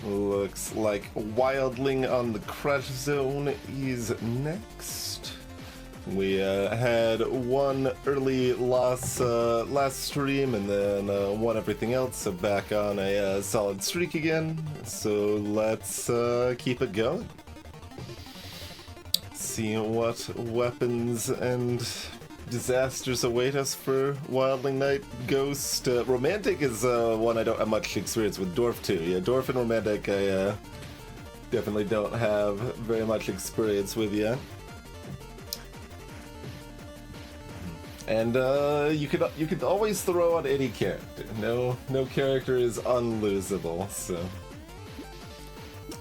Looks like Wildling on the crash zone is next. We had one early loss last stream and then won everything else, so back on a solid streak again. So let's keep it going. See what weapons and disasters await us for Wildling Knight Ghost. Romantic is one I don't have much experience with. Dwarf too. Yeah, Dwarf and Romantic I definitely don't have very much experience with yet. And you could always throw on any character. No character is unlosable. So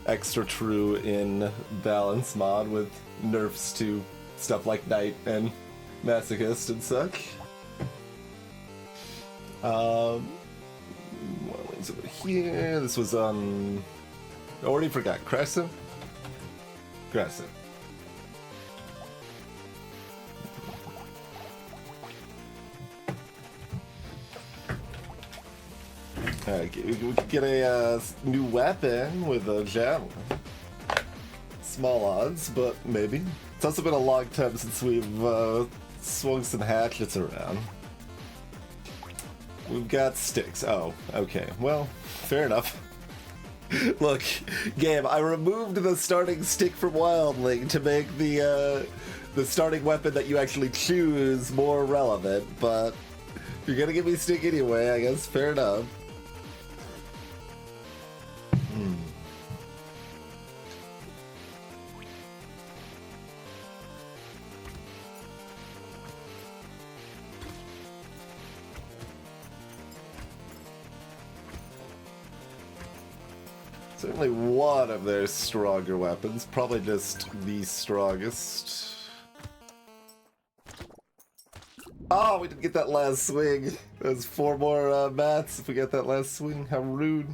extra true in balance mod with nerfs to stuff like Knight and Masochist and such. What was over here? This was on. I already forgot. Crescent. Crescent. Alright, we could get a new weapon with a javelin. Small odds, but maybe. It's also been a long time since we've swung some hatchets around. We've got sticks. Oh, okay. Well, fair enough. Look, game, I removed the starting stick from Wildling to make the starting weapon that you actually choose more relevant, but if you're gonna give me stick anyway, I guess fair enough. Certainly one of their stronger weapons, probably just the strongest. Oh, we didn't get that last swing. There's 4 more mats if we get that last swing. How rude.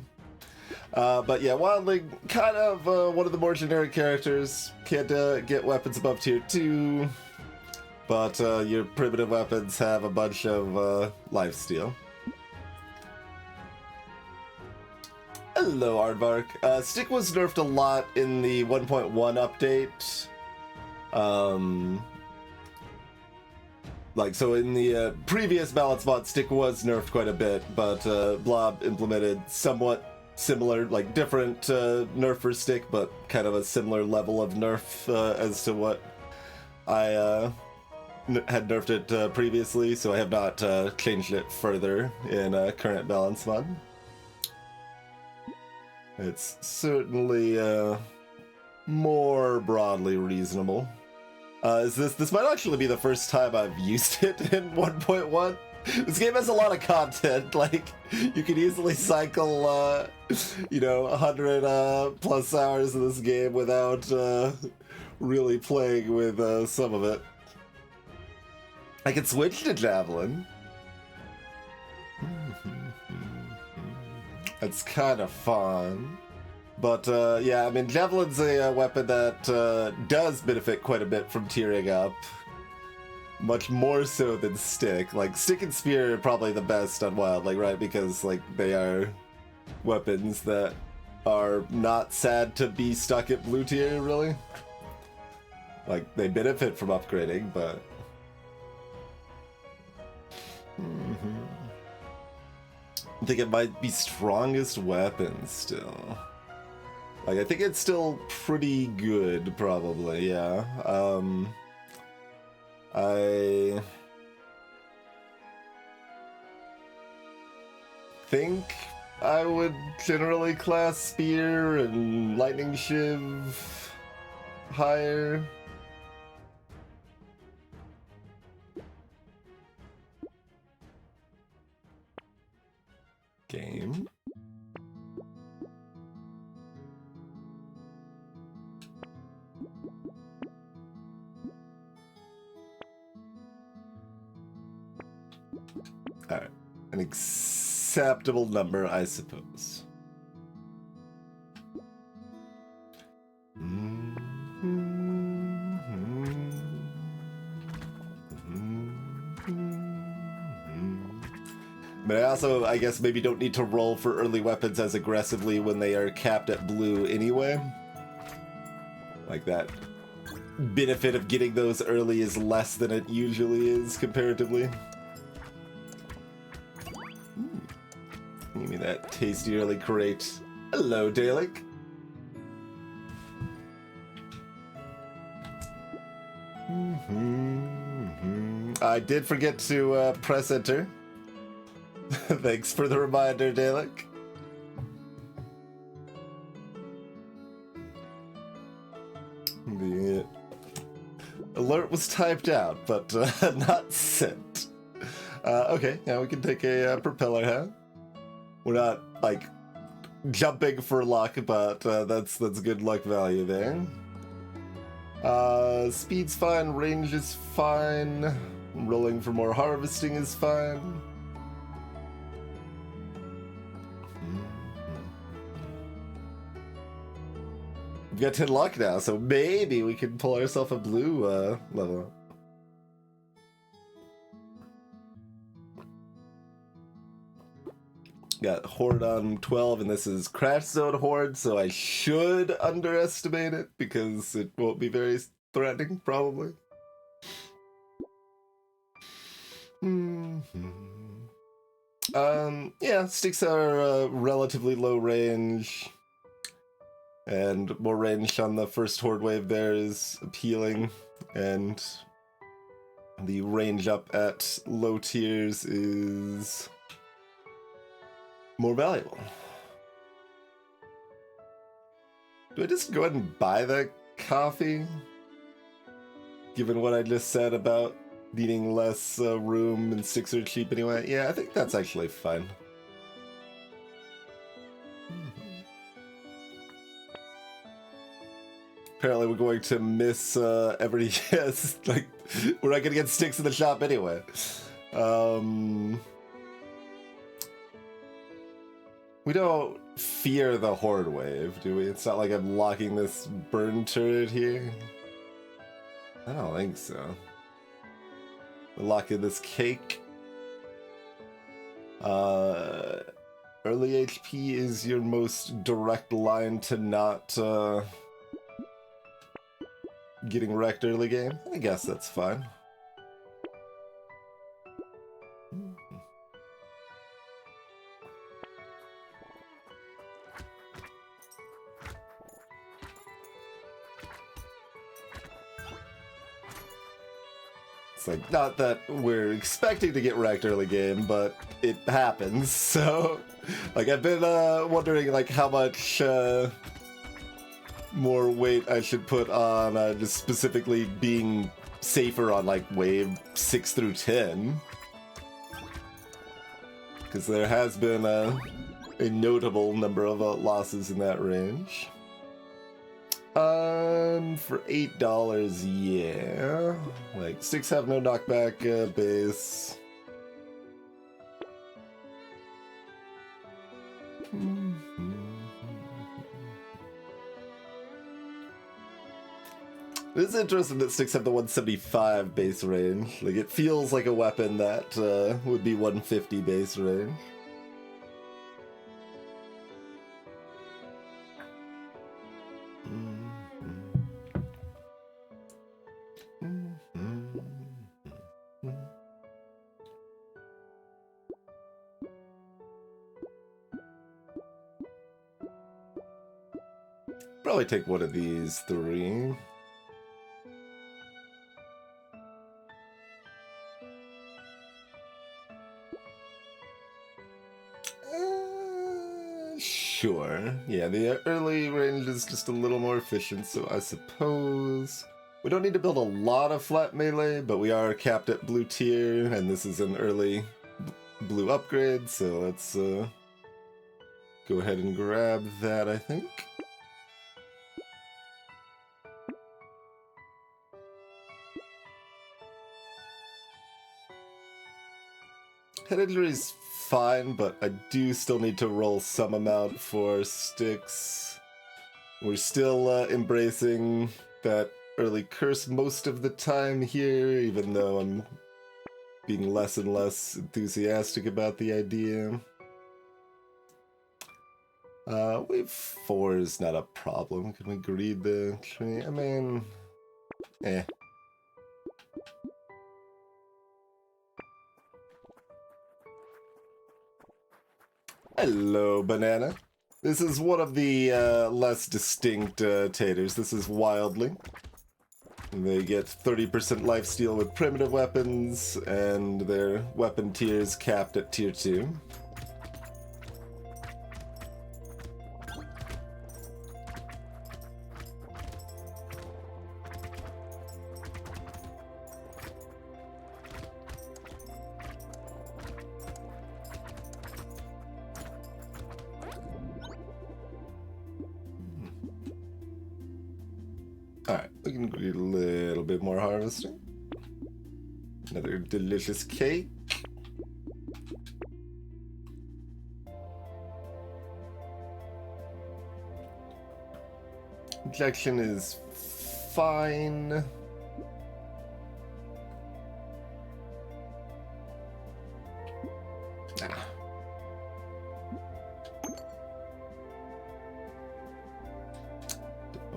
But yeah, Wildling, kind of one of the more generic characters. Can't get weapons above tier 2, but your primitive weapons have a bunch of lifesteal. Hello, Aardvark. Stick was nerfed a lot in the 1.1 update. So in the previous balance mod, Stick was nerfed quite a bit, but Blob implemented somewhat similar, like different nerf for Stick, but kind of a similar level of nerf as to what I had nerfed it previously, so I have not changed it further in current balance mod. It's certainly more broadly reasonable. This might actually be the first time I've used it in 1.1. This game has a lot of content. Like, you could easily cycle, 100 plus hours of this game without really playing with some of it. I could switch to Javelin. It's kind of fun. But, yeah, I mean, Javelin's a weapon that does benefit quite a bit from tiering up. Much more so than Stick. Like, Stick and Spear are probably the best on Wildling, right? Because, like, they are weapons that are not sad to be stuck at blue tier, really. Like, they benefit from upgrading, but... I think it might be strongest weapon still. Like, I think it's still pretty good, probably, yeah. I think I would generally class Spear and Lightning Shiv higher. Game. Alright. An acceptable number, I suppose. But I also, I guess, maybe don't need to roll for early weapons as aggressively when they are capped at blue anyway. Like that benefit of getting those early is less than it usually is comparatively. Give me that tasty early crate. Hello, Dalek. I did forget to press enter. Thanks for the reminder, Dalek. The alert was typed out, but not sent. Okay, now we can take a propeller hat. We're not, like, jumping for luck, but that's good luck value there. Speed's fine, range is fine, rolling for more harvesting is fine. We've got 10 luck now, so maybe we can pull ourselves a blue level up. Got Horde on 12, and this is Crash Zone Horde, so I should underestimate it because it won't be very threatening, probably. Yeah, sticks are relatively low range, and more range on the first Horde wave there is appealing, and the range up at low tiers is more valuable. Do I just go ahead and buy that coffee? Given what I just said about needing less room and sticks are cheap anyway? Yeah, I think that's actually fine. Apparently we're going to miss every... Yes, like, we're not gonna get sticks in the shop anyway. We don't fear the Horde wave, do we? It's not like I'm locking this burn turret here. I don't think so. We're locking this cake. Early HP is your most direct line to not getting wrecked early game. I guess that's fine. It's like, not that we're expecting to get wrecked early game, but it happens, so... Like, I've been wondering, like, how much more weight I should put on just specifically being safer on, like, wave 6 through 10. Because there has been a notable number of losses in that range. For $8, yeah. Like, sticks have no knockback base. It's interesting that sticks have the 175 base range. Like, it feels like a weapon that would be 150 base range. Probably take one of these three. Sure. Yeah, the early range is just a little more efficient, so I suppose we don't need to build a lot of flat melee, but we are capped at blue tier, and this is an early blue upgrade, so let's go ahead and grab that, I think. Head injury is fine, but I do still need to roll some amount for sticks. We're still embracing that early curse most of the time here, even though I'm being less and less enthusiastic about the idea. Wave 4 is not a problem. Can we greed the tree? I mean, eh. Hello, banana. This is one of the less distinct taters. This is Wildling. They get 30% lifesteal with primitive weapons, and their weapon tier is capped at tier 2. Alright, we can do a little bit more harvesting. Another delicious cake. Injection is fine.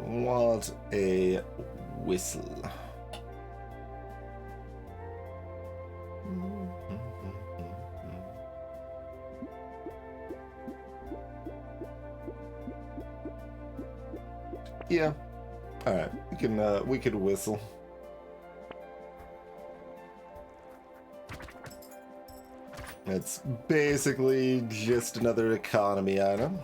Want a whistle. Yeah. All right. We could whistle. It's basically just another economy item.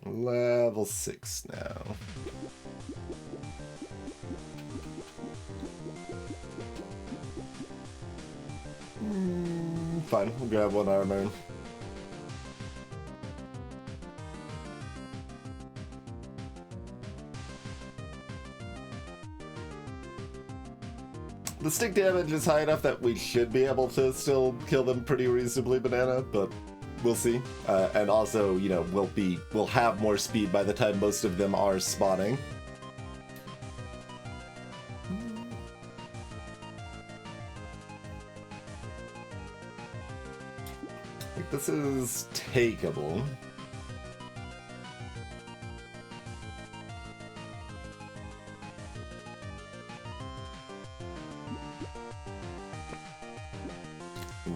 Level 6 now. Fine, we'll grab one armor. The stick damage is high enough that we should be able to still kill them pretty reasonably, banana, but we'll see. And also, you know, we'll have more speed by the time most of them are spawning. Like, this is takeable.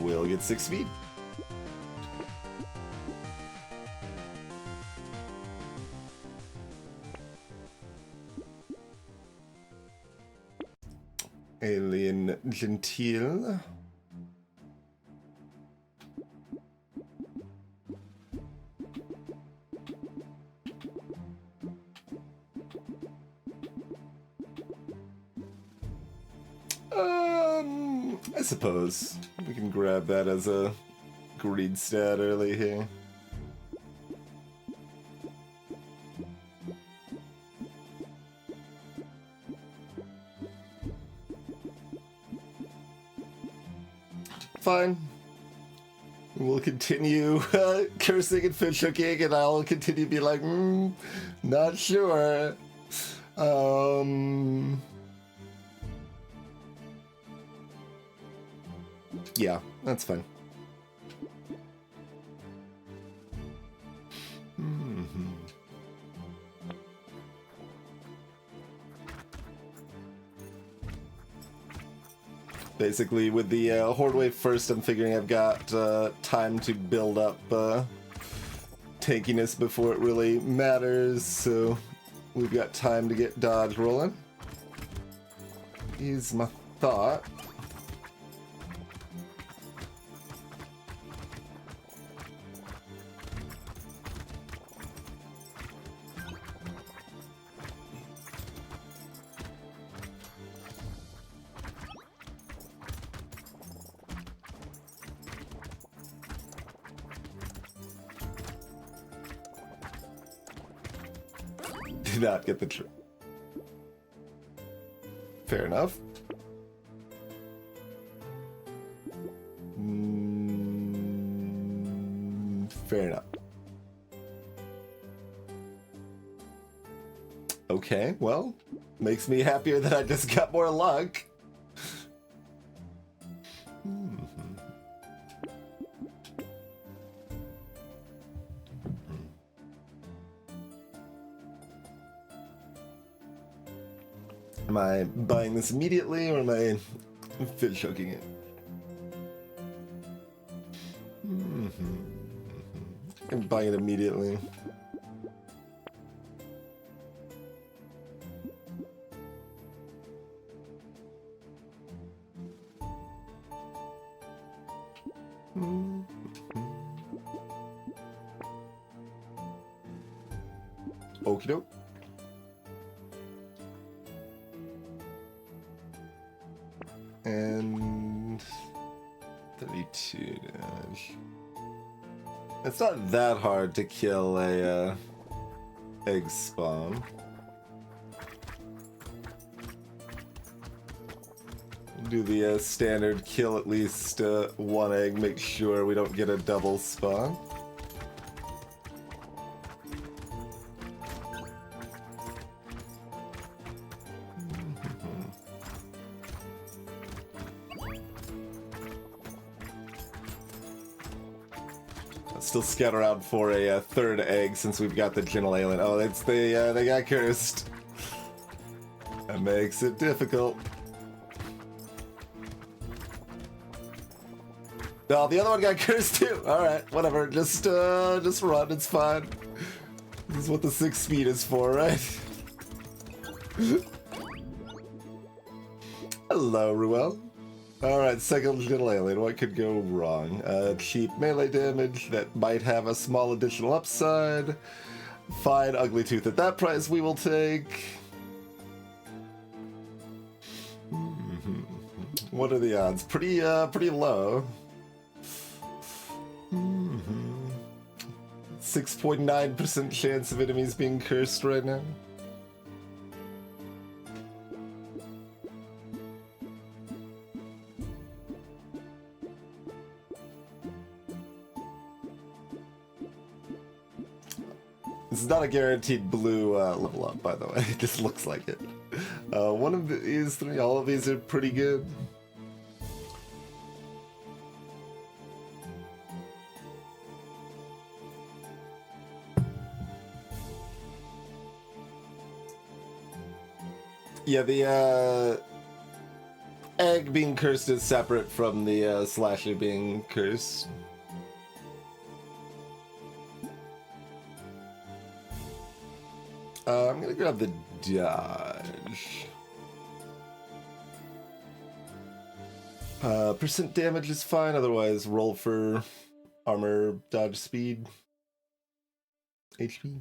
We'll get 6 speed. Alien Gentile. I suppose we can grab that as a greed stat early here. Fine. We'll continue cursing and fish hooking, and I'll continue to be like, not sure. Yeah, that's fine. Basically, with the Horde Wave first, I'm figuring I've got time to build up tankiness before it really matters, so we've got time to get dodge rolling. Is my thought. do not get the trick. Fair enough. Fair enough. Okay, well, makes me happier that I just got more luck. Am I buying this immediately, or am I fish hooking it? I'm buying it immediately. Okie doke. And 32 damage. It's not that hard to kill a egg spawn. Do the standard kill at least one egg, make sure we don't get a double spawn. Still scout around for a third egg since we've got the gentle alien. Oh, that's they got cursed. That makes it difficult. No, the other one got cursed too. All right, whatever. Just run. It's fine. This is what the 6 speed is for, right? Hello, Ruel. Alright, second gentle alien, what could go wrong? Cheap melee damage that might have a small additional upside. Fine, ugly tooth at that price we will take. What are the odds? Pretty low. 6.9% chance of enemies being cursed right now. This is not a guaranteed blue level up, by the way. It just looks like it. One of these three, all of these are pretty good. Yeah, the egg being cursed is separate from the slasher being cursed. I'm gonna grab the dodge. Percent damage is fine, otherwise roll for armor, dodge, speed, HP.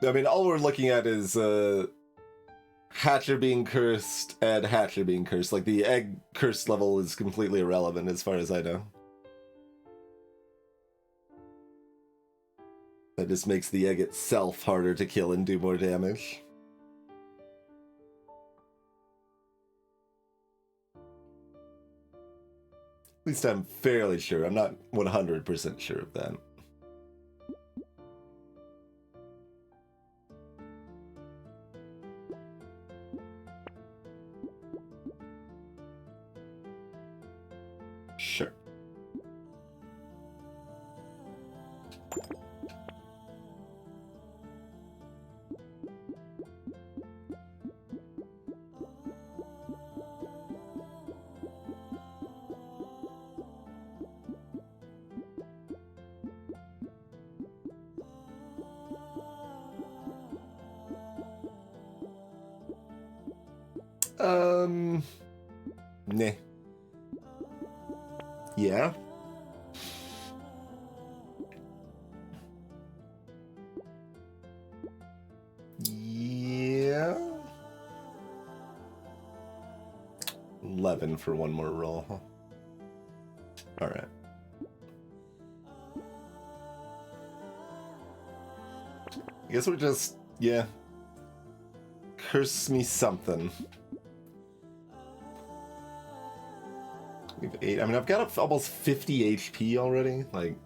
I mean, all we're looking at is Hatcher being cursed and Hatcher being cursed. Like, the egg curse level is completely irrelevant as far as I know. That just makes the egg itself harder to kill and do more damage. At least I'm fairly sure. I'm not 100% sure of that. Sure. Nah. Yeah. Yeah. 11 for one more roll. Huh? Alright. I guess we're just, yeah. Curse me something. We have 8. I mean, I've got almost 50 HP already. Like,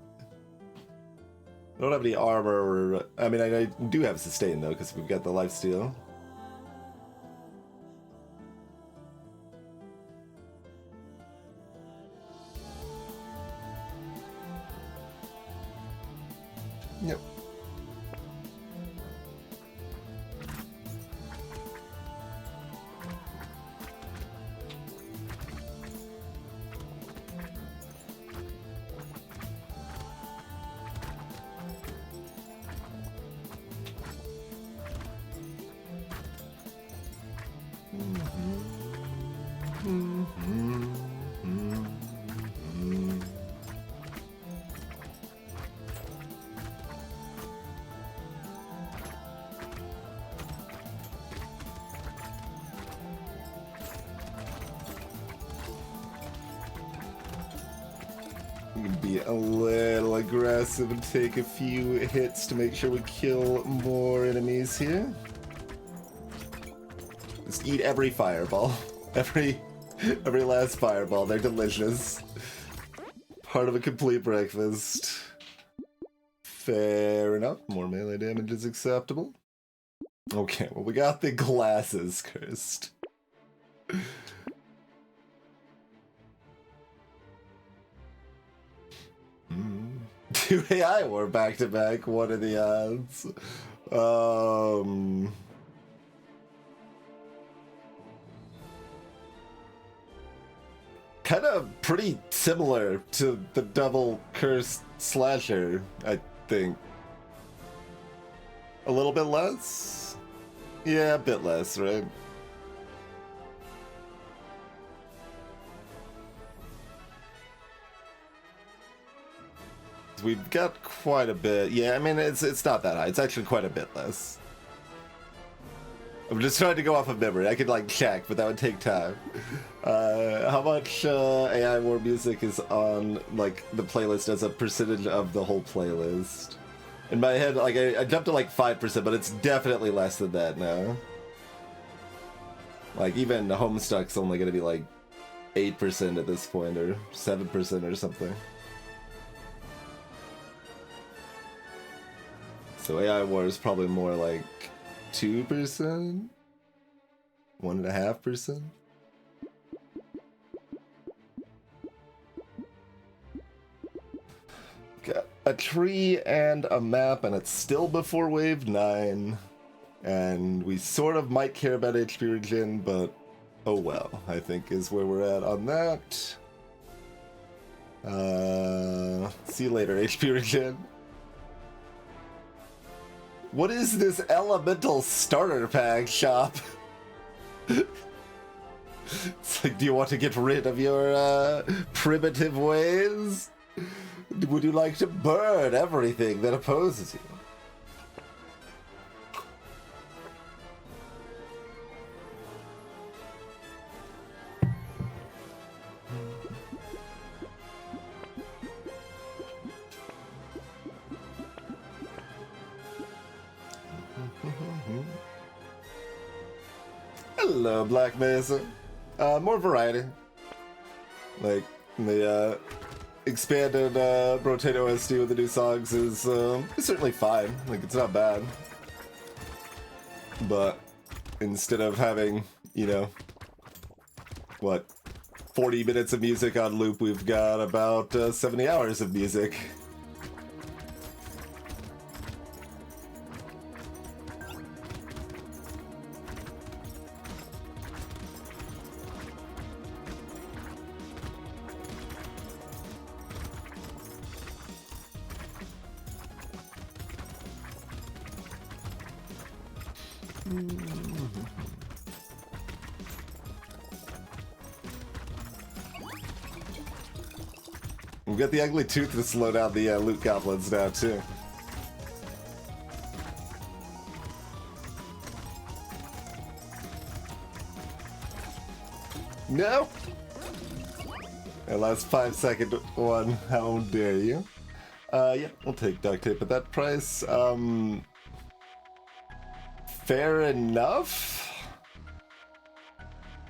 I don't have any armor or... I mean, I do have sustain, though, because we've got the lifesteal. Yep. Be a little aggressive and take a few hits to make sure we kill more enemies here. Just eat every fireball. Every last fireball. They're delicious. Part of a complete breakfast. Fair enough. More melee damage is acceptable. Okay, well, we got the glasses cursed. 2 AI war back to back. What are the odds? Kind of pretty similar to the double curse slasher, I think. A little bit less? Yeah, a bit less, right? We've got quite a bit. Yeah, I mean, it's not that high. It's actually quite a bit less. I'm just trying to go off of memory. I could, like, check, but that would take time. How much AI War music is on, like, the playlist as a percentage of the whole playlist? In my head, like, I jumped to, like, 5%, but it's definitely less than that now. Like, even Homestuck's only gonna be, like, 8% at this point, or 7% or something. So AI War is probably more like 2%? 1.5%? Got a tree and a map, and it's still before Wave 9. And we sort of might care about HP regen, but oh well, I think is where we're at on that. See you later, HP regen. What is this elemental starter pack shop? It's like, do you want to get rid of your primitive ways? Would you like to burn everything that opposes you? Hello, Black Mesa. More variety. Like, the expanded Brotato OST with the new songs is certainly fine. Like, it's not bad. But instead of having, you know, what, 40 minutes of music on loop, we've got about 70 hours of music. We've got the ugly tooth to slow down the loot goblins now, too. No! My last 5-second one. How dare you? Yeah, we'll take duct tape at that price. Fair enough?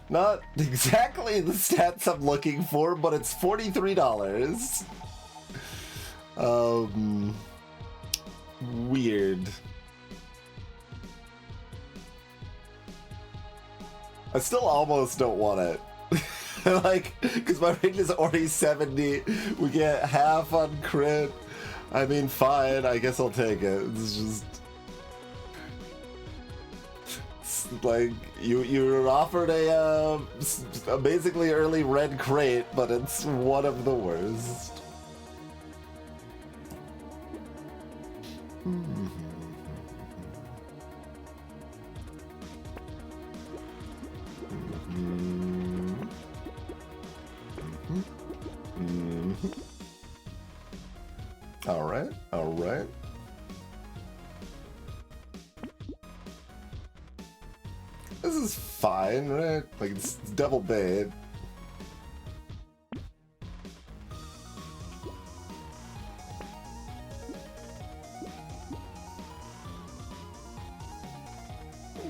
Not exactly the stats I'm looking for, but it's $43. Weird. I still almost don't want it. Like, because my range is already 70. We get half on crit. I mean, fine. I guess I'll take it. It's just... It's like, you were offered a basically early red crate, but it's one of the worst. Alright, alright. This is fine, right? Like, it's double bait.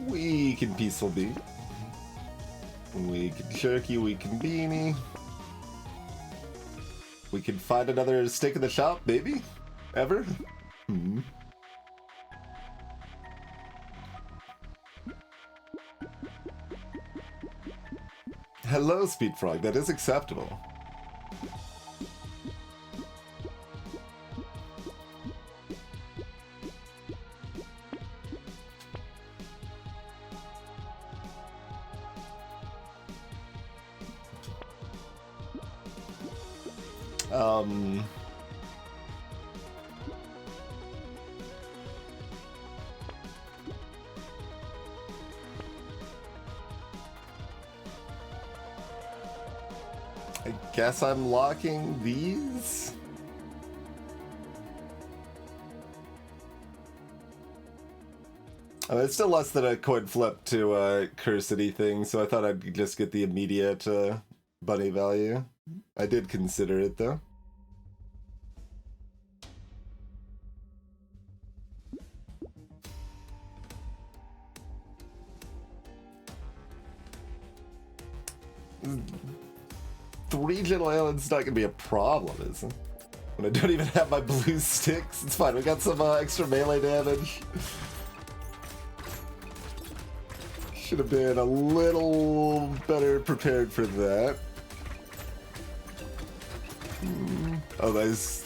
We can peaceful be. We can jerky, we can beanie. We can find another stick in the shop, maybe? Ever? Hello, Speed Frog. That is acceptable. I guess I'm locking these? It's still less than a coin flip to a cursity thing, so I thought I'd just get the immediate bunny value. I did consider it, though. Three Gentle Island's not gonna be a problem, is it? When I don't even have my blue sticks, it's fine. We got some extra melee damage. Should have been a little better prepared for that. Oh, nice.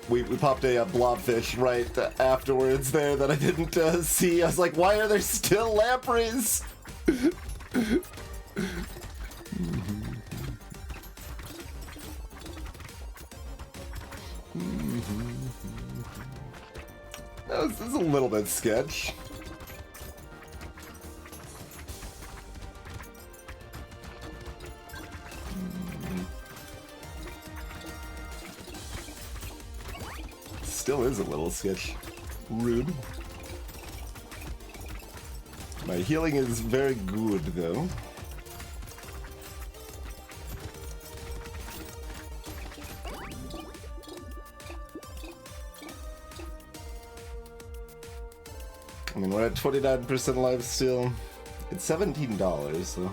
We popped a blobfish right afterwards there that I didn't see. I was like, why are there still lampreys? This is a little bit sketch. Still is a little sketch. Rude. My healing is very good, though. I mean, we're at 29% life still. It's $17, so...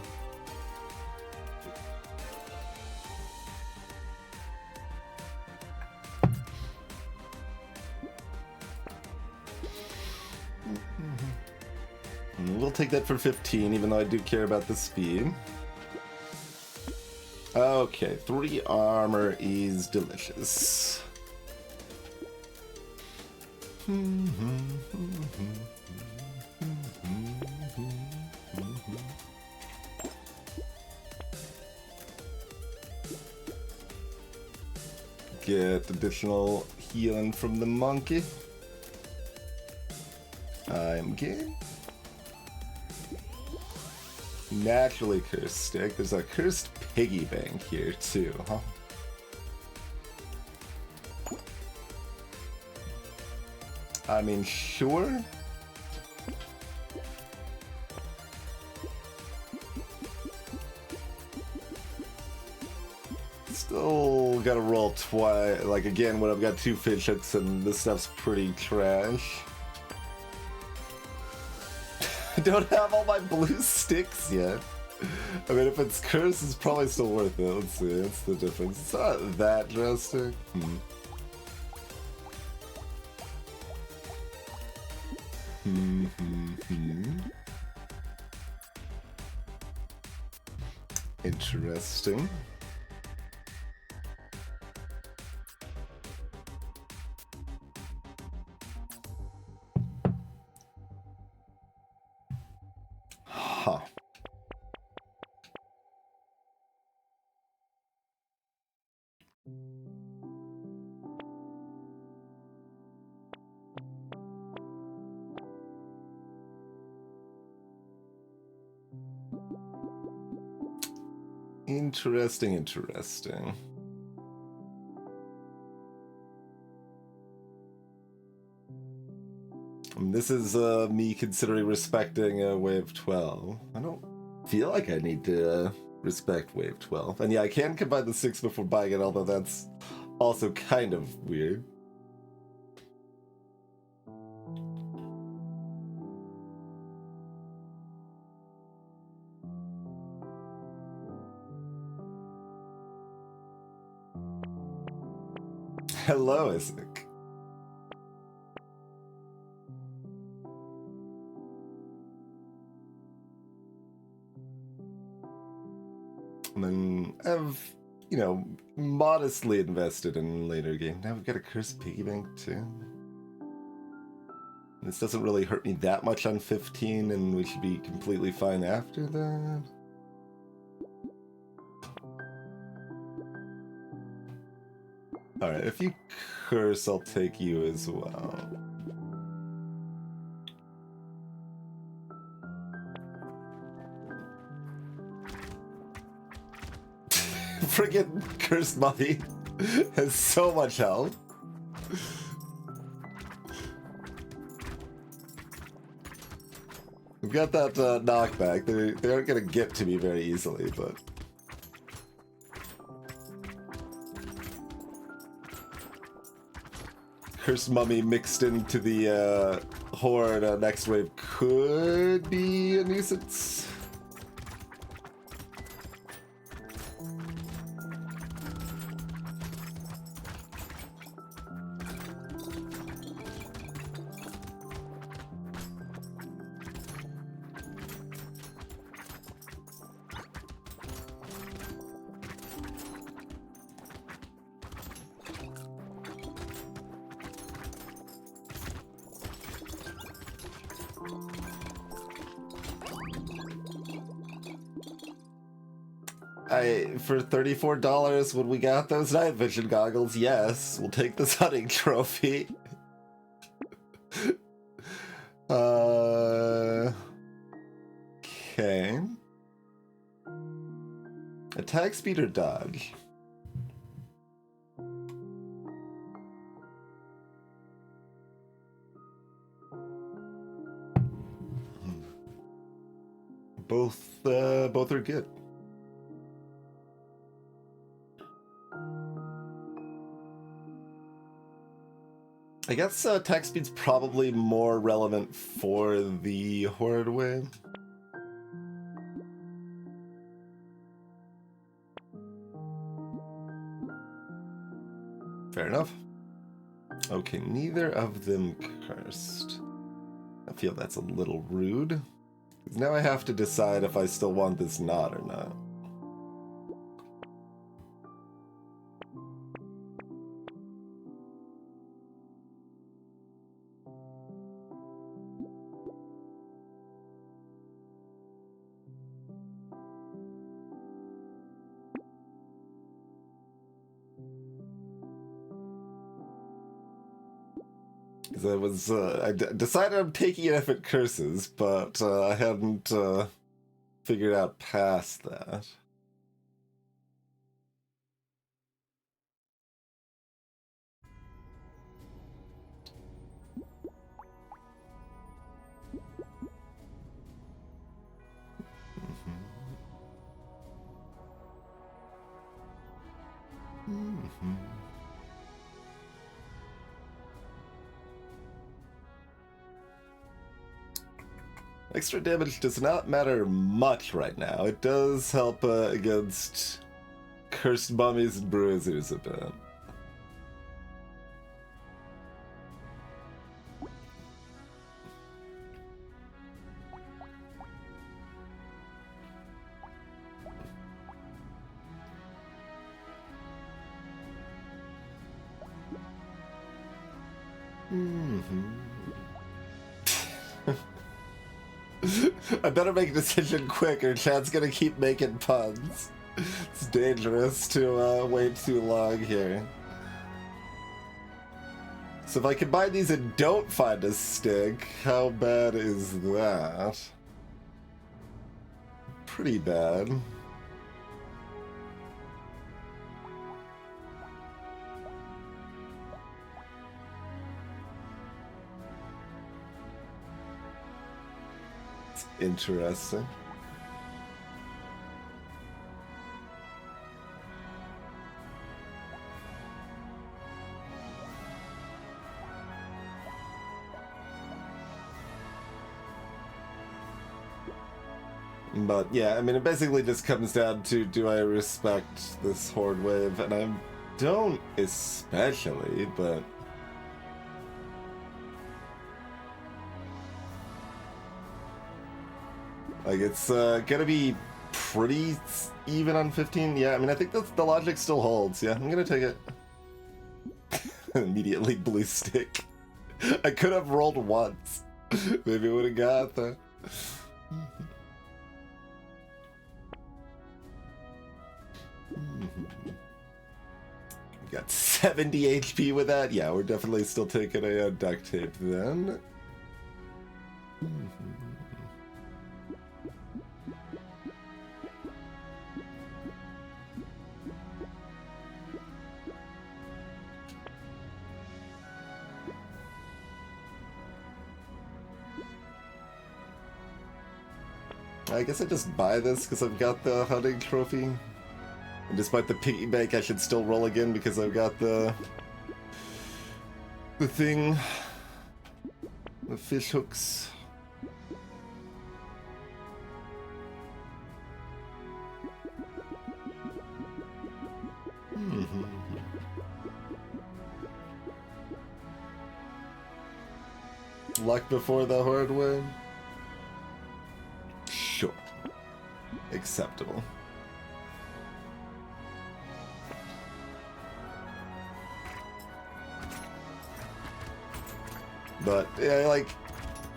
We'll take that for 15, even though I do care about the speed. Okay, 3 armor is delicious. Get additional healing from the monkey. I'm good. Naturally cursed stick. There's a cursed piggy bank here too, huh? I mean, sure. Still gotta roll twice, like again when I've got 2 fish hooks and this stuff's pretty trash. I don't have all my blue sticks yet. I mean, if it's cursed, it's probably still worth it. Let's see, that's the difference. It's not that drastic. Interesting. Huh. Interesting. This is me considering respecting Wave 12. I don't feel like I need to respect Wave 12. And yeah, I can combine the 6 before buying it, although that's also kind of weird. Hello, Isaac. And then I've, you know, modestly invested in later game. Now we've got a cursed piggy bank too. This doesn't really hurt me that much on 15, and we should be completely fine after that. Alright, if you curse, I'll take you as well. Friggin' cursed mummy has so much health. We've got that knockback. They aren't gonna get to me very easily, but... Cursed mummy mixed into the horde next wave could be a nuisance. For $34 when we got those night vision goggles, yes, we'll take this hunting trophy. Okay. Attack speed or dodge? Both are good. I guess attack speed's probably more relevant for the horde wave. Fair enough. Okay, neither of them cursed. I feel that's a little rude. Now I have to decide if I still want this knot or not. I decided I'm taking it if it curses, but I hadn't figured out past that. Extra damage does not matter much right now. It does help against cursed mummies and bruisers a bit. I better make a decision quick or Chad's gonna keep making puns. It's dangerous to wait too long here. So if I combine these and don't find a stick, how bad is that? Pretty bad. It's interesting. But yeah, I mean, it basically just comes down to, do I respect this horde wave? And I don't especially, but... like, it's gonna be pretty even on 15. Yeah, I mean, I think that's, the logic still holds. Yeah, I'm gonna take it. Immediately blue stick. I could have rolled once. Maybe I would have got that. We got 70 HP with that. Yeah, we're definitely still taking a duct tape then. I guess I just buy this because I've got the hunting trophy. And despite the piggy bank, I should still roll again because I've got the thing. The fish hooks. Luck before the horde win? Sure. Acceptable. But, yeah, like,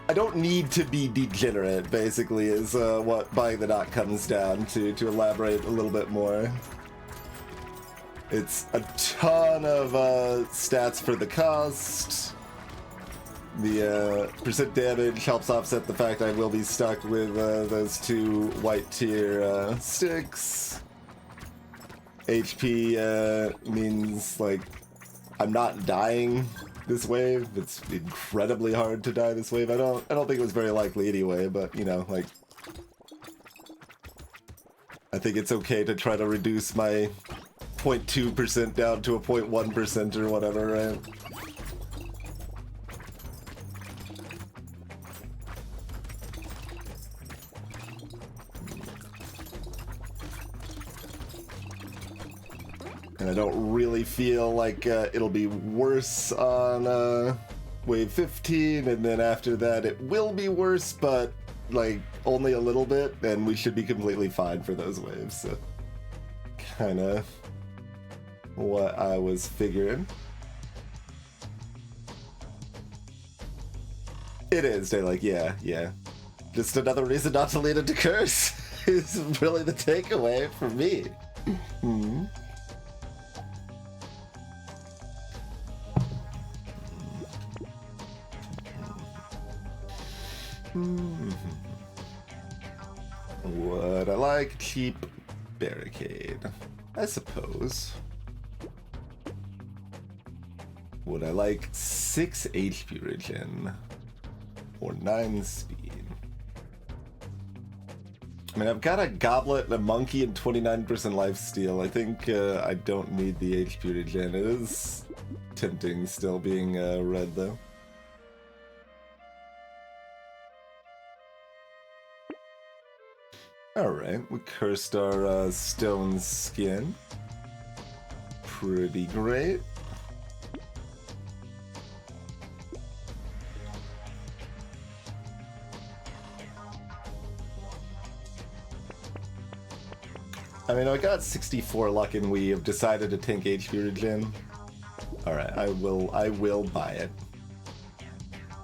I don't need to be degenerate, basically, is what buying the knot comes down to elaborate a little bit more. It's a ton of stats for the cost. The percent damage helps offset the fact I will be stuck with those two white tier sticks. HP means, like, I'm not dying this wave. It's incredibly hard to die this wave. I don't think it was very likely anyway, but you know, like, I think it's okay to try to reduce my 0.2% down to a 0.1% or whatever, right? And I don't really feel like it'll be worse on wave 15, and then after that it will be worse, but like only a little bit, and we should be completely fine for those waves. So kind of what I was figuring. It is, they're like, yeah. Just another reason not to lean into curse is really the takeaway for me. Would I like cheap barricade? I suppose. Would I like 6 HP regen or 9 speed? I mean, I've got a goblet, a monkey, and 29% lifesteal. I think I don't need the HP regen. It is tempting still being red, though. Alright, we cursed our stone skin. Pretty great. I mean, I got 64 luck and we have decided to tank HP regen. Alright, I will buy it.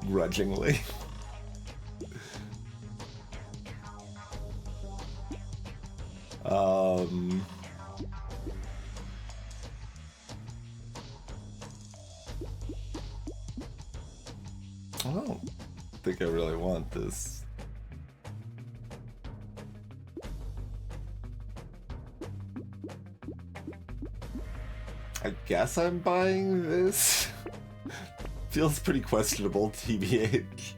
Grudgingly. I don't think I really want this. I guess I'm buying this. Feels pretty questionable, TBH.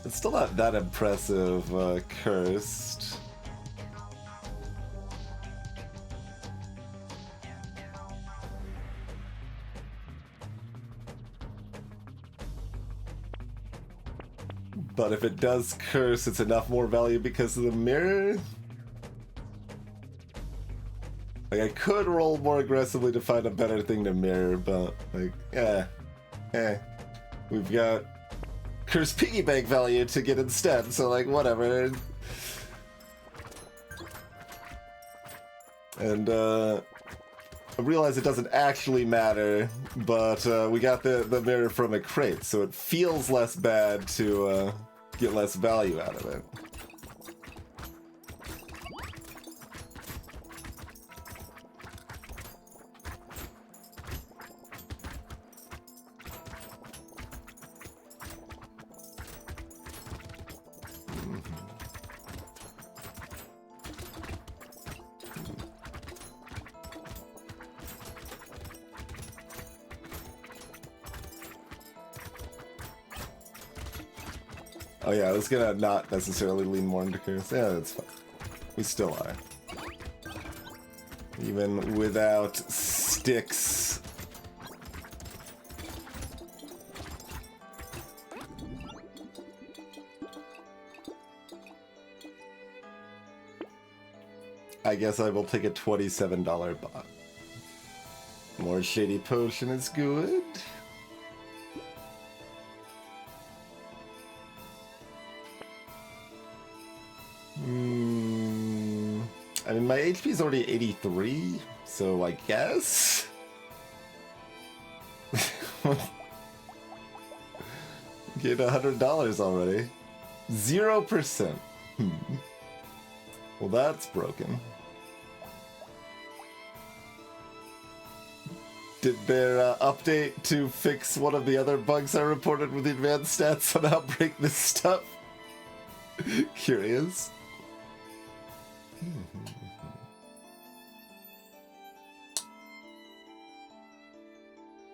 It's still not that impressive, cursed. But if it does curse, it's enough more value because of the mirror. Like, I could roll more aggressively to find a better thing to mirror, but, like, we've got cursed piggy bank value to get instead, so, like, whatever. And, I realize it doesn't actually matter, but, we got the mirror from a crate, so it feels less bad to, get less value out of it. Oh yeah, I was gonna not necessarily lean more into curse. Yeah, that's fine. We still are. Even without sticks. I guess I will take a $27 bot. More shady potion is good. I mean, my HP is already 83, so I guess. Get $100 already. 0%. Well, that's broken. Did their update to fix one of the other bugs I reported with the advanced stats somehow break this stuff? Curious.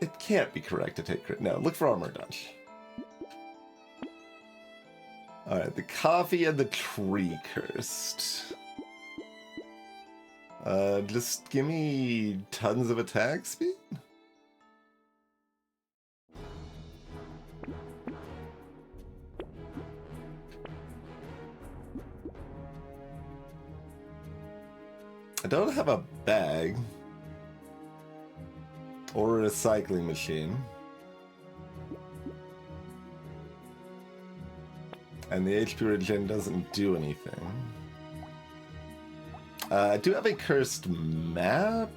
It can't be correct to take crit. No, look for armor dodge. Alright, the coffee and the tree cursed. Just give me tons of attack speed? I don't have a bag. Or a recycling machine. And the HP regen doesn't do anything. I do have a cursed map.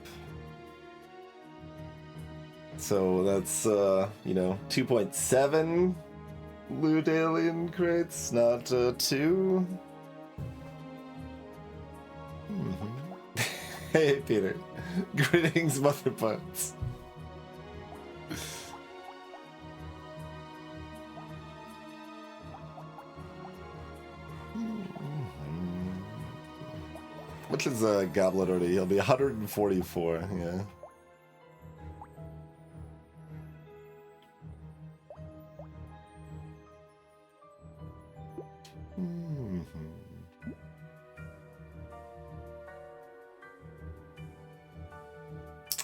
So that's, you know, 2.7 loot alien crates, not 2. Hey, Peter. Greetings, mother parts. Which is a Goblet already? He'll be 144, yeah.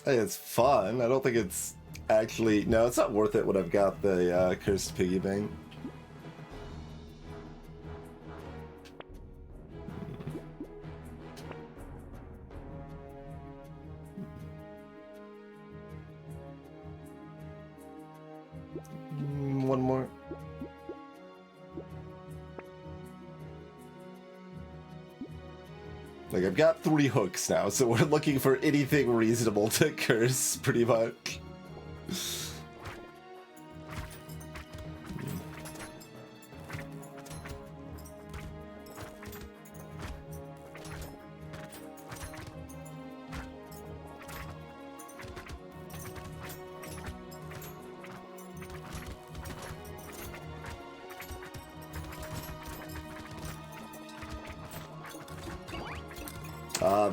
Hey, it's fun. I don't think it's actually... No, it's not worth it when I've got the Cursed Piggy Bank. One more. Like, I've got 3 hooks now, so we're looking for anything reasonable to curse, pretty much.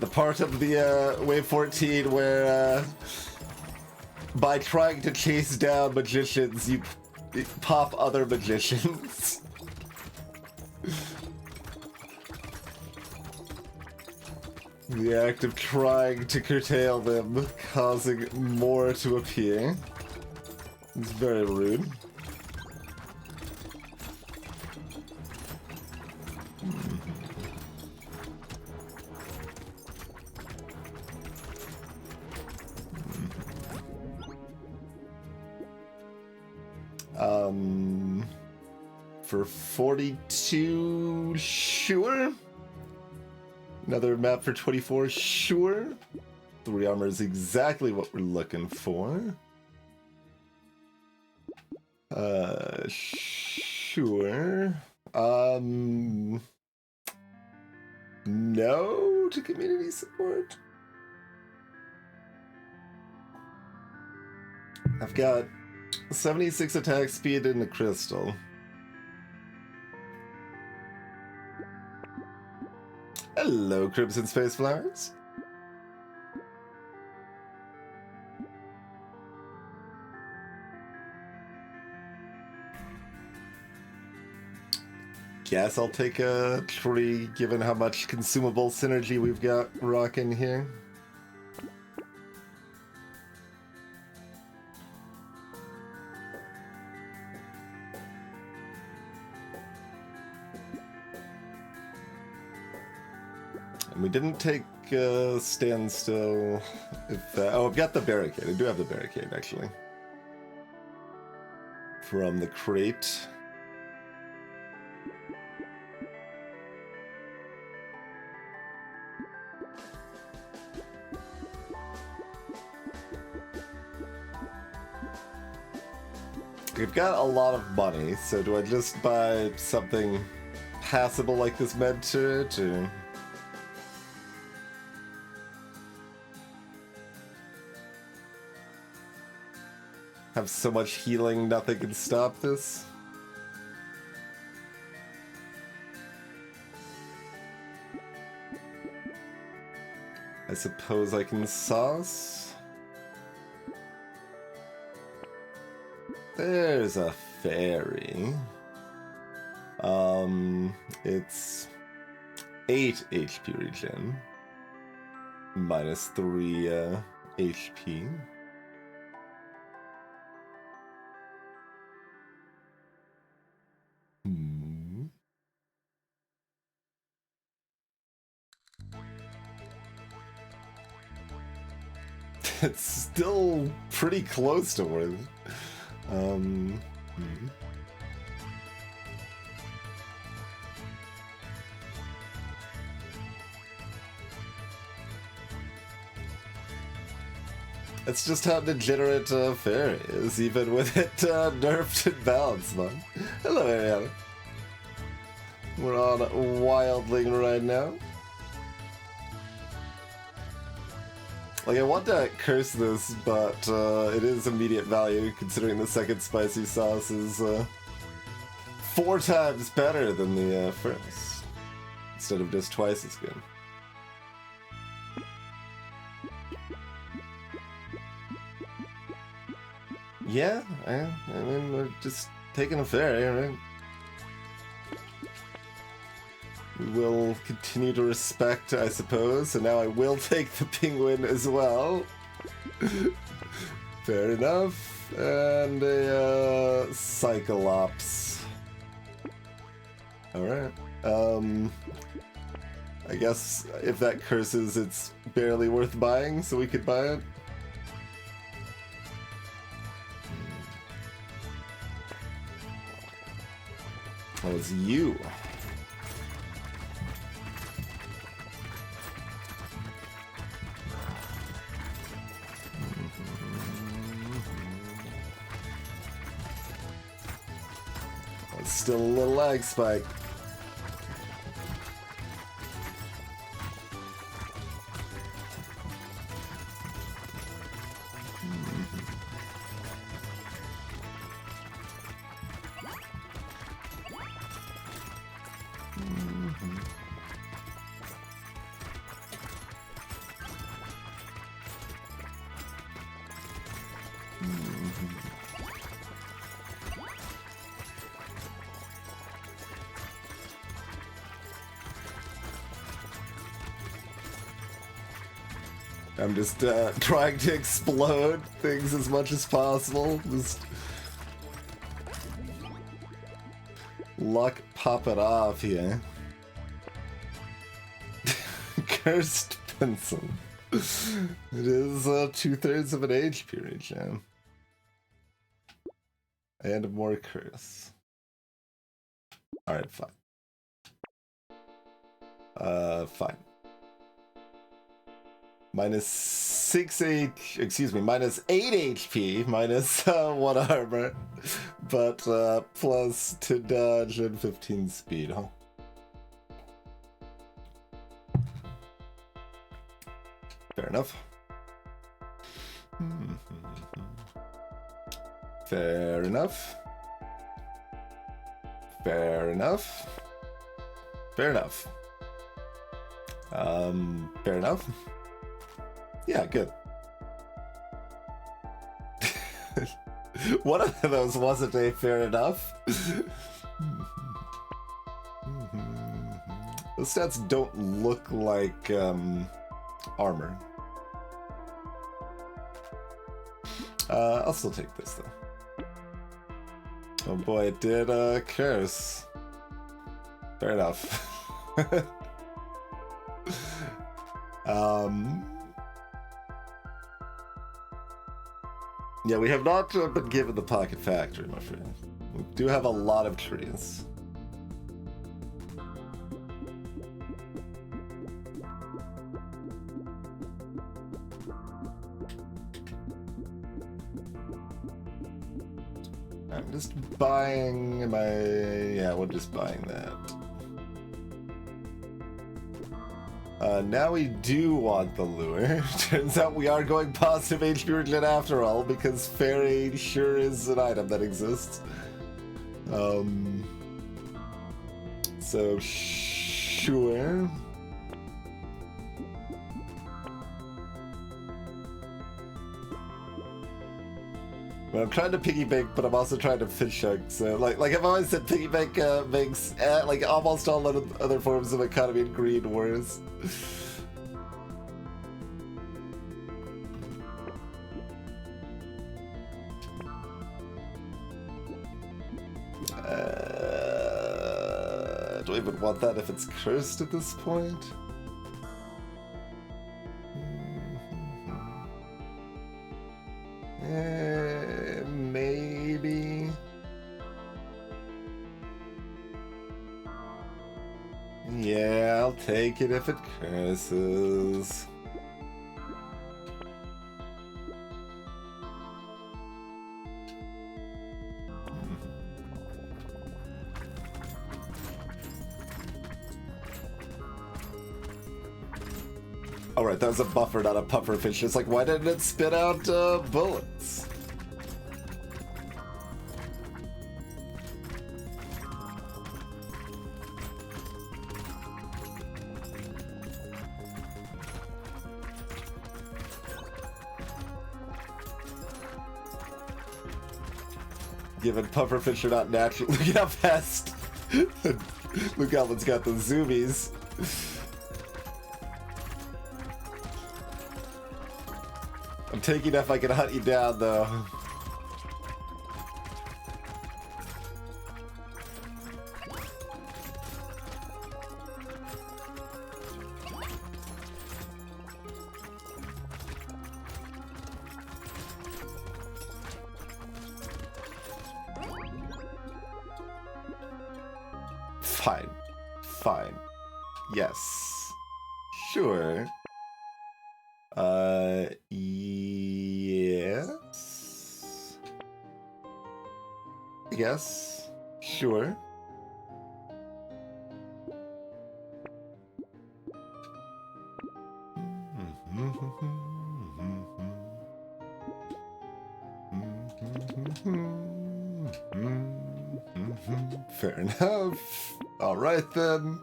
The part of the Wave 14 where by trying to chase down magicians, you pop other magicians. The act of trying to curtail them, causing more to appear. It's very rude. For 42, sure. Another map for 24, sure. 3 armor is exactly what we're looking for. Sure. No to community support. I've got 76 attack speed in the crystal. Hello, Crimson Space Flowers. Guess I'll take a tree, given how much consumable synergy we've got rocking here. We didn't take standstill. Oh, I've got the barricade. I do have the barricade, actually. From the crate. We've got a lot of money, so do I just buy something passable like this med turret, or... have so much healing, nothing can stop this? I suppose I can sauce? There's a fairy. It's 8 HP regen. Minus 3 HP. It's still pretty close to worth. It's just how degenerate Fairy is, even with it nerfed and balanced, man. Hello, Ariana. We're on Wildling right now. Like, I want to curse this, but it is immediate value, considering the second spicy sauce is 4 times better than the first, instead of just twice as good. Yeah, I mean, we're just taking a ferry, right? We will continue to respect, I suppose, so now I will take the penguin as well. Fair enough. And a Cyclops. Alright. I guess if that curses, it's barely worth buying, so we could buy it. Oh, it's you. It's still a little lag spike. I'm just trying to explode things as much as possible. Just luck pop it off here. Cursed pencil. It is 2/3 of an age period, yeah. And more curse. Alright, fine. Fine. Minus 8 HP, minus 1 armor, but plus 2 dodge and 15 speed, huh? Fair enough. Fair enough. Fair enough. Fair enough. Fair enough. Yeah, good. One of those wasn't a fair enough. The stats don't look like armor. I'll still take this though. Oh boy, it did curse. Fair enough. Yeah, we have not been given the Pocket Factory, my friend. We do have a lot of trees. I'm just buying my... Yeah, we're just buying that. Now we do want the lure. Turns out we are going positive HP regen after all, because fairy sure is an item that exists. So sure. Well, I'm trying to piggy bank, but I'm also trying to fish hook. So, like I've always said, piggy bank makes like almost all other forms of economy and greed worse. Do I even want that if it's cursed at this point? Maybe. Yeah, I'll take it if it curses. Alright, that was a buffer, not a puffer fish. It's like, why didn't it spit out bullets? Given pufferfish are not natural. Look at how fast Luke Allen's got the zoomies. I'm taking if I can hunt you down, though. Fine. Fine. Yes. Sure. Yes. Yes. Sure. Fair enough. All right then.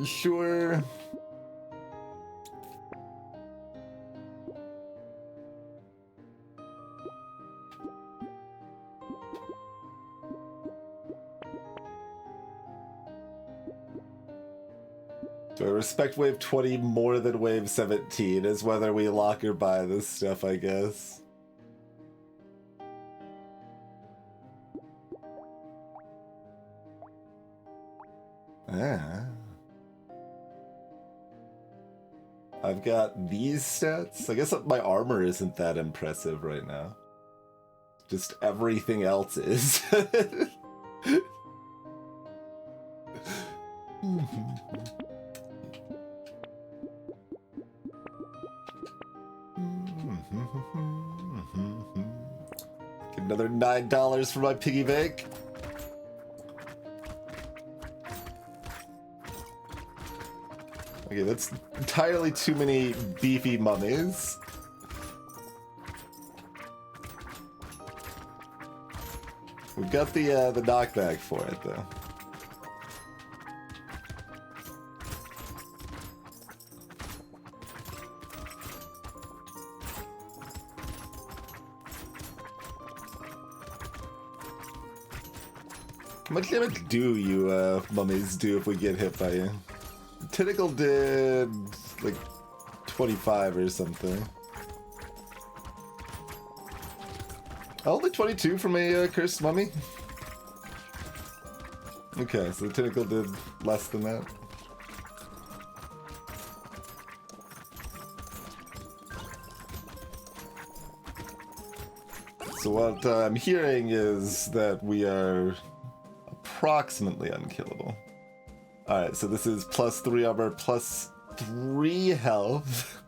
Sure. Do I respect wave 20 more than wave 17 is whether we lock or buy this stuff, I guess. Ah. I've got these stats. I guess my armor isn't that impressive right now. Just everything else is. Get another $9 for my piggy bank. Okay, that's entirely too many beefy mummies. We've got the knockback for it, though. How much damage do you mummies do if we get hit by you? Tentacle did like 25 or something. Only 22 from a cursed mummy? Okay, so the tentacle did less than that. So what I'm hearing is that we are approximately unkillable. Alright, so this is plus 3 armor, plus 3 health.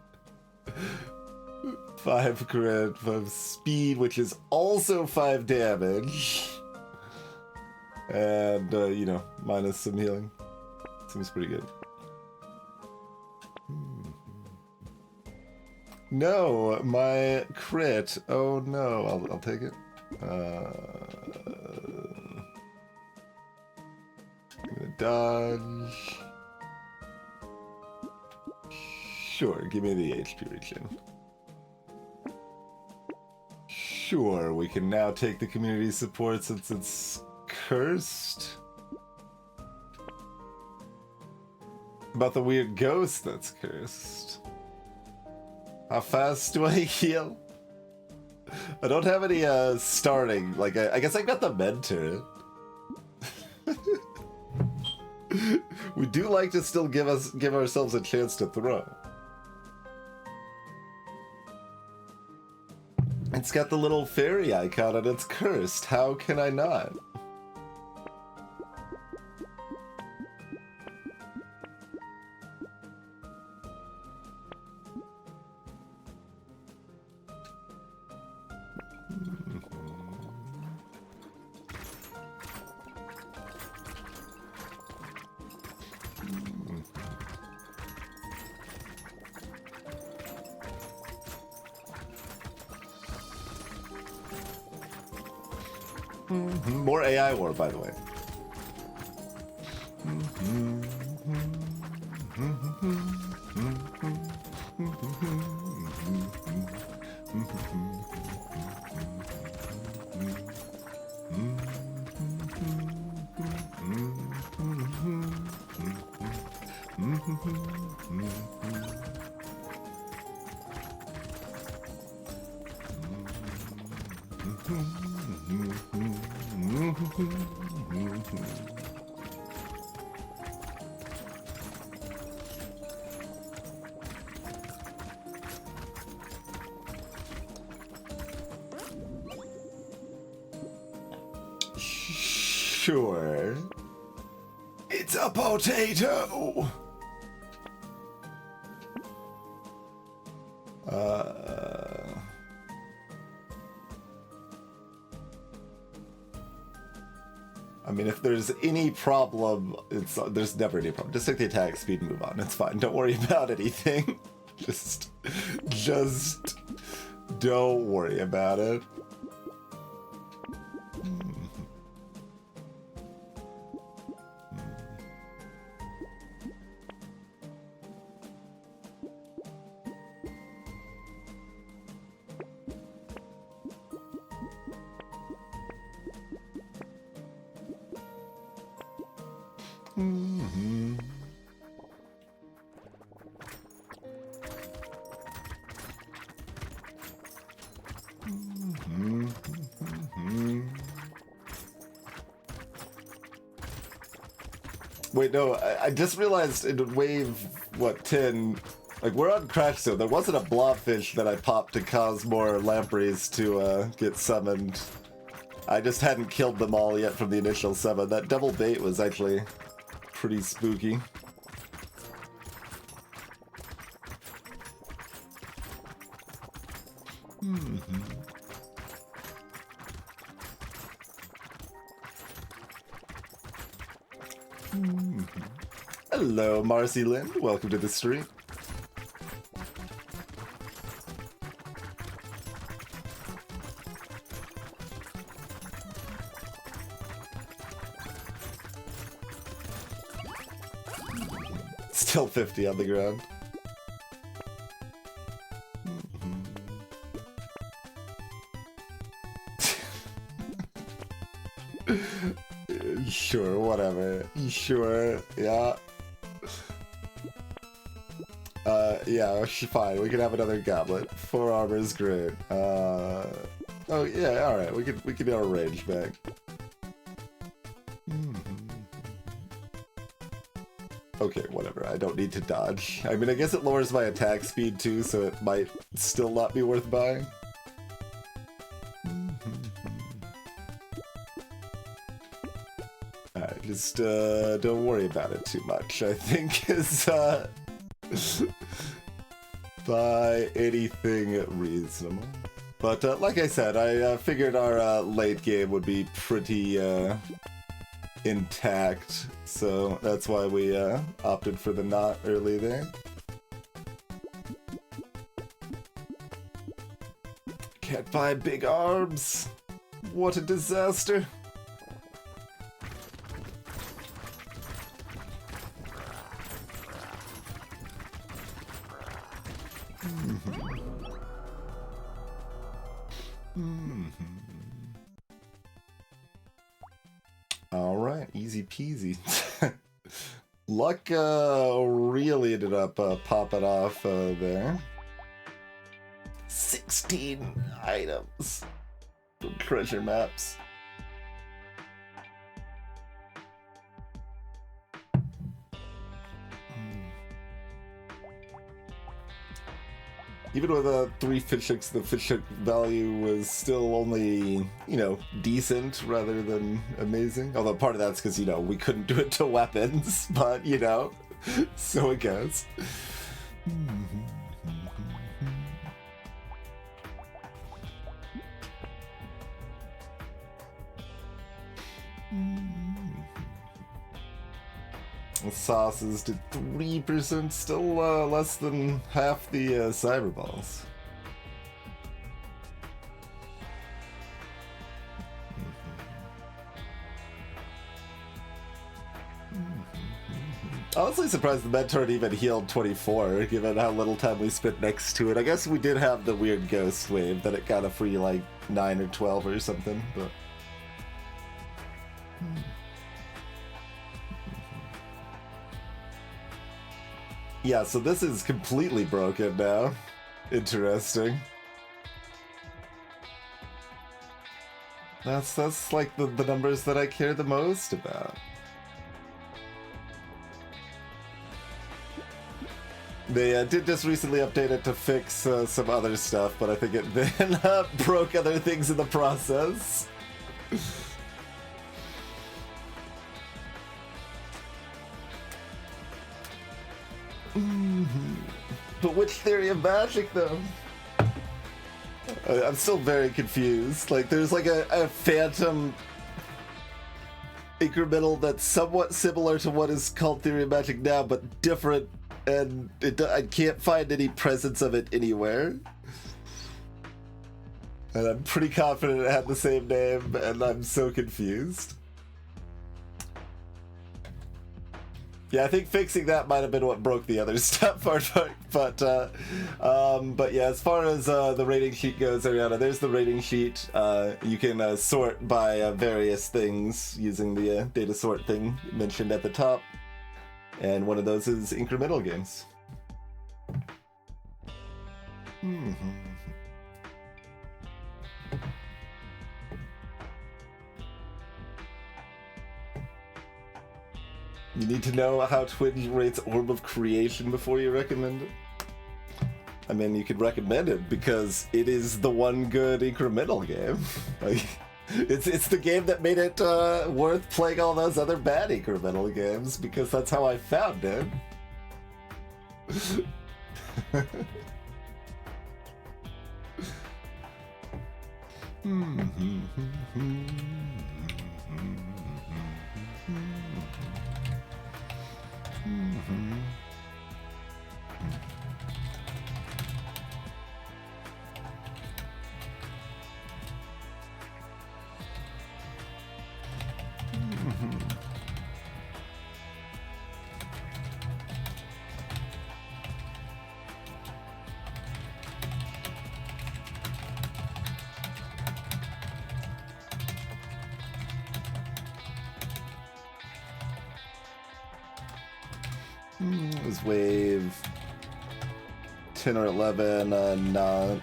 5 crit, 5 speed, which is also 5 damage. And, you know, minus some healing. Seems pretty good. No, my crit. Oh no, I'll take it. I'm gonna dodge. Sure, give me the HP regen. Sure, we can now take the community support since it's cursed. About the weird ghost that's cursed. How fast do I heal? I don't have any starting. Like I guess I got the med turret. We do like to still give ourselves a chance to throw. It's got the little fairy icon and it's cursed. How can I not? More AI war, by the way. Sure. It's a potato! I mean, if there's any problem, there's never any problem. Just take the attack speed and move on. It's fine. Don't worry about anything. Just don't worry about it. Wait, no, I just realized in wave, 10, like, we're on Crash Zone. There wasn't a blobfish that I popped to cause more lampreys to get summoned. I just hadn't killed them all yet from the initial summon. That double bait was actually pretty spooky. Hello, Marcy Lynn. Welcome to the stream. Still 50 on the ground. Sure, whatever. Sure, yeah. Yeah, fine. We can have another goblet. 4 armor is great. Oh yeah, all right. We can do our range back. Okay, whatever. I don't need to dodge. I mean, I guess it lowers my attack speed too, so it might still not be worth buying. Alright, just don't worry about it too much, I think, is buy anything reasonable. But like I said, I figured our late game would be pretty intact, so that's why we opted for the not early there. Can't buy big arms. What a disaster. Alright, easy peasy. Luck really ended up popping off there. 16 items from treasure maps. Even with 3 fish hooks, the fish hook value was still only, you know, decent rather than amazing. Although part of that's because, you know, we couldn't do it to weapons, but, you know, so it goes. The sauces did 3%, still less than half the cyber balls. Honestly surprised the Mentor even healed 24, given how little time we spent next to it. I guess we did have the weird ghost wave that it got a free like 9 or 12 or something, but... Yeah, so this is completely broken now. Interesting. That's like the numbers that I care the most about. They did just recently update it to fix some other stuff, but I think it then broke other things in the process. But which theory of magic, though? I'm still very confused. Like, there's like a phantom incremental that's somewhat similar to what is called theory of magic now, but different, and I can't find any presence of it anywhere. And I'm pretty confident it had the same name, and I'm so confused. Yeah, I think fixing that might have been what broke the other stuff, but yeah, as far as the rating sheet goes, Ariana, there's the rating sheet. You can sort by various things using the data sort thing mentioned at the top, and one of those is incremental games. You need to know how Twitch rates Orb of Creation before you recommend it. I mean, you could recommend it because it is the one good incremental game. Like, it's the game that made it worth playing all those other bad incremental games, because that's how I found it. It was wave 10 or 11, not.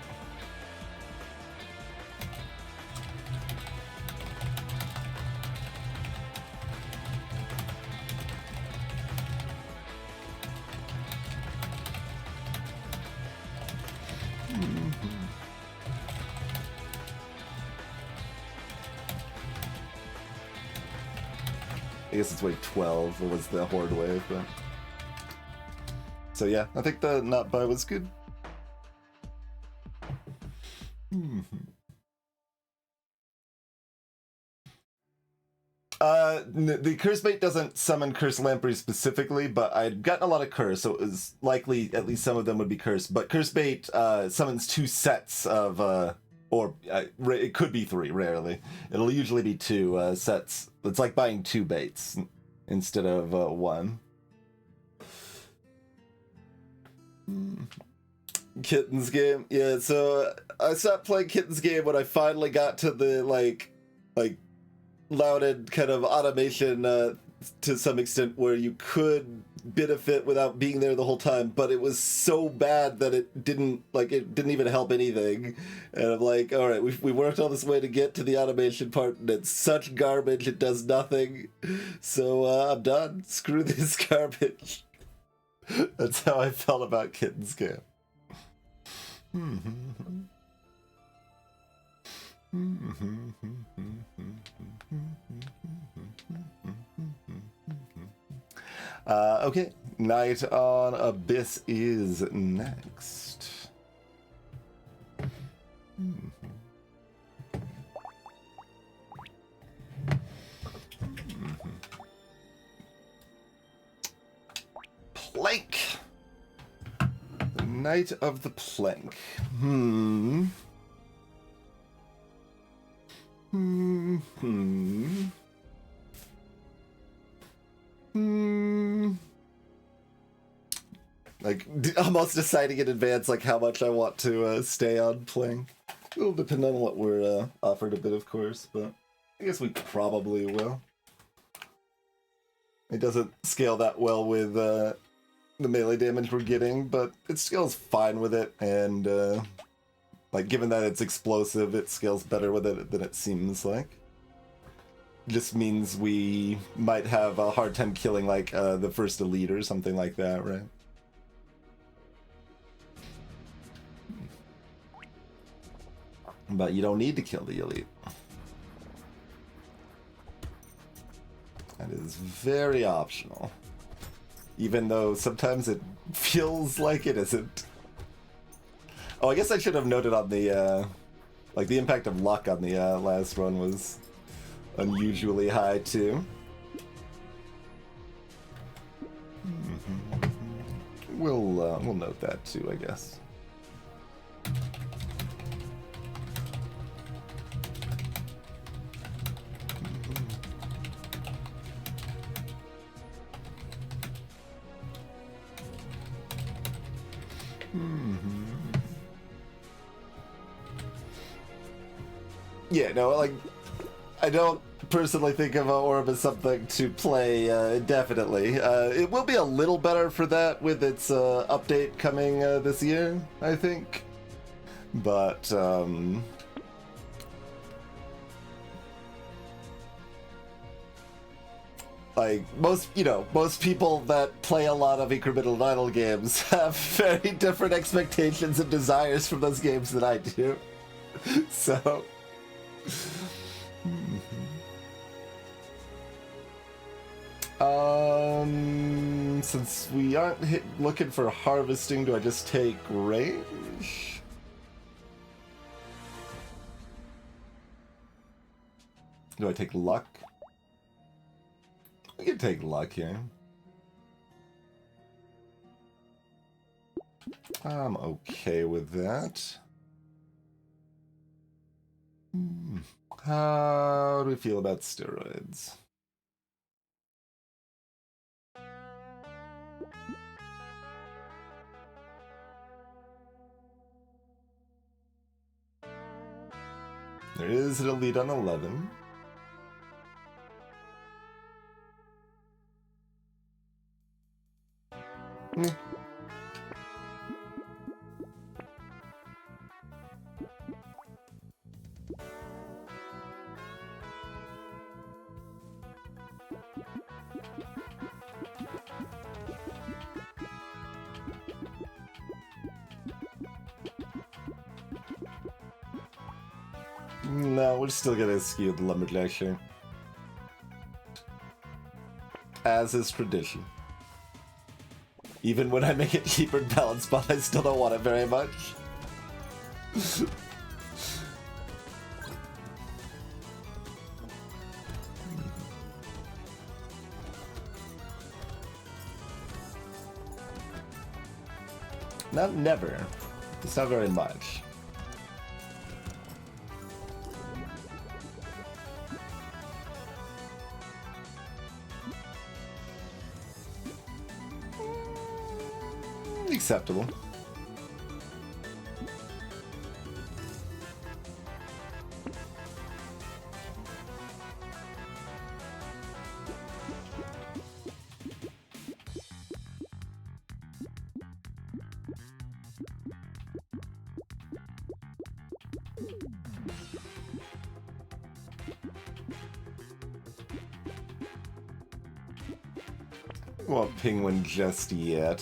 I guess it's wave 12 was the horde wave, but. So yeah, I think the not buy was good. The curse bait doesn't summon curse lamprey specifically, but I'd gotten a lot of curse, so it was likely at least some of them would be cursed. But curse bait summons 2 sets of, or it could be 3, rarely. It'll usually be 2 sets. It's like buying 2 baits instead of 1. Kittens game, yeah. So I stopped playing Kittens game when I finally got to the like lauded kind of automation to some extent where you could benefit without being there the whole time, but it was so bad that it didn't even help anything. And I'm like, all right, we worked all this way to get to the automation part, and it's such garbage, it does nothing. So I'm done. Screw this garbage. That's how I felt about Kittens game. Okay, Night on Abyss is next. Plank. The Night of the Plank. Like, almost deciding in advance, like, how much I want to stay on playing. It'll depend on what we're offered a bit, of course, but I guess we probably will. It doesn't scale that well with the melee damage we're getting, but it scales fine with it, and like given that it's explosive, it scales better with it than it seems like. Just means we might have a hard time killing like the first elite or something like that, right? But you don't need to kill the elite. That is very optional. Even though sometimes it feels like it isn't. Oh, I guess I should have noted on the, like the impact of luck on the last run was unusually high too. We'll note that too, I guess. Yeah, no, like, I don't personally think of Orb as something to play indefinitely. It will be a little better for that with its update coming this year, I think. But, like, most people that play a lot of incremental idle games have very different expectations and desires from those games than I do. So... since we aren't looking for harvesting, do I just take range? Do I take luck? I can take luck here. I'm okay with that. How do we feel about steroids? There is an elite on 11. No, we're still gonna skew the lumberjack shirt. As is tradition. Even when I make it cheaper and balanced, but I still don't want it very much. Not never. It's not very much. Acceptable. Well, penguin just yet.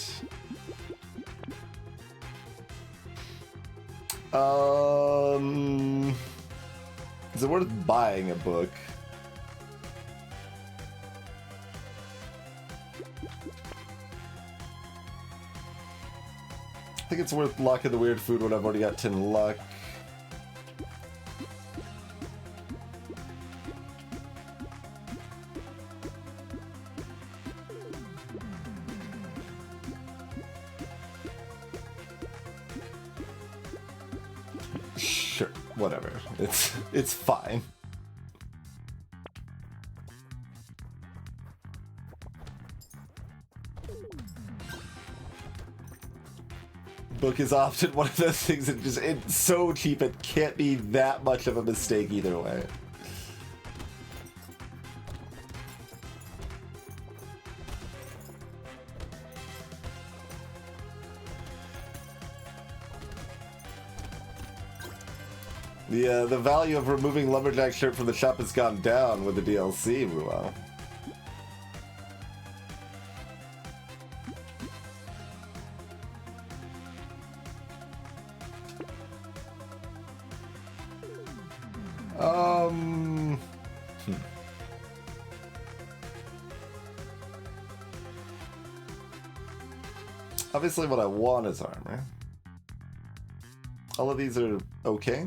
Is it worth buying a book? I think it's worth locking the weird food when I've already got 10 luck. Whatever. It's fine. Book is often one of those things that it's so cheap it can't be that much of a mistake either way. The value of removing Lumberjack shirt from the shop has gone down with the DLC, Ruel. Obviously what I want is armor. All of these are okay.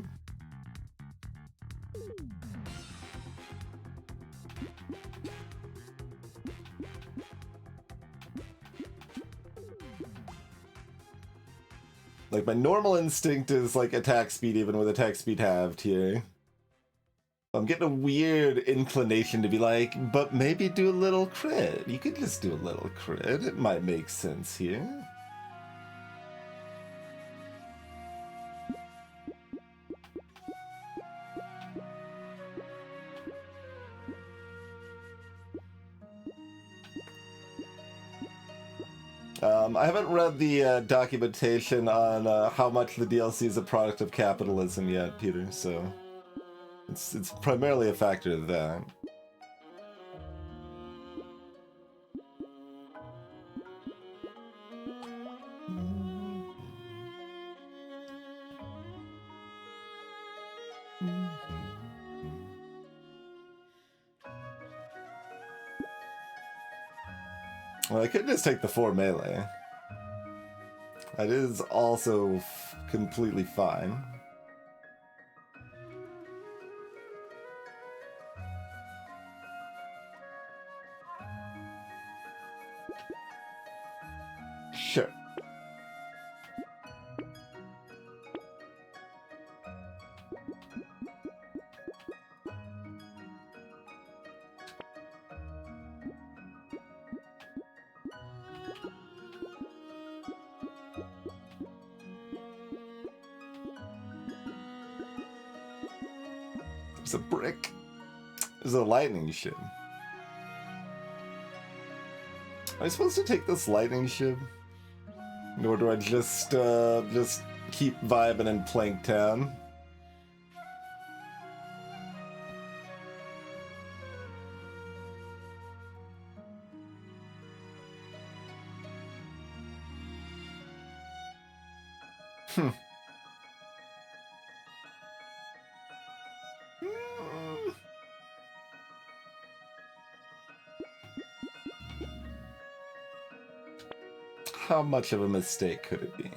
Like, my normal instinct is, like, attack speed, even with attack speed halved here. I'm getting a weird inclination to be like, but maybe do a little crit. You could just do a little crit. It might make sense here. I haven't read the documentation on how much the DLC is a product of capitalism yet, Peter, so it's primarily a factor of that. Well, I could just take the 4 melee. That is also completely fine. Sure. There's a brick. There's a lightning ship. Am I supposed to take this lightning ship? Or do I just keep vibing in Planktown? How much of a mistake could it be?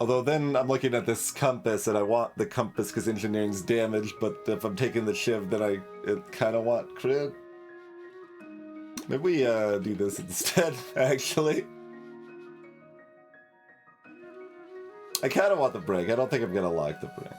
Although then I'm looking at this compass and I want the compass because engineering's damaged, but if I'm taking the shiv, then I kind of want crit. Maybe we do this instead, actually. I kind of want the break. I don't think I'm going to like the break.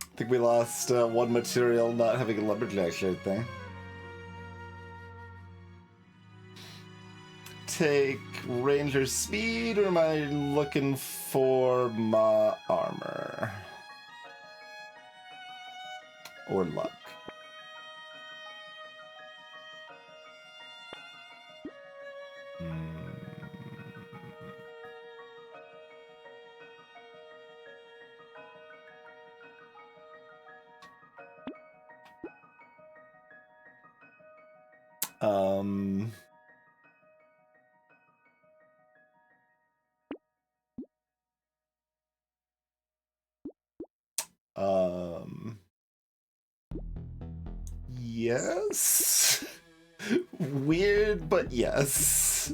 I think we lost one material not having a lumberjack shirt thing. Take ranger speed, or am I looking for my armor? Or luck? Yes. Weird, but yes.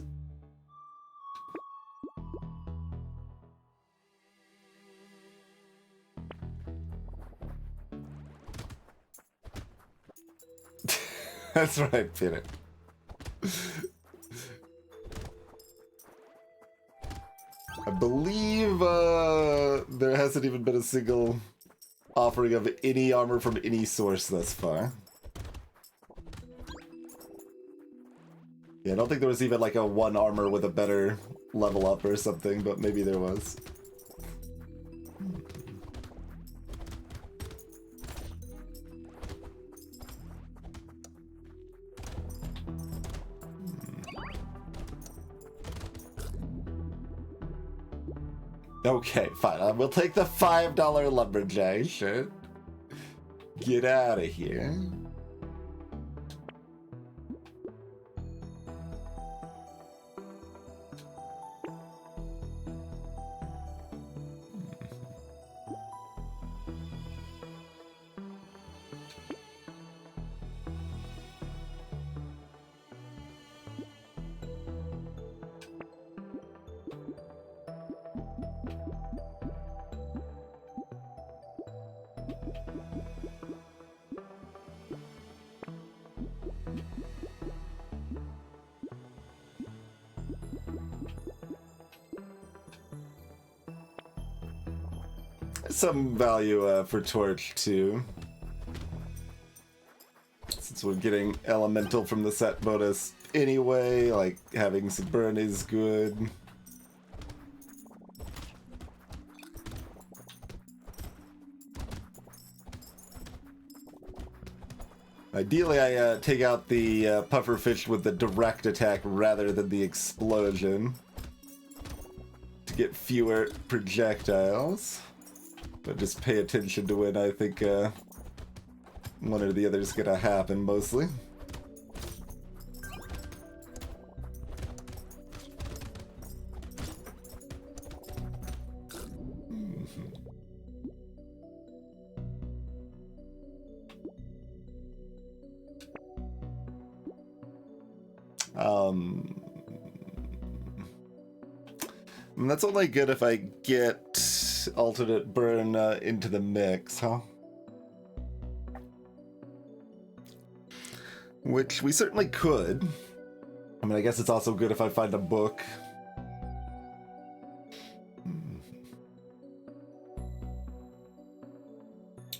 That's right, Peter. I believe there hasn't even been a single offering of any armor from any source thus far. Yeah, I don't think there was even like a one armor with a better level up or something, but maybe there was. Okay, fine. We'll take the $5 lumberjack, sure. Get out of here. Some value for Torch too, since we're getting elemental from the set bonus anyway. Like having some burn is good. Ideally, I take out the pufferfish with the direct attack rather than the explosion to get fewer projectiles. But just pay attention to when I think one or the other is gonna happen, mostly. And that's only good if I get alternate burn into the mix, huh? Which we certainly could. I mean, I guess it's also good if I find a book.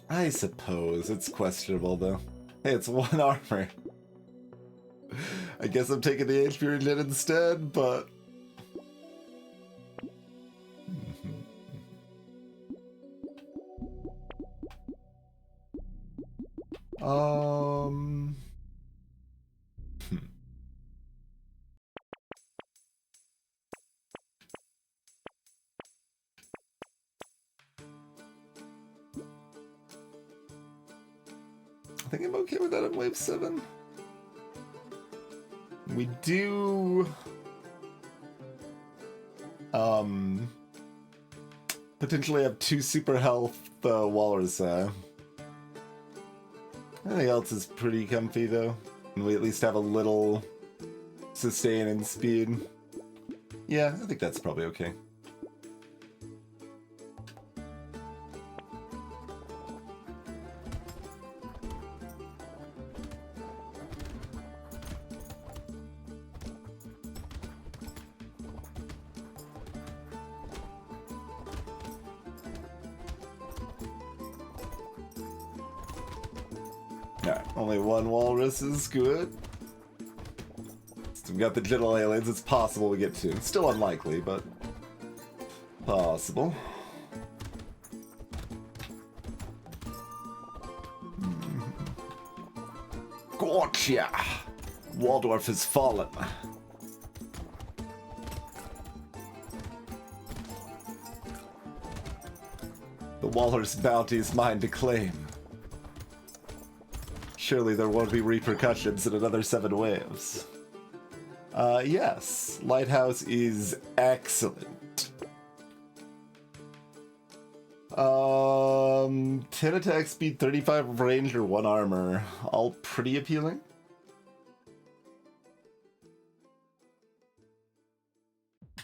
I suppose. It's questionable, though. Hey, it's one armor. I guess I'm taking the HP regen instead, but... I think I'm okay with that on wave 7. We do... potentially have 2 super health walrus. Everything else is pretty comfy, though. And we at least have a little sustain and speed. Yeah, I think that's probably okay. Only one walrus is good. We've got the general aliens. It's possible we get 2. It's still unlikely, but possible. Gotcha! Waldorf has fallen. The walrus bounty is mine to claim. Surely there won't be repercussions in another 7 waves. Yes. Lighthouse is excellent. 10 attack speed, 35 range, or 1 armor. All pretty appealing.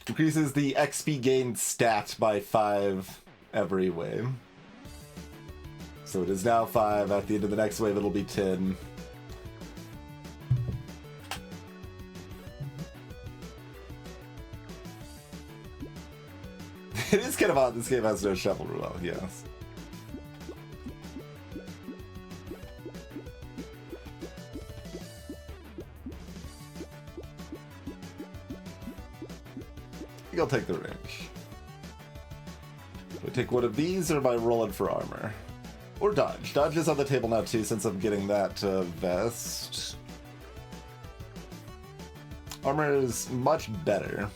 Increases the XP gain stat by 5 every wave. So it is now 5. At the end of the next wave, it'll be 10. kind of odd this game has no shuffle roulette, yes. I think I'll take the range. Do I take one of these, or am I rolling for armor? Or dodge. Dodge is on the table now too, since I'm getting that vest. Armor is much better.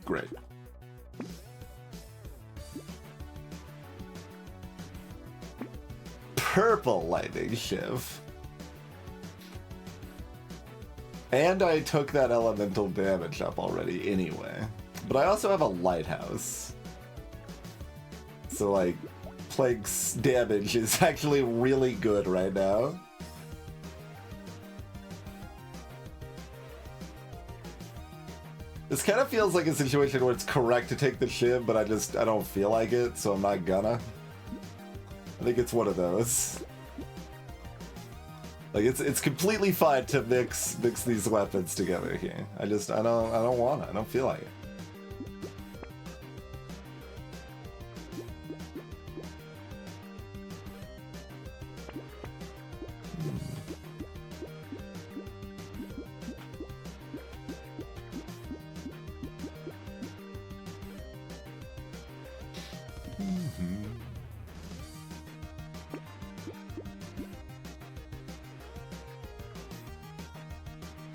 Great. Purple lightning shiv. And I took that elemental damage up already anyway. But I also have a lighthouse. So, like, Plague's damage is actually really good right now. This kind of feels like a situation where it's correct to take the shiv, but I don't feel like it, so I'm not gonna. I think it's one of those. Like, it's completely fine to mix these weapons together here. I don't want it. I don't feel like it.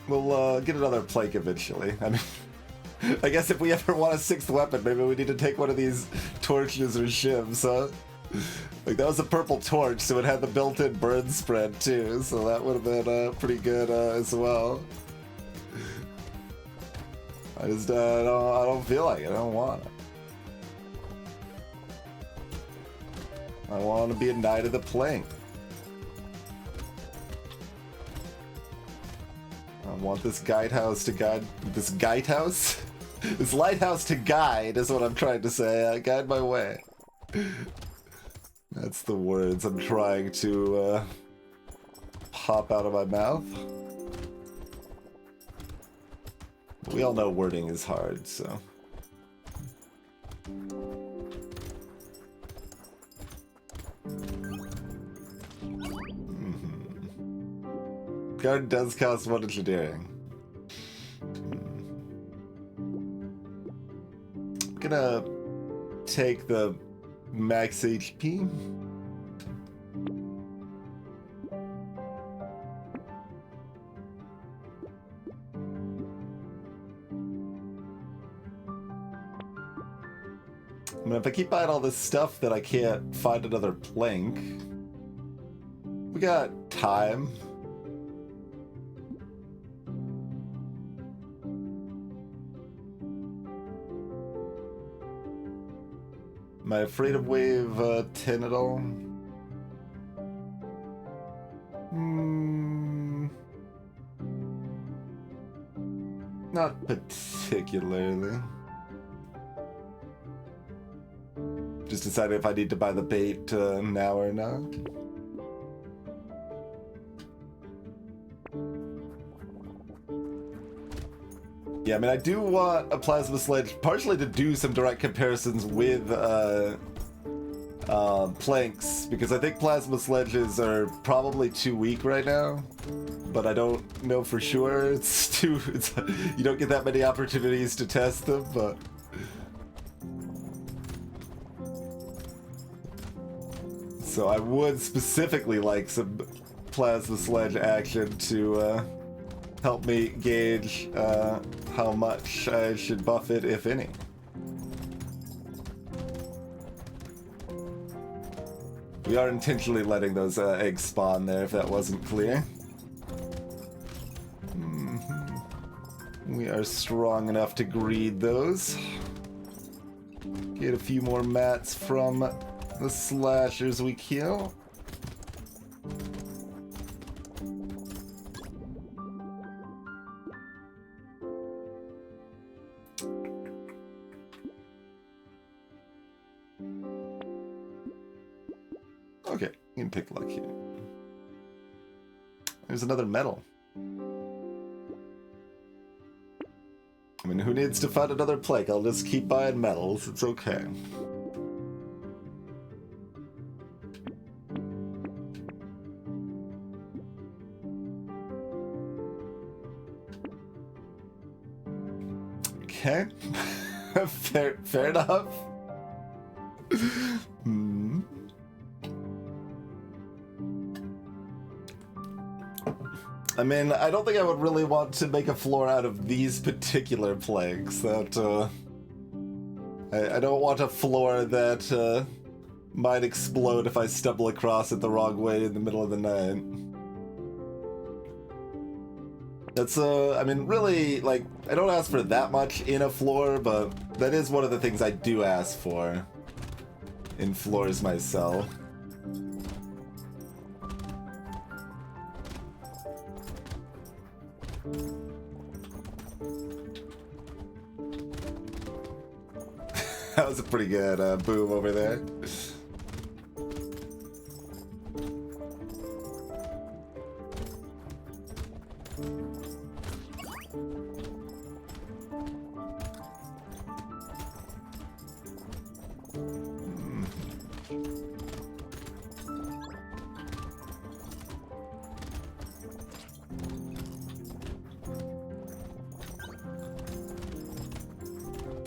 We'll get another plank eventually. I mean, I guess if we ever want a 6th weapon, maybe we need to take one of these torches or shivs, huh? Like, that was a purple torch, so it had the built-in burn spread too, so that would have been pretty good as well. I don't feel like it. I don't want it. I want to be a knight of the plank. I want this guidehouse to guide... This guidehouse? This lighthouse to guide is what I'm trying to say. Guide my way. That's the words I'm trying to pop out of my mouth. We all know wording is hard, so... Guard does cost 1 engineering. I'm gonna take the max HP. I mean, if I keep buying all this stuff that I can't find another plank, we got time. Am I afraid of wave 10 at all? Not particularly. Just deciding if I need to buy the bait now or not. Yeah, I mean, I do want a plasma sledge, partially to do some direct comparisons with planks, because I think plasma sledges are probably too weak right now, but I don't know for sure. You don't get that many opportunities to test them, but... So I would specifically like some plasma sledge action to help me gauge how much I should buff it, if any. We are intentionally letting those eggs spawn there, if that wasn't clear. We are strong enough to greed those. Get a few more mats from the slashers we kill. Okay, you can pick luck here. There's another metal. I mean, who needs to find another plank? I'll just keep buying metals. It's okay. Okay. fair enough. I mean, I don't think I would really want to make a floor out of these particular planks. That, I don't want a floor that, might explode if I stumble across it the wrong way in the middle of the night. That's, I mean, really, like, I don't ask for that much in a floor, but that is one of the things I do ask for in floors myself. That was a pretty good boom over there.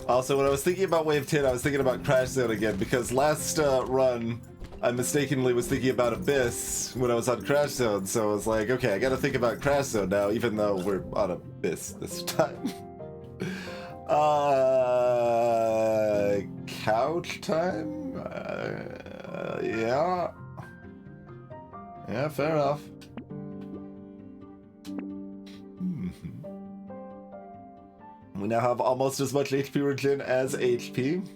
Also, when I was thinking about Wave 10, I was thinking about Crash Zone again, because last run, I mistakenly was thinking about Abyss when I was on Crash Zone, so I was like, okay, I gotta think about Crash Zone now, even though we're on Abyss this time. Couch time? Yeah. Yeah, fair enough. We now have almost as much HP regen as HP.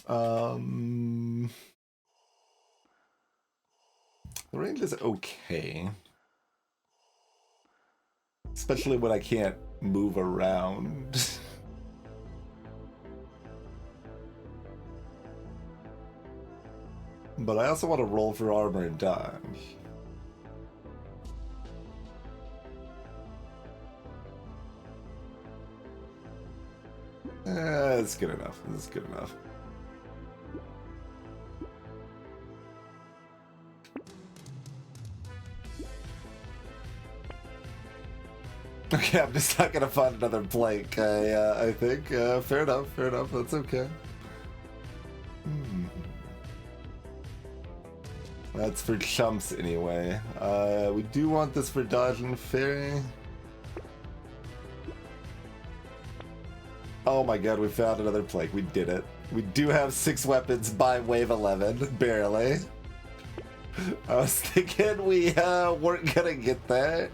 The range is okay. Especially when I can't move around. But I also want to roll for armor and dodge. It's good enough. This is good enough. Okay, I'm just not gonna find another plank. I think. Fair enough. Fair enough. That's okay. That's for chumps anyway. We do want this for dodge and fairy. Oh my god, we found another plank. We did it. We do have 6 weapons by wave 11, barely. I was thinking we weren't gonna get there.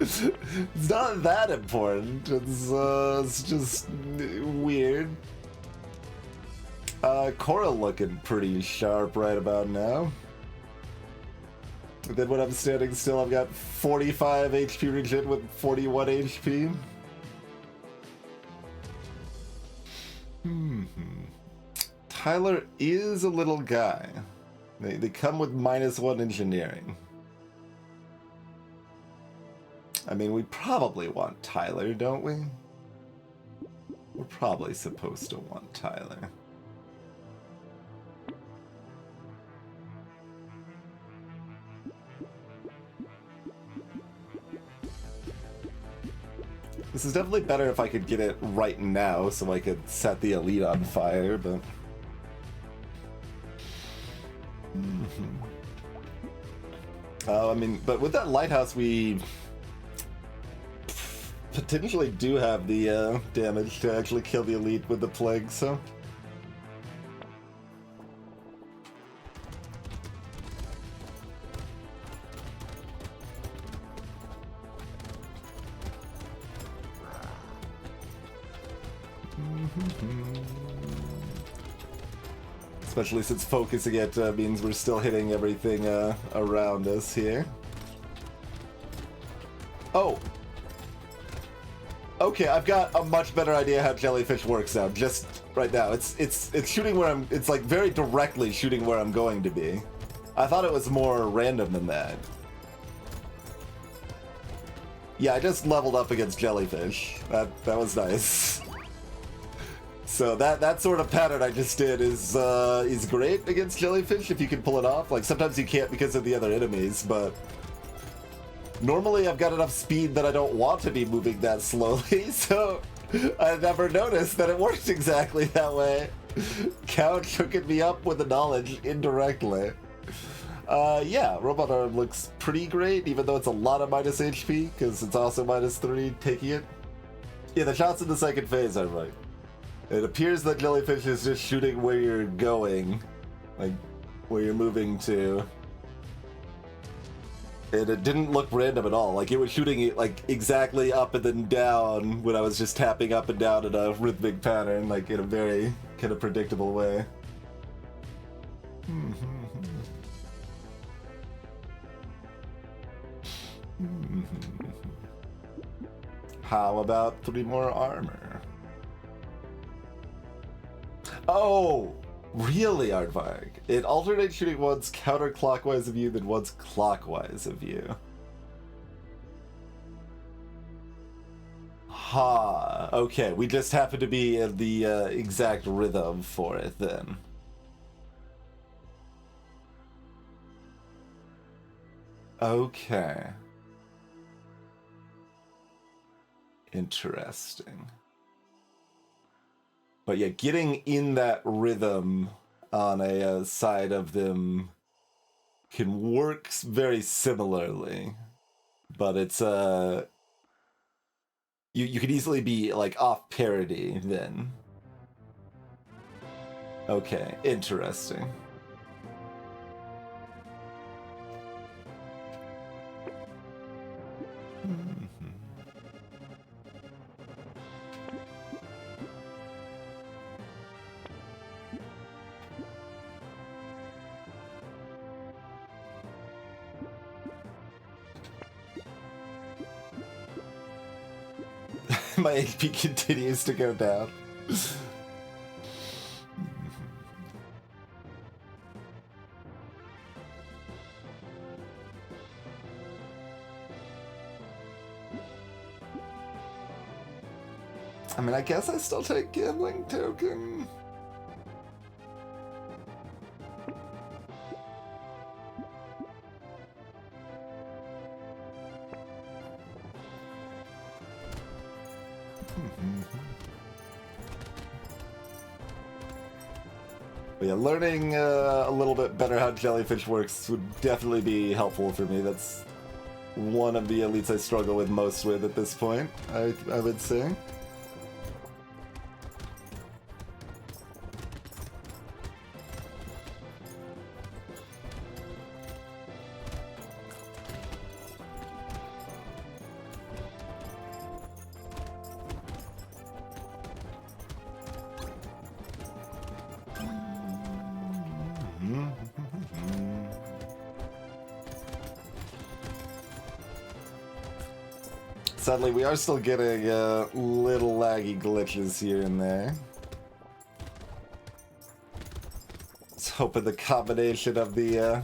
It's not that important. It's just weird. Cora looking pretty sharp right about now. And then when I'm standing still, I've got 45 HP regen with 41 HP. Tyler is a little guy. They come with -1 engineering. I mean, we probably want Tyler, don't we? We're probably supposed to want Tyler. This is definitely better if I could get it right now, so I could set the elite on fire, but... I mean, but with that lighthouse, we potentially do have the damage to actually kill the elite with the plague, so... Especially since focusing it means we're still hitting everything around us here. Oh! Okay, I've got a much better idea how jellyfish works now. Just right now, it's shooting where I'm. It's like very directly shooting where I'm going to be. I thought it was more random than that. Yeah, I just leveled up against jellyfish. That was nice. So that sort of pattern I just did is great against jellyfish if you can pull it off. Like sometimes you can't because of the other enemies, but normally I've got enough speed that I don't want to be moving that slowly, so I never noticed that it worked exactly that way. Couch hooking me up with the knowledge indirectly. Yeah, Robot Arm looks pretty great, even though it's a lot of minus HP, because it's also -3 taking it. Yeah, the shots in the second phase are right. It appears that jellyfish is just shooting where you're going, like where you're moving to. And it didn't look random at all. Like it was shooting it like exactly up and then down when I was just tapping up and down in a rhythmic pattern, like in a very kind of predictable way. How about 3 more armor? Oh, really, Aardvark? It alternates shooting once counterclockwise of you, then once clockwise of you. Ha, okay, we just happen to be in the exact rhythm for it then. Okay. Interesting. But yeah, getting in that rhythm on a side of them can work very similarly, but it's you could easily be like off parity then. Okay, interesting. My HP continues to go down. I mean, I guess I still take gambling token. But yeah, learning a little bit better how jellyfish works would definitely be helpful for me. That's one of the elites I struggle with most with at this point, I would say. Sadly, we are still getting little laggy glitches here and there. I was hoping the combination of the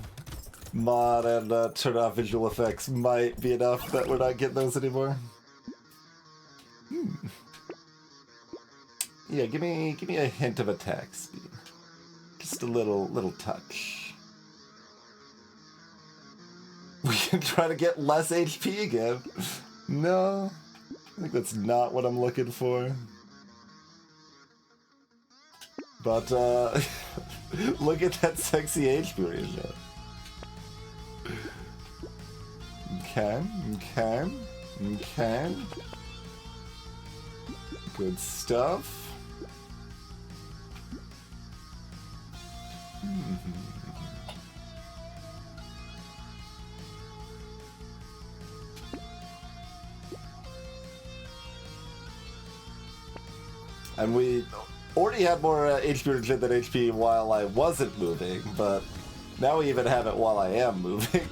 mod and turn off visual effects might be enough that we're not getting those anymore. Yeah, give me a hint of attack speed. Just a little touch. We can try to get less HP again. No, I think that's not what I'm looking for. But, look at that sexy HP ratio. Okay. Good stuff. And we already had more HP regen than HP while I wasn't moving, but now we even have it while I am moving.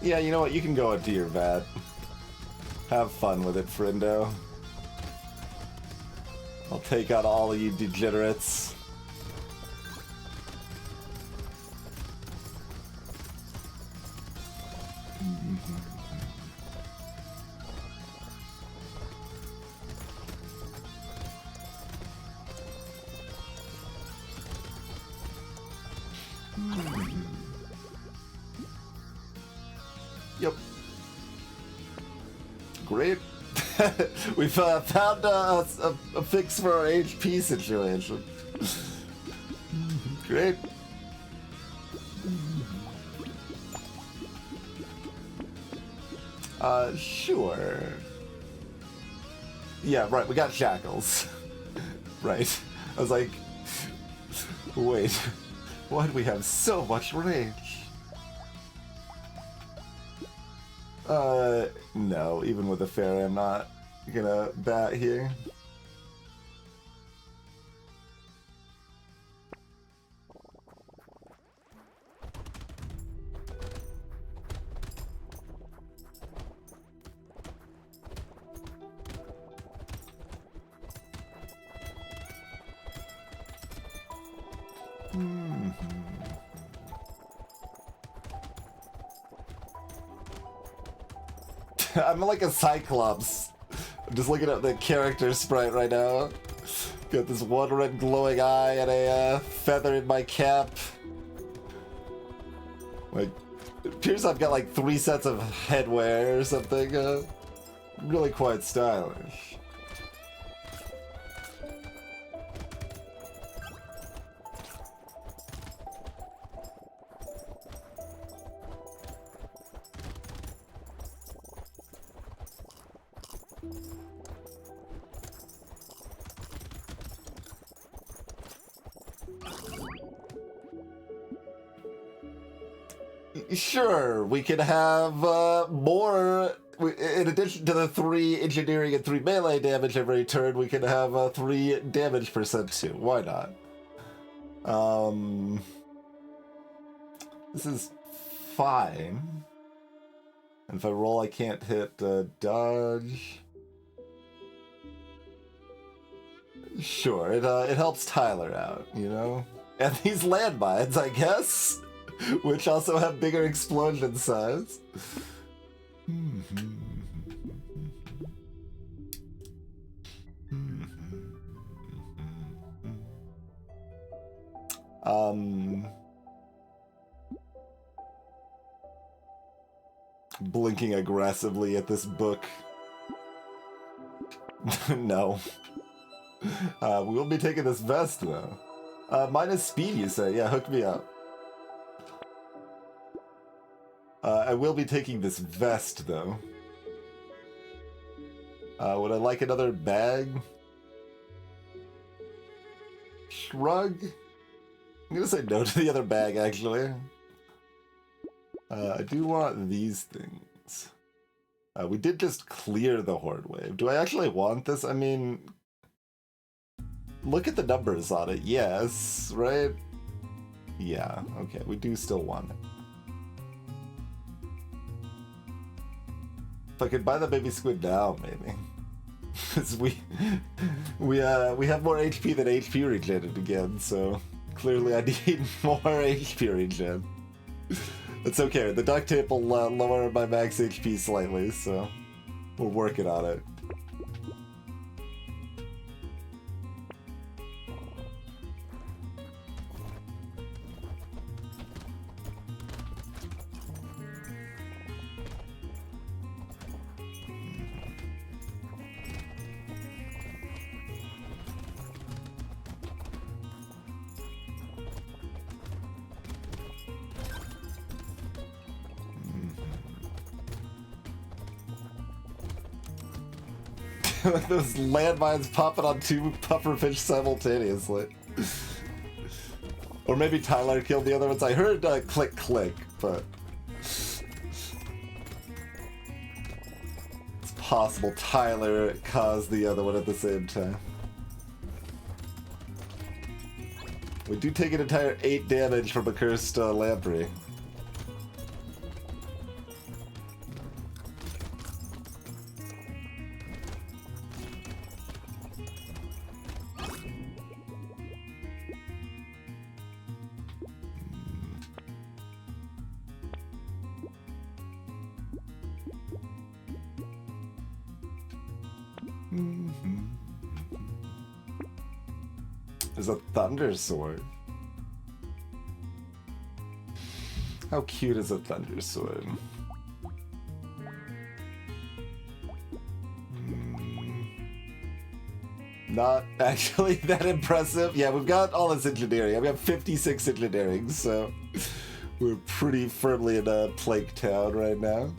Yeah, you know what? You can go into your vat. Have fun with it, friendo. I'll take out all of you degenerates. Yep. Great. We've found a fix for our HP situation. Great. Sure. Yeah, right, we got shackles. Right. I was like, wait, why do we have so much range? No, even with a fairy, I'm not gonna bat here. I'm like a Cyclops. I'm just looking at the character sprite right now. Got this one red glowing eye and a feather in my cap. Like, it appears I've got like 3 sets of headwear or something. Really quite stylish. Sure, we can have more. In addition to the 3 engineering and 3 melee damage every turn, we can have 3 damage percent too. Why not? This is fine. And if I roll, I can't hit dodge. Sure, it helps Tyler out, you know? And these landmines, I guess, which also have bigger explosion size. Blinking aggressively at this book. No. We will be taking this vest, though. Minus speed, you say? Yeah, hook me up. I will be taking this vest, though. Would I like another bag? Shrug? I'm gonna say no to the other bag, actually. I do want these things. We did just clear the Horde Wave. Do I actually want this? I mean... Look at the numbers on it. Yes, right? Yeah, okay. We do still want it. If I could buy the baby squid now, maybe. Because we have more HP than HP regenerated again, so clearly I need more HP regen. It's okay, the duct tape will lower my max HP slightly, so we're working on it. Those landmines popping on 2 pufferfish simultaneously. Or maybe Tyler killed the other ones. I heard click click, but it's possible Tyler caused the other one at the same time. We do take an entire 8 damage from a cursed lamprey. There's a thunder sword. How cute is a thunder sword? Not actually that impressive. Yeah, we've got all this engineering. We have 56 engineering, so we're pretty firmly in a plague town right now.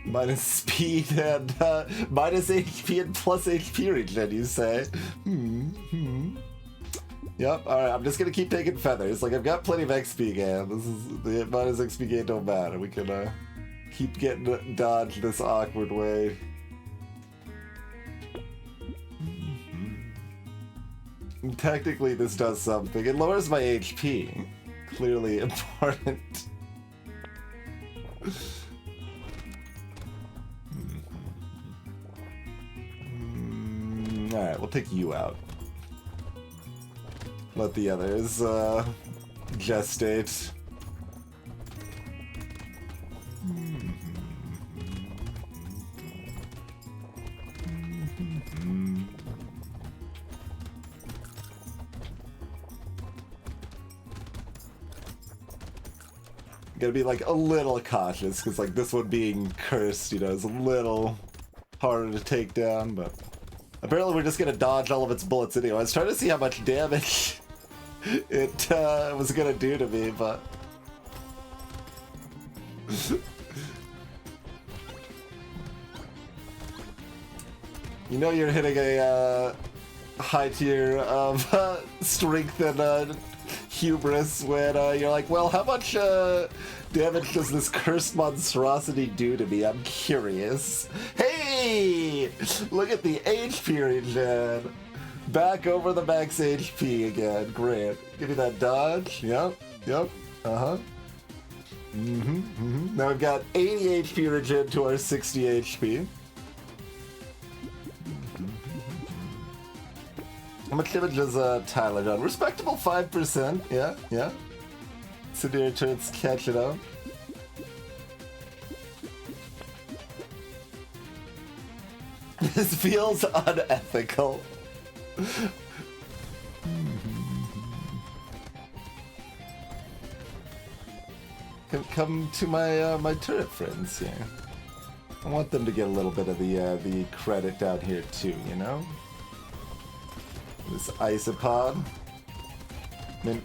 Minus speed and minus HP and plus HP regen, you say? Yep, alright, I'm just gonna keep taking feathers. Like, I've got plenty of XP gain. This is, the minus XP gain don't matter. We can keep getting dodged this awkward way. And technically, this does something. It lowers my HP. Clearly important. Alright, we'll take you out. Let the others gestate. Gotta be like a little cautious, because like this one being cursed, you know, is a little harder to take down, but apparently we're just gonna dodge all of its bullets anyway. I was trying to see how much damage it was gonna do to me, but you know you're hitting a high tier of strength and hubris when you're like, well, how much damage does this cursed monstrosity do to me? I'm curious. Hey! Look at the HP regen. Back over the max HP again. Great. Give me that dodge. Yep. Uh-huh. Now we've got 80 HP regen to our 60 HP. How much damage does Tyler done? Respectable 5%. Yeah. Severe turrets catch it up. This feels unethical. Come to my my turret friends here. I want them to get a little bit of the credit down here too, you know? This isopod. I mean,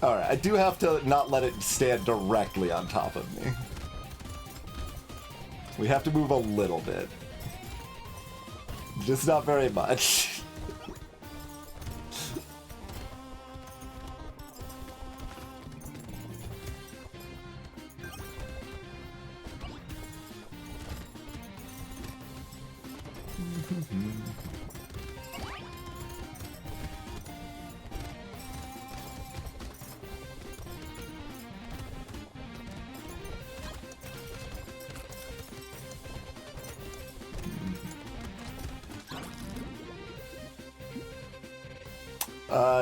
alright, I do have to not let it stand directly on top of me. We have to move a little bit. Just not very much.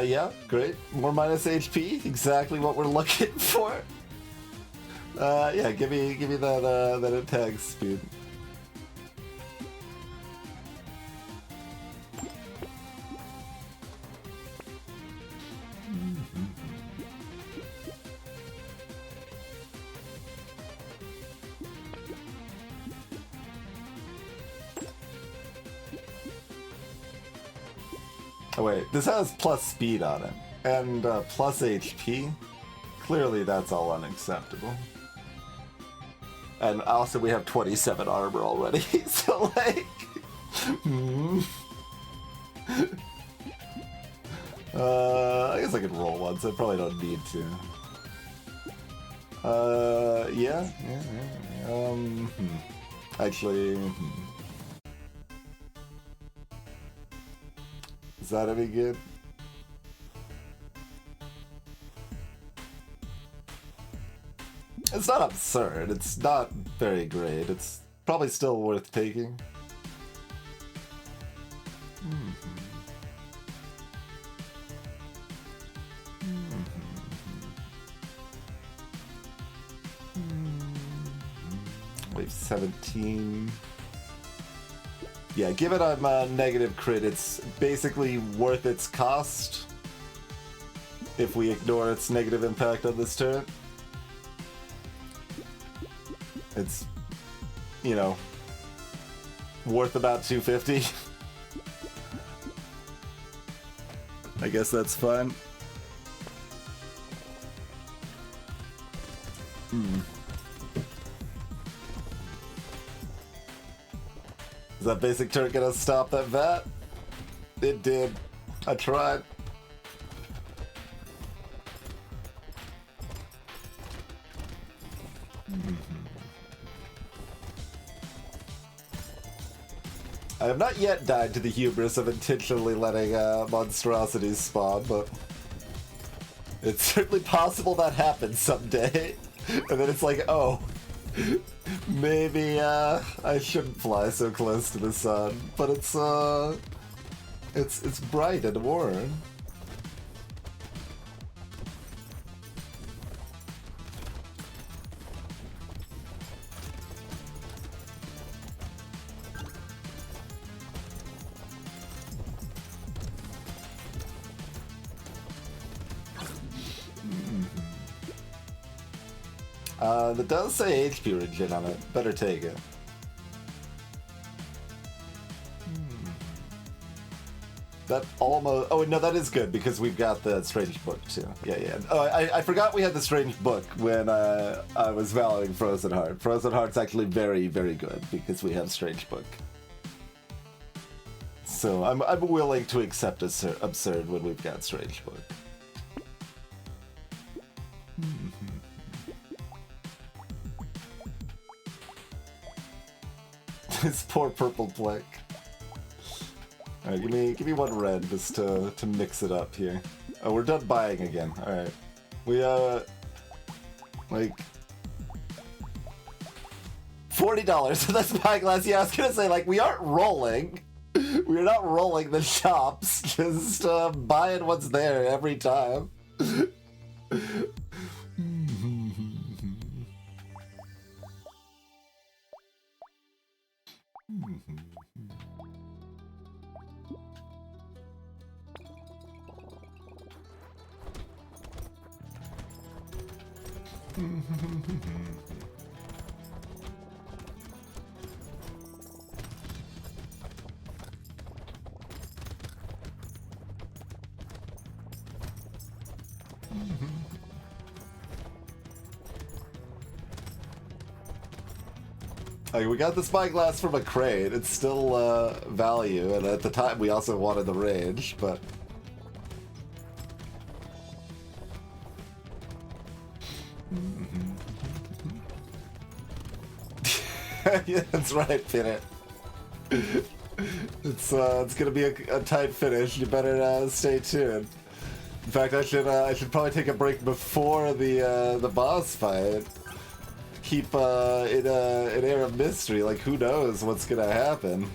Yeah, great. More minus HP, exactly what we're looking for. Yeah, give me that that attack speed. Oh wait, this has plus speed on it, and plus HP. Clearly that's all unacceptable. And also we have 27 armor already, so like... I guess I could roll once, I probably don't need to. Yeah. Actually... Is that any good? It's not absurd. It's not very great. It's probably still worth taking. Wave 17. Yeah, given I'm negative crit, it's basically worth its cost if we ignore its negative impact on this turn. It's, you know, worth about 250. I guess that's fine. Is that basic turret gonna stop that vat? It did. I tried. I have not yet died to the hubris of intentionally letting monstrosities spawn, but it's certainly possible that happens someday. And then it's like, oh, maybe I shouldn't fly so close to the sun. But it's bright and warm. That does say HP regen on it. Better take it. That almost... Oh, no, that is good, because we've got the Strange Book, too. Yeah, yeah. Oh, I forgot we had the Strange Book when I was valuing Frozen Heart. Frozen Heart's actually very, very good, because we have Strange Book. So I'm willing to accept Absurd when we've got Strange Book. This poor purple Pleck. Alright, give me one red just to mix it up here. Oh, we're done buying again. Alright. We like $40 for that spyglass. Yeah, I was gonna say, like, we aren't rolling. We're not rolling the shops, just buying what's there every time. Like, we got the spyglass from a crate. It's still value, and at the time we also wanted the range, but yeah, that's right, Pinnit. It's gonna be a tight finish. You better stay tuned. In fact, I should probably take a break before the boss fight. Keep an air of mystery. Like, who knows what's gonna happen?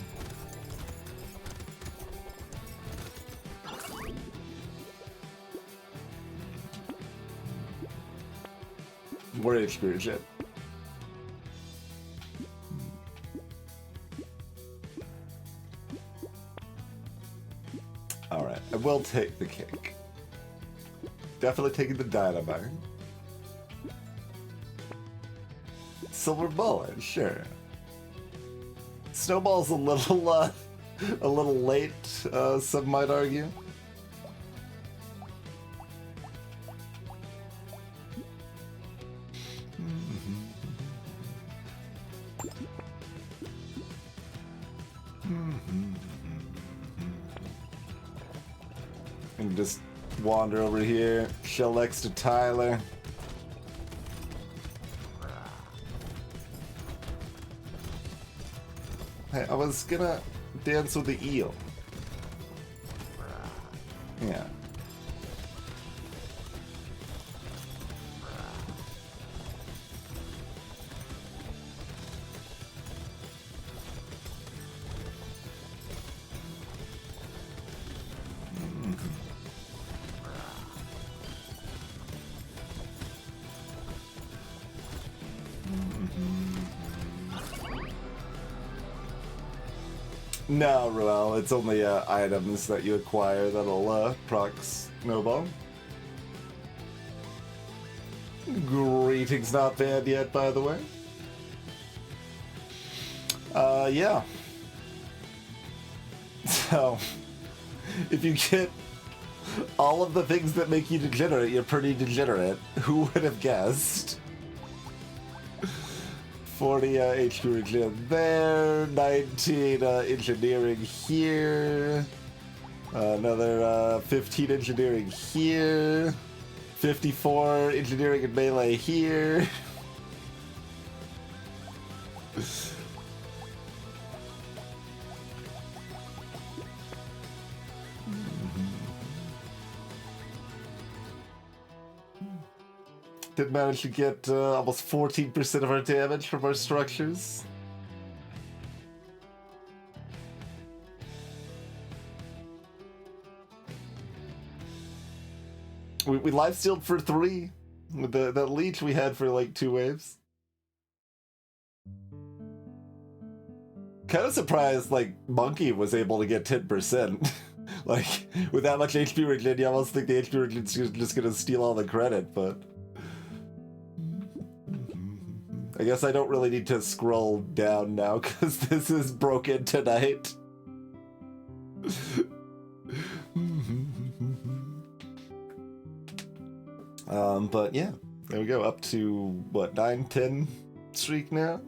More HP shit. Alright, I will take the kick. Definitely taking the dynamite. Silver bullet, sure. Snowball's a little late, some might argue. And just wander over here, chill next to Tyler. Hey, I was gonna dance with the eel. Yeah. No, Ruel, it's only items that you acquire that'll proc Snowball. Greetings not banned yet, by the way. Yeah. So, if you get all of the things that make you degenerate, you're pretty degenerate. Who would have guessed? 40 HP regen there, 19 engineering here, another 15 engineering here, 54 engineering and melee here. Did manage to get almost 14% of our damage from our structures. We lifestealed for 3 with that leech we had for like 2 waves. Kind of surprised like Monkey was able to get 10%. Like with that much HP regen, you almost think the HP regen's just gonna steal all the credit, but I guess I don't really need to scroll down now because this is broken tonight. But yeah, there we go, up to what, 9-10 streak now?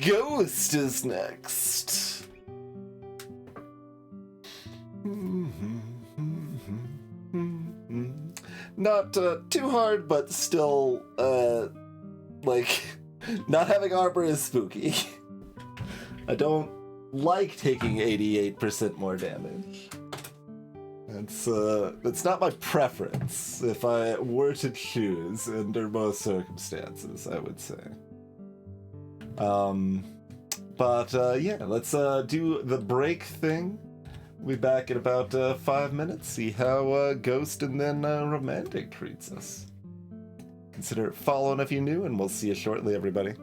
Ghost is next. Not too hard, but still, like, not having armor is spooky. I don't like taking 88% more damage. It's not my preference if I were to choose under most circumstances, I would say. But yeah, let's do the break thing. We'll be back in about 5 minutes, see how Ghost and then Romantic treats us. Consider following if you're new, and we'll see you shortly, everybody.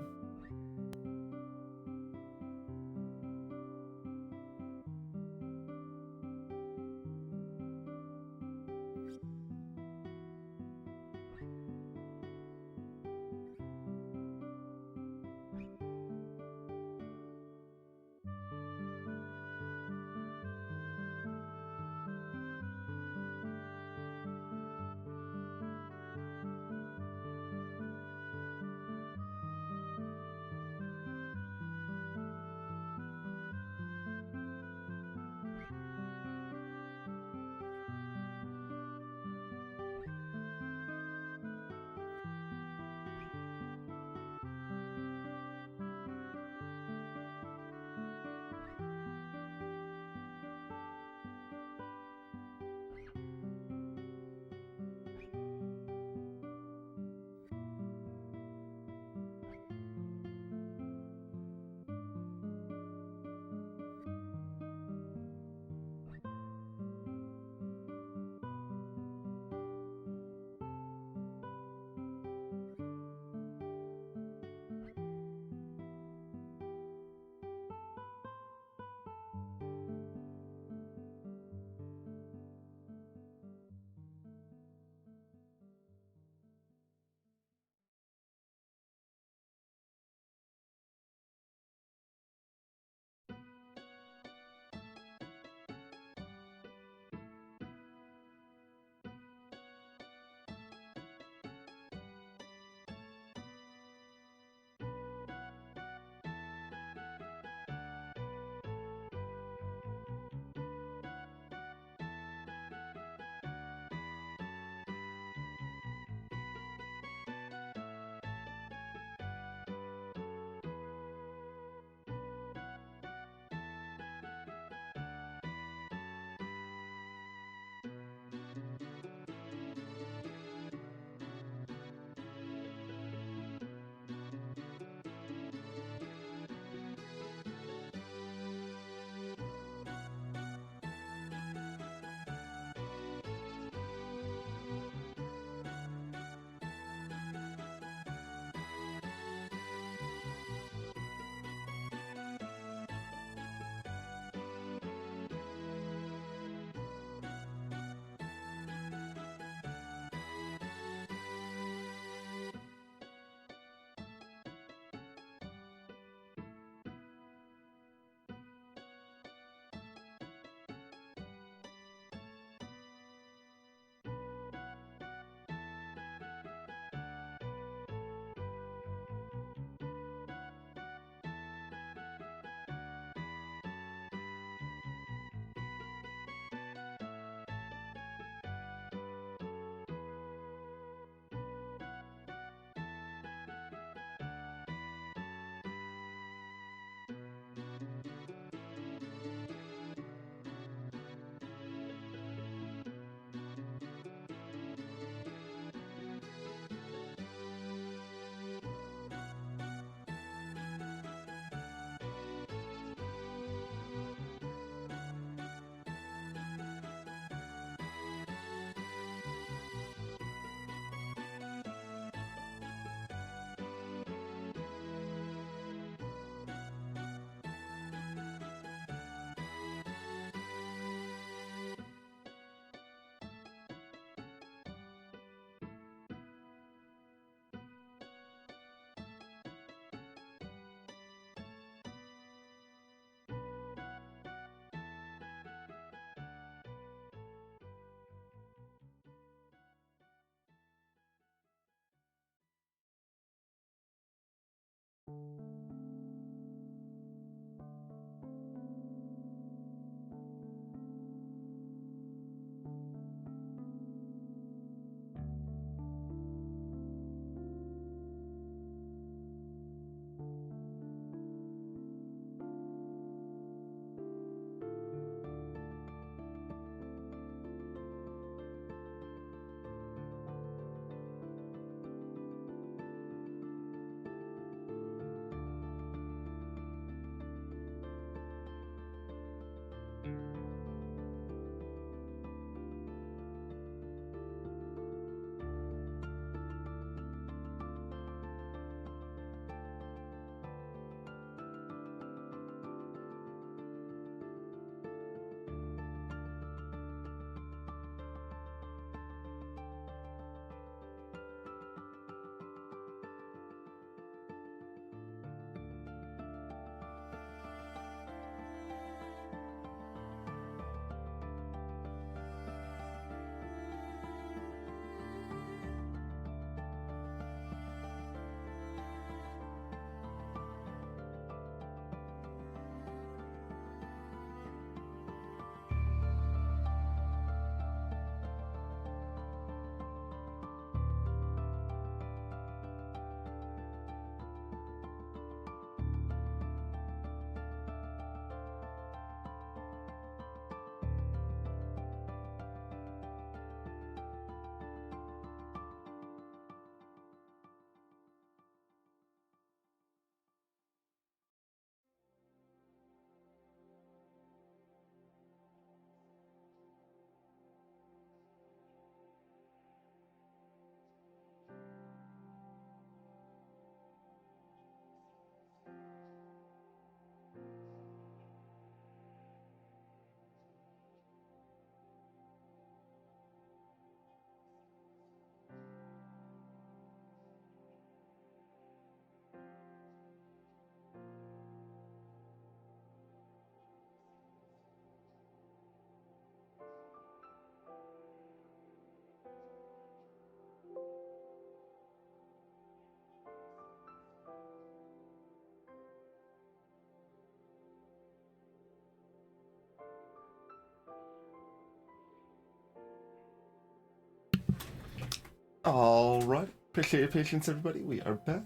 Alright, appreciate your patience, everybody. We are back.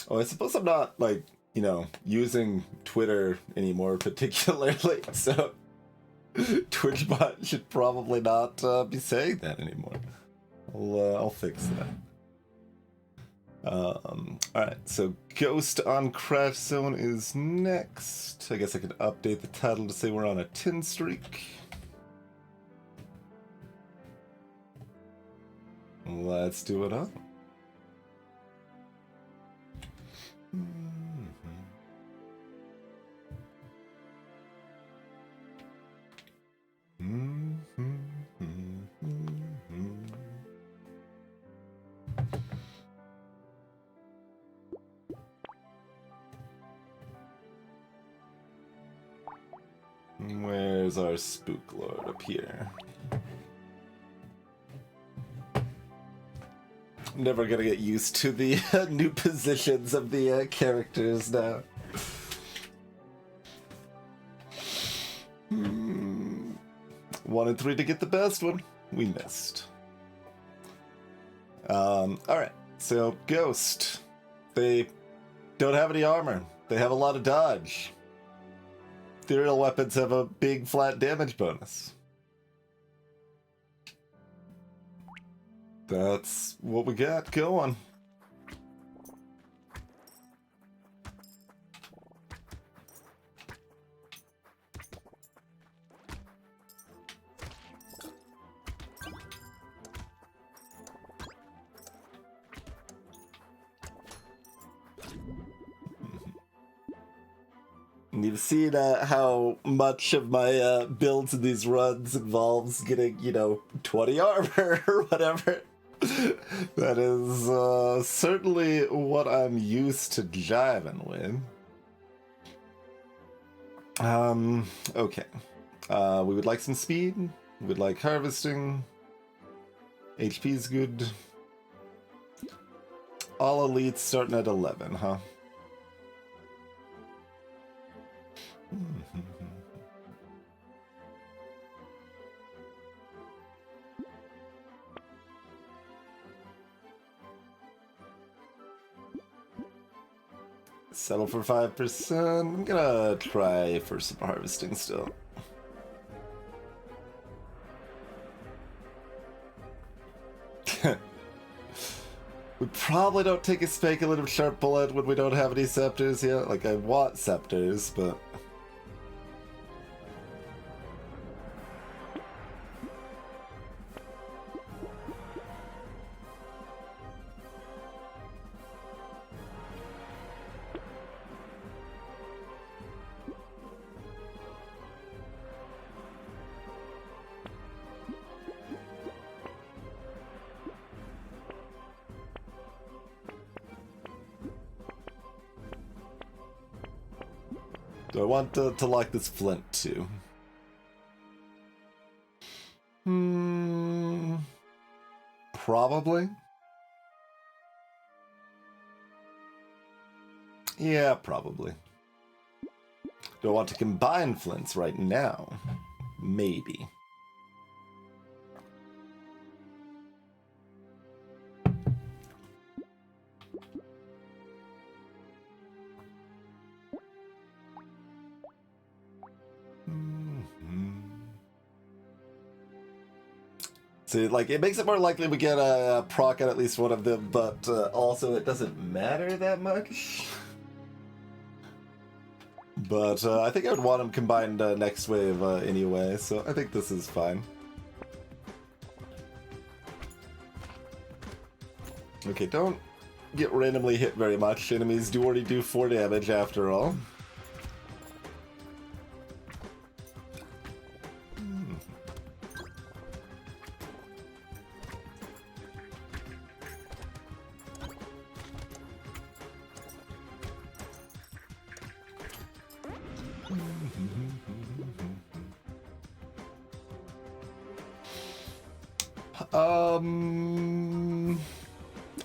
Oh, I suppose I'm not, like, you know, using Twitter anymore particularly, so TwitchBot should probably not be saying that anymore. I'll fix that. Alright, so Ghost on Crash Zone is next. I guess I could update the title to say we're on a 10 streak. Let's do it up. Where's our Spook Lord? Up here. Never gonna get used to the new positions of the characters now. 1 and 3 to get the best one. We missed. Alright, so Ghost. They don't have any armor. They have a lot of dodge. Ethereal weapons have a big flat damage bonus. That's what we got going. And you've seen how much of my builds in these runs involves getting, 20 armor or whatever. That is certainly what I'm used to jiving with. Okay. We would like some speed. We would like harvesting. HP is good. All elites starting at 11, huh? 5%. I'm gonna try for some harvesting still. We probably don't take a speculative sharp bullet when we don't have any scepters yet. Like, I want scepters, but... Do I want to lock this flint too? Probably. Yeah, probably. Do I want to combine flints right now? Maybe. See, like, it makes it more likely we get a proc on at least one of them, but also it doesn't matter that much. But I think I would want them combined next wave anyway, so I think this is fine. Okay, don't get randomly hit very much. Enemies do already do 4 damage after all.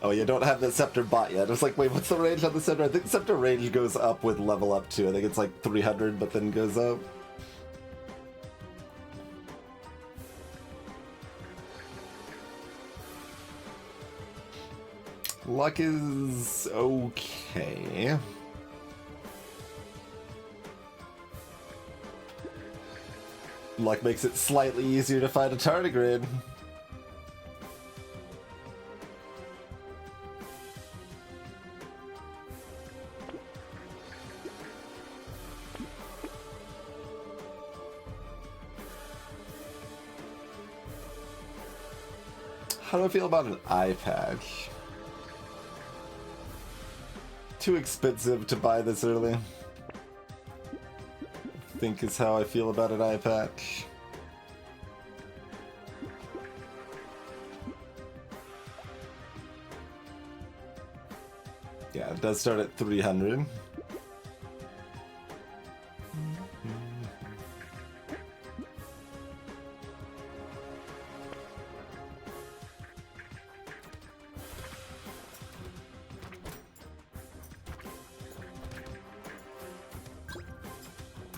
Oh, you don't have the scepter bot yet. I was like, wait, what's the range on the scepter? I think the scepter range goes up with level up too. I think it's like 300, but then goes up. Luck is okay. Luck makes it slightly easier to find a tardigrade. How do I feel about an eye patch? Too expensive to buy this early, I think is how I feel about an eye patch. Yeah, it does start at 300.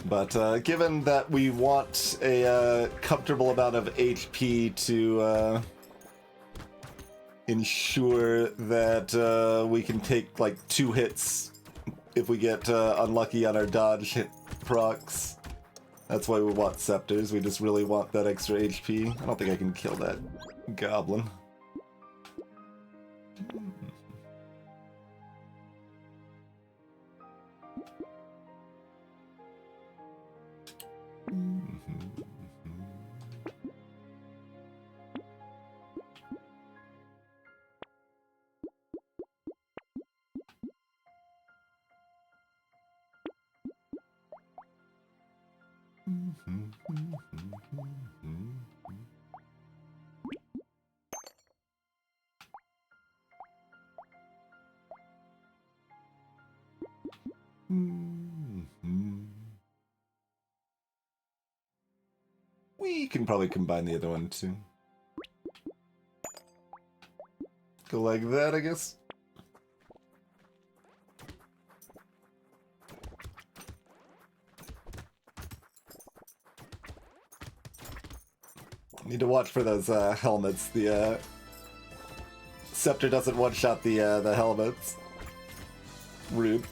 But given that we want a comfortable amount of HP to ensure that we can take like 2 hits if we get unlucky on our dodge hit procs, that's why we want scepters. We just really want that extra HP. I don't think I can kill that goblin. We can probably combine the other one too. Go like that, I guess. Need to watch for those helmets. The scepter doesn't one-shot the helmets. Rude.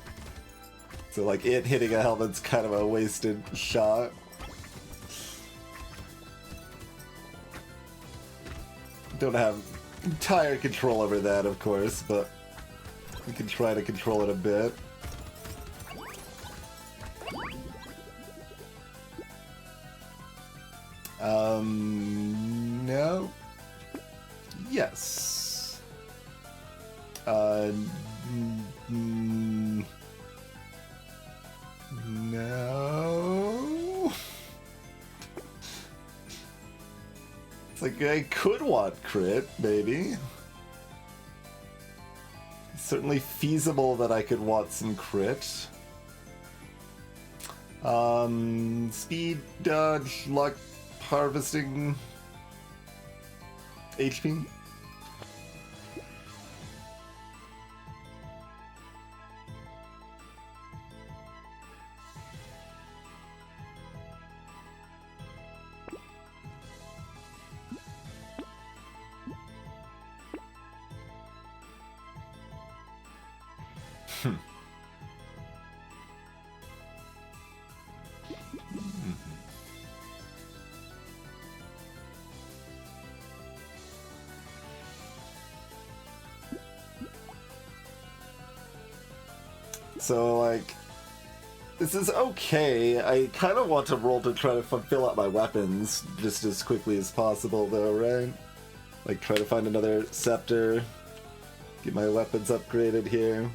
So like it hitting a helmet's kind of a wasted shot. Don't have entire control over that, of course, but we can try to control it a bit. No. Yes. No. It's like I could want crit, maybe. It's certainly feasible that I could want some crit. Speed, dodge, luck, harvesting, HP. So, like, this is okay. I kind of want to roll to try to fill out my weapons just as quickly as possible, though, right? Like, try to find another scepter, get my weapons upgraded here.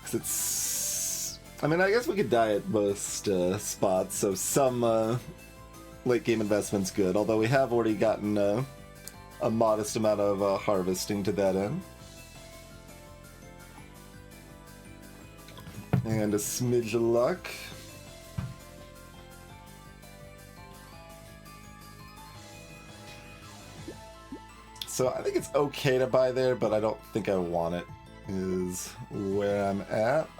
Because it's... I mean, I guess we could die at most spots, so some late game investment's good, although we have already gotten a modest amount of harvesting to that end. And a smidge of luck. So I think it's okay to buy there, but I don't think I want it, is where I'm at.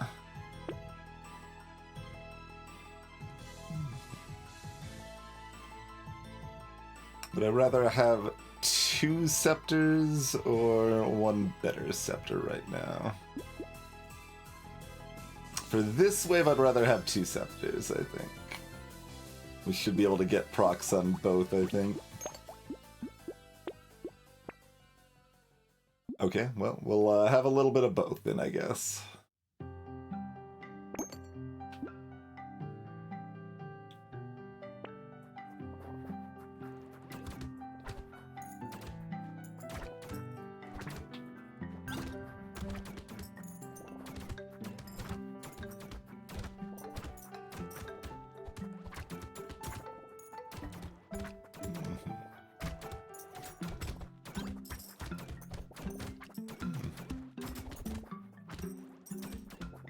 But I'd rather have 2 scepters or 1 better scepter right now? For this wave, I'd rather have 2 scepters, I think. We should be able to get procs on both, I think. Okay, well, we'll have a little bit of both then, I guess.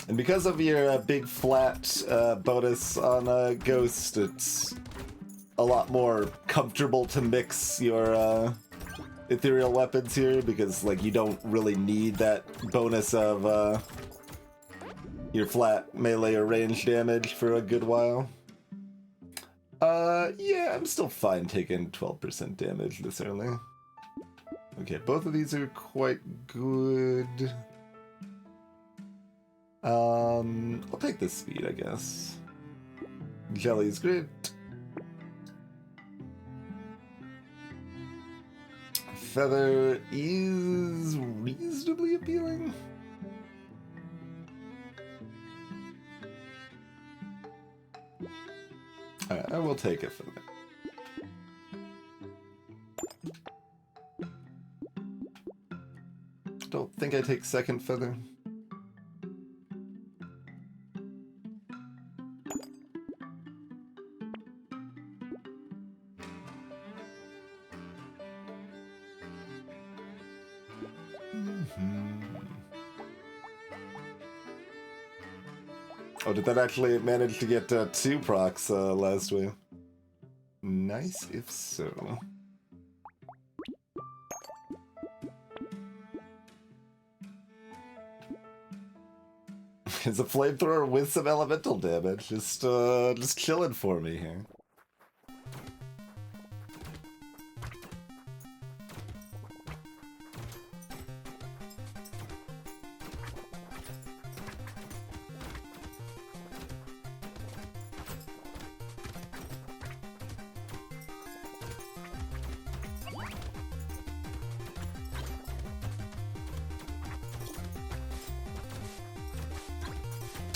And because of your big flat bonus on Ghost, it's a lot more comfortable to mix your ethereal weapons here, because like you don't really need that bonus of your flat melee or range damage for a good while. Yeah, I'm still fine taking 12% damage this early. Okay, both of these are quite good. I'll take the speed, I guess. Jelly's great. Feather is reasonably appealing. Alright, I will take it for that. Don't think I take second feather. Oh, did that actually manage to get 2 procs last wave? Nice if so. It's a flamethrower with some elemental damage. Just chilling for me here.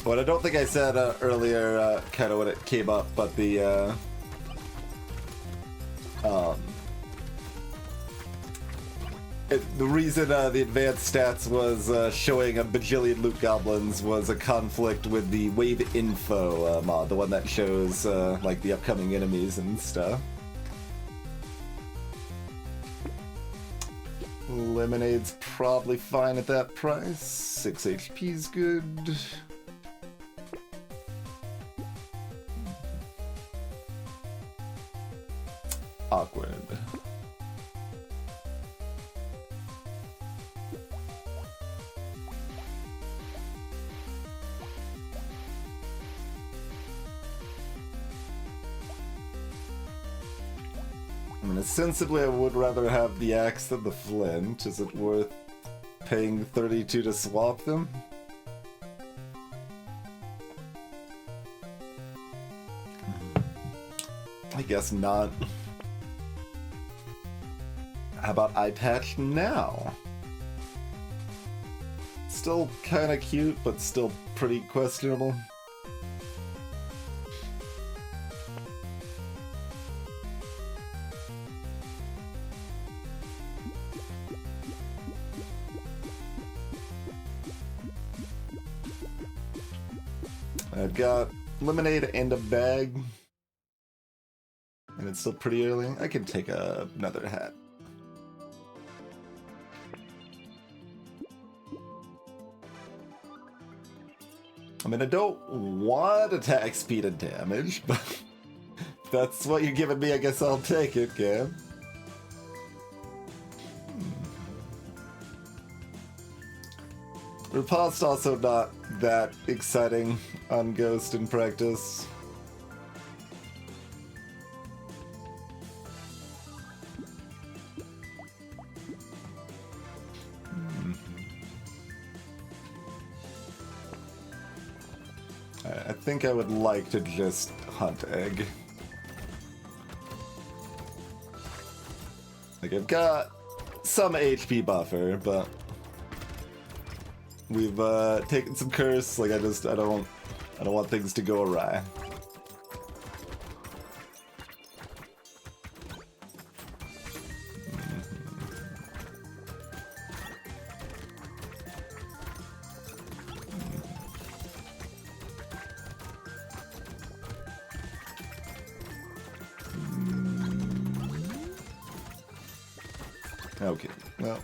What I don't think I said earlier, kind of when it came up, but the reason the advanced stats was showing a bajillion loot goblins was a conflict with the wave info mod, the one that shows like the upcoming enemies and stuff. Lemonade's probably fine at that price. 6 HP's good. Awkward. I mean, ostensibly I would rather have the axe than the flint. Is it worth paying 32 to swap them? I guess not. How about eye patch now? Still kinda cute, but still pretty questionable. I've got lemonade and a bag. And it's still pretty early. I can take another hat. I mean, I don't want attack speed and damage, but if that's what you're giving me, I guess I'll take it, Cam. Repost's also not that exciting on Ghost in practice. I think I would like to just hunt egg. Like, I've got some HP buffer, but we've taken some curse. Like, I don't want things to go awry. Okay, well,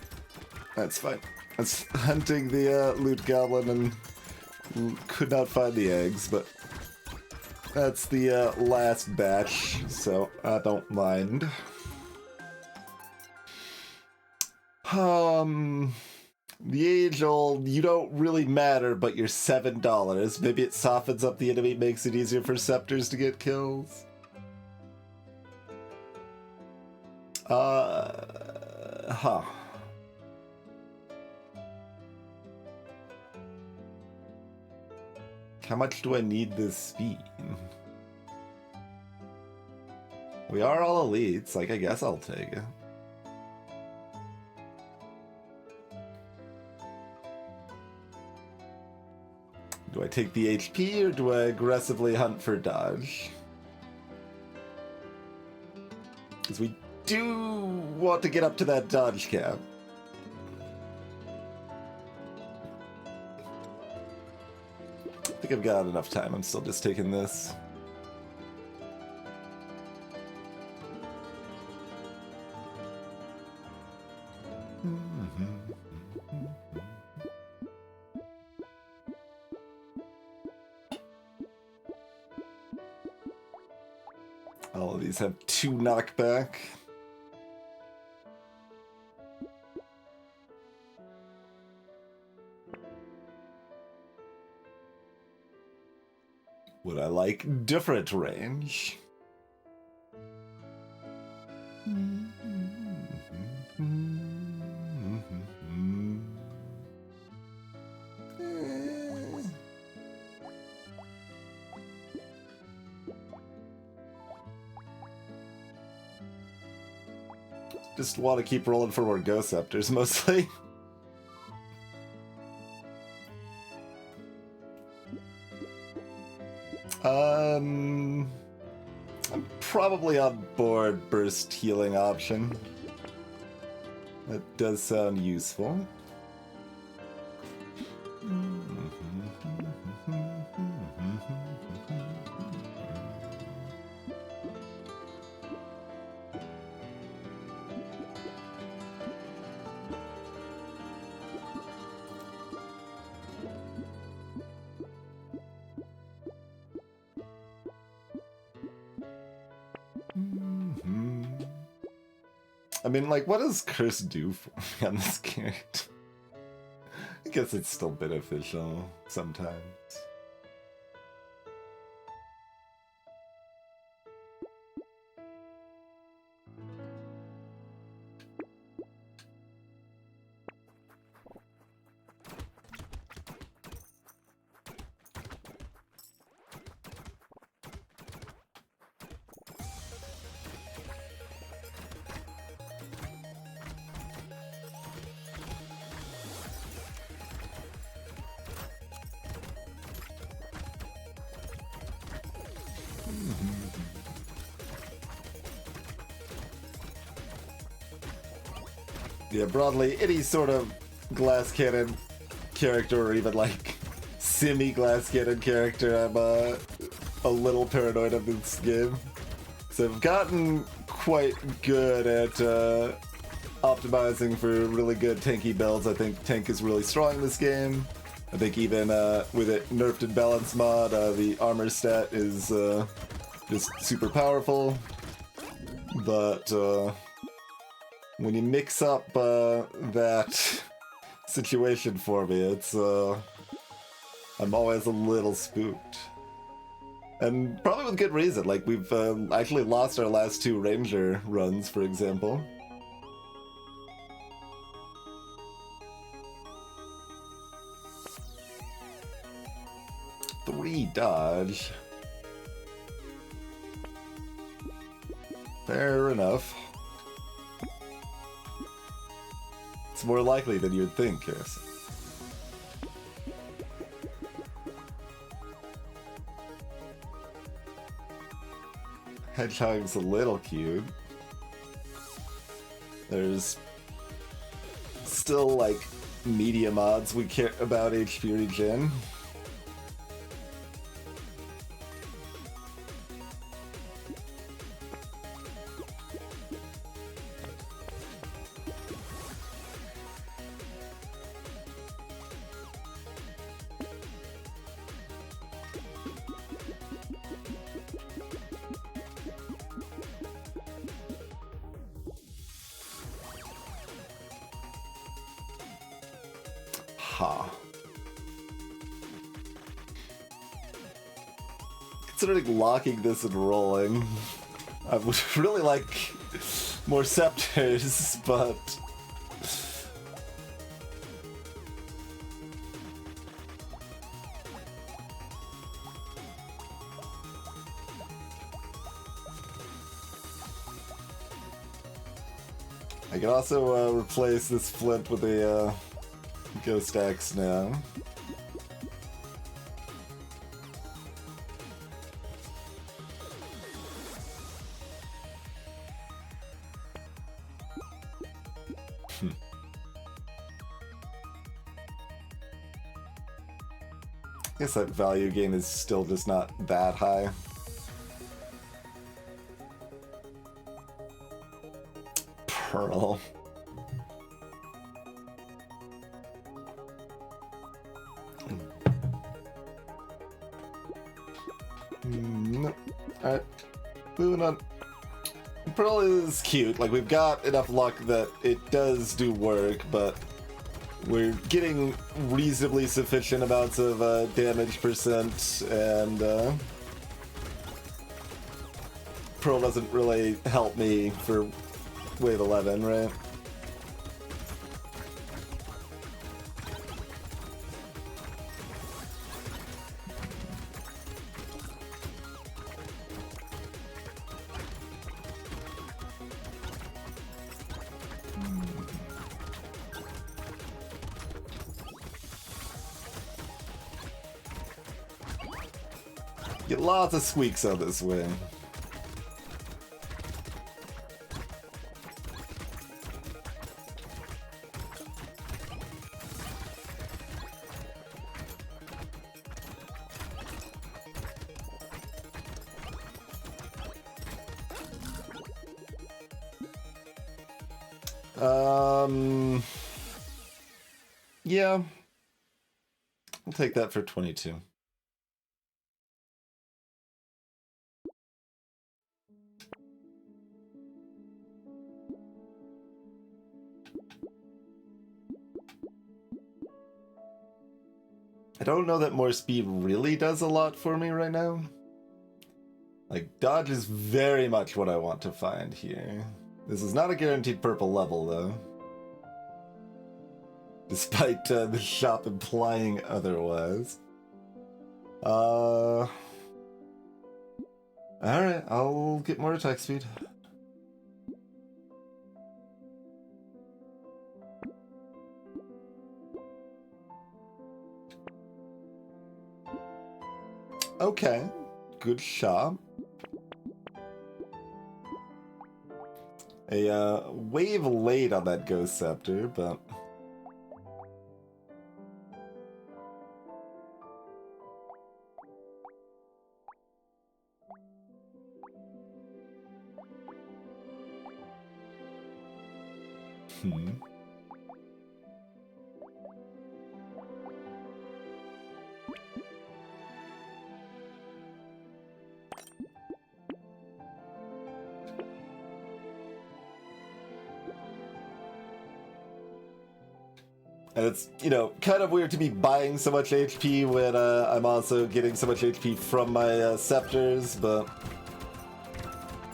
that's fine. That's hunting the loot goblin and could not find the eggs, but that's the last batch, so I don't mind. The age-old, you don't really matter, but you're $7. Maybe it softens up the enemy, makes it easier for scepters to get kills. Huh. How much do I need this speed? We are all elites, like, I guess I'll take it. Do I take the HP or do I aggressively hunt for dodge? Because we do want to get up to that dodge cap. I think I've got enough time. I'm still just taking this. All of these have 2 knockback. Would I like different range? Just want to keep rolling for more Ghost Scepters, mostly. I'm probably on board burst healing option. That does sound useful. I mean, like, what does Curse do for me on this character? I guess it's still beneficial sometimes. Yeah, broadly, any sort of glass cannon character, or even like semi-glass cannon character, I'm a little paranoid of this game. So I've gotten quite good at optimizing for really good tanky builds. I think tank is really strong in this game. I think even with it nerfed in balance mod, the armor stat is just super powerful. But when you mix up that situation for me, it's I'm always a little spooked. And probably with good reason. Like, we've actually lost our last 2 ranger runs, for example. The 3 dodge. Fair enough. It's more likely than you'd think, yes. Hedgehog's a little cute. There's still, like, medium odds we care about HP regen. Considering locking this and rolling, I would really like more scepters, but I can also replace this flint with a ghost axe now. I guess that value gain is still just not that high. Pearl. No. Alright. Moving on. Pearl is cute. Like, we've got enough luck that it does do work, but we're getting reasonably sufficient amounts of damage percent, and Pearl doesn't really help me for wave 11, right? Get lots of squeaks on this wing. Yeah. I'll take that for 22. I don't know that more speed really does a lot for me right now. Like, dodge is very much what I want to find here. This is not a guaranteed purple level, though. Despite the shop implying otherwise. Alright, I'll get more attack speed. Okay, good shot. A wave late on that Ghost Scepter, but and it's, you know, kind of weird to be buying so much HP when I'm also getting so much HP from my scepters, but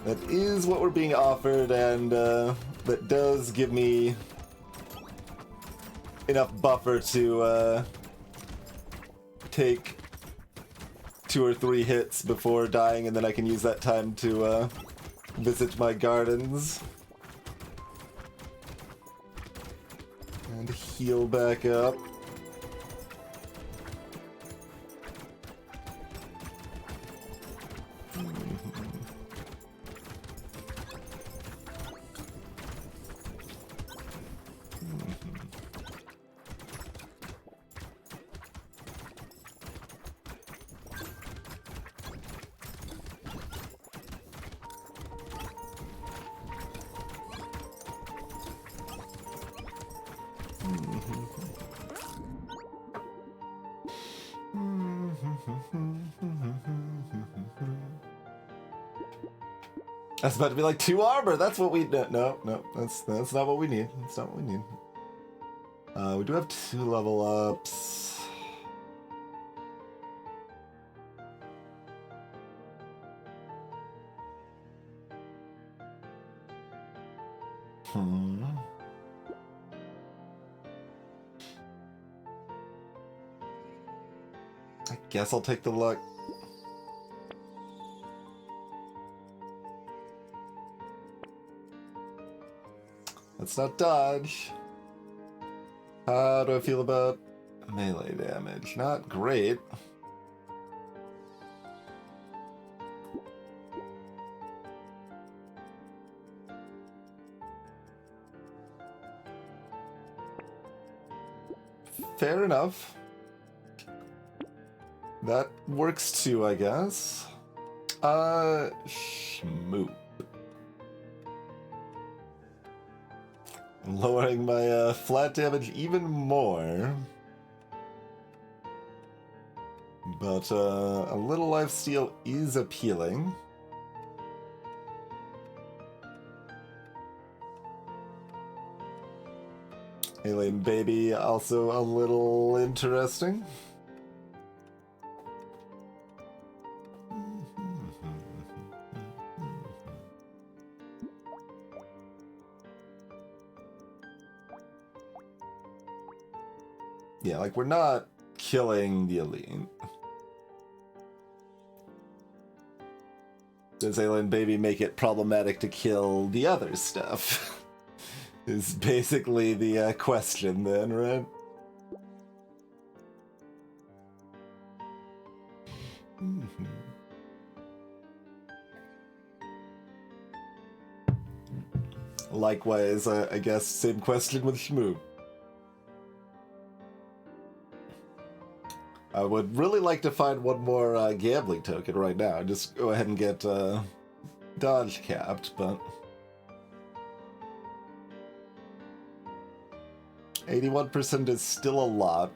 that is what we're being offered, and that does give me enough buffer to take 2 or 3 hits before dying, and then I can use that time to visit my gardens. And heal back up. I was about to be like 2 armor. That's what we no, that's not what we need. That's not what we need. We do have 2 level ups. I guess I'll take the luck. Let's not dodge. How do I feel about melee damage? Not great. Fair enough. That works too, I guess. Schmoop. Lowering my flat damage even more. But a little lifesteal is appealing. Alien Baby also a little interesting. Yeah, like, we're not killing the elite. Does Alien Baby make it problematic to kill the other stuff? Is basically the question then, right? Likewise, I guess, same question with Shmoo. I would really like to find one more gambling token right now. Just go ahead and get dodge capped, but 81% is still a lot.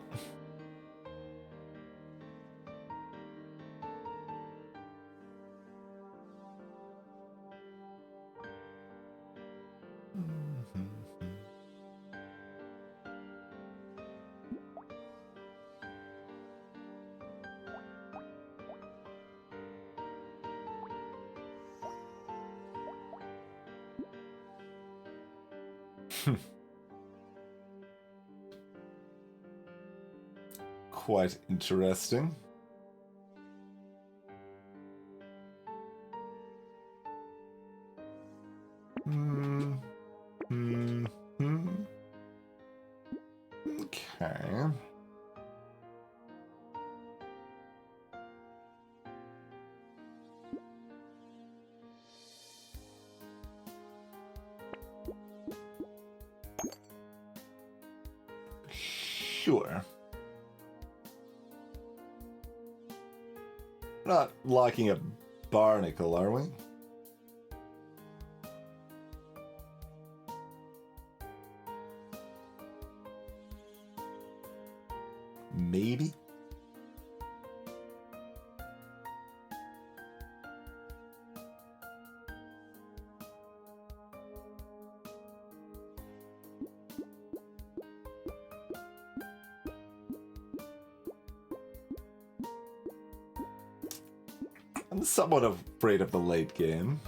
Quite interesting. Okay. Sure. We're not locking a barnacle, are we? Maybe? I'm somewhat afraid of the late game.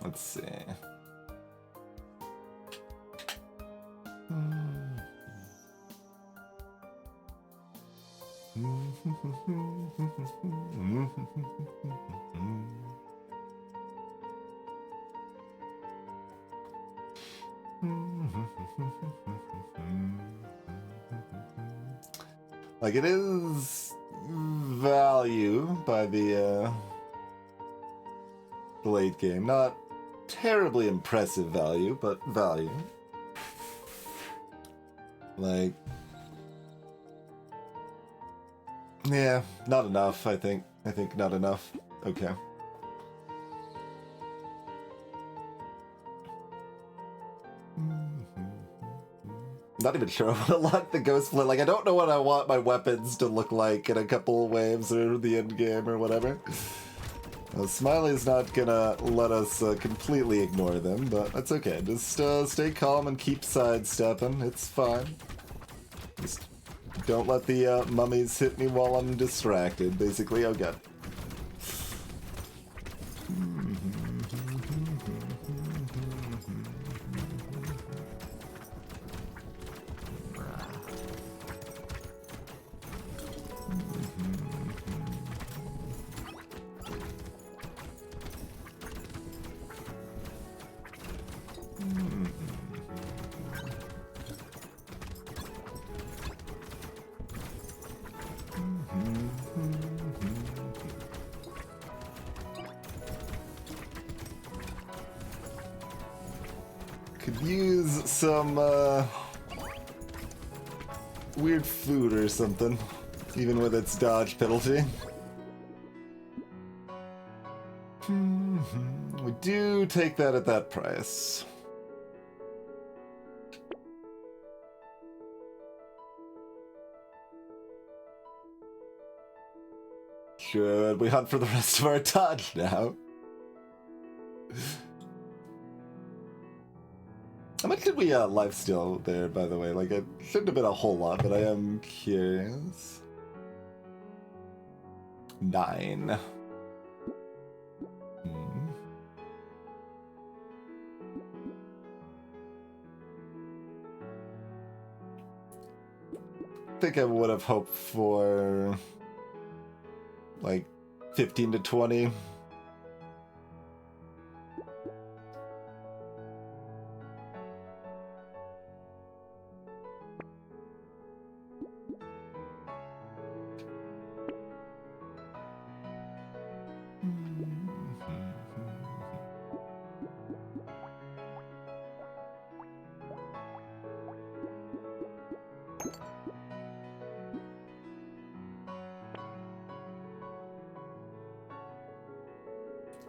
Let's see. Like, it is value by the late game. Not terribly impressive value, but value. Like, yeah, not enough, I think. I think not enough. Okay. Not even sure I want to lock the ghost flint. Like, I don't know what I want my weapons to look like in a couple waves or the end game or whatever. Smiley's not gonna let us completely ignore them, but that's okay. Just stay calm and keep sidestepping. It's fine. Just don't let the mummies hit me while I'm distracted, basically. Oh god. Could use some weird food or something, even with its dodge penalty. We do take that at that price. Should we hunt for the rest of our dodge now? How much did we lifesteal there, by the way? Like, it shouldn't have been a whole lot, but I am curious. 9. I think I would have hoped for like 15 to 20.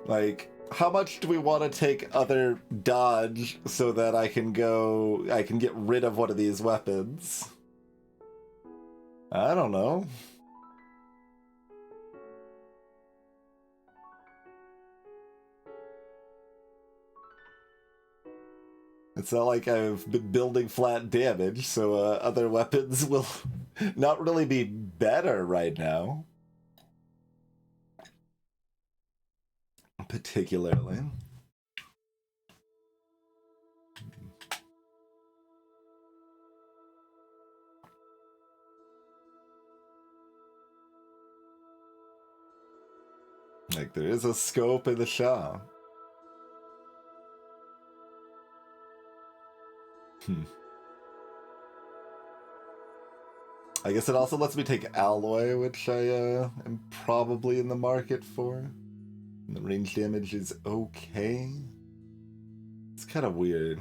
Like, how much do we want to take other dodge so that I can get rid of one of these weapons? I don't know. It's not like I've been building flat damage, so other weapons will not really be better right now. Particularly. Like, there is a scope in the shop. I guess it also lets me take alloy, which I am probably in the market for. And the range damage is okay. It's kind of weird.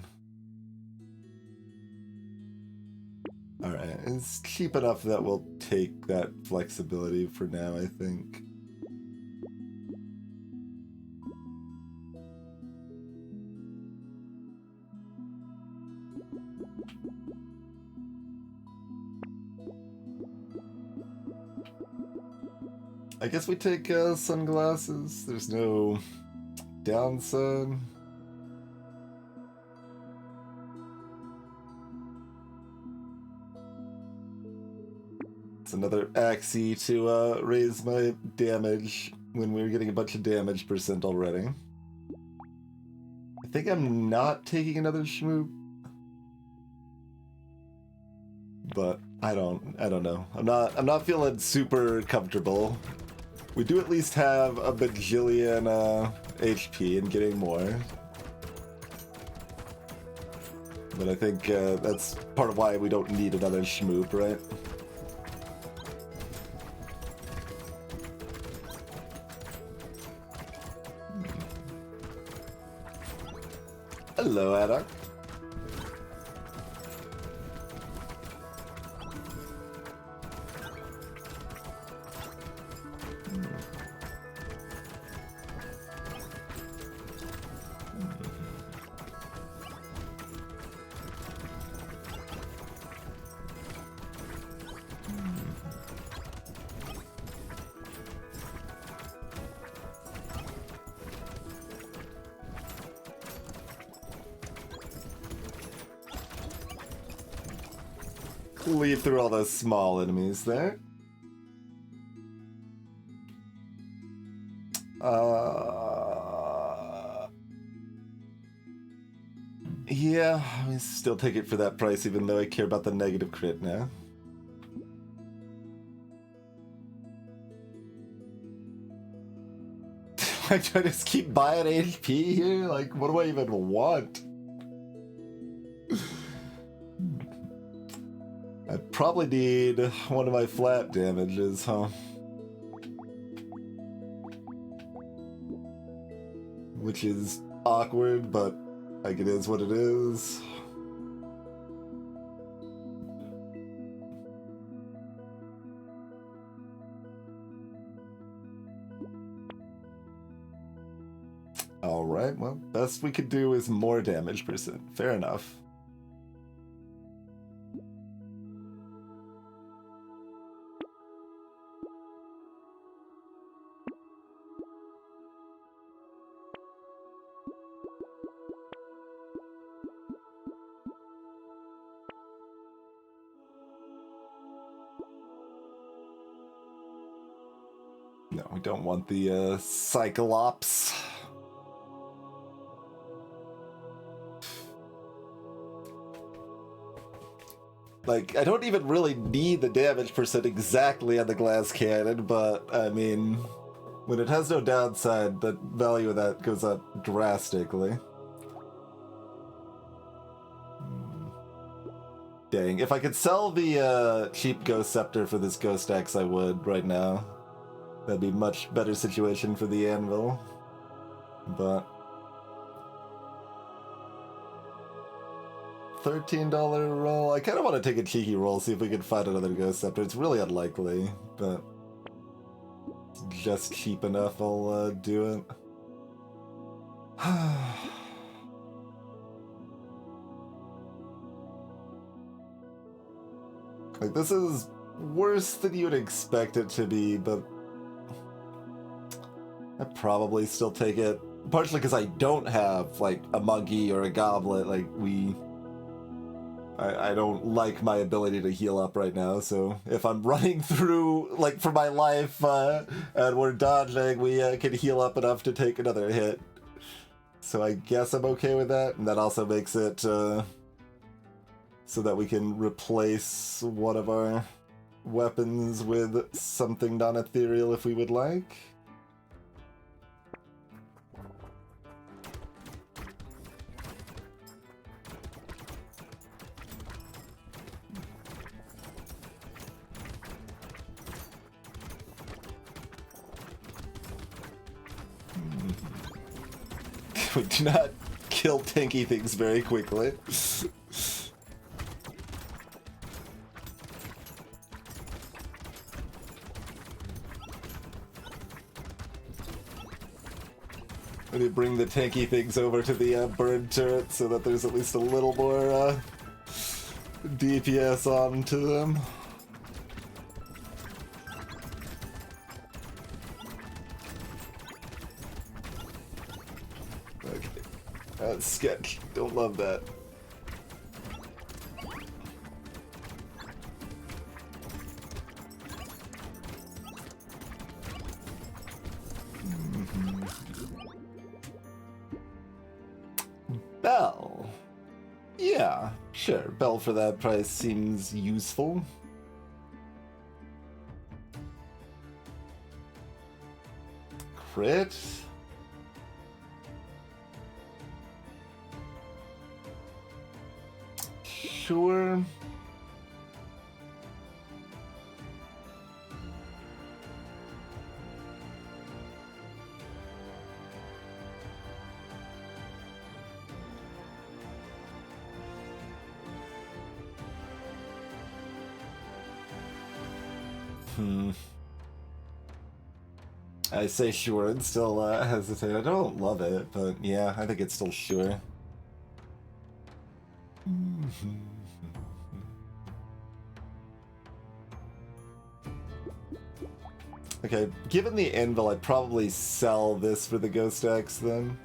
Alright, it's cheap enough that we'll take that flexibility for now, I think. I guess we take sunglasses. There's no downside. It's another axie to raise my damage when we're getting a bunch of damage percent already. I think I'm not taking another shmoop. But I don't know. I'm not feeling super comfortable. We do at least have a bajillion HP and getting more. But I think that's part of why we don't need another shmoop, right? Hello, Adar. Leave through all those small enemies there. Yeah, I still take it for that price, even though I care about the negative crit now. Do I just keep buying HP here? Like, what do I even want? I probably need one of my flat damages, huh? Which is awkward, but like it is what it is. Alright, well, best we could do is more damage percent. Fair enough. No, we don't want the Cyclops. Like, I don't even really need the damage percent exactly on the glass cannon, but, I mean, when it has no downside, the value of that goes up drastically. Dang, if I could sell the cheap Ghost Scepter for this Ghost Axe, I would right now. That'd be a much better situation for the anvil. But $13 roll. I kind of want to take a cheeky roll, see if we can find another Ghost Scepter. It's really unlikely, but just cheap enough, I'll do it. Like, this is worse than you'd expect it to be, but I'd probably still take it. Partially because I don't have, like, a monkey or a goblet. Like, I don't like my ability to heal up right now, so if I'm running through, like, for my life, and we're dodging, we can heal up enough to take another hit. So I guess I'm okay with that, and that also makes it, so that we can replace one of our weapons with something non-ethereal if we would like. We do not kill tanky things very quickly. I need to bring the tanky things over to the bird turret so that there's at least a little more DPS onto them. Okay, that's sketch. Don't love that. Bell. Yeah, Sure, Bell for that price seems useful. Crit. Sure. I say sure and still hesitate. I don't love it, but yeah, I think it's still sure. Okay, given the anvil, I'd probably sell this for the Ghost Axe then.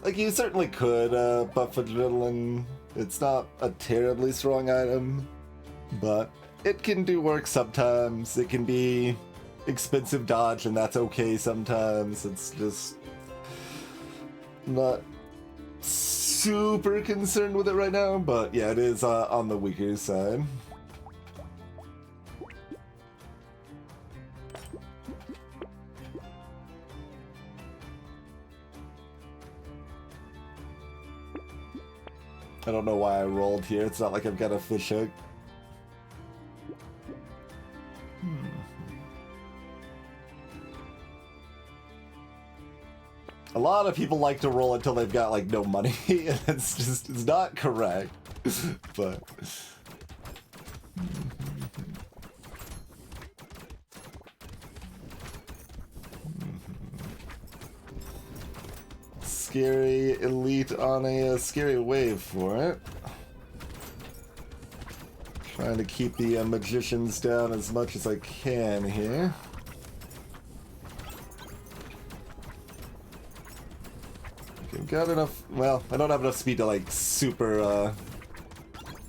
Like, you certainly could buff Adrenaline. It's not a terribly strong item, but it can do work sometimes. It can be expensive dodge, and that's okay sometimes. It's just not super concerned with it right now, but yeah, it is on the weaker side. I don't know why I rolled here. It's not like I've got a fish hook. A lot of people like to roll until they've got like no money, and it's not correct. But scary elite on a scary wave for it. Trying to keep the magicians down as much as I can here. I've got enough, well, I don't have enough speed to like super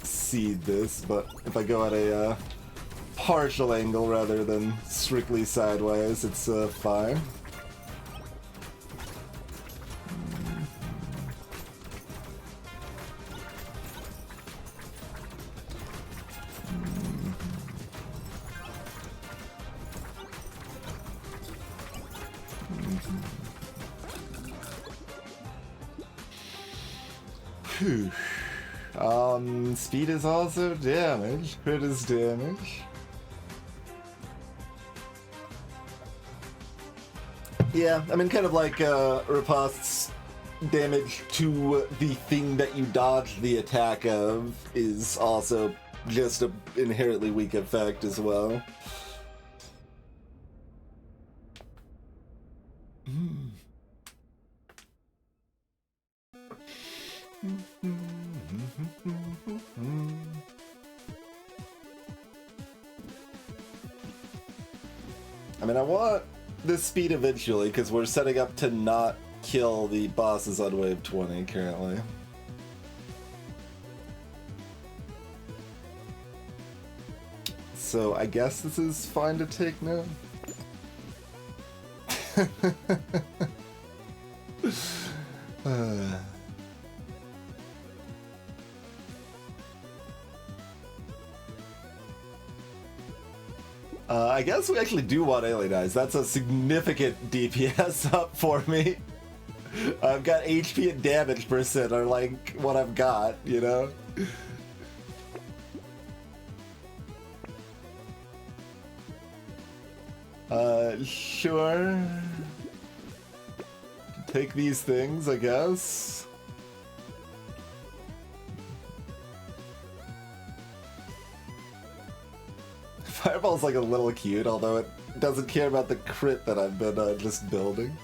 seed this, but if I go at a partial angle rather than strictly sideways, it's fine. Whew. Speed is also damage. Crit is damage. Yeah, I mean, kind of like Ripost's damage to the thing that you dodge the attack of is also just an inherently weak effect as well. I mean, I want this speed eventually, because we're setting up to not kill the bosses on wave 20 currently. So I guess this is fine to take now. I guess we actually do want Alien Eyes. That's a significant DPS up for me. I've got HP and damage percent are like what I've got, you know? Sure. Take these things, I guess. Fireball's like a little cute, although it doesn't care about the crit that I've been just building.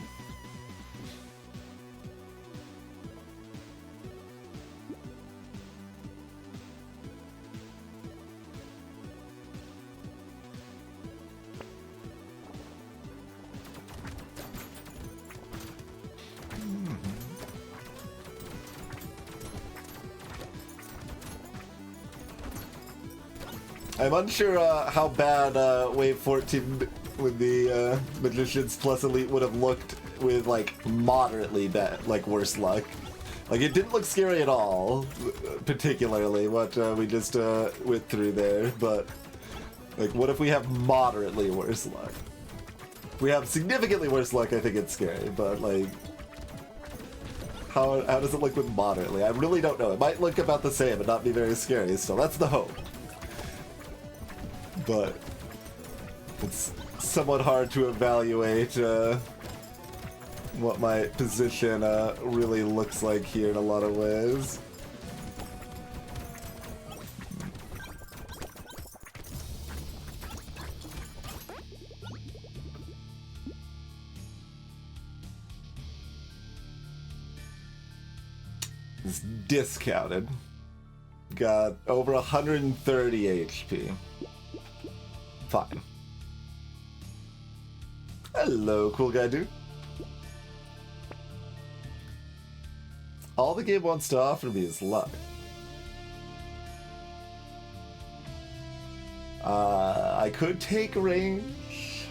I'm unsure how bad Wave 14 with the Magicians plus Elite would have looked with, like, moderately bad, like, worse luck. Like, it didn't look scary at all, particularly, what we just went through there, but, like, what if we have moderately worse luck? If we have significantly worse luck, I think it's scary, but, like, how does it look with moderately? I really don't know. It might look about the same and not be very scary, so that's the hope. But it's somewhat hard to evaluate what my position really looks like here in a lot of ways. It's discounted. Got over 130 HP. Fine. Hello, cool guy dude. All the game wants to offer me is luck. I could take range.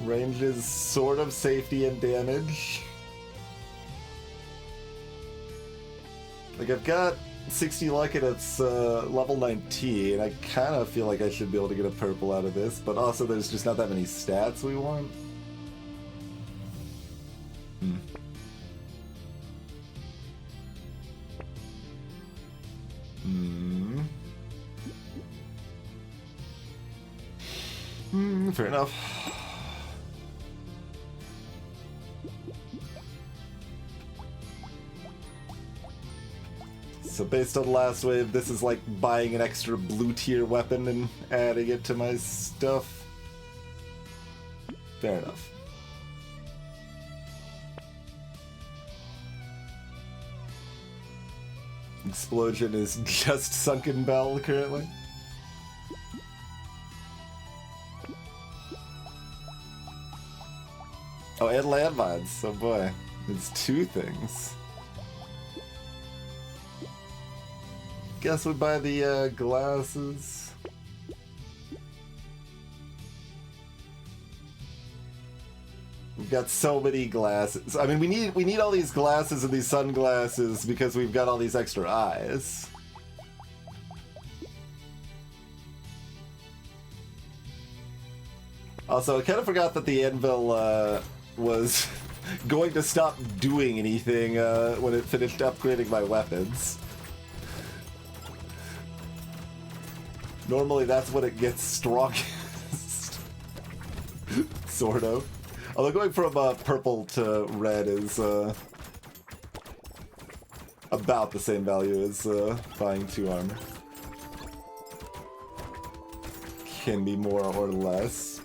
Range is sort of safety and damage. Like, I've got 60 luck and it's level 19. I kind of feel like I should be able to get a purple out of this, but also there's just not that many stats we want. Fair enough. So based on last wave, this is like buying an extra blue tier weapon and adding it to my stuff. Fair enough. Explosion is just Sunken Bell currently. Oh, and landmines. Oh boy. It's two things. Guess we buy the glasses. We've got so many glasses. I mean, we need all these glasses and these sunglasses because we've got all these extra eyes. Also, I kind of forgot that the anvil was going to stop doing anything when it finished upgrading my weapons. Normally that's when it gets strongest. Sort of. Although going from purple to red is about the same value as buying 2 armor. Can be more or less.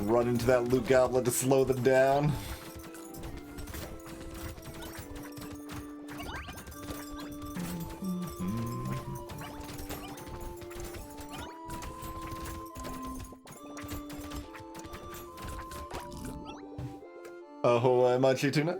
Run into that loot goblin to slow them down. Oh, Manchi Tuna?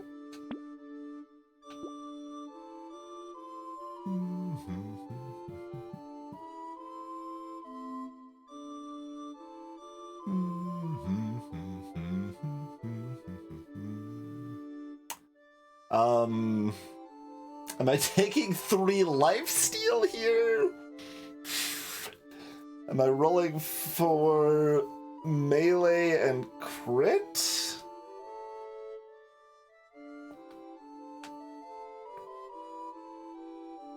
Am I taking 3 lifesteal here? Am I rolling for melee and crit?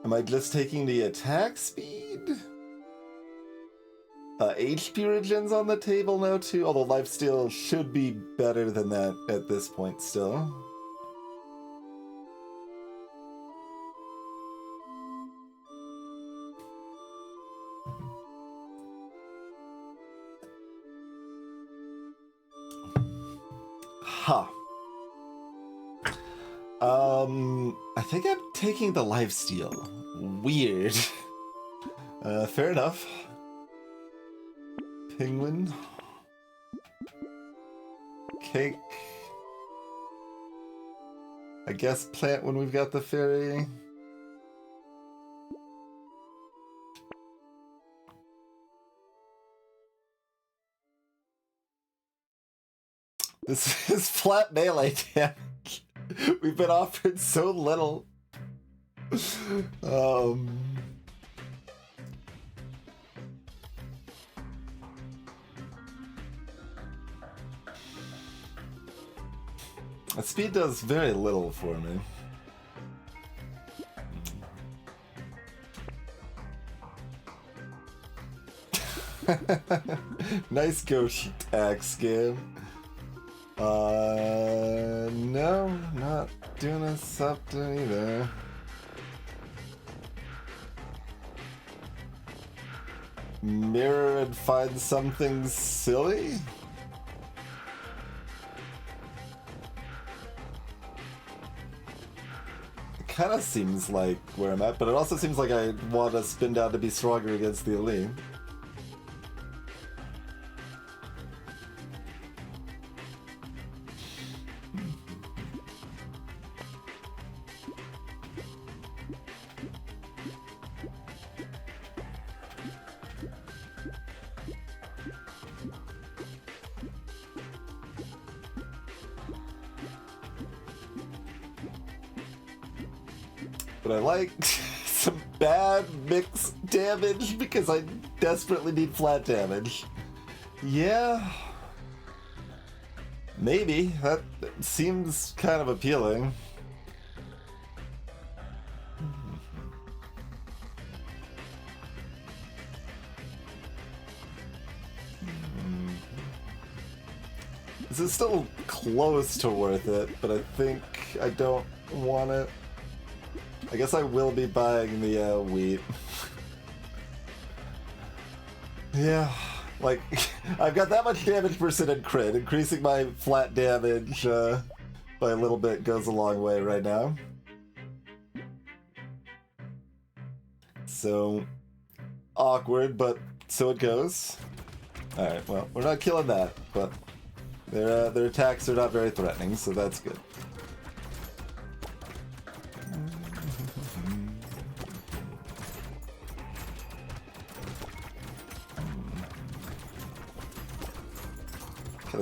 Am I just taking the attack speed? HP regen's on the table now too, although lifesteal should be better than that at this point still. Huh. I think I'm taking the lifesteal. Weird. Fair enough. Penguin. Cake. I guess plant when we've got the fairy. This is flat melee damage. We've been offered so little. Speed does very little for me. Nice ghost axe game. No, not doing a something either. Mirror and find something silly? It kind of seems like where I'm at, but it also seems like I want to spin down to be stronger against the elite. But I like some bad mixed damage because I desperately need flat damage. Yeah. Maybe. That seems kind of appealing. This is still close to worth it, but I think I don't want it. I guess I will be buying the wheat. Yeah, like, I've got that much damage percent in crit. Increasing my flat damage by a little bit goes a long way right now. So, awkward, but so it goes. Alright, well, we're not killing that, but their attacks are not very threatening, so that's good.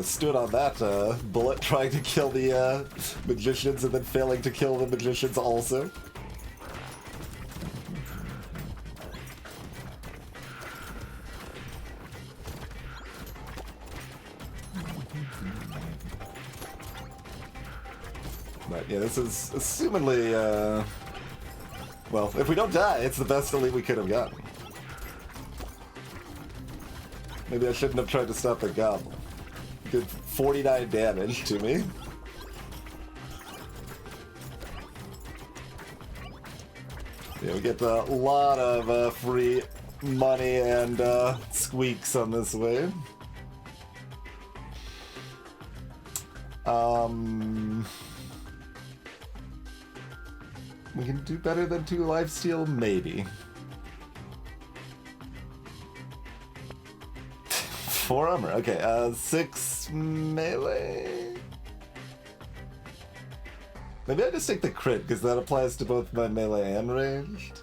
Stood on that bullet trying to kill the magicians and then failing to kill the magicians also. But yeah, this is assumedly, well, if we don't die, it's the best elite we could have gotten. Maybe I shouldn't have tried to stop the goblin. Did 49 damage to me. Yeah, we get a lot of free money and squeaks on this wave. We can do better than 2 lifesteal, maybe. 4 armor. Okay, 6 melee. Maybe I just take the crit, because that applies to both my melee and ranged.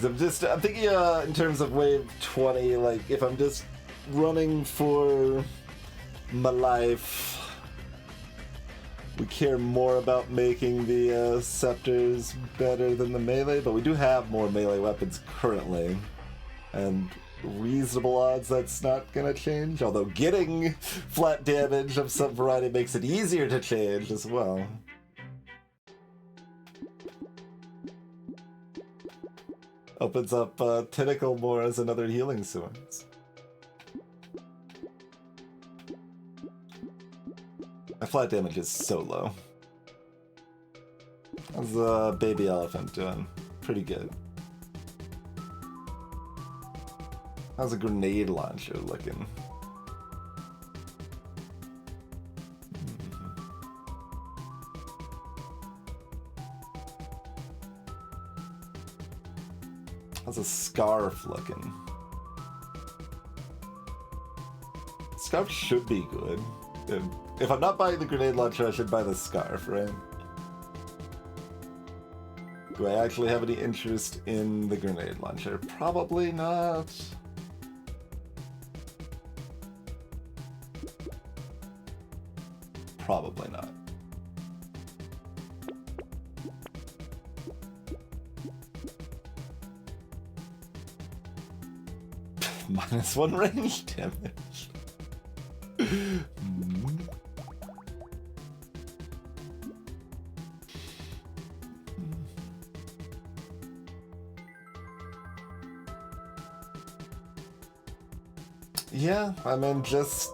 I'm thinking in terms of wave 20, like, if I'm just running for my life, we care more about making the scepters better than the melee, but we do have more melee weapons currently, and reasonable odds that's not gonna change, although getting flat damage of some variety makes it easier to change as well. Opens up Tentacle more as another healing source. My flat damage is so low. How's the baby elephant doing? Pretty good. How's a grenade launcher looking? How's a scarf looking? Scarf should be good. If I'm not buying the grenade launcher, I should buy the scarf, right? Do I actually have any interest in the grenade launcher? Probably not. Probably not. -1 range damage. Yeah, I mean, just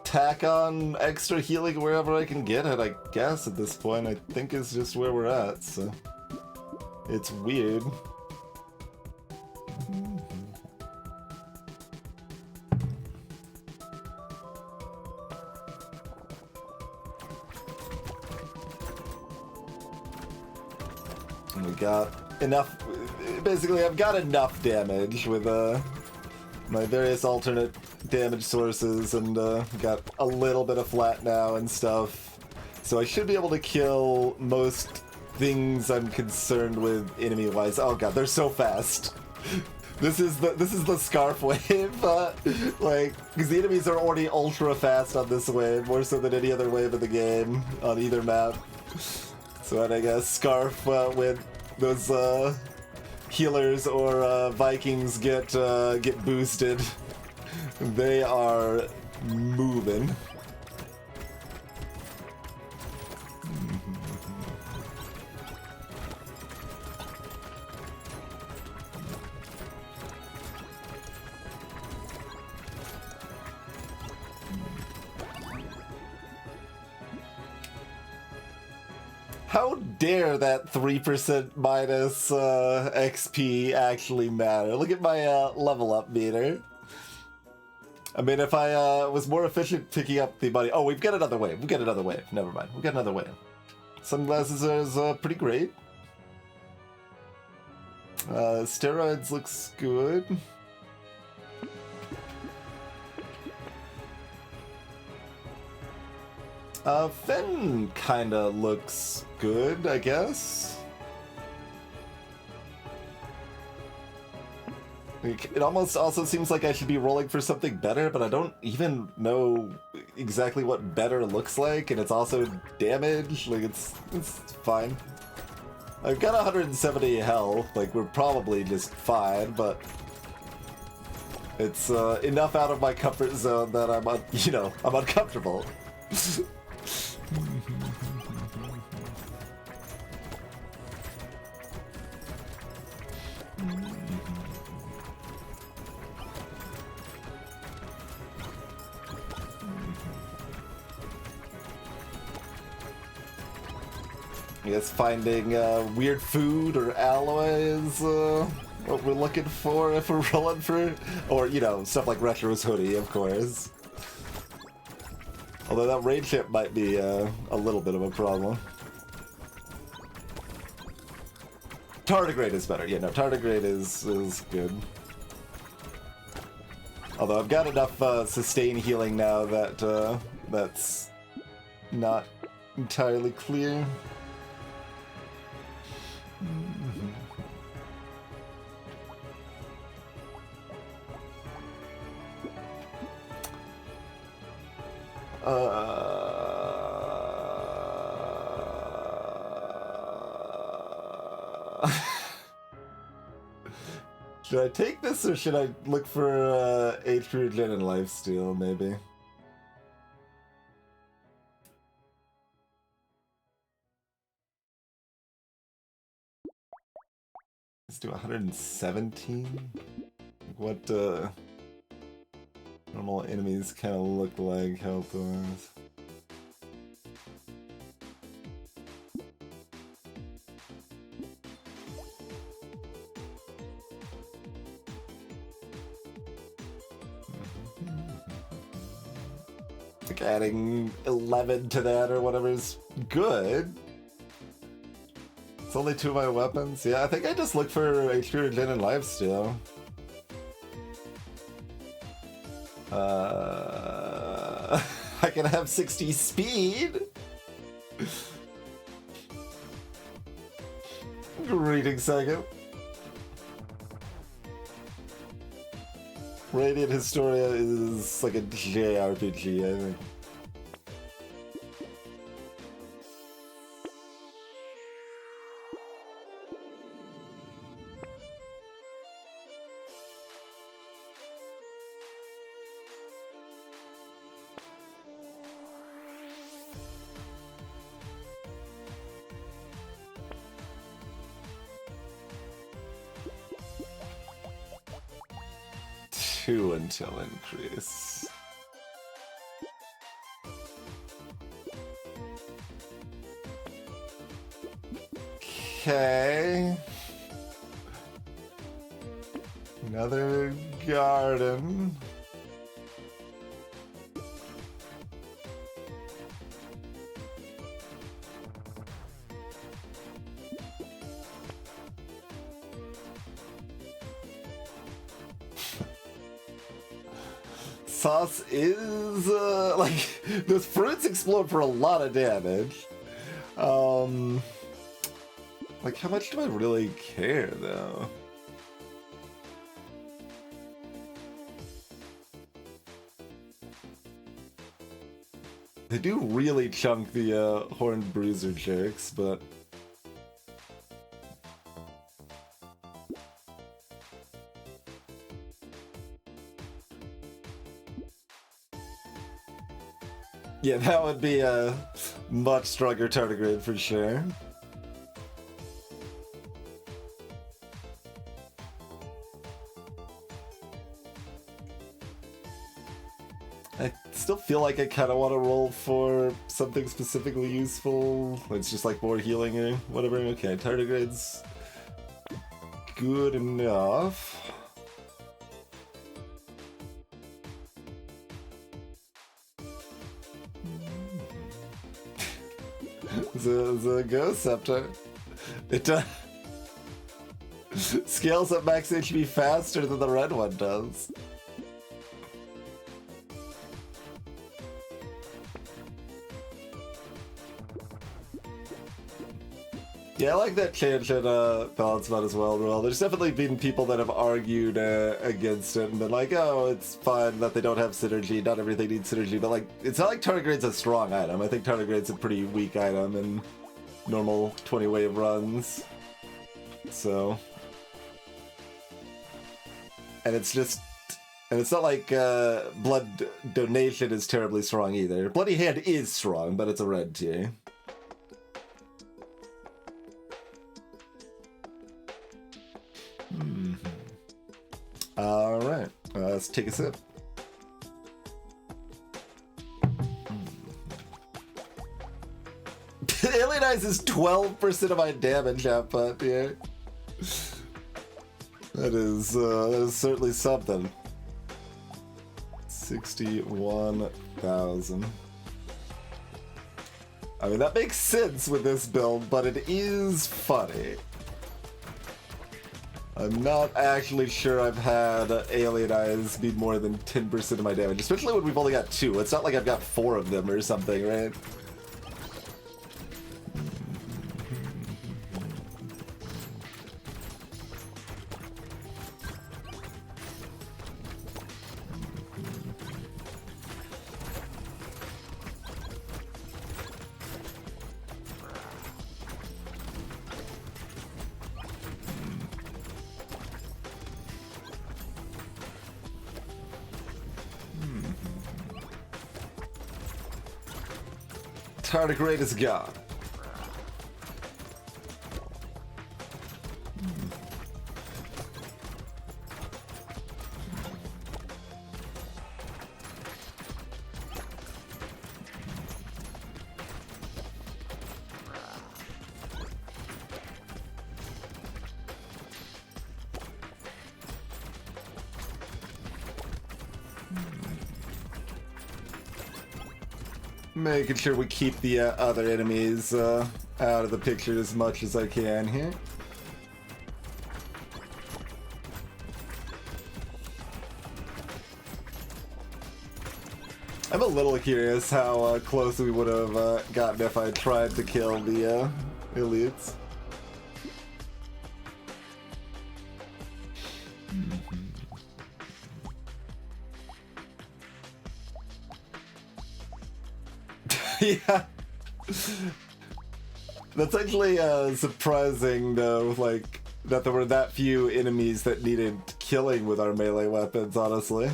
tack on extra healing wherever I can get it, I guess, at this point. I think it's just where we're at, so it's weird. We got enough, basically I've got enough damage with my various alternate damage sources, and got a little bit of flat now and stuff. So I should be able to kill most things I'm concerned with enemy-wise. Oh god, they're so fast. This is the scarf wave, like, because the enemies are already ultra fast on this wave, more so than any other wave of the game on either map. So I guess scarf when those healers or Vikings get boosted, they are moving. How dare that 3% minus XP actually matter? Look at my level up meter. I mean, if I was more efficient picking up the money... Oh, we've got another wave. We've got another wave. Never mind. We've got another wave. Sunglasses is pretty great. Steroids looks good. Fen kinda looks good, I guess. It almost also seems like I should be rolling for something better, but I don't even know exactly what better looks like, and it's also damage. Like, it's fine. I've got 170 health, like, we're probably just fine, but it's enough out of my comfort zone that I'm, I'm uncomfortable. I guess finding weird food or alloys, what we're looking for if we're rolling for, or, stuff like Retro's hoodie, of course. Although that raid ship might be a little bit of a problem. Tardigrade is better. Yeah, no, Tardigrade is good. Although I've got enough sustain healing now that that's not entirely clear. Should I take this, or should I look for HP regen and lifesteal, maybe? Let's do 117? What normal enemies kind of look like health-wise? Like adding 11 to that or whatever is good. It's only 2 of my weapons. Yeah, I think I just look for HP regen and lifesteal. I can have 60 speed. Reading second. Radiant Historia is like a JRPG, I think. Until increase. Okay. Another garden. Sauce is, like, those fruits explode for a lot of damage. Like, how much do I really care, though? They do really chunk the, Horned Bruiser jerks, but... Yeah, that would be a much stronger tardigrade for sure. I still feel like I kind of want to roll for something specifically useful. It's just like more healing or whatever. Okay, tardigrade's good enough. The Ghost Scepter. It scales up max HP faster than the red one does. Yeah, I like that change in balance mod as well, Roel. There's definitely been people that have argued against it and been like, oh, it's fine that they don't have synergy, not everything needs synergy, but like, it's not like Tardigrade's a strong item. I think Tardigrade's a pretty weak item in normal 20 wave runs. So... And it's just... And it's not like Blood Donation is terribly strong either. Bloody Hand is strong, but it's a red tier. Alright, let's take a sip. Alien Eyes is 12% of my damage output, yeah. That is certainly something. 61,000. I mean, that makes sense with this build, but it is funny. I'm not actually sure I've had Alien Eyes be more than 10% of my damage, especially when we've only got 2. It's not like I've got 4 of them or something, right? Tardigrade is gone. Making sure we keep the other enemies out of the picture as much as I can here. I'm a little curious how close we would have gotten if I tried to kill the elites. Yeah. That's actually surprising, though, like, that there were that few enemies that needed killing with our melee weapons, honestly.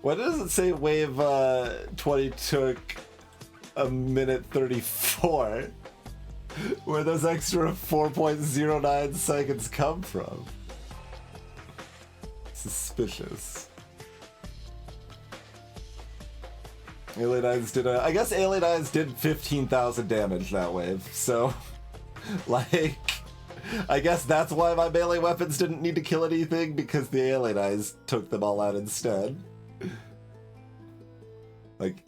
Why does it say wave 20 took a minute 34? Where those extra 4.09 seconds come from? Suspicious. Alien Eyes did I guess Alien Eyes did 15,000 damage that wave, so... like... I guess that's why my melee weapons didn't need to kill anything, because the Alien Eyes took them all out instead. Like,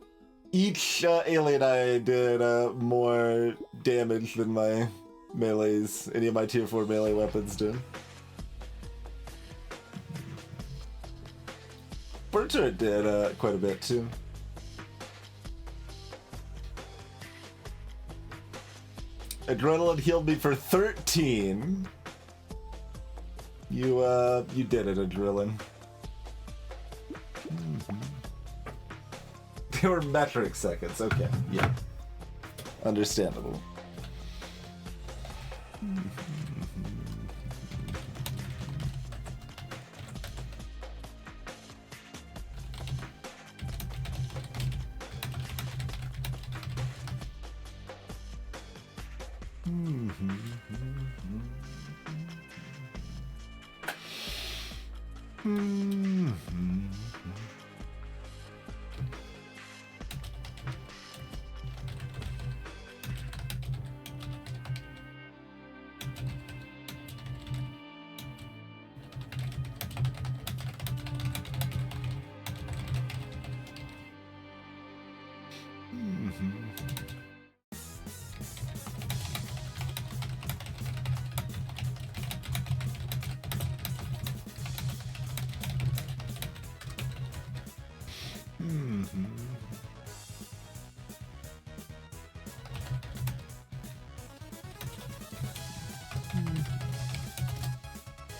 each Alien Eye did more damage than my melees, any of my tier 4 melee weapons did. Brotato did quite a bit too. Adrenaline healed me for 13. You did it, Adrenaline. They were metric seconds, okay, yeah. Understandable.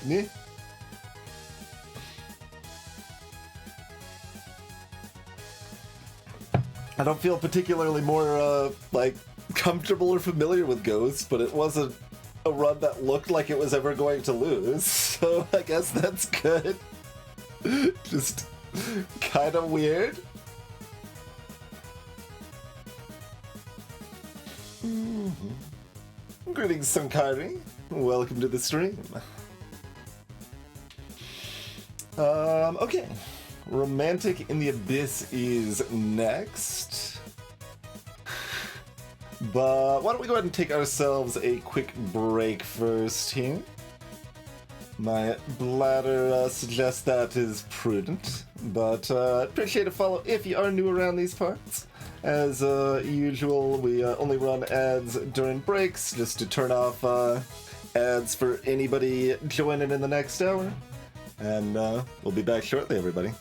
Yeah. I don't feel particularly more, like, comfortable or familiar with Ghost, but it wasn't a run that looked like it was ever going to lose, so I guess that's good. Just kind of weird. Greetings, Sankari. Welcome to the stream. Okay. Romantic in the Abyss is next. But why don't we go ahead and take ourselves a quick break first here. My bladder suggests that is prudent, but appreciate a follow if you are new around these parts. As usual, we only run ads during breaks, just to turn off ads for anybody joining in the next hour. And we'll be back shortly, everybody.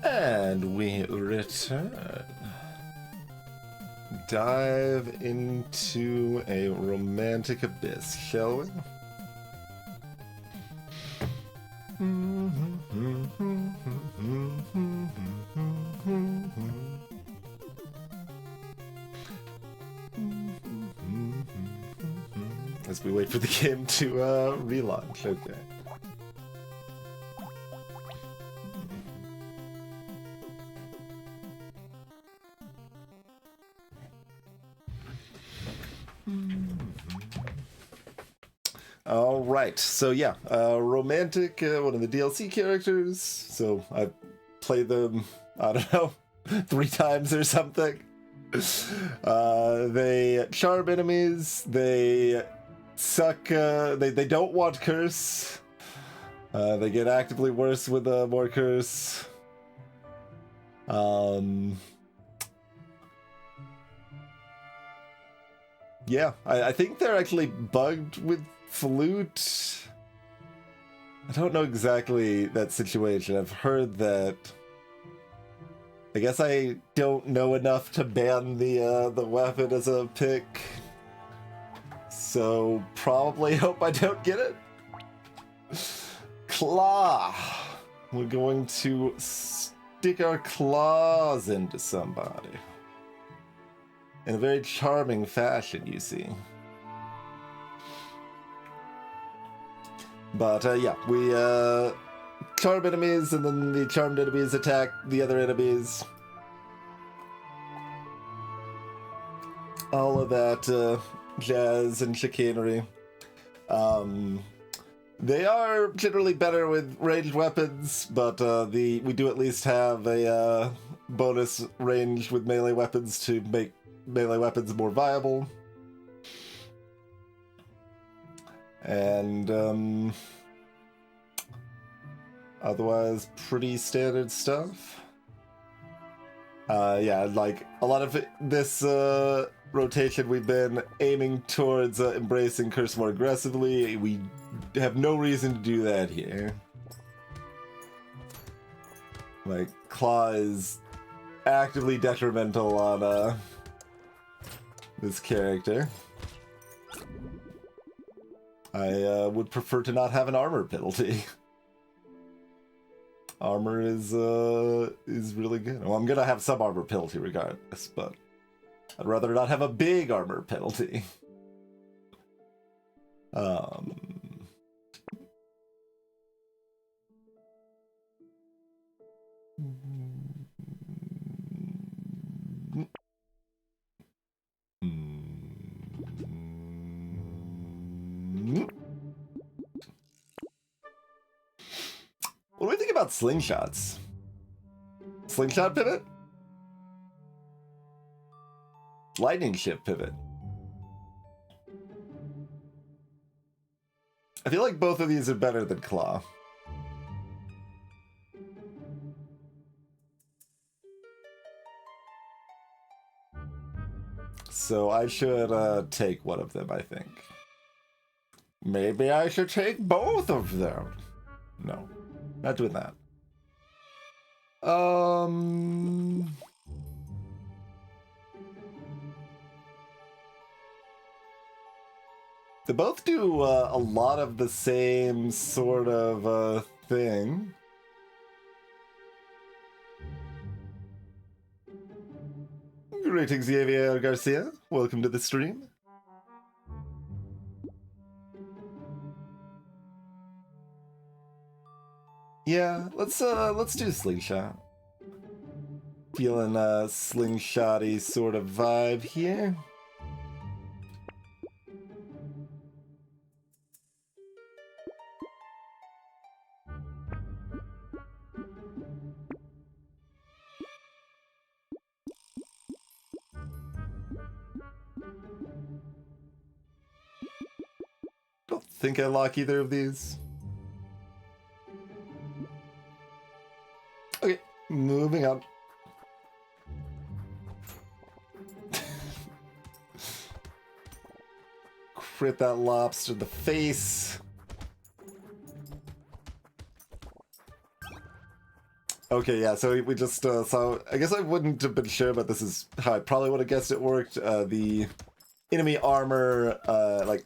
And we return. Dive into a romantic abyss, shall we? As we wait for the game to relaunch, okay. All right, so yeah, romantic, one of the DLC characters. So I played them, I don't know, 3 times or something. They charm enemies. They suck. They don't want curse. They get actively worse with more curse. Yeah, I think they're actually bugged with flute. I don't know exactly that situation. I've heard that. I guess I don't know enough to ban the weapon as a pick. So probably hope I don't get it. Claw. We're going to stick our claws into somebody. In a very charming fashion, you see. But yeah, we charm enemies, and then the charmed enemies attack the other enemies. All of that jazz and chicanery. They are generally better with ranged weapons, but we do at least have a bonus range with melee weapons to make melee weapons more viable. And otherwise pretty standard stuff. Yeah, like a lot of this rotation we've been aiming towards embracing curse more aggressively. We have no reason to do that here. Like, Claw is actively detrimental on this character. I would prefer to not have an armor penalty. Armor is really good. Well, I'm gonna have some armor penalty regardless, but I'd rather not have a big armor penalty. What do we think about slingshots? Slingshot pivot? Lightning shift pivot. I feel like both of these are better than Claw. So I should take one of them, I think. Maybe I should take both of them. No, not doing that. They both do a lot of the same sort of thing. Greetings, Xavier Garcia. Welcome to the stream. Yeah, let's do Slingshot. Feeling a slingshotty sort of vibe here. Don't think I like either of these. Okay, moving on. Crit that lobster in the face. Okay, yeah, so we just so I guess I wouldn't have been sure, but this is how I probably would have guessed it worked. The enemy armor, like,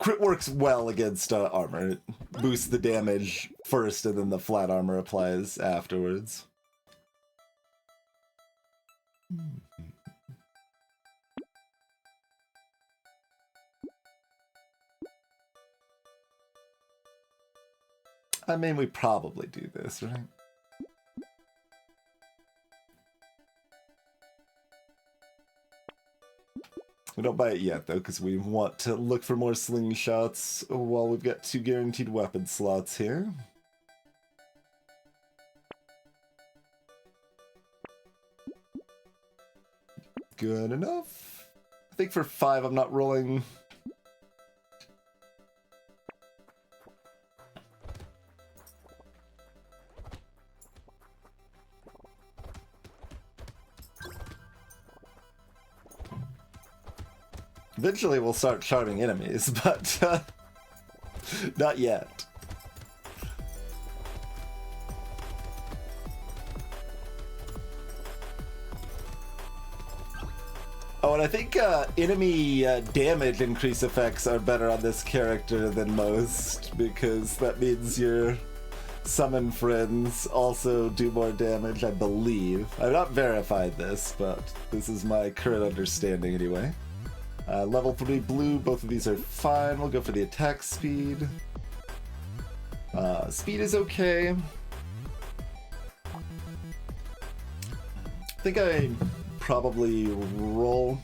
crit works well against armor. It boosts the damage first, and then the flat armor applies afterwards. I mean, we probably do this, right? We don't buy it yet, though, because we want to look for more slingshots while we've got 2 guaranteed weapon slots here. Good enough. I think for 5, I'm not rolling. Eventually we'll start charming enemies, but not yet. Oh, and I think enemy damage increase effects are better on this character than most, because that means your summon friends also do more damage, I believe. I've not verified this, but this is my current understanding anyway. Level 3 blue, both of these are fine. We'll go for the attack speed. Speed is okay. I think I probably roll.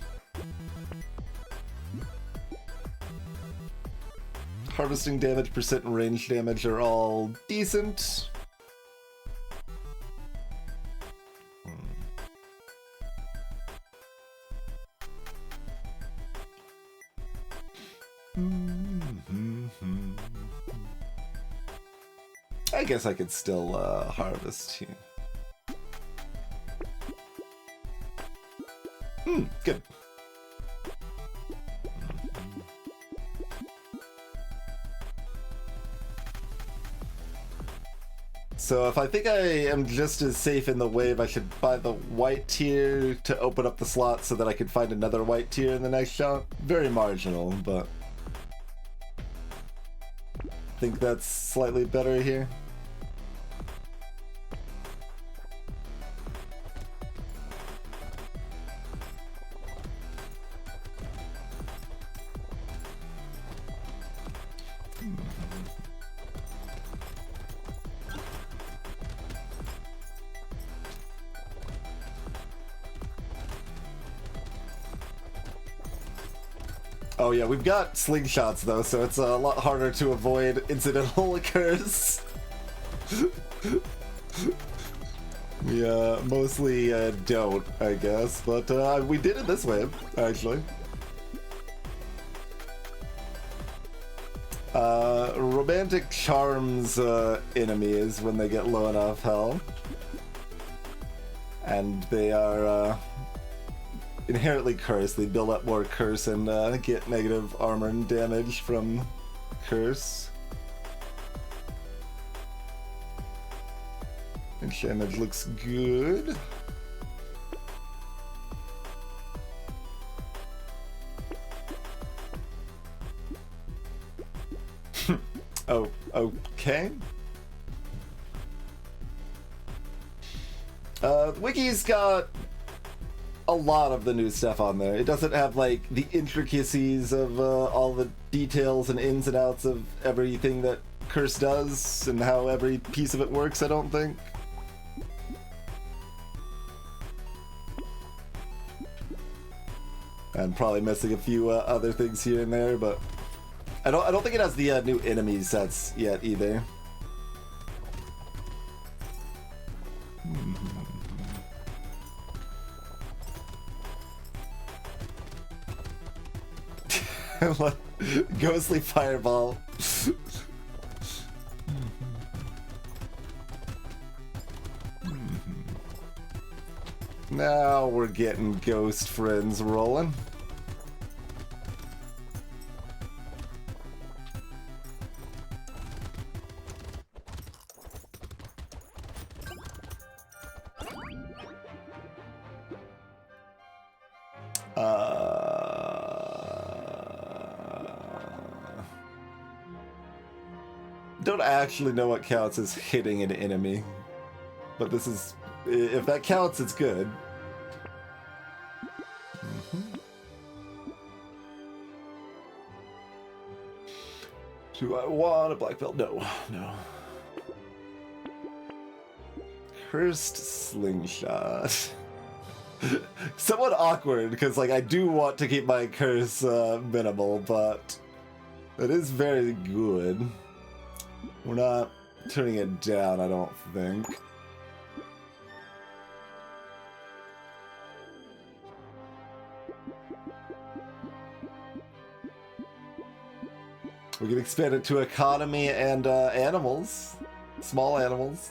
Harvesting damage, percent, and range damage are all decent. I guess I could still harvest here. Good. So if I think I am just as safe in the wave, I should buy the white tier to open up the slot so that I could find another white tier in the next shot. Very marginal, but I think that's slightly better here. Oh yeah, we've got slingshots though, so it's a lot harder to avoid incidental occurs. We mostly don't, I guess, but we did it this way, actually. Romantic charms enemies when they get low enough health. And they are inherently cursed. They build up more curse and get negative armor and damage from curse. And damage looks good. Oh, okay. The wiki's got a lot of the new stuff on there. It doesn't have like the intricacies of all the details and ins and outs of everything that Curse does and how every piece of it works, I don't think. I'm probably missing a few other things here and there, but I don't think it has the new enemy sets yet either. Ghostly fireball. Now we're getting ghost friends rolling. Don't actually know what counts as hitting an enemy, but this is, if that counts, it's good. Do I want a black belt? No, no. Cursed slingshot. Somewhat awkward, because like I do want to keep my curse minimal, but it is very good. We're not turning it down, I don't think. We can expand it to economy and animals. Small animals.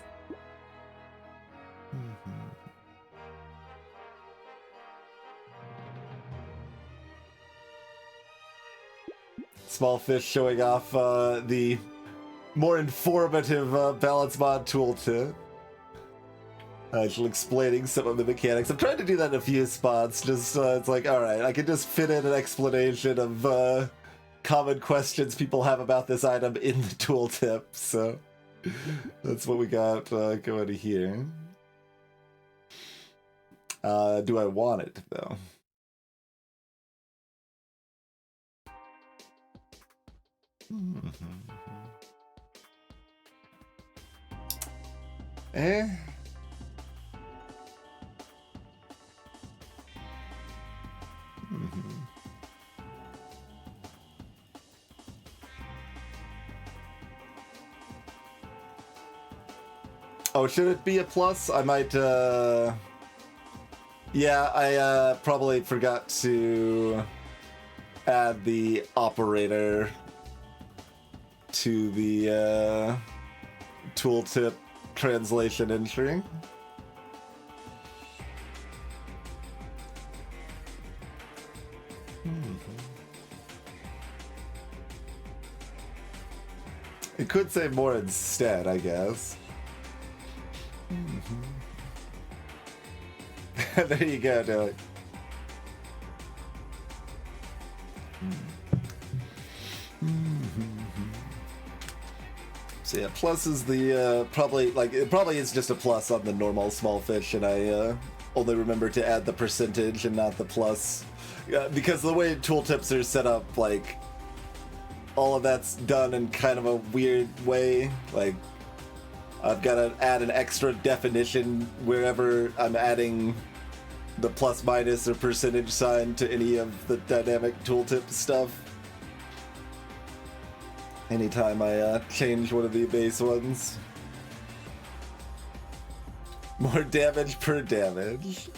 Small fish showing off the more informative balance mod tooltip. Actually explaining some of the mechanics. I'm trying to do that in a few spots. Just it's like, all right, I can just fit in an explanation of common questions people have about this item in the tooltip. So that's what we got going here. Do I want it though? Eh? Oh, should it be a plus? I might, yeah, I probably forgot to add the operator to the tooltip translation entry. It could say more instead, I guess. There you go, Dylan. So yeah, plus is the probably like it probably is just a plus on the normal small fish, and I only remember to add the percentage and not the plus because the way tooltips are set up, like all of that's done in kind of a weird way. Like I've got to add an extra definition wherever I'm adding the plus minus or percentage sign to any of the dynamic tooltip stuff. Anytime I change one of the base ones. More damage per damage.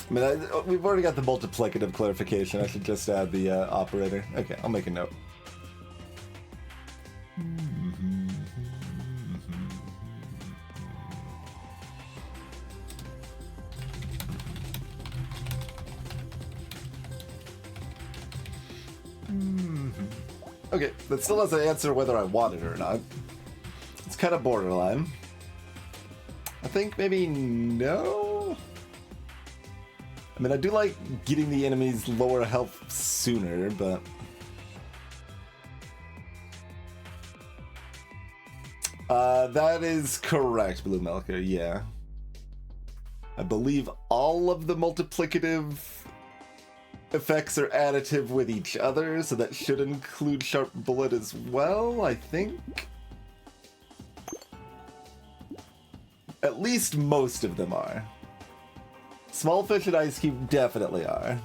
I mean, we've already got the multiplicative clarification. I should just add the operator. Okay, I'll make a note. Okay, that still doesn't answer whether I want it or not. It's kind of borderline. I think maybe no? I mean, I do like getting the enemy's lower health sooner, but... that is correct, Blue Milker, yeah. I believe all of the multiplicative effects are additive with each other, so that should include Sharp Bullet as well, I think. At least most of them are. Small Fish and Ice Cube definitely are.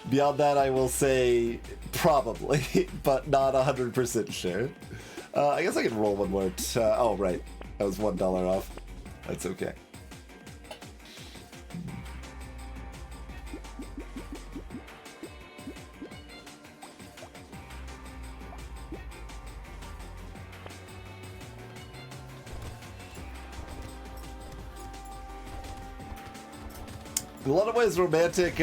Beyond that, I will say probably, but not 100% sure. I guess I can roll one more. Oh, right. That was $1 off. That's okay. In a lot of ways, Romantic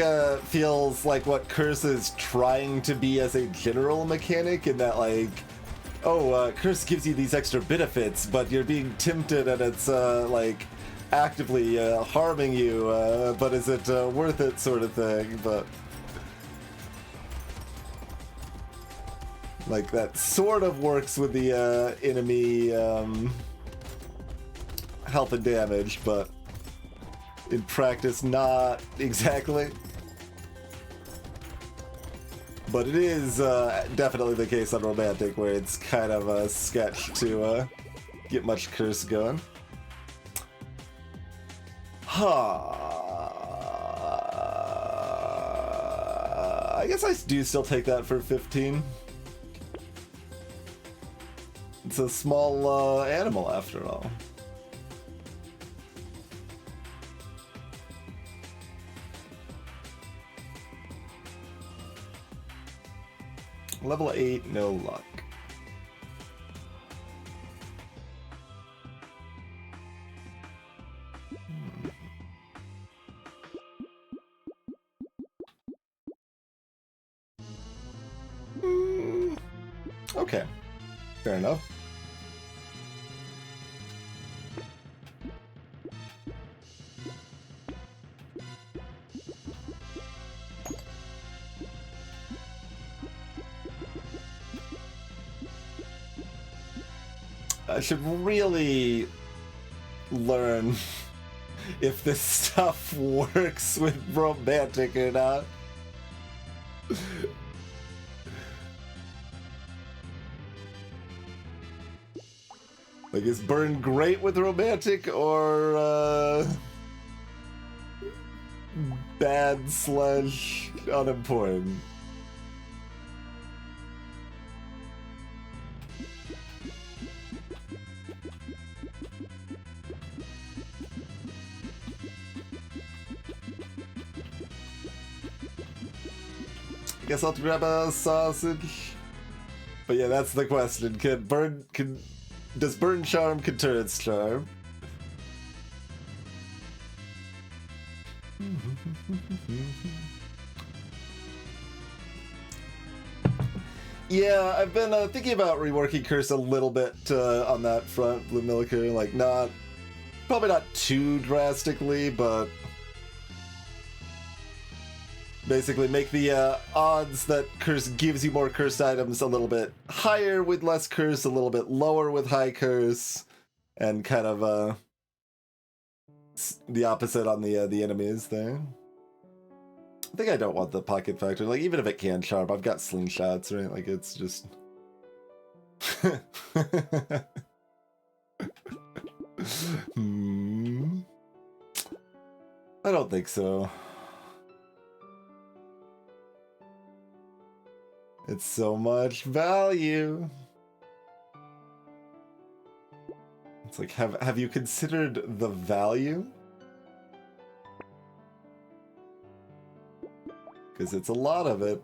feels like what Curse is trying to be as a general mechanic, in that, like, oh, Curse gives you these extra benefits, but you're being tempted and it's, like, actively harming you, but is it worth it sort of thing, but... Like, that sort of works with the enemy health and damage, but... in practice, not exactly. But it is definitely the case on Romantic, where it's kind of a sketch to get much Curse going. I guess I do still take that for 15. It's a small animal, after all. Level 8, no luck. Okay, fair enough. I should really learn if this stuff works with Romantic or not. Like, is Burn great with Romantic, or bad / unimportant? I guess I'll grab a sausage. But yeah, that's the question. Does Burn Charm counter its charm? Yeah, I've been thinking about reworking Curse a little bit on that front, Blue Milker. Like, probably not too drastically, but basically make the odds that Curse gives you more cursed items a little bit higher with less Curse, a little bit lower with high Curse, and kind of the opposite on the enemies there. I think I don't want the pocket factor. Like, even if it can charm, I've got slingshots, right? Like, it's just... I don't think so. It's so much value. It's like, have you considered the value? Because it's a lot of it.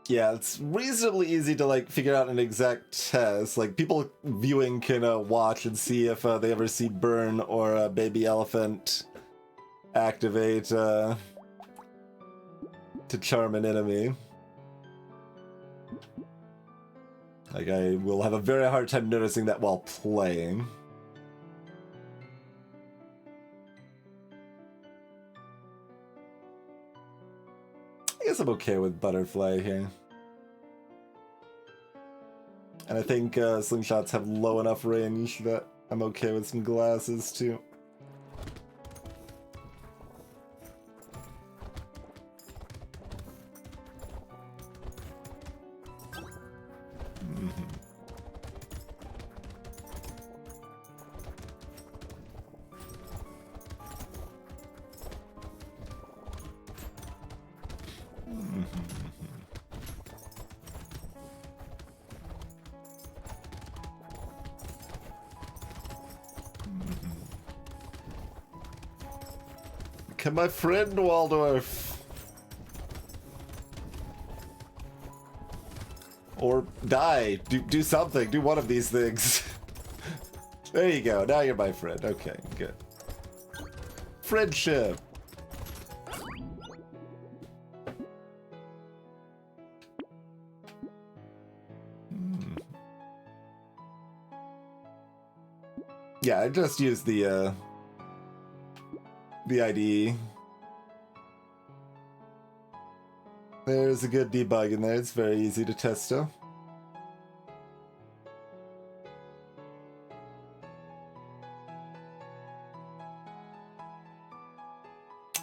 Yeah, it's reasonably easy to like figure out an exact test. Like people viewing can watch and see if they ever see Burn or Baby Elephant activate to charm an enemy. Like I will have a very hard time noticing that while playing. I guess I'm okay with Butterfly here. And I think slingshots have low enough range that I'm okay with some glasses too. Can my friend Waldorf or die? Do something. Do one of these things. There you go. Now you're my friend. Okay, good. Friendship. Yeah, I just used the IDE. There's a good debug in there. It's very easy to test stuff.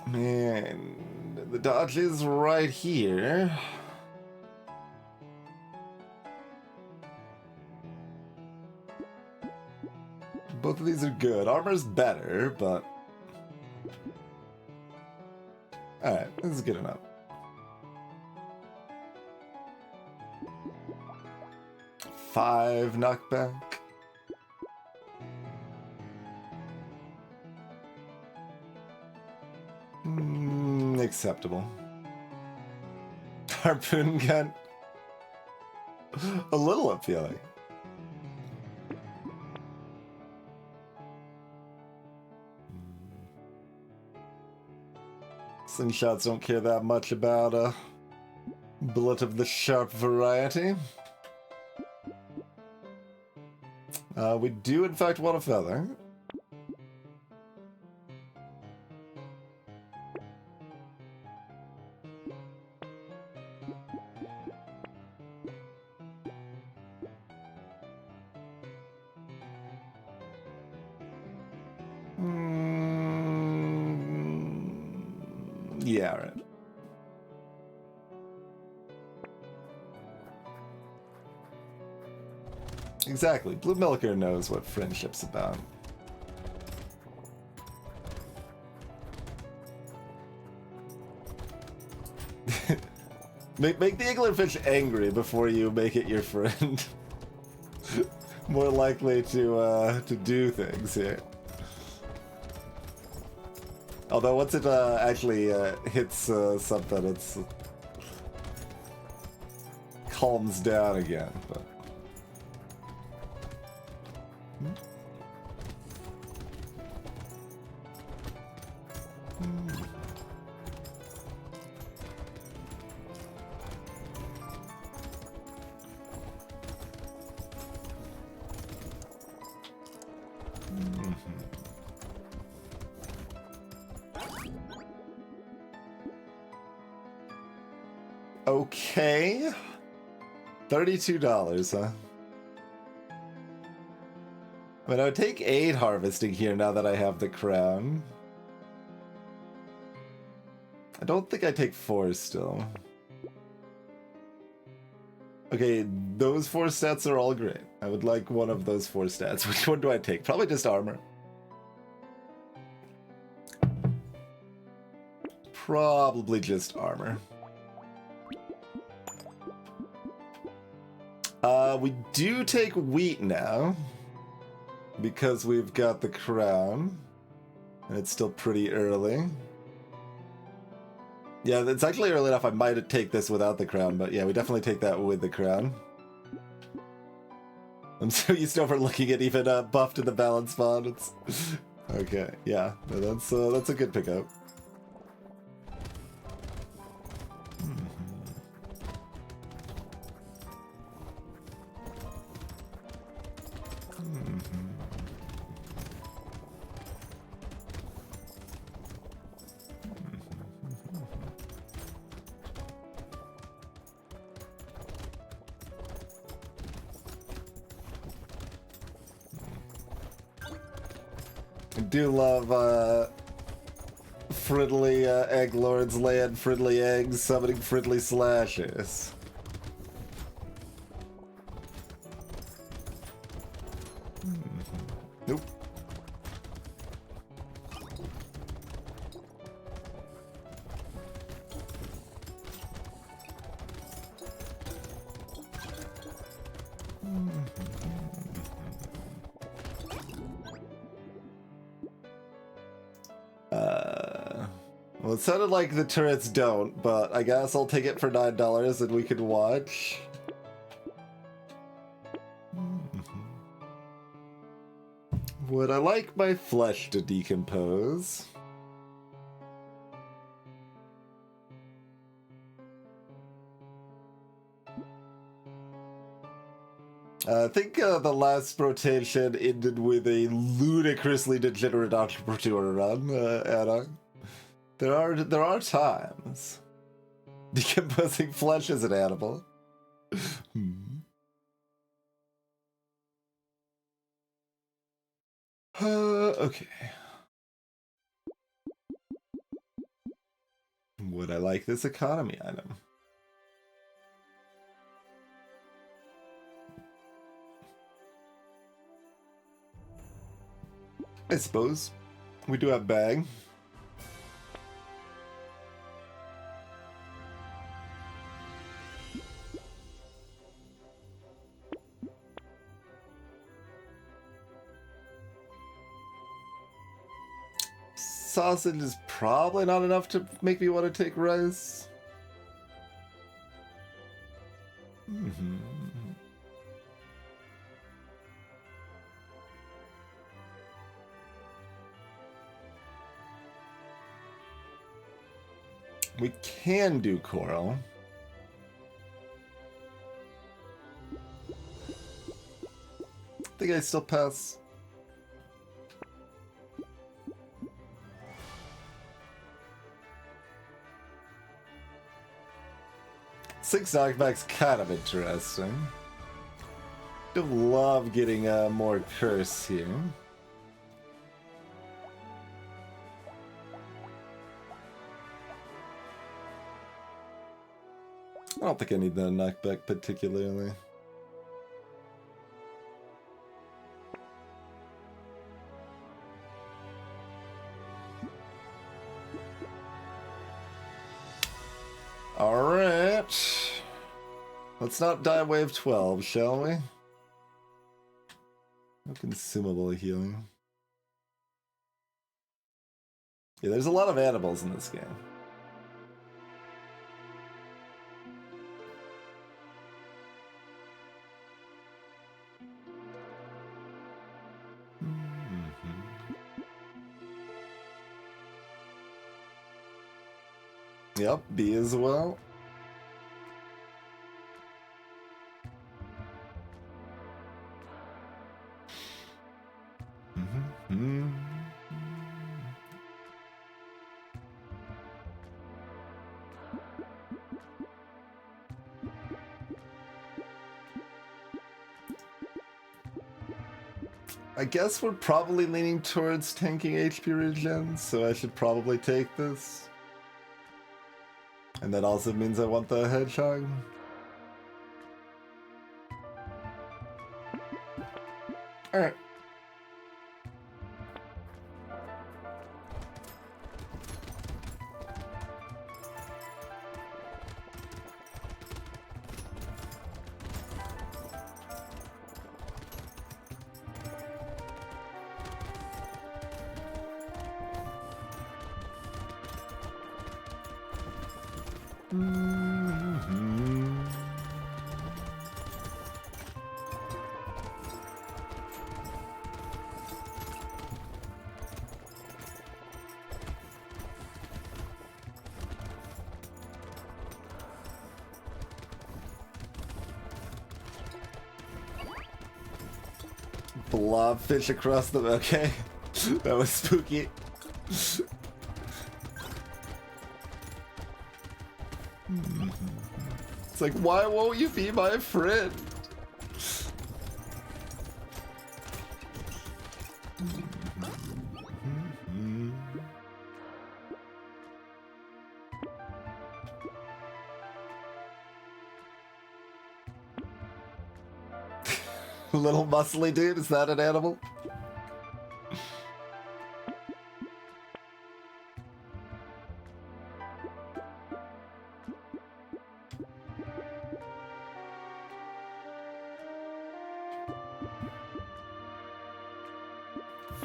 Man, the dodge is right here. Both of these are good. Armor's better, but... Alright, this is good enough. Five knockback. Acceptable. Harpoon gun. A little appealing. Slingshots don't care that much about a bullet of the sharp variety. We do in fact want a feather. Yeah, right. Exactly. Blue Milker knows what friendship's about. make the anglerfish angry before you make it your friend. More likely to do things here. Although once it actually hits something, it's calms down again. But okay. $32, huh? I mean, I would take 8 harvesting here now that I have the crown. I don't think I take 4 still. Okay, those 4 stats are all great. I would like one of those 4 stats. Which one do I take? Probably just armor. Probably just armor. We do take wheat now, because we've got the crown, and it's still pretty early. Yeah, it's actually early enough. I might take this without the crown, but yeah, we definitely take that with the crown. I'm so used to overlooking it even buffed in the balance bond. It's okay. Yeah, no, that's a good pickup. I do love Fridley Egg Lords laying Fridley eggs, summoning Fridley slashes. Nope. Well, it sounded like the turrets don't, but I guess I'll take it for $9 and we can watch. Would I like my flesh to decompose? I think the last Brotation ended with a ludicrously degenerate entrepreneur run, Anna. There are times. Decomposing flesh is an animal. Okay. Would I like this economy item? I suppose. We do have bag. Sausage is probably not enough to make me want to take rice. We can do coral. I think I still pass. Six knockback's kind of interesting. Do love getting more curse here. I don't think I need that knockback particularly. Alright. Let's not die wave 12, shall we? No consumable healing. Yeah, there's a lot of animals in this game. Yep, B as well. I guess we're probably leaning towards tanking HP regen, so I should probably take this. And that also means I want the hedgehog. Alright. Blobfish across the... Okay. That was spooky. It's like, why won't you be my friend? Little muscly dude, is that an animal?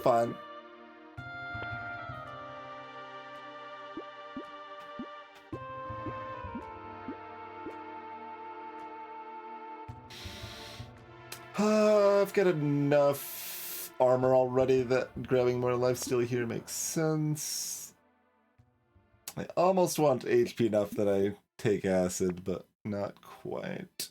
Fun. I've got enough armor already that grabbing more lifesteal here makes sense. I almost want HP enough that I take acid, but not quite.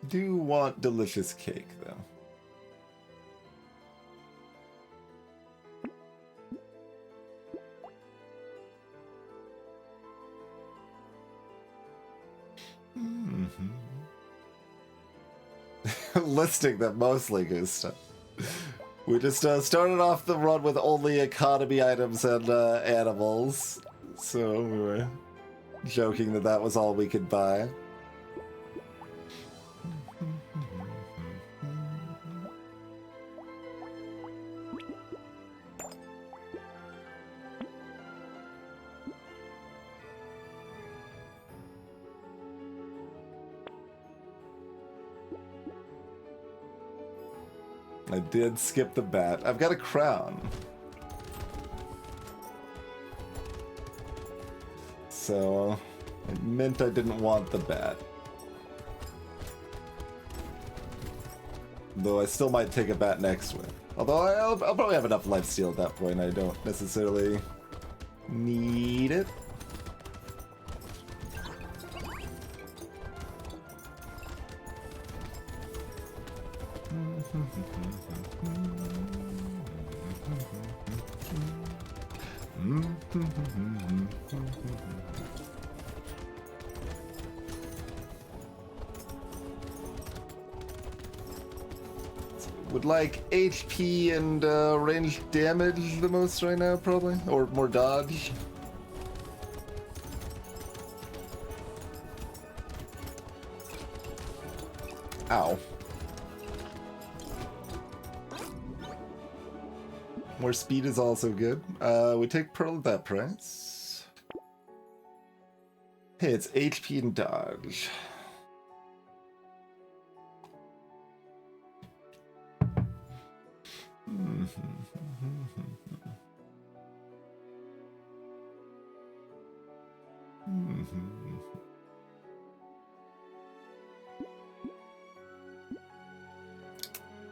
Do want delicious cake, though. Listing them mostly, Gusta. We just started off the run with only economy items and animals, so we were joking that that was all we could buy. I did skip the bat. I've got a crown. So, it meant I didn't want the bat. Though I still might take a bat next win. Although I'll probably have enough lifesteal at that point. I don't necessarily need it. Would like HP and range damage the most right now, probably? Or more dodge? Ow. More speed is also good. We take Pearl at that price. Hey, it's HP and dodge.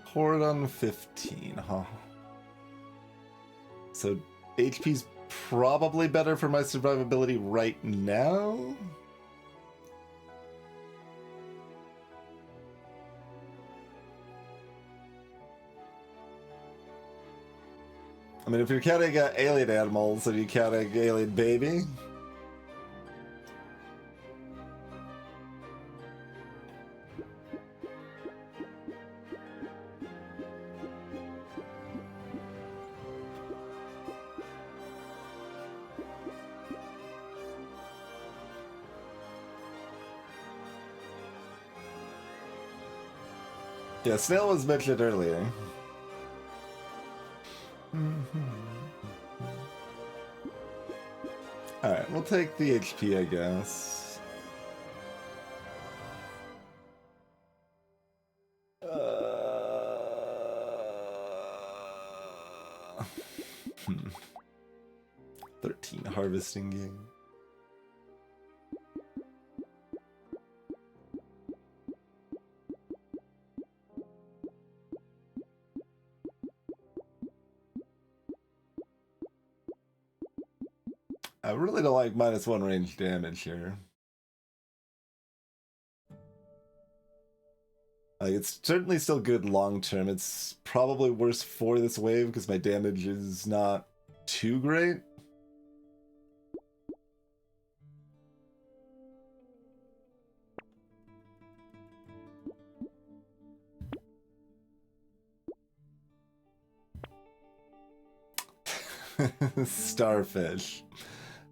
Horde on 15, huh? So HP's probably better for my survivability right now? I mean, if you're counting alien animals, are you counting alien baby? Yeah, snail was mentioned earlier. Alright, we'll take the HP, I guess. 13 harvesting game. I really don't like -1 range damage here. Like, it's certainly still good long term. It's probably worse for this wave because my damage is not too great. Starfish.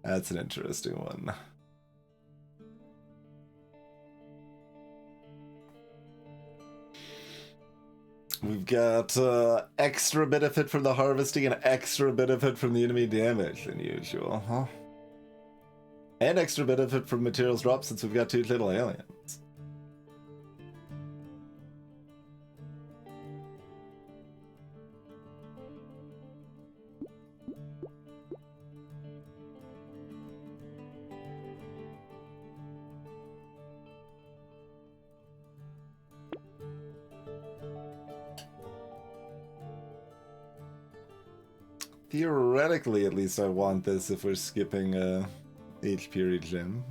That's an interesting one. We've got extra benefit from the harvesting and extra benefit from the enemy damage than usual, huh? And extra benefit from materials drop since we've got 2 little aliens. Theoretically, at least, I want this if we're skipping HP regen.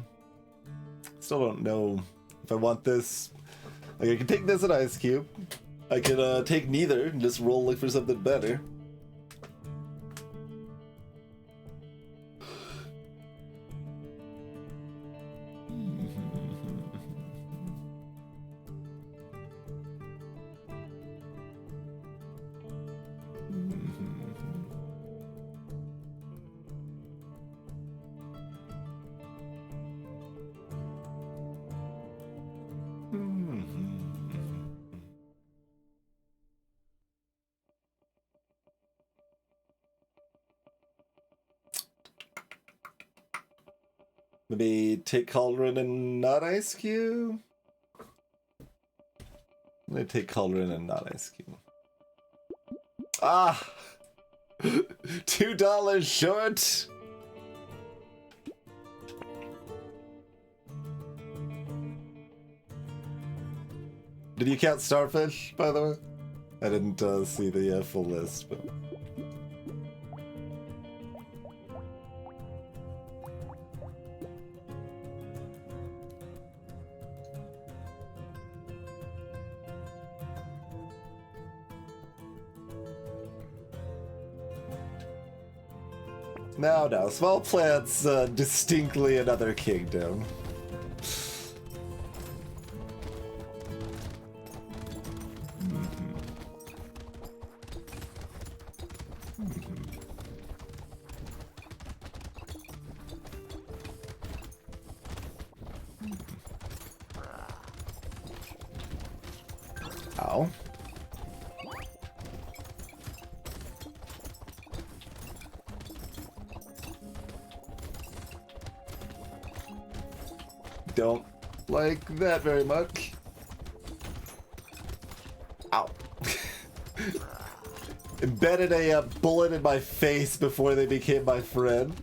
Still don't know if I want this. Like, I can take this at Ice Cube. I can take neither and just roll look for something better. Maybe take Cauldron and not Ice Cube? I'm gonna take Cauldron and not Ice Cube. Ah! $2 short! Did you count Starfish, by the way? I didn't see the full list, but... No, small plants, distinctly another kingdom. Ow. Don't like that very much. Ow. Embedded a bullet in my face before they became my friend.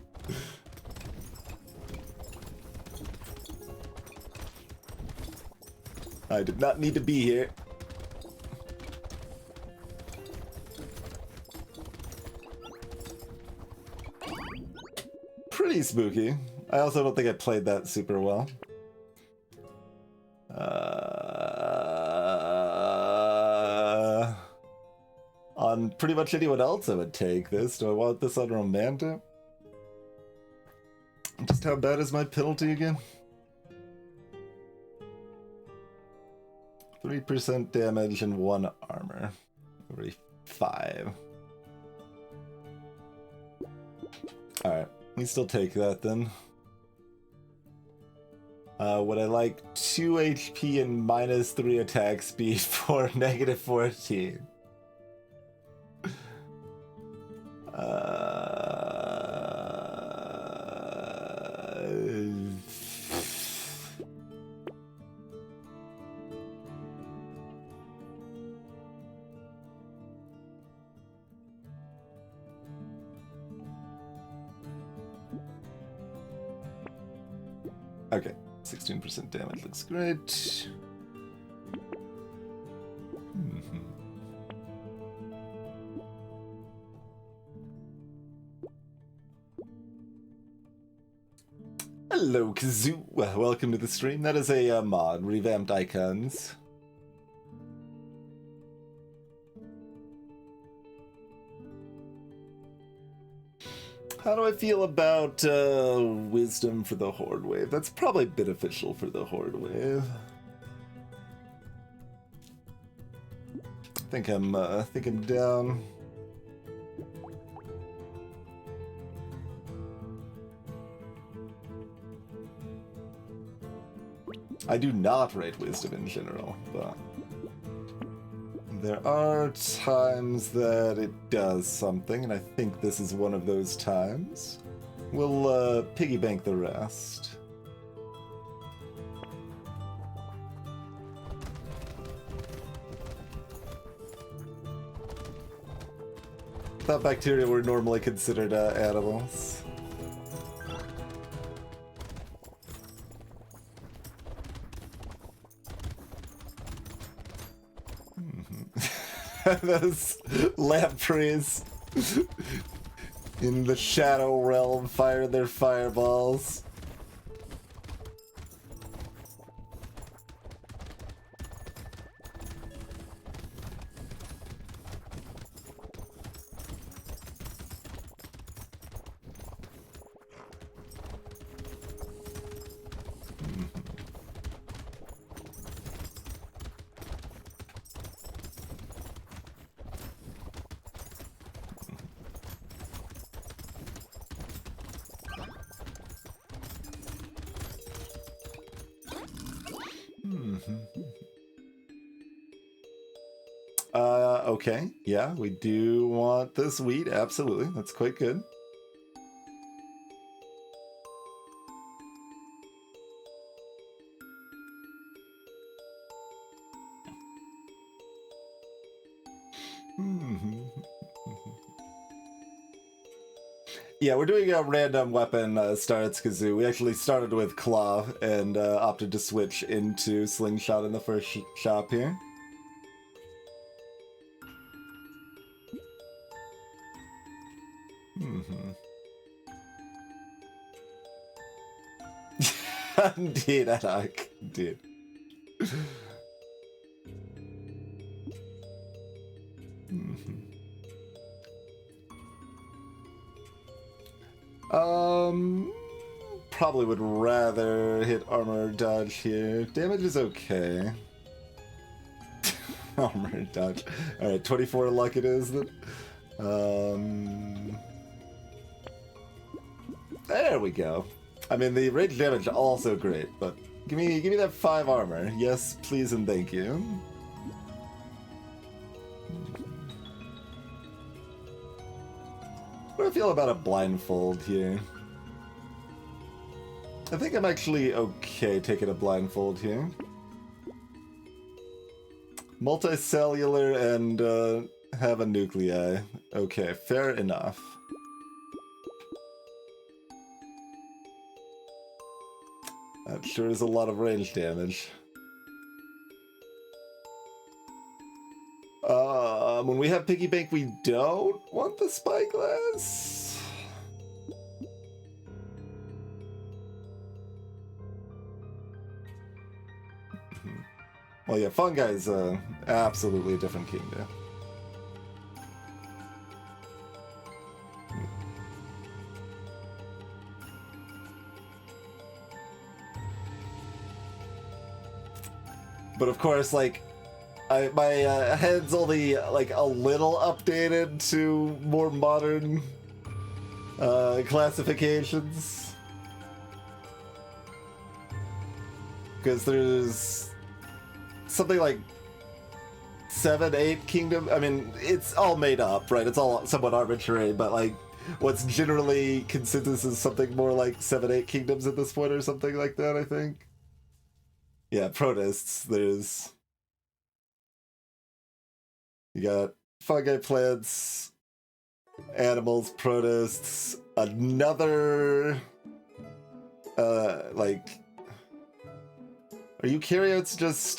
I did not need to be here. Pretty spooky. I also don't think I played that super well. On pretty much anyone else I would take this. Do I want this on Romantic? Just how bad is my penalty again? 3% damage and 1 armor. Every 5. Alright, we still take that then. Would I like 2 HP and -3 attack speed for -14? Okay, 16% damage looks great. Hello, Kazoo. Welcome to the stream. That is a mod, revamped icons. How do I feel about wisdom for the Horde Wave? That's probably beneficial for the Horde Wave. I think I'm down. I do not rate wisdom in general, but there are times that it does something, and I think this is one of those times. We'll piggy bank the rest. Thought bacteria were normally considered animals. Those lampreys in the shadow realm fire their fireballs. Okay, yeah, we do want this wheat, absolutely. That's quite good. Yeah, we're doing a random weapon starts, Kazoo. We actually started with Claw and opted to switch into Slingshot in the first shop here. Indeed, Adak. Indeed. Probably would rather hit armor dodge here. Damage is okay. Armor dodge. Alright, 24 luck it is then. There we go. I mean, the range damage also great, but give me that 5 armor. Yes, please and thank you. What do I feel about a blindfold here? I think I'm actually okay taking a blindfold here. Multicellular and have a nuclei. Okay, fair enough. That sure is a lot of range damage. When we have Piggy Bank, we don't want the spyglass. Well, yeah, fungi is absolutely a different kingdom. But of course, like, my head's only like a little updated to more modern classifications, because there's something like 7, 8 kingdom. I mean, it's all made up, right? It's all somewhat arbitrary, but like what's generally consensus is something more like 7, 8 kingdoms at this point, or something like that, I think. Yeah, protists. There's, you got fungi, plants, animals, protists, another like Are eukaryotes just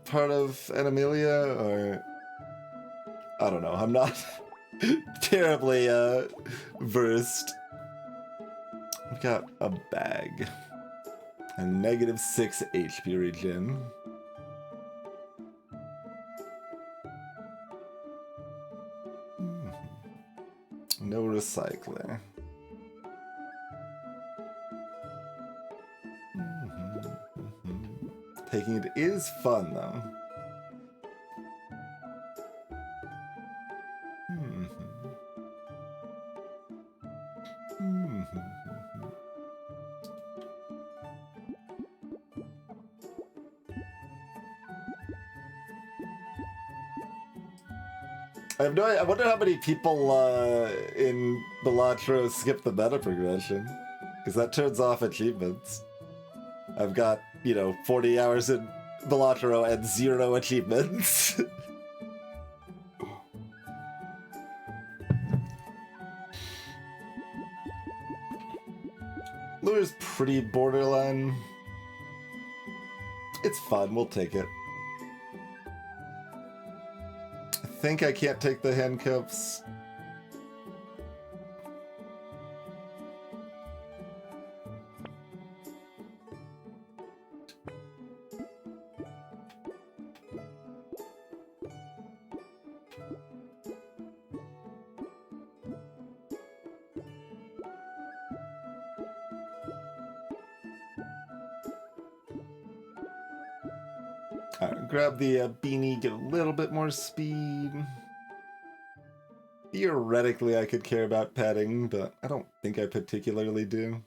part of Animalia, or I don't know. I'm not terribly versed. We've got a bag. A -6 HP regen. No recycler. Taking it is fun, though. I have no idea. I wonder how many people in Brotato skip the meta progression, because that turns off achievements. I've got, 40 hours in Brotato and 0 achievements. Lure's pretty borderline. It's fun, we'll take it. I think I can't take the handcuffs. Alright, grab the beanie, get a little bit more speed. Theoretically, I could care about padding, but I don't think I particularly do.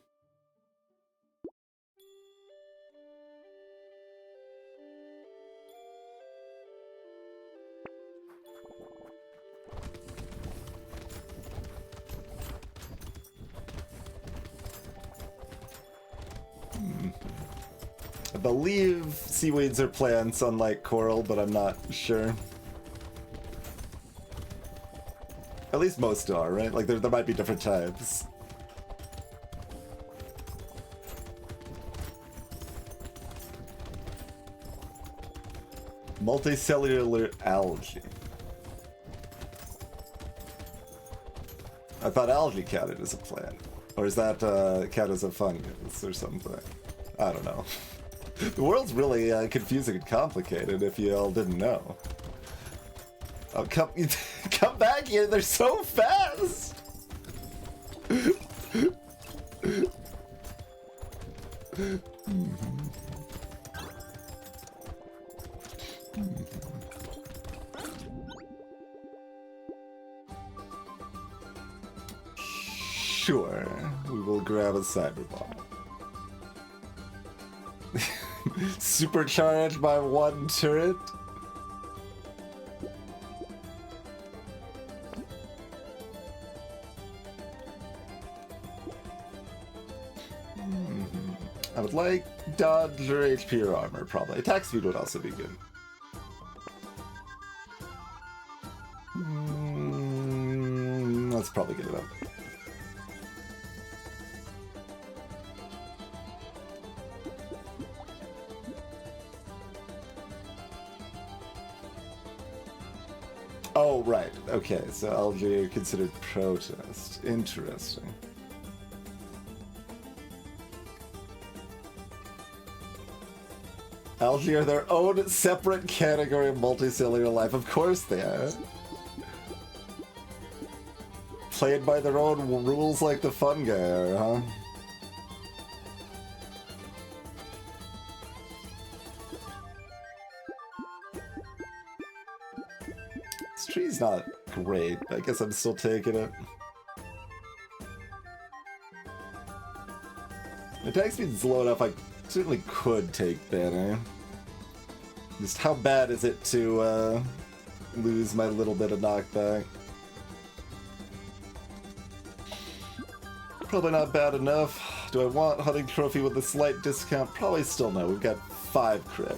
I believe seaweeds are plants, unlike coral, but I'm not sure. At least most are, right? Like, there might be different types. Multicellular algae. I thought algae counted as a plant. Or is that count as a fungus or something? I don't know. The world's really confusing and complicated if you all didn't know. Oh, come back here, they're so fast! Sure, we will grab a cyberbomb. Supercharged by 1 turret? I would like dodge or HP or armor, probably. Attack speed would also be good. Let's probably get it up. Oh, right. Okay, so algae are considered protist. Interesting. Algae are their own separate category of multicellular life. Of course they are. Played by their own rules like the fungi are, huh? This tree's not great. I guess I'm still taking it. Attack speed's low enough, I certainly could take banner. Just how bad is it to lose my little bit of knockback? Probably not bad enough. Do I want hunting trophy with a slight discount? Probably still no. We've got 5 crit.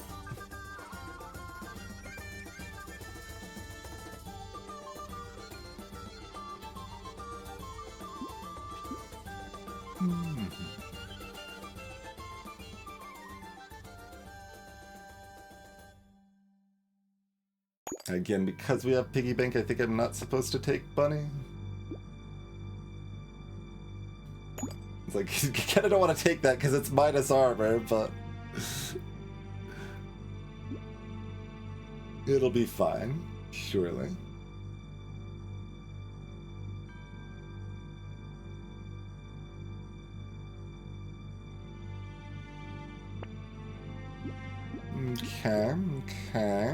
Again, because we have piggy bank, I think I'm not supposed to take bunny. It's like, you kind of don't want to take that because it's minus armor, but it'll be fine, surely. Okay, okay.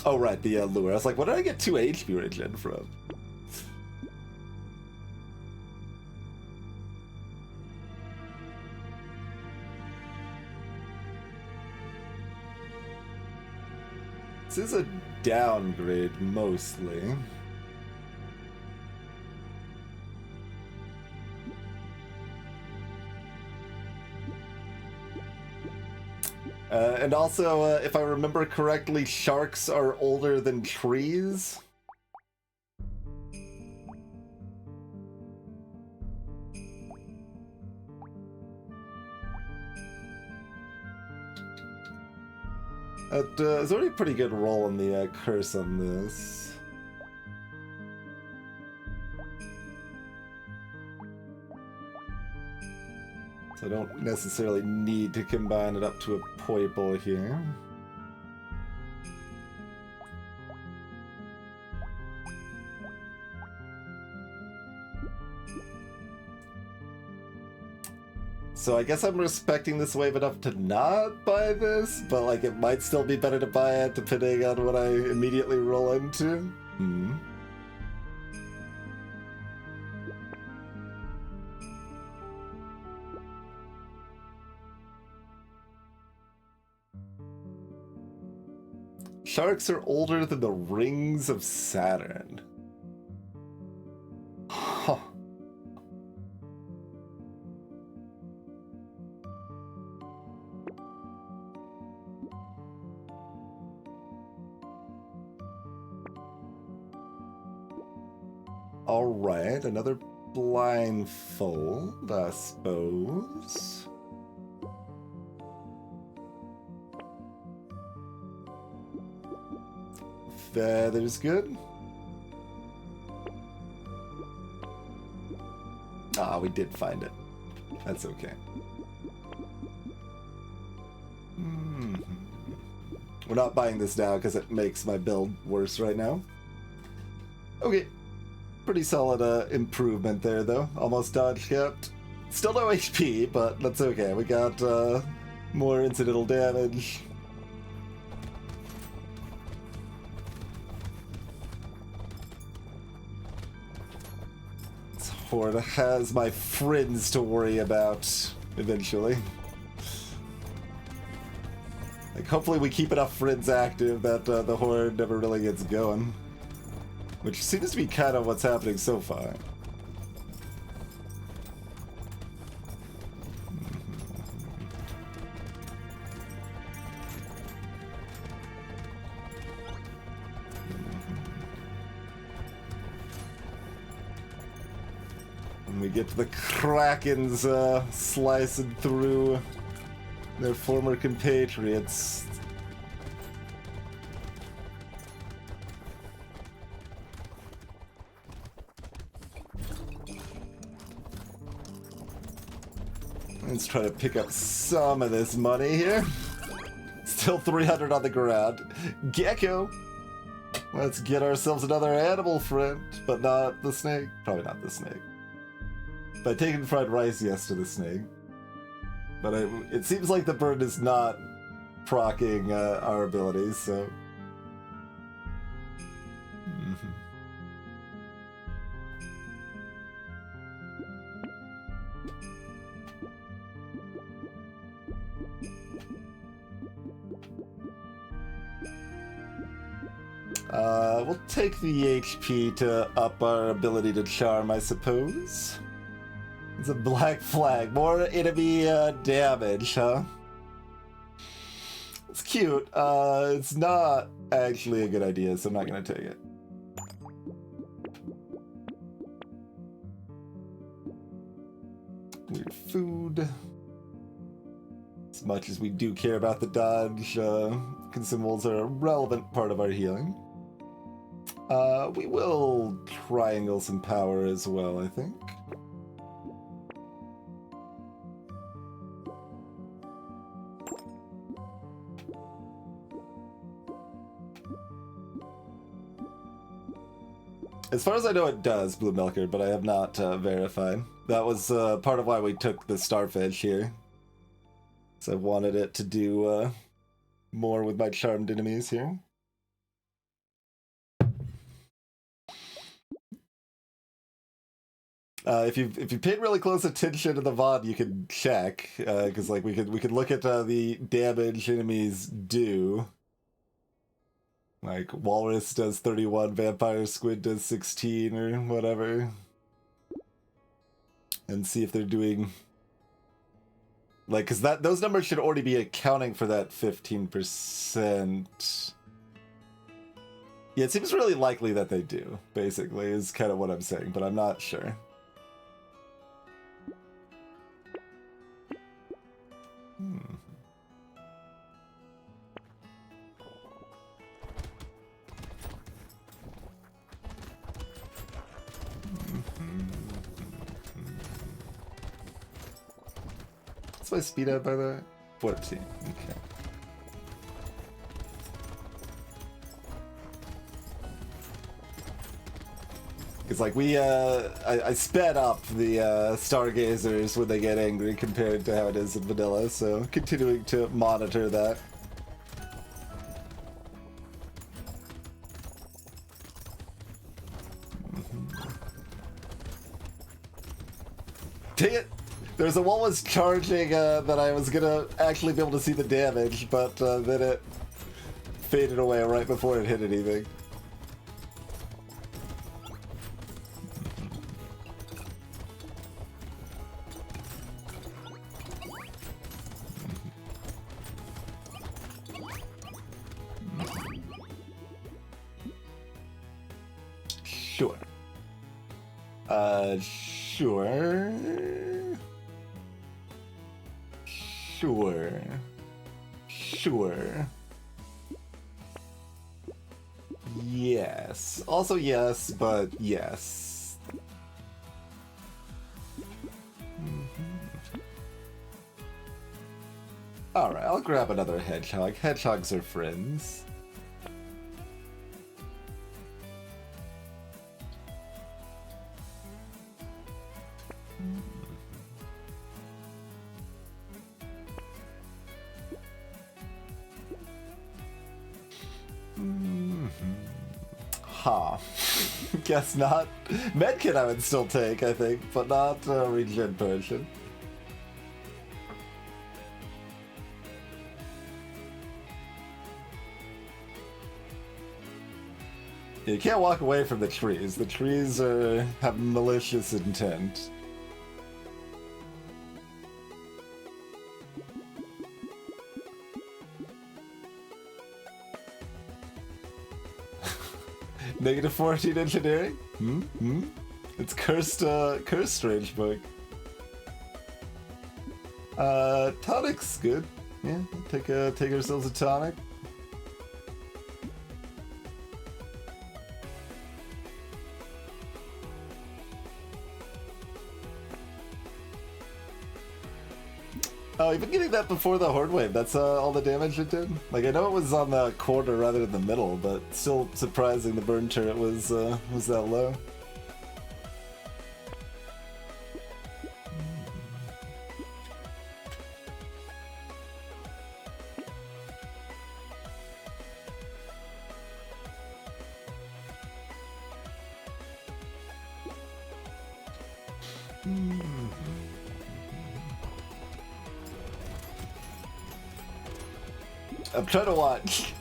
Oh, right, the lure. I was like, what did I get 2 HP regen from? This is a downgrade, mostly. And also, if I remember correctly, sharks are older than trees. It's already a pretty good roll on the curse on this. So I don't necessarily need to combine it up to a purple here. So I guess I'm respecting this wave enough to not buy this, but like it might still be better to buy it depending on what I immediately roll into. Sharks are older than the rings of Saturn. Huh. Alright, another blindfold, I suppose. Feather's good. Ah, we did find it. That's okay. We're not buying this now because it makes my build worse right now. Okay. Pretty solid improvement there, though. Almost dodge kept. Still no HP, but that's okay. We got more incidental damage. This horde has my friends to worry about eventually. Like, hopefully we keep enough friends active that the horde never really gets going. Which seems to be kind of what's happening so far. When we get to the Krakens slicing through their former compatriots. Let's try to pick up some of this money here. Still 300 on the ground. Gecko! Let's get ourselves another animal friend, but not the snake. Probably not the snake. By taking fried rice, yes to the snake. But it seems like the bird is not proccing our abilities, so... We'll take the HP to up our ability to charm, I suppose. It's a black flag. More enemy damage, huh? It's cute. It's not actually a good idea, so I'm not gonna take it. Weird food. As much as we do care about the dodge, consumables are a relevant part of our healing. We will triangle some power as well, I think. As far as I know, it does, Blue Milker, but I have not verified. That was part of why we took the Starfish here. So I wanted it to do more with my charmed enemies here. If you paid really close attention to the VOD, you could check, because like we could look at the damage enemies do. Like Walrus does 31, Vampire Squid does 16 or whatever, and see if they're doing like, because those numbers should already be accounting for that 15%. Yeah, it seems really likely that they do. Basically, is kind of what I'm saying, but I'm not sure. What's my speed up by the way? 14. Okay. It's like I sped up the Stargazers when they get angry compared to how it is in vanilla, so continuing to monitor that. Dang it! There's a wall was charging that I was gonna actually be able to see the damage, but then it faded away right before it hit anything. Sure. Sure. Sure. Sure. Yes. Also yes, but yes. Alright, I'll grab another hedgehog. Hedgehogs are friends. Ha. Guess not. Medkit I would still take, I think, but not regen potion. You can't walk away from the trees. The trees have malicious intent. Negative 14 engineering? It's cursed strange book. Tonic's good. Yeah, take ourselves a tonic. Oh, you've been getting that before the Horde Wave. That's all the damage it did? Like, I know it was on the corner rather than the middle, but still surprising the burn turret was that low. I'm trying to watch.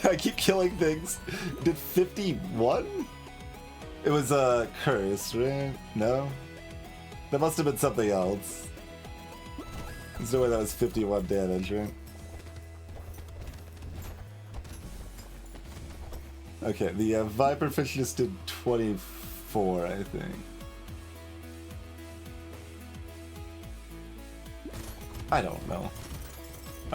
I keep killing things. Did 51? It was a curse, right? No? That must have been something else. There's no way that was 51 damage, right? Okay, the Viperfish just did 24, I think. I don't know.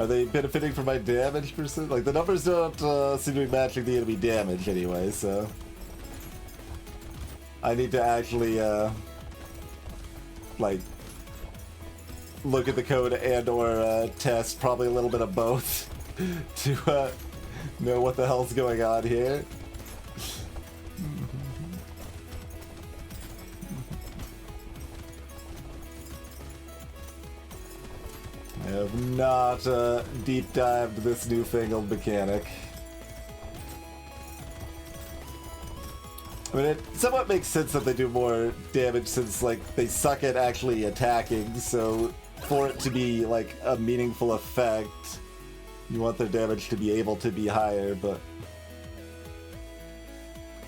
Are they benefiting from my damage percent? Like, the numbers don't seem to be matching the enemy damage anyway, so... I need to actually, like, look at the code and or test probably a little bit of both to know what the hell's going on here. I have not deep dived this newfangled mechanic. I mean, it somewhat makes sense that they do more damage since, like, they suck at actually attacking, so for it to be, like, a meaningful effect, you want their damage to be able to be higher, but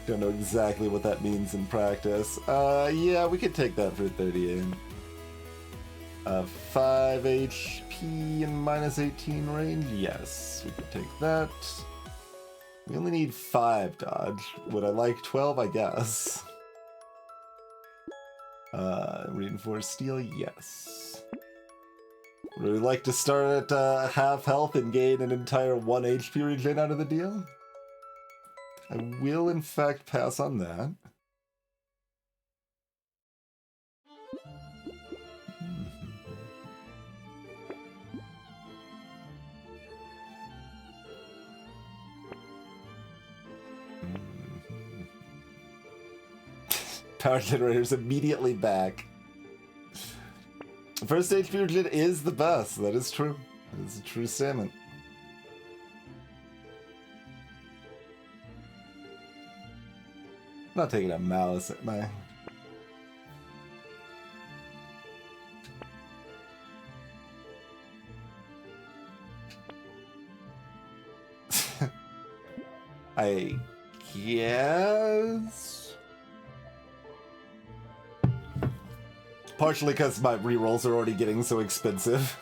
don't know exactly what that means in practice. Yeah, we could take that for 38. 5 HP and minus 18 range? Yes, we could take that. We only need 5 dodge. Would I like 12? I guess. Reinforced steel? Yes. Would we like to start at half health and gain an entire 1 HP regen out of the deal? I will, in fact, pass on that. Power generator's immediately back. First HP regen is the best. That is true. That is a true statement. I'm not taking a malice at my... I guess... Partially because my rerolls are already getting so expensive.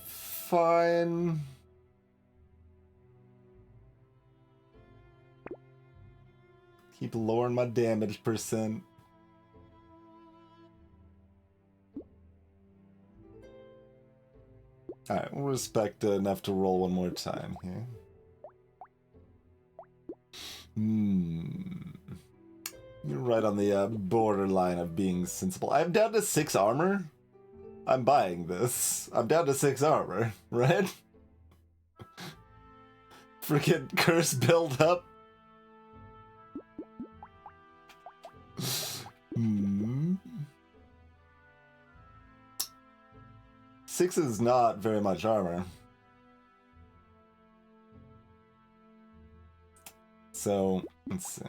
Fine. Keep lowering my damage percent. Alright, we'll respect enough to roll one more time here. You're right on the borderline of being sensible. I'm down to 6 armor. I'm buying this. I'm down to 6 armor, right? Freaking curse build up. 6 is not very much armor. So, let's see.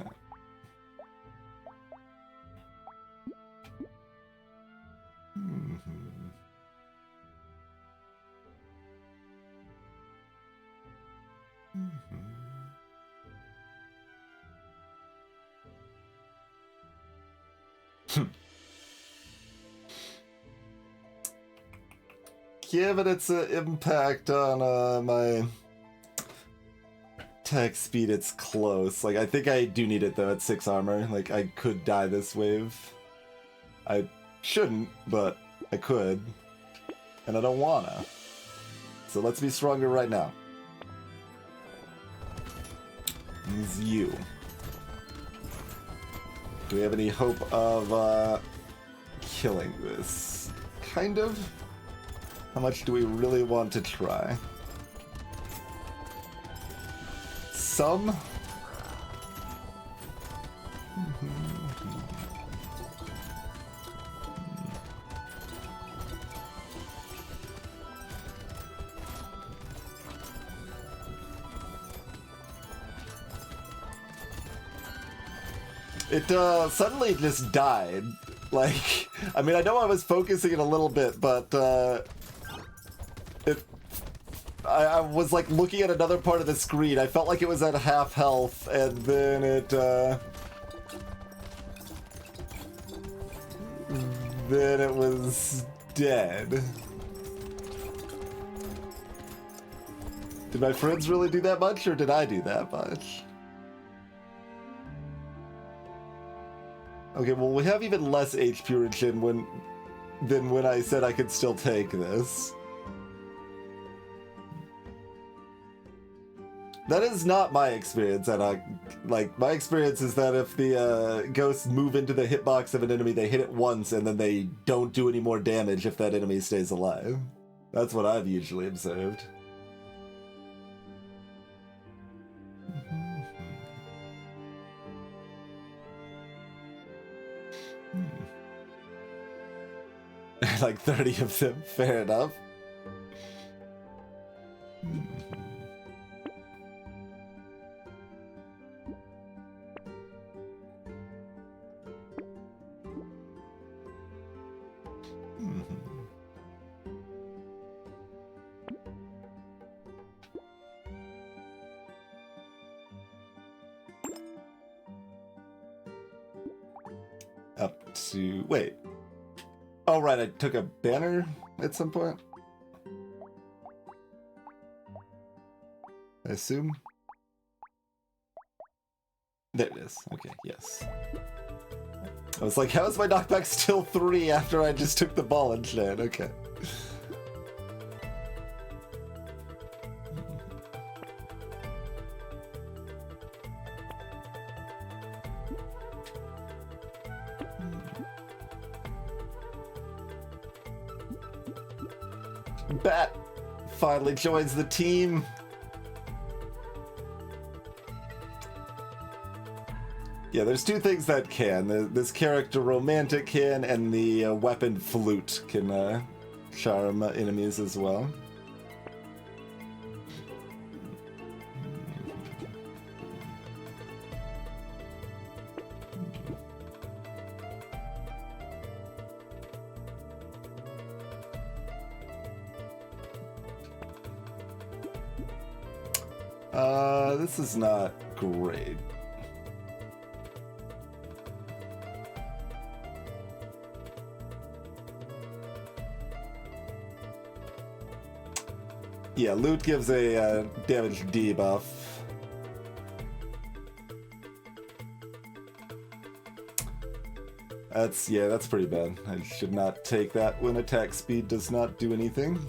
Given its impact on my attack speed, it's close. Like, I think I do need it though at 6 armor. Like, I could die this wave. I shouldn't, but I could. And I don't wanna. So let's be stronger right now. It's you. Do we have any hope of killing this? Kind of. How much do we really want to try? Some? It suddenly just died. Like, I mean, I know I was focusing it a little bit, but I was like looking at another part of the screen. I felt like it was at half health, and then it was dead. Did my friends really do that much, or did I do that much? Okay, well, we have even less HP regen than when I said I could still take this. That is not my experience, and like, my experience is that if the ghosts move into the hitbox of an enemy, they hit it once, and then they don't do any more damage if that enemy stays alive. That's what I've usually observed. Like 30 of them, fair enough. Up to... wait. Oh, right, I took a banner at some point? I assume? There it is. Okay, yes. I was like, how is my knockback still 3 after I just took the ball and shit? Okay. Bat finally joins the team. Yeah, there's two things that can. This character romantic can, and the weapon flute can charm enemies as well. This is not great. Yeah, loot gives a damage debuff. That's pretty bad. I should not take that when attack speed does not do anything.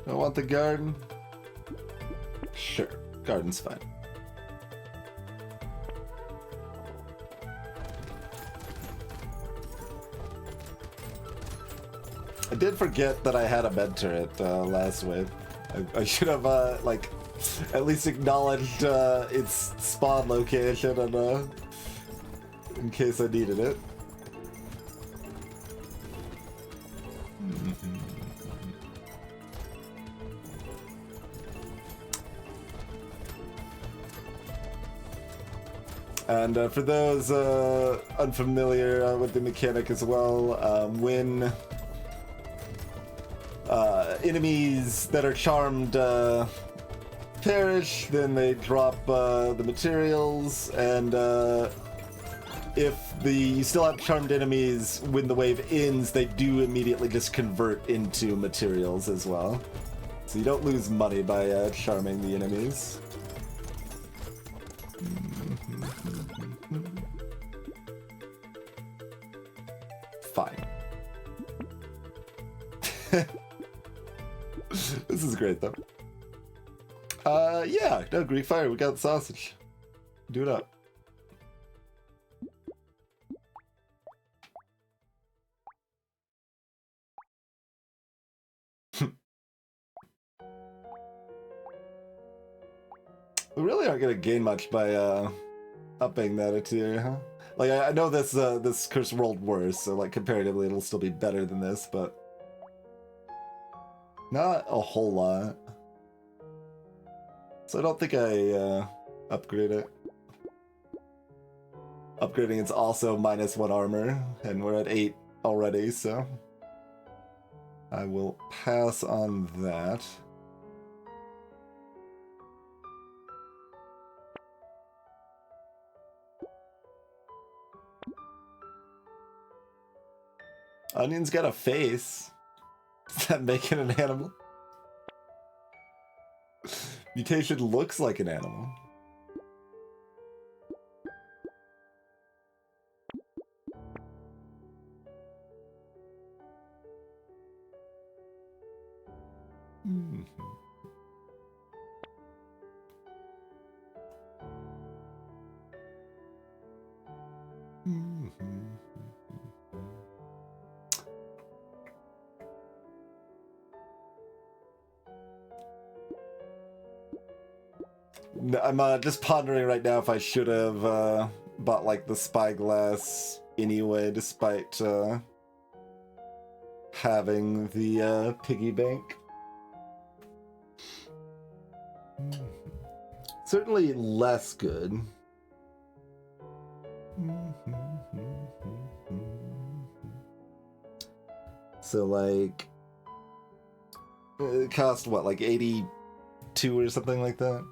I want the garden. Sure, garden's fine. I did forget that I had a med turret last wave. I should have like at least acknowledged its spawn location and in case I needed it. And for those unfamiliar with the mechanic as well, when enemies that are charmed perish, then they drop the materials, and if you still have charmed enemies when the wave ends, they do immediately just convert into materials as well. So you don't lose money by charming the enemies. Fine. This is great, though. Yeah, no, Greek fire, we got the sausage. Do it up. We really aren't gonna gain much by upping that a tier, huh? Like, I know this curse rolled worse, so like comparatively it'll still be better than this, but not a whole lot. So I don't think I upgrade it. Upgrading it's also -1 armor, and we're at 8 already, so I will pass on that. Onion's got a face. Does that make it an animal? Mutation looks like an animal. I'm just pondering right now if I should have bought like the spyglass anyway, despite having the piggy bank. Certainly less good. So like, it cost what, like 82 or something like that?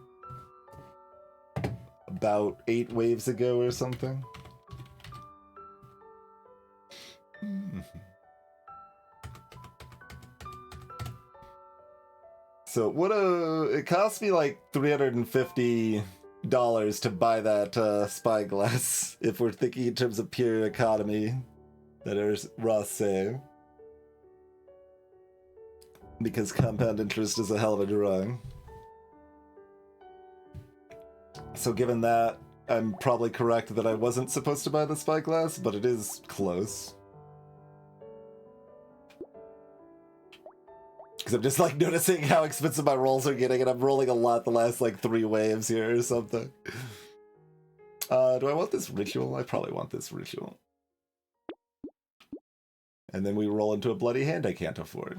About 8 waves ago or something. So it cost me like $350 to buy that spyglass, if we're thinking in terms of pure economy, that is Ross saying. Because compound interest is a hell of a drawing. So given that, I'm probably correct that I wasn't supposed to buy the spyglass, but it is close. Because I'm just like noticing how expensive my rolls are getting, and I'm rolling a lot the last like 3 waves here or something. Do I want this ritual? I probably want this ritual. And then we roll into a bloody hand I can't afford.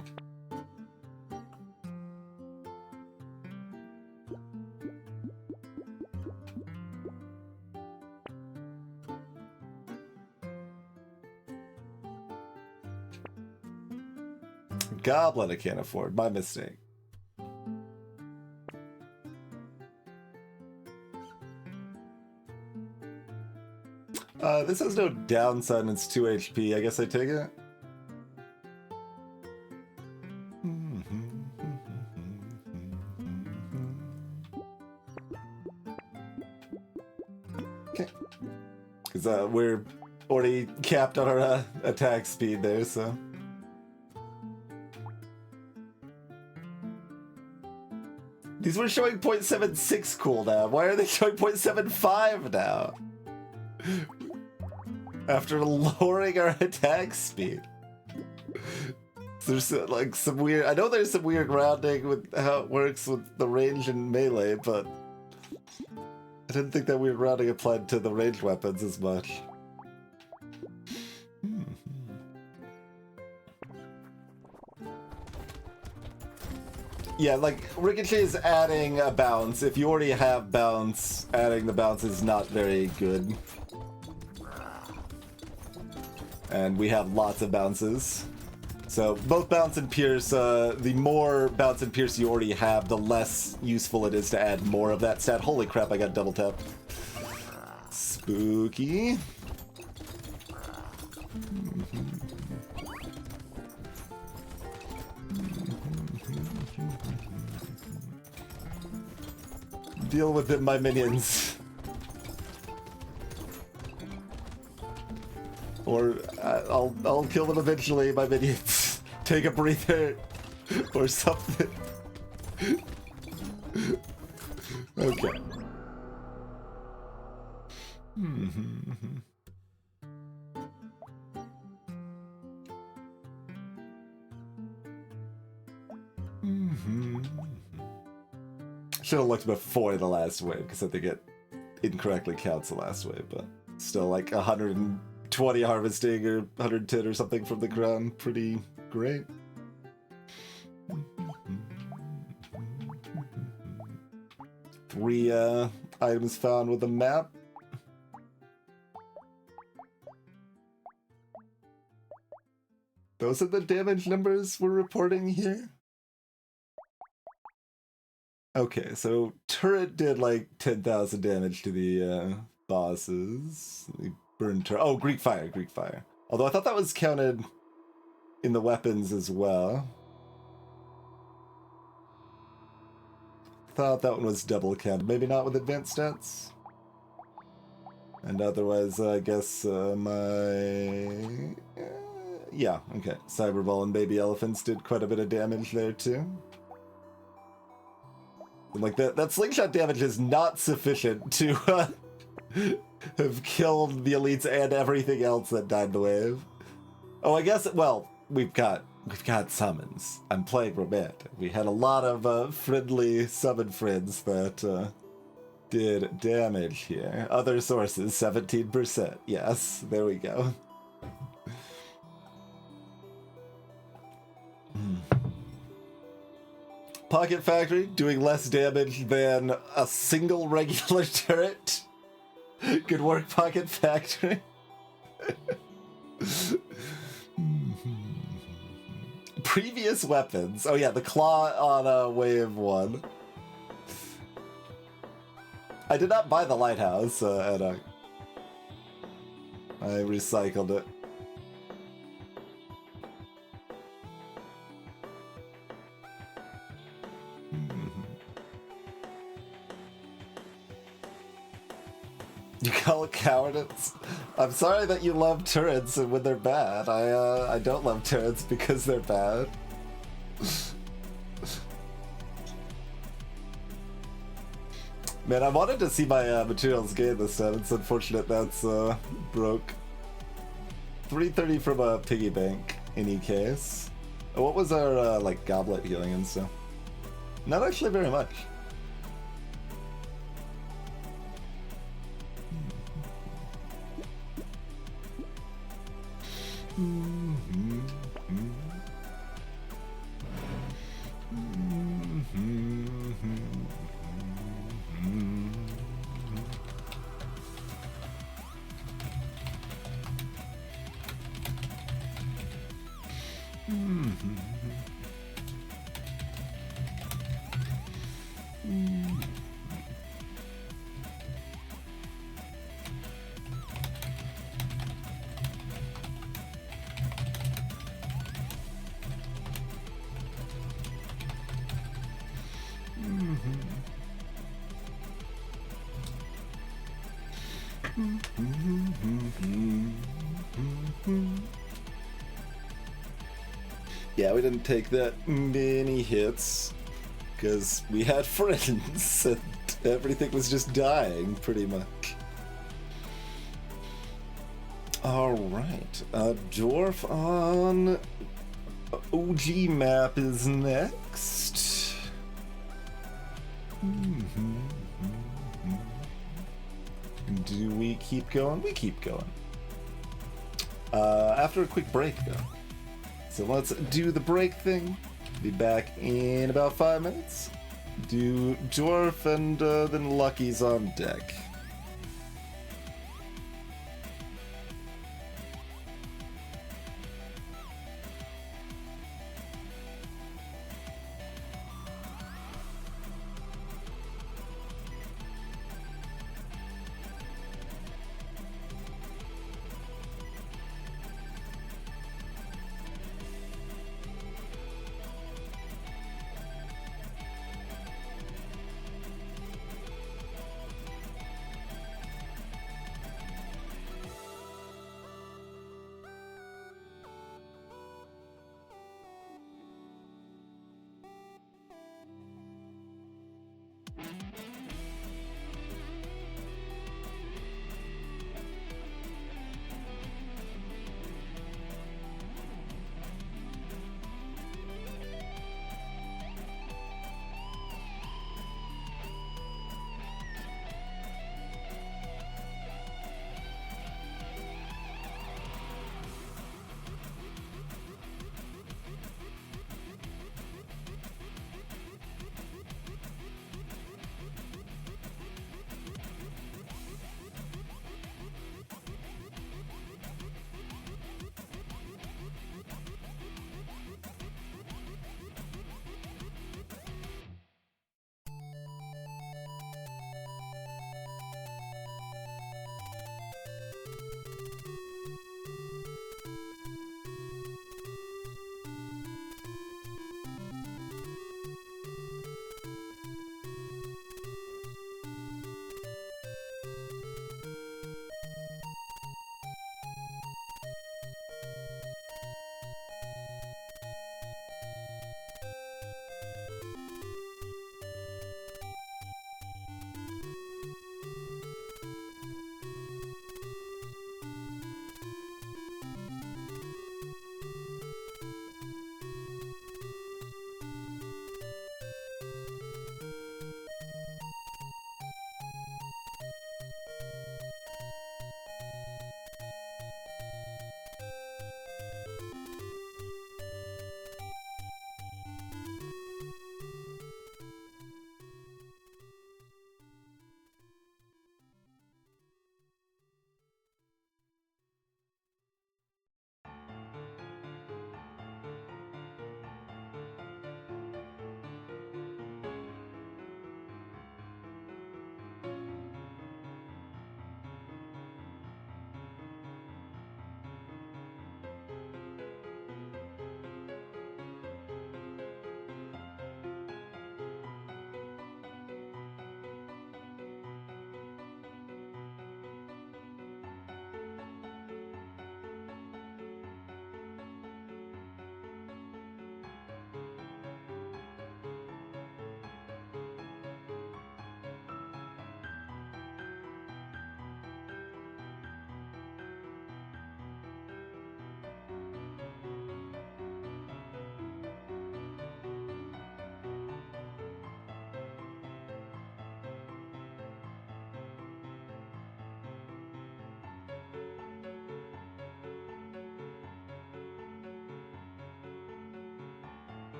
Goblin I can't afford. My mistake. This has no downside and it's 2 HP. I guess I take it. Okay. Because we're already capped on our attack speed there, so... These were showing 0.76 cooldown. Why are they showing 0.75 now? After lowering our attack speed. There's like some weird... I know there's some weird rounding with how it works with the range and melee, but... I didn't think that weird rounding applied to the ranged weapons as much. Yeah, like, Ricochet is adding a bounce. If you already have bounce, adding the bounce is not very good. And we have lots of bounces. So, both bounce and pierce, the more bounce and pierce you already have, the less useful it is to add more of that stat. Holy crap, I got double tap. Spooky. Deal with it, my minions. Or I'll kill them eventually, my minions. Take a breather or something. Okay. Should have looked before the last wave, because I think it incorrectly counts the last wave, but still like 120 harvesting or 110 or something from the ground. Pretty great. 3 items found with a map. Those are the damage numbers we're reporting here? Okay, so turret did like 10,000 damage to the bosses. The burned turret. Oh, Greek fire, Greek fire. Although I thought that was counted in the weapons as well. thought that one was double counted. Maybe not with advanced stats. And otherwise, I guess my... yeah, okay. Cyberball and Baby Elephants did quite a bit of damage there, too. Like, that slingshot damage is not sufficient to have killed the elites and everything else that died in the wave. Oh, I guess, well, we've got summons. I'm playing romantic. We had a lot of friendly summon friends that did damage here. Other sources, 17%. Yes, there we go. Pocket Factory doing less damage than a single regular turret. Good work, Pocket Factory. Previous weapons. Oh yeah, the claw on wave 1. I did not buy the lighthouse, and I recycled it. You call it cowardice? I'm sorry that you love turrets when they're bad. I don't love turrets because they're bad. Man, I wanted to see my materials gain this time. It's unfortunate that's broke. 330 from a piggy bank, in any case. What was our, like, goblet healing and stuff? Not actually very much. Yeah, we didn't take that many hits because we had friends and everything was just dying pretty much. Alright, Dwarf on OG map is next. Do we keep going? We keep going. After a quick break, though. So let's do the break thing. Be back in about 5 minutes. Do Dwarf and then Lucky's on deck.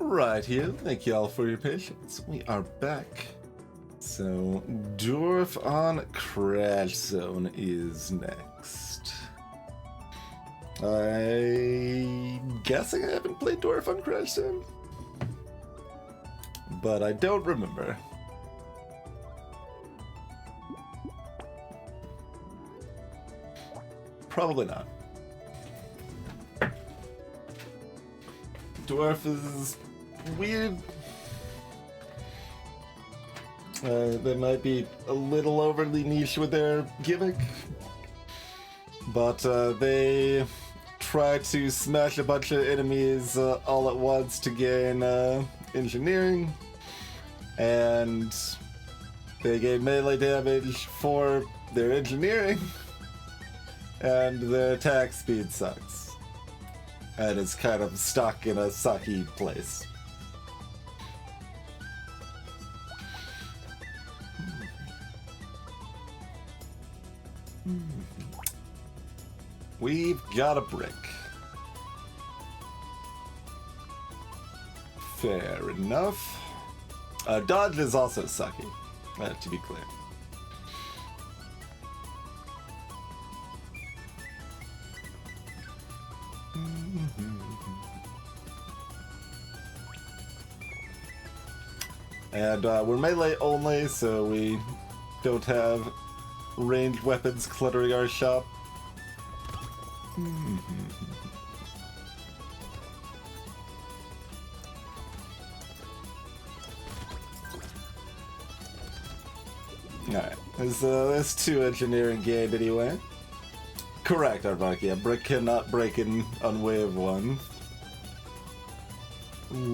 Right here. Thank you all for your patience. We are back. So, Dwarf on Crash Zone is next. I'm guessing I haven't played Dwarf on Crash Zone, but I don't remember. Probably not. Dwarf is weird. They might be a little overly niche with their gimmick, but they try to smash a bunch of enemies all at once to gain engineering, and they gain melee damage for their engineering, and their attack speed sucks, and it's kind of stuck in a sucky place. We've got a brick. Fair enough. Dodge is also sucky, to be clear. And we're melee only, so we don't have ranged weapons cluttering our shop. Alright, there's 2 engineering gained anyway. Correct, Arbok, yeah, brick cannot break in on wave 1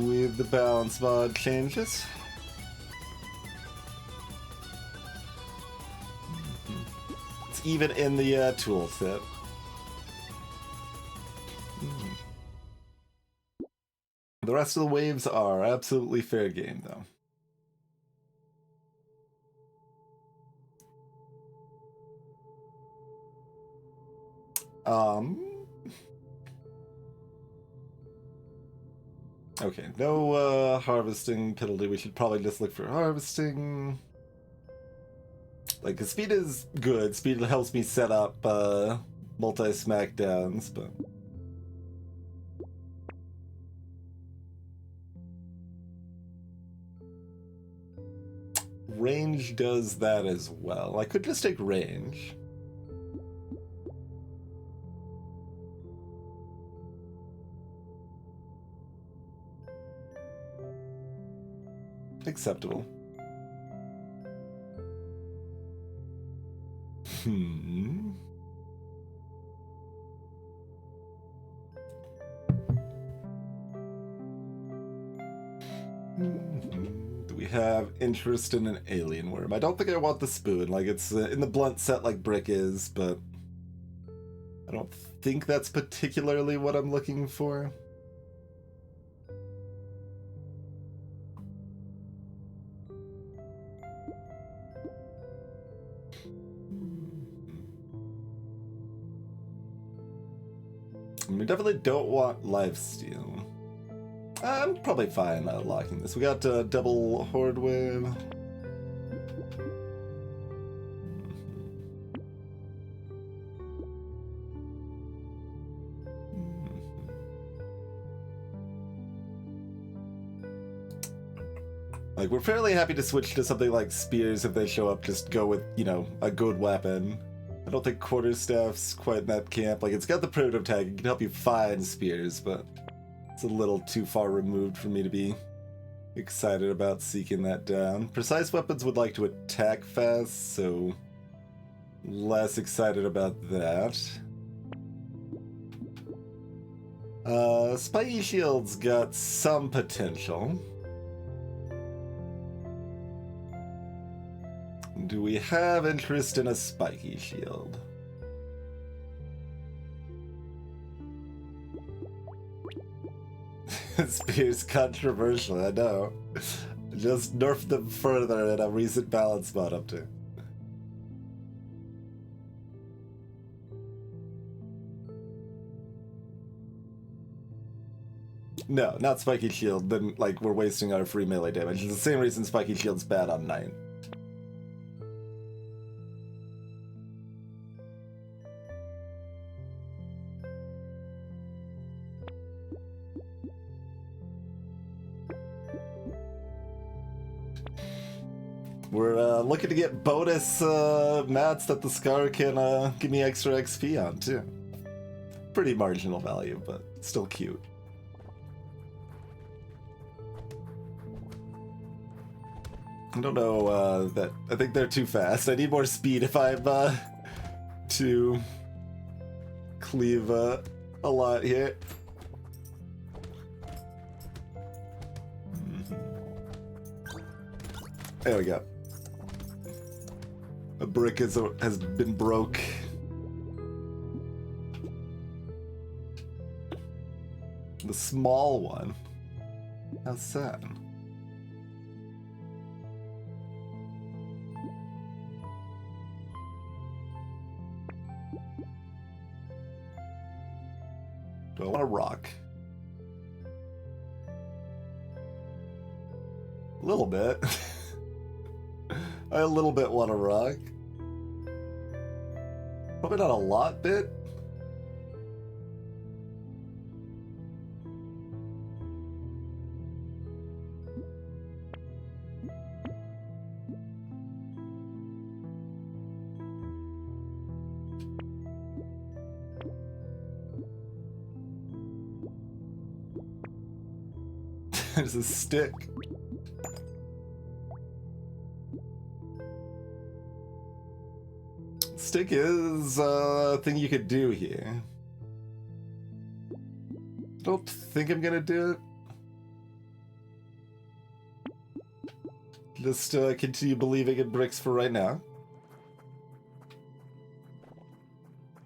with the balance mod changes. It's even in the tool set. The rest of the waves are absolutely fair game, though. Okay, no harvesting penalty. We should probably just look for harvesting. Like, 'cause speed is good. Speed helps me set up multi-smackdowns, but... range does that as well. I could just take range. Acceptable. Do we have interest in an alien worm? I don't think I want the spoon. Like, it's in the blunt set like brick is, but I don't think that's particularly what I'm looking for. We definitely don't want lifesteal. I'm probably fine locking this. We got double horde wave. Like, we're fairly happy to switch to something like spears if they show up. Just go with, you know, a good weapon. I don't think quarterstaff's quite in that camp. Like, it's got the proto tag. It can help you find spears, but it's a little too far removed for me to be excited about seeking that down. Precise weapons would like to attack fast, so less excited about that. Spiky Shield's got some potential. Do we have interest in a Spiky Shield? Spear's controversial, I know. Just nerfed them further in a recent balance mod update. No, not Spiky Shield. Then, like, we're wasting our free melee damage. It's the same reason Spiky Shield's bad on Knight. We're looking to get bonus mats that the Scar can give me extra XP on, too. Pretty marginal value, but still cute. I don't know that... I think they're too fast. I need more speed if I'm to cleave a lot here. There we go. A brick has been broke. The small one. How's that? Do I want a rock? A little bit. I a little bit want a rock. Probably not a lot bit. There's a stick. Stick is a thing you could do here. Don't think I'm gonna do it. Just continue believing in bricks for right now.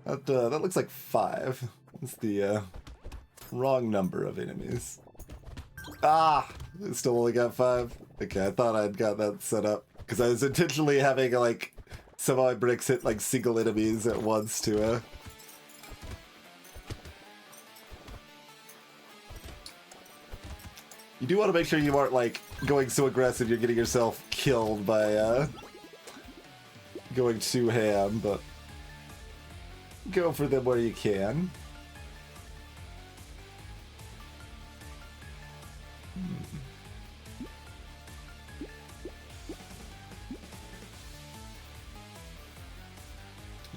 That looks like 5. It's the wrong number of enemies. Ah! I still only got 5. Okay, I thought I'd got that set up. Because I was intentionally having, like, some of my bricks hit, like, single enemies at once to, You do want to make sure you aren't, like, going so aggressive you're getting yourself killed by, going too ham, but... Go for them where you can.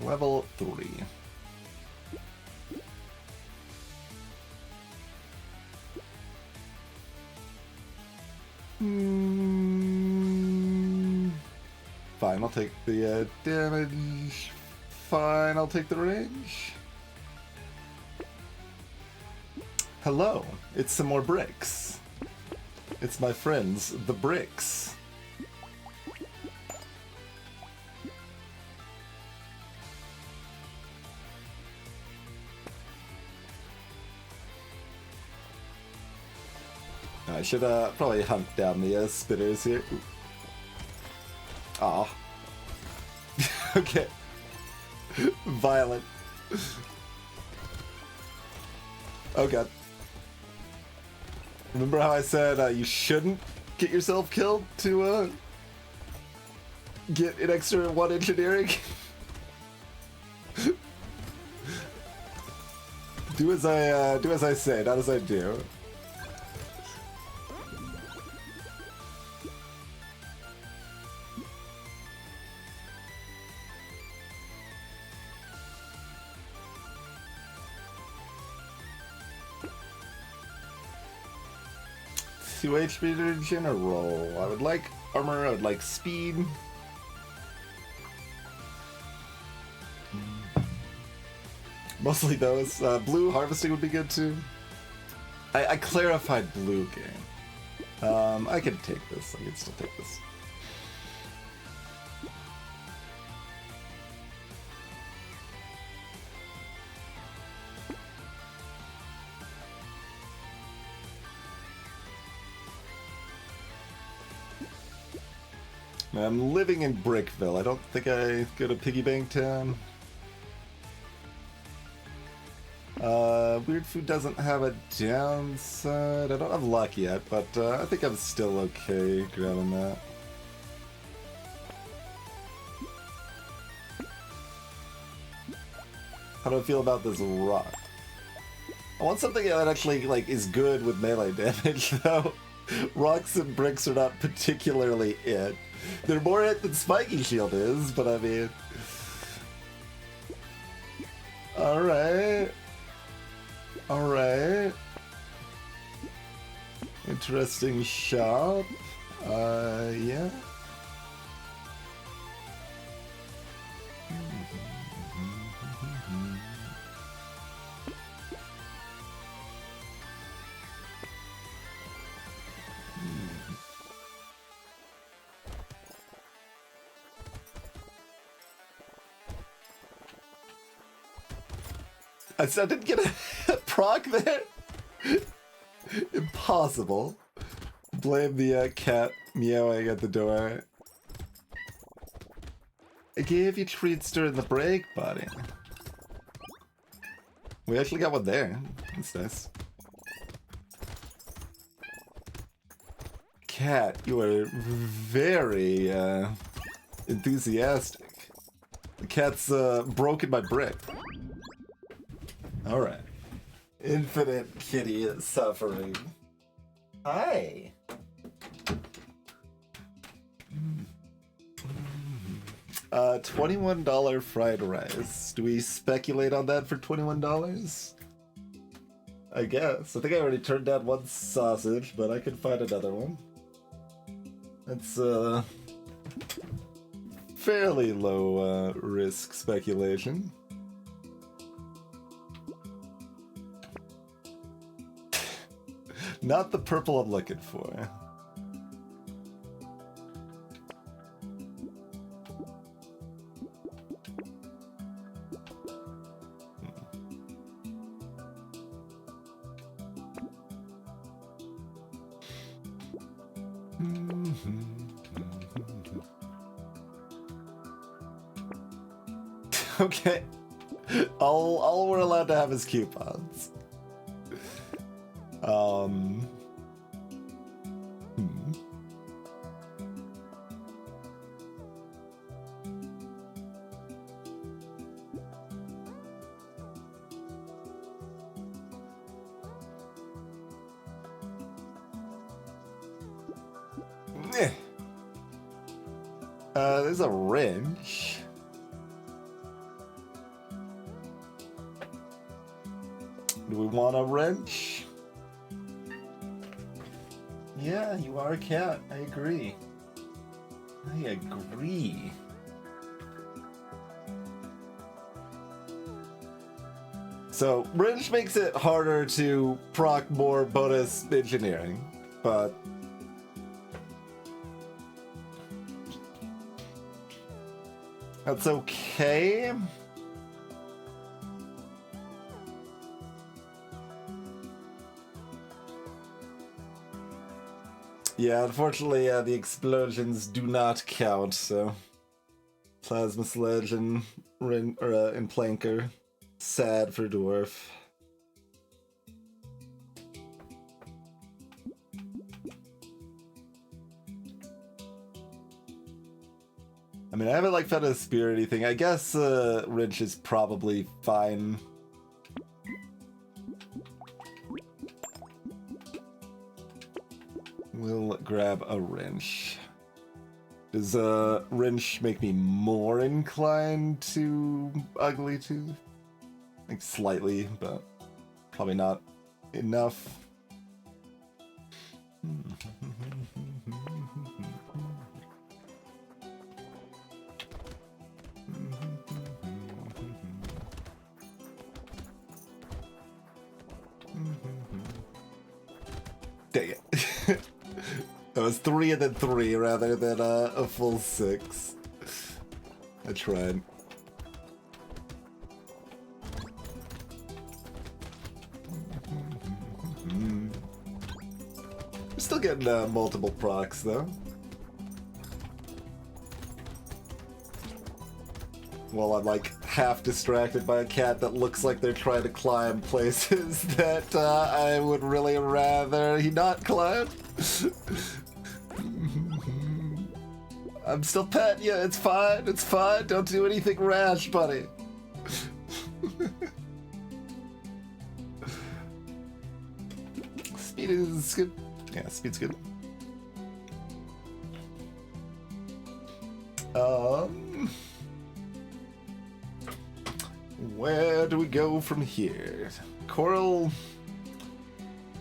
Level 3. Fine, I'll take the damage. Fine, I'll take the range. Hello, it's some more bricks. It's my friends, the bricks. I should probably hunt down the spitters here. Aw. Okay. Violent. Oh god. Remember how I said you shouldn't get yourself killed to get an extra 1 engineering? do as I say, not as I do. Two HP to general. I would like armor, I would like speed. Mostly those. Blue harvesting would be good too. I clarified blue game. I could take this. I could still take this. I'm living in Brickville. I don't think I go to Piggy Bank Town. Weird Food doesn't have a downside. I don't have luck yet, but I think I'm still okay grabbing that. How do I feel about this rock? I want something that actually like is good with melee damage, though. Rocks and bricks are not particularly it. They're more it than Spiky Shield is, but I mean... Alright. Alright. Interesting shop. Yeah. I didn't get a proc there. Impossible. Blame the cat meowing at the door. I gave you treats during the break, buddy. We actually got one there. That's nice. Cat, you are very enthusiastic. The cat's broken my brick. Alright. Infinite kitty suffering. Hi. $21 fried rice. Do we speculate on that for $21? I guess. I think I already turned down one sausage, but I could find another one. That's fairly low risk speculation. Not the purple I'm looking for. Okay. All we're allowed to have is coupons. There's a wrench. Do we want a wrench? Yeah, you are a cat. I agree. I agree. So, wrench makes it harder to proc more bonus engineering, but... that's okay. Yeah, unfortunately, the explosions do not count, so... Plasma Sledge and Planker. Sad for Dwarf. I mean, I haven't like found a spear or anything. I guess wrench is probably fine. We'll grab a wrench. Does wrench make me more inclined to ugly tooth? Like slightly, but probably not enough. Dang it. That was 3 and then 3 rather than a full 6. I tried. I'm still getting multiple procs though. while I'm like half distracted by a cat that looks like they're trying to climb places that I would really rather he not climb. I'm still petting you. It's fine. It's fine. Don't do anything rash, buddy. Speed is good. Yeah, speed's good. Where do we go from here? Coral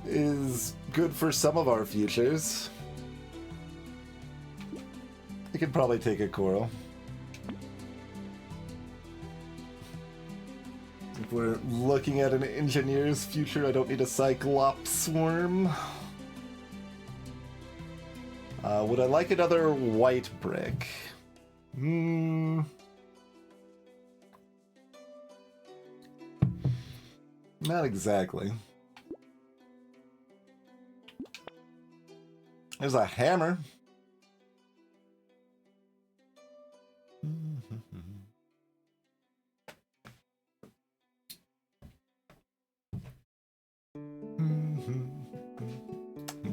is good for some of our futures. I could probably take a coral. If we're looking at an engineer's future, I don't need a cyclops worm. Would I like another white brick? Not exactly. There's a hammer.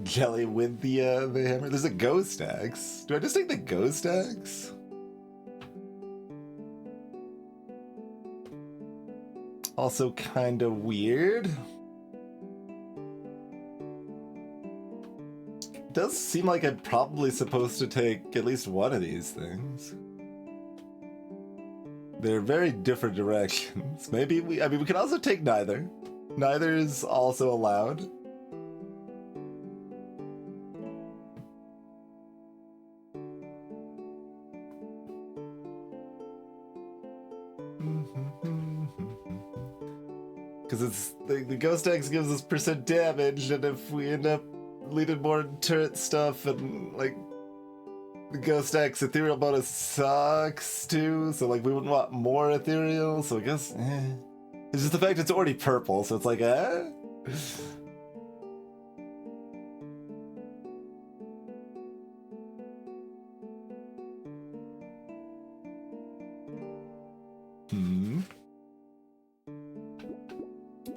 Jelly with the hammer. There's a ghost axe. Do I just take the ghost axe? Also kind of weird. It does seem like I'm probably supposed to take at least one of these things. They're very different directions. Maybe we can also take neither. Neither is also allowed. Because it's the ghost axe gives us % damage, and if we end up leading more turret stuff, and like the ghost axe ethereal bonus sucks too, so like we wouldn't want more ethereal. So I guess it's just the fact it's already purple, so it's like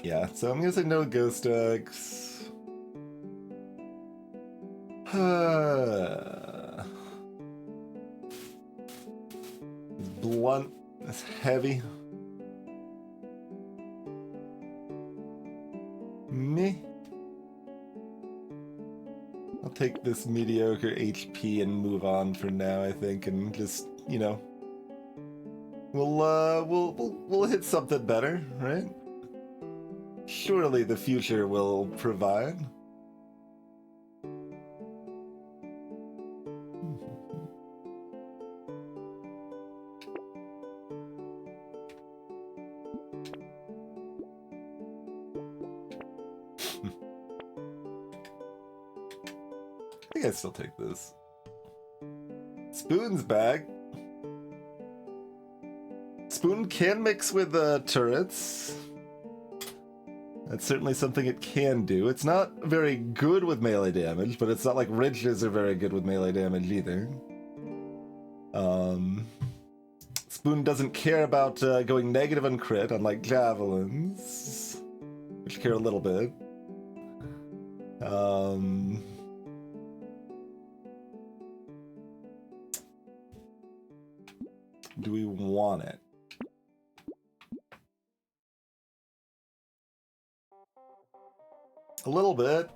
Yeah, so I'm gonna say no ghost axe. It's blunt, it's heavy. Me. I'll take this mediocre HP and move on for now, I think, and just, you know, we'll hit something better, right? Surely the future will provide. I think I still take this. Spoon's back. Spoon can mix with turrets. That's certainly something it can do. It's not very good with melee damage, but it's not like ridges are very good with melee damage either. Spoon doesn't care about going negative on crit, unlike javelins, which care a little bit. Do we want it? A little bit.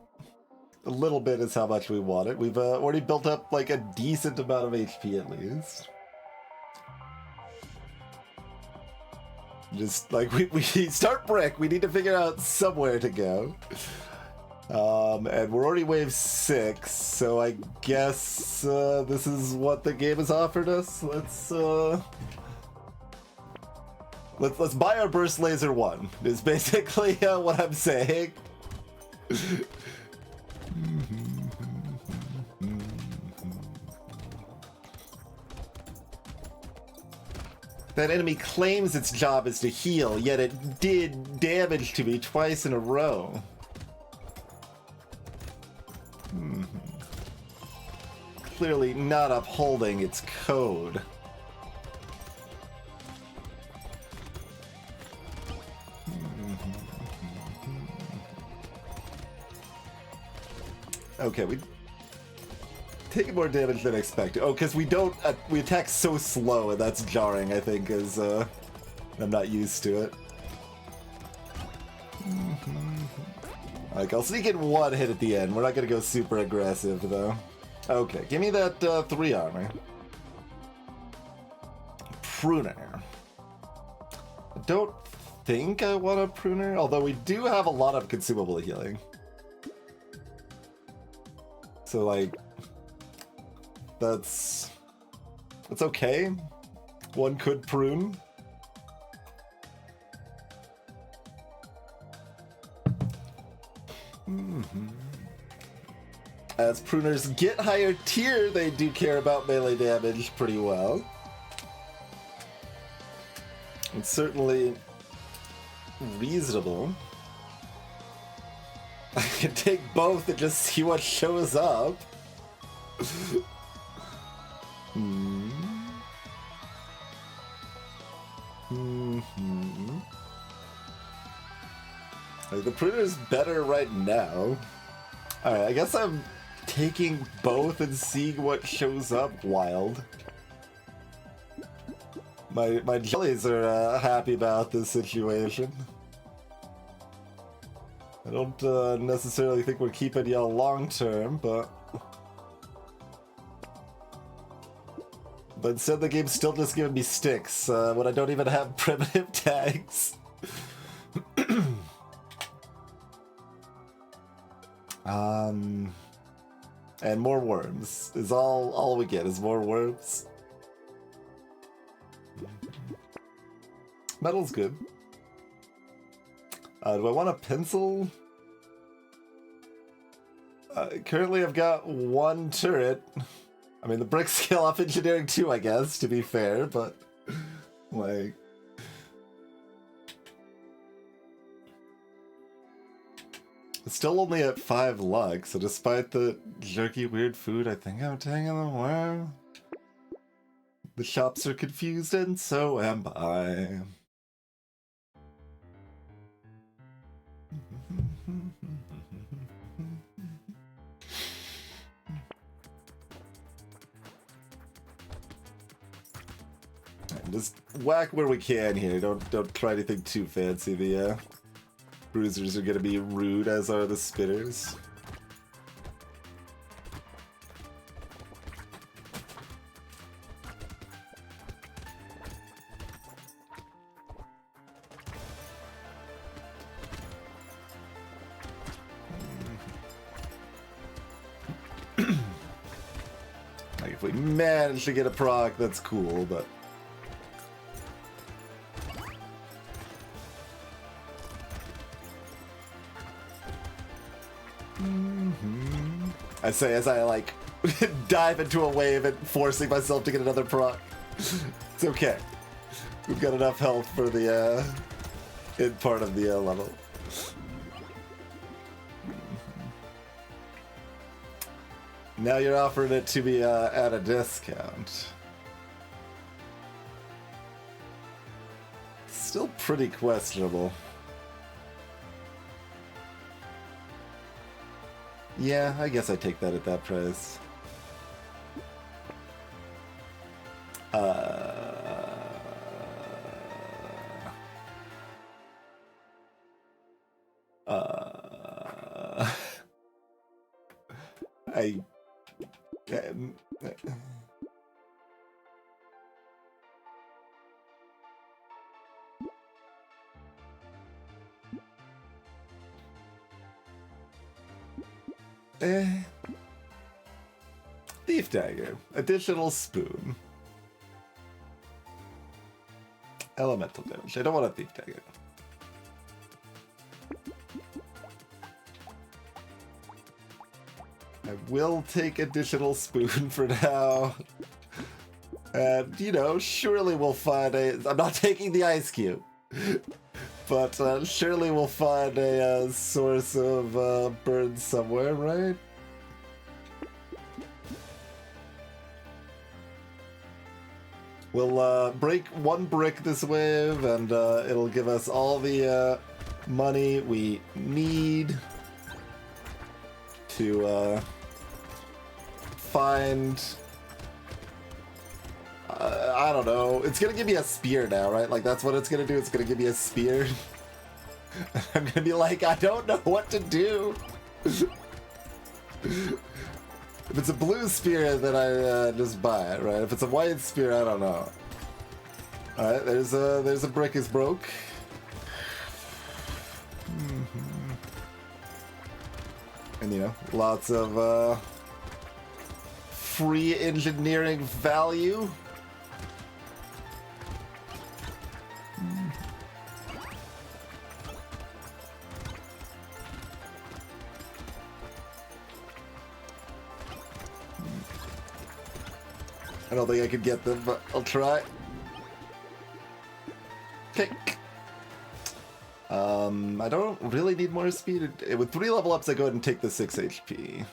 A little bit is how much we want it. We've already built up like a decent amount of HP at least. Just like we start brick, we need to figure out somewhere to go. And we're already wave 6, so I guess this is what the game has offered us. Let's buy our burst laser 1 is basically what I'm saying. That enemy claims its job is to heal, yet it did damage to me twice in a row. Clearly not upholding its code. Okay, we taking more damage than expected. Oh, because we don't we attack so slow, and that's jarring. I think is I'm not used to it. Like, I'll sneak in one hit at the end. We're not gonna go super aggressive though. Okay, give me that 3 armor. Pruner. I don't think I want a pruner, although we do have a lot of consumable healing. So like, that's okay. One could prune. As pruners get higher tier, they do care about melee damage pretty well. It's certainly reasonable. I can take both and just see what shows up. Like, the pruner's better right now. Alright, I guess I'm taking both and seeing what shows up. Wild. My jellies are happy about this situation. I don't necessarily think we're keeping y'all long term, but instead the game's still just giving me sticks when I don't even have primitive tags. And more worms is all we get is more worms. Metal's good. Do I want a pencil? Currently I've got 1 turret. I mean, the brick scale off engineering too, I guess, to be fair, but like, it's still only at 5 luck, so despite the jerky weird food, I think I'm taking the worm. The shops are confused, and so am I. Just whack where we can here. Don't try anything too fancy. The bruisers are gonna be rude, as are the spitters. Like, if we manage to get a proc, that's cool, but I say as I like dive into a wave and forcing myself to get another proc. It's okay. We've got enough health for the in part of the level. Now you're offering it to me at a discount. Still pretty questionable. Yeah, I guess I take that at that price. Thief dagger, additional spoon, elemental damage. I don't want a thief dagger. I will take additional spoon for now. And, you know, surely we'll find a... I'm not taking the ice cube. But surely we'll find a source of burn somewhere, right? We'll break 1 brick this wave, and it'll give us all the money we need to find... I don't know. It's gonna give me a spear now, right? Like, that's what it's gonna do. It's gonna give me a spear. I'm gonna be like, I don't know what to do. If it's a blue spear, then I just buy it, right? If it's a white spear, I don't know. All right, there's a brick is broke. And you know, lots of free engineering value. I don't think I could get them, but I'll try. Okay. I don't really need more speed. With 3 level ups, I go ahead and take the 6 HP.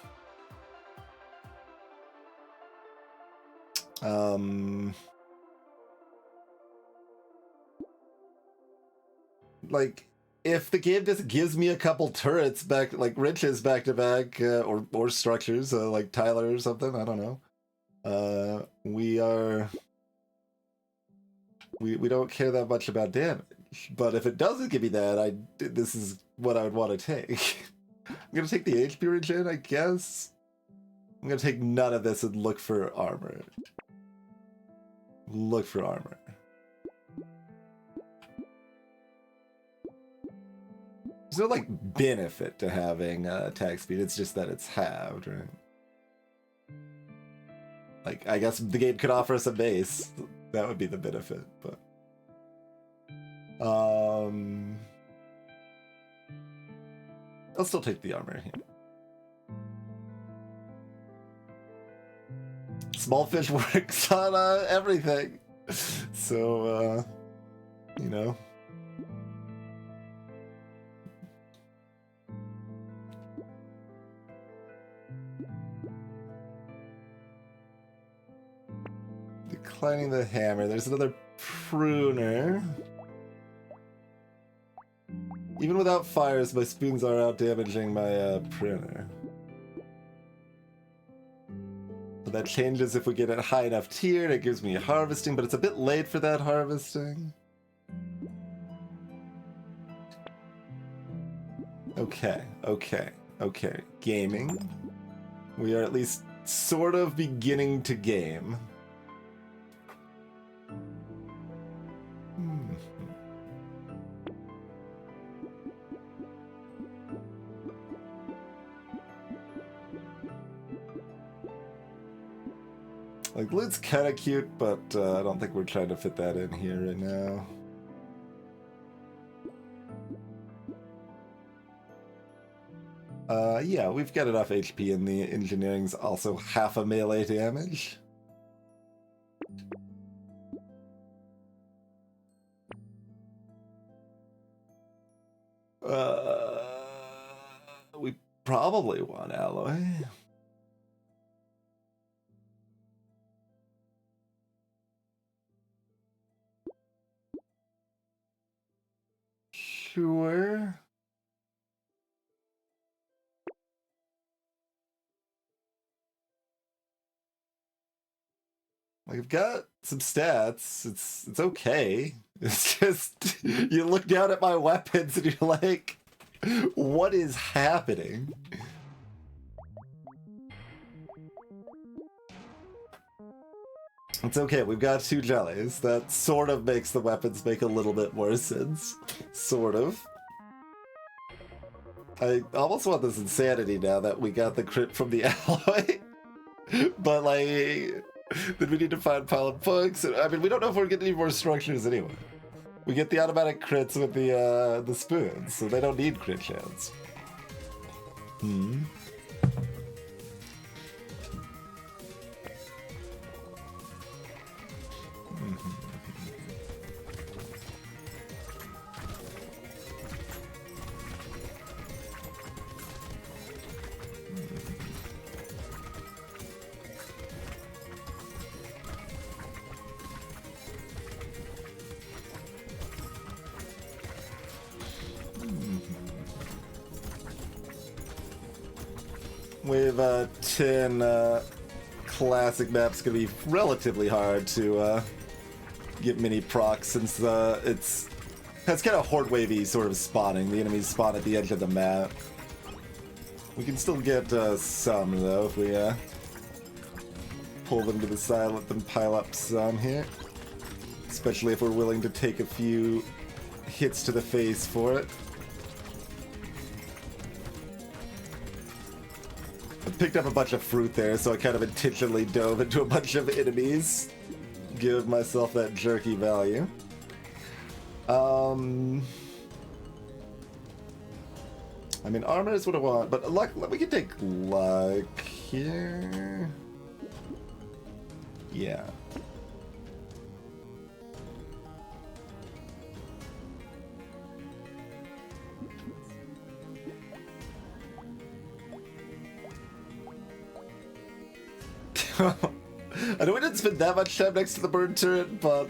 Like, if the game just gives me a couple turrets back, like riches back to back, or structures, like Tyler or something, I don't know. We don't care that much about damage. But if it doesn't give me that, this is what I would want to take. I'm gonna take the HP regen, I guess. I'm gonna take none of this and look for armor. Look for armor. There's no, like, benefit to having attack speed. It's just that it's halved, right? Like, I guess the game could offer us a base. That would be the benefit, but... I'll still take the armor here. Small fish works on everything. So, you know. Declining the hammer. There's another pruner. Even without fires, my spoons are out damaging my pruner. So that changes if we get it high enough tiered. It gives me harvesting, but it's a bit late for that harvesting. Okay. Gaming. We are at least sort of beginning to game. Like, loot's kind of cute, but I don't think we're trying to fit that in here right now. Yeah, we've got enough HP, and the engineering's also half a melee damage. We probably want alloy. Sure. Like, I've got some stats. It's okay. It's just you look down at my weapons and you're like, what is happening? It's okay, we've got 2 jellies. That sort of makes the weapons make a little bit more sense. Sort of. I almost want this insanity now that we got the crit from the alloy. But, like, then we need to find pile of books. I mean, we don't know if we're getting any more structures anyway. We get the automatic crits with the spoons, so they don't need crit chance. We have 10 classic map's gonna be relatively hard to get mini procs since it's kind of horde wavy sort of spawning. The enemies spawn at the edge of the map. We can still get some though if we pull them to the side, let them pile up some here. Especially if we're willing to take a few hits to the face for it. I picked up a bunch of fruit there, so I kind of intentionally dove into a bunch of enemies. Give myself that jerky value. I mean, armor is what I want, but luck, we can take luck here. Yeah. I know we didn't spend that much time next to the burn turret, but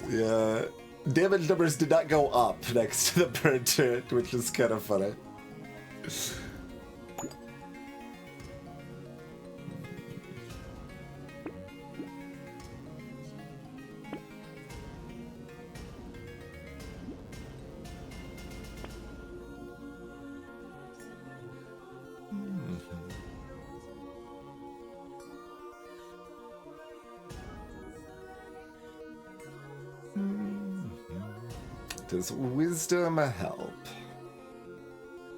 yeah, damage numbers did not go up next to the burn turret, which is kind of funny. Does wisdom help?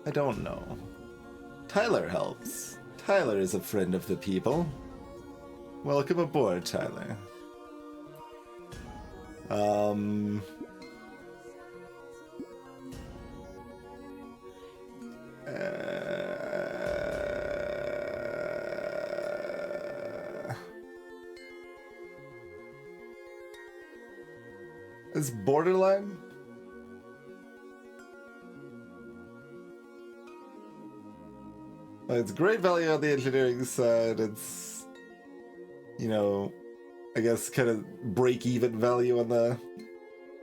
I don't know. Tyler helps. Tyler is a friend of the people. Welcome aboard, Tyler. Is borderline? It's great value on the engineering side. It's, you know, I guess kind of break-even value on the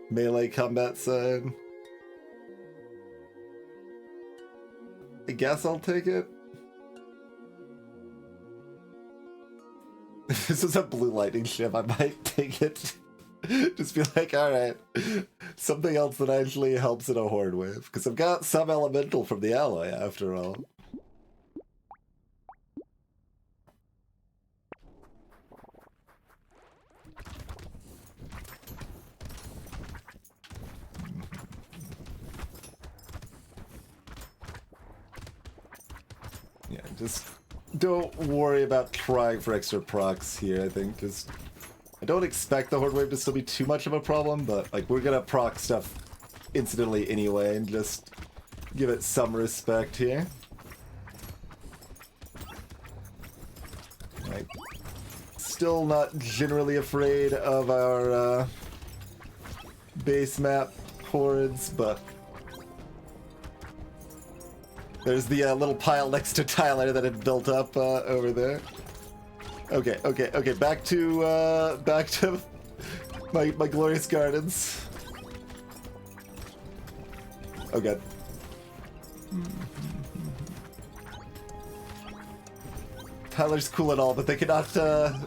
melee combat side. I guess I'll take it. If this is a blue lightning ship, I might take it. Just be like, alright, something else that actually helps in a horde wave. Because I've got some elemental from the alloy, after all. Yeah, just don't worry about trying for extra procs here, I think. Just, I don't expect the horde wave to still be too much of a problem, but like we're gonna proc stuff incidentally anyway, and just give it some respect here. Like, still not generally afraid of our base map hordes, but there's the little pile next to Tyler that had built up over there. Okay, back to my glorious gardens. Oh god. Tyler's cool and all, but they cannot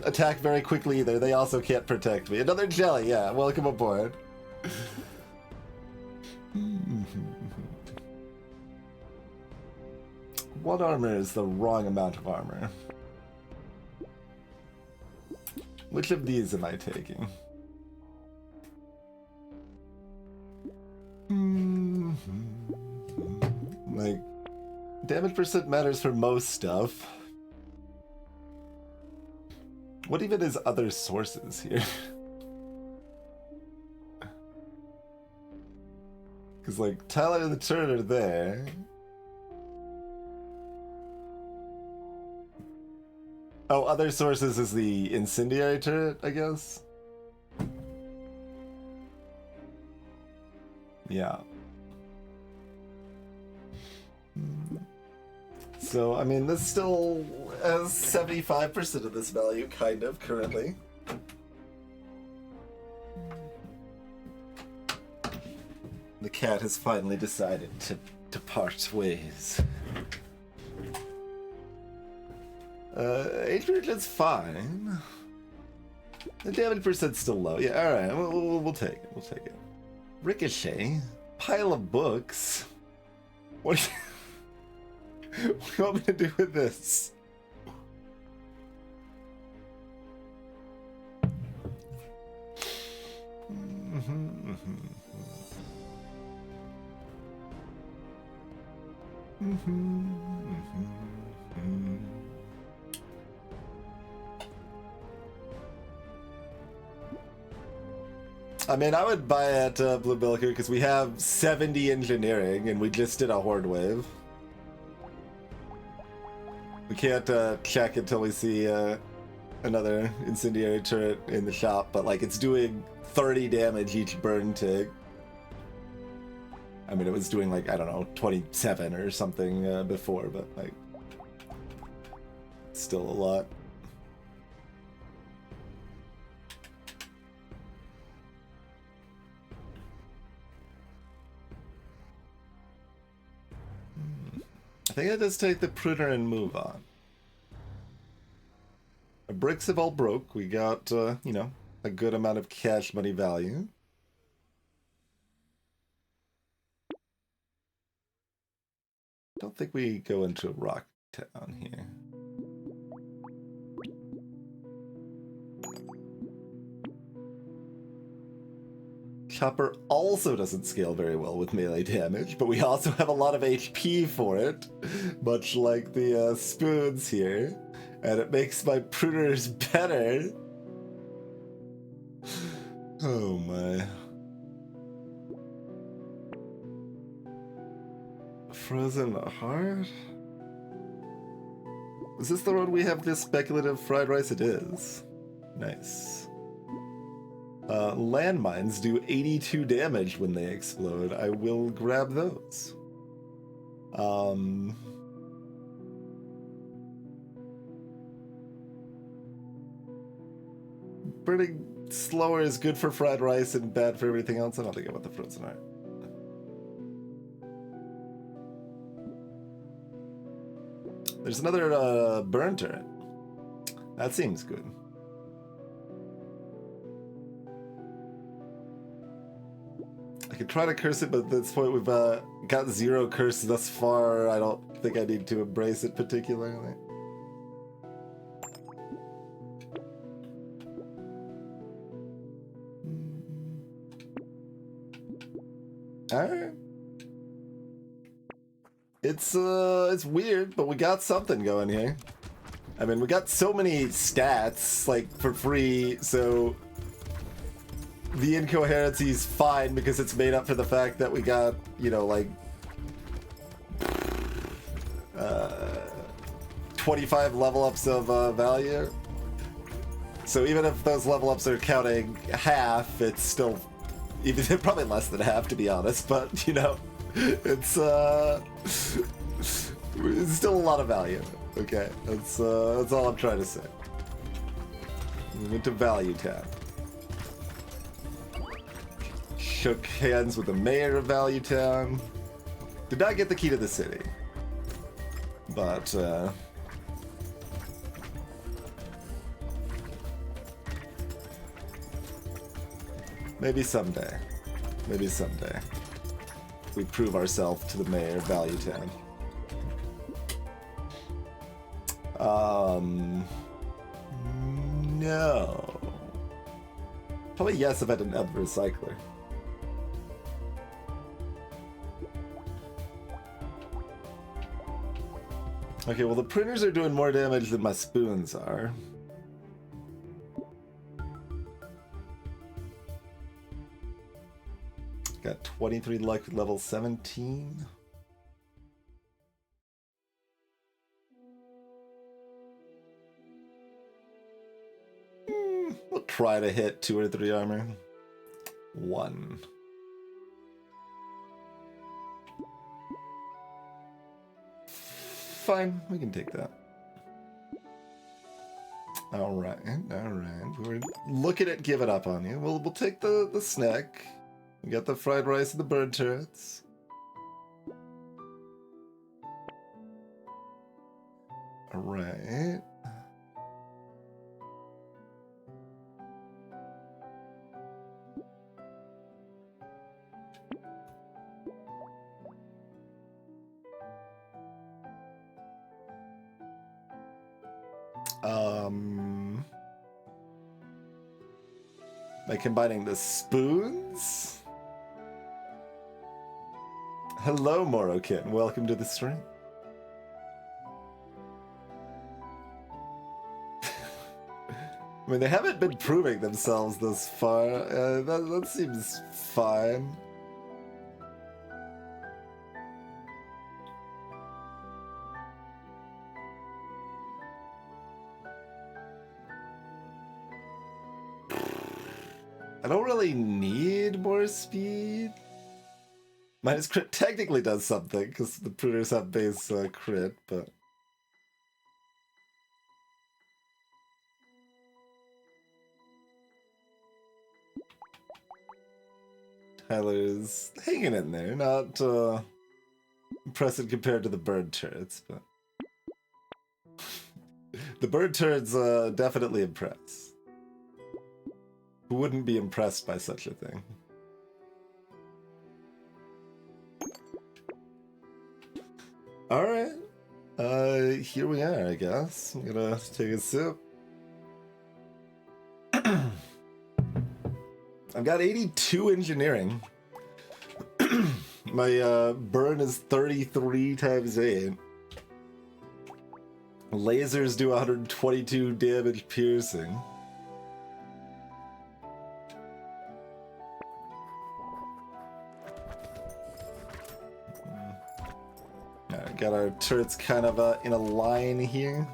attack very quickly either. They also can't protect me. Another jelly, yeah. Welcome aboard. What armor is the wrong amount of armor? Which of these am I taking? Like, damage percent matters for most stuff. What even is other sources here? Because, like, Tyler and the turret are there. Oh, other sources is the incendiary turret, I guess? Yeah. So, I mean, this still has 75% of this value, kind of, currently. The cat has finally decided to part ways. HP regen's fine. The damage percent's still low. Yeah, alright, we'll take it. We'll take it. Ricochet? Pile of books? What do you want me to do with this? I mean, I would buy at Blue Billiker because we have 70 engineering and we just did a horde wave. We can't check until we see another incendiary turret in the shop, but like it's doing 30 damage each burn tick. I mean, it was doing like, I don't know, 27 or something before, but like, still a lot. I think I just take the pruner and move on. Our bricks have all broke. We got, you know, a good amount of cash money value. Don't think we go into a rock town here. Chopper also doesn't scale very well with melee damage, but we also have a lot of HP for it, much like the spoons here, and it makes my pruners better. Oh my. Frozen Heart? Is this the road we have this speculative fried rice? It is. Nice. Landmines do 82 damage when they explode. I will grab those. Burning slower is good for fried rice and bad for everything else. I don't think about the Frozen Heart. There's another burn turret. That seems good. I could try to curse it, but at this point we've got 0 curse thus far. I don't think I need to embrace it particularly. Alright. It's weird, but we got something going here. I mean, we got so many stats, like, for free, so the incoherency is fine because it's made up for the fact that we got, you know, like 25 level ups of value. So even if those level ups are counting half, it's still even probably less than half, to be honest. But you know, it's still a lot of value. Okay, that's all I'm trying to say. We went to Value Town. Shook hands with the mayor of Value Town. Did not get the key to the city. But, maybe someday. Maybe someday. We prove ourselves to the mayor of Value Town. No. Probably yes if I didn't have the recycler. Okay, well the printers are doing more damage than my spoons are. Got 23 luck at level 17. We'll try to hit 2 or 3 armor. 1. Fine, we can take that. Alright, alright. We were looking at giving up on you. We'll take the snack. We got the fried rice and the bird turrets. Alright. By combining the spoons? Hello, Morokin. Welcome to the stream. I mean, they haven't been proving themselves this far. That seems fine. I don't really need more speed. Minus crit technically does something, because the pruners have base crit, but... Tyler's hanging in there, not impressive compared to the bird turrets, but... The bird turrets definitely impress. Who wouldn't be impressed by such a thing? Alright. Here we are, I guess. I'm gonna take a sip. I've got 82 engineering. My burn is 33 times 8. Lasers do 122 damage piercing. Alright, got our turrets kind of in a line here.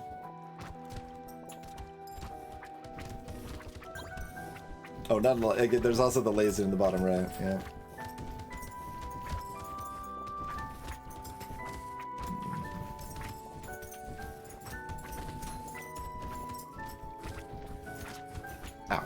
Oh, not a lot. There's also the laser in the bottom right, yeah. Ow.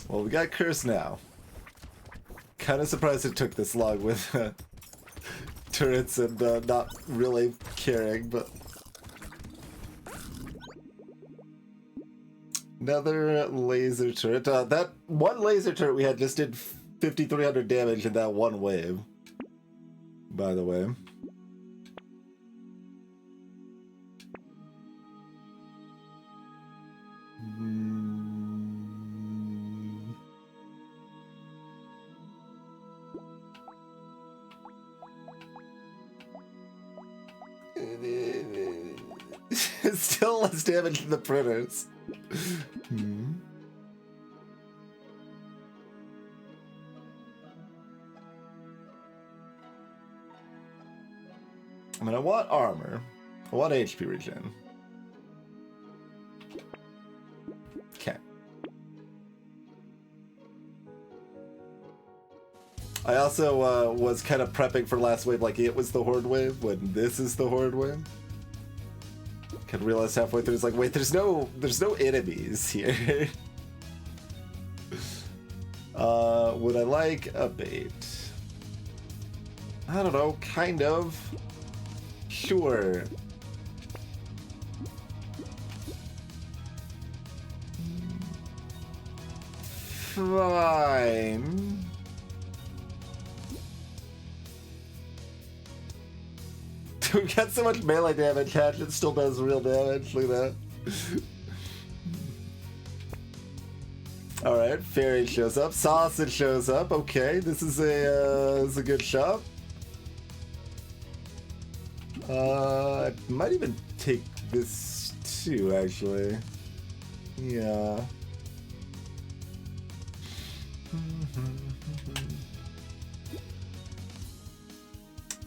Well, we got Curse now. Kind of surprised it took this long with turrets and not really caring, but... Another laser turret. That one laser turret we had just did 5,300 damage in that one wave, by the way. Still less damage than the printers. I mean, I want armor. I want HP regen. Okay. I also was kind of prepping for last wave like it was the horde wave, when this is the horde wave. Kind of realized halfway through, it's like, wait, there's no enemies here. Would I like a bait? I don't know, kind of. Sure. Fine. We got so much melee damage, Hatchet still does real damage. Look at that. Alright, Fairy shows up. Sausage shows up. Okay, this is a good shop. I might even take this too, actually. Yeah.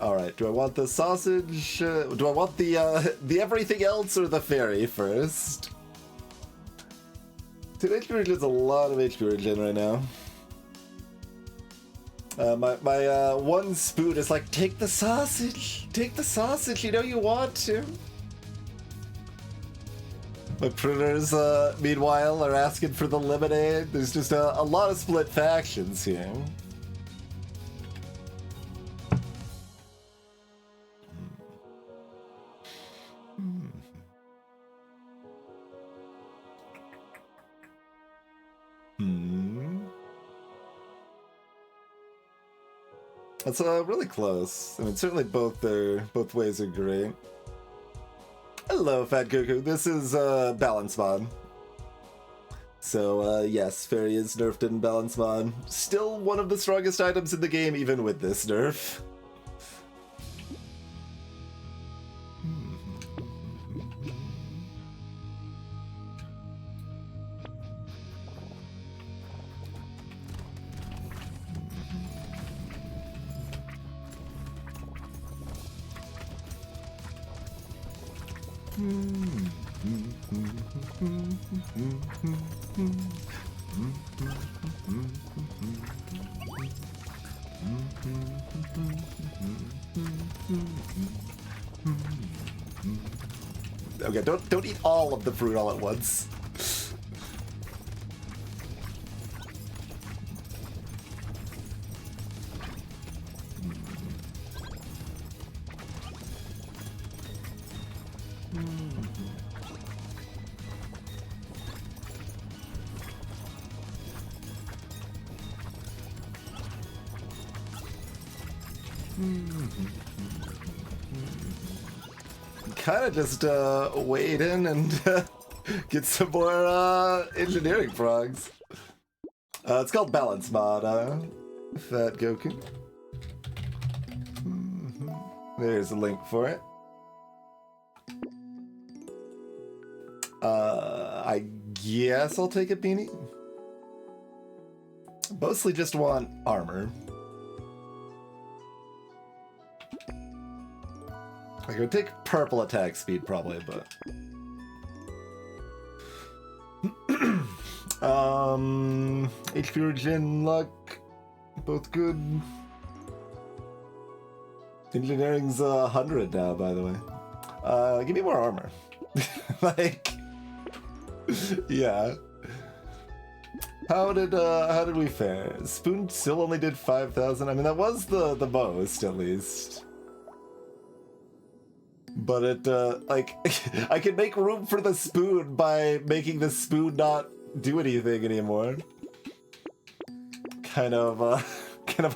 Alright, do I want the sausage? Do I want the everything else or the fairy first? Dude, HP regen is a lot of HP regen right now. My one spoon is like, take the sausage! Take the sausage, you know you want to! My printers, meanwhile, are asking for the lemonade. There's just a lot of split factions here. That's really close. I mean, certainly both ways are great. Hello, Fat Goku. This is Balance Mod. So yes, Fairy is nerfed in Balance Mod. Still one of the strongest items in the game, even with this nerf. Okay, don't eat all of the fruit all at once. Kind of just wade in and get some more engineering frogs. It's called Balance Mod, Fat Goku. There's a link for it. I guess I'll take a beanie. Mostly just want armor. I could take purple attack speed probably, but HP regen, luck, both good. Engineering's 100 now, by the way. Give me more armor. Like, yeah. How did we fare? Spoon still only did 5,000. I mean, that was the most at least. But it, like, I can make room for the spoon by making the spoon not do anything anymore. Kind of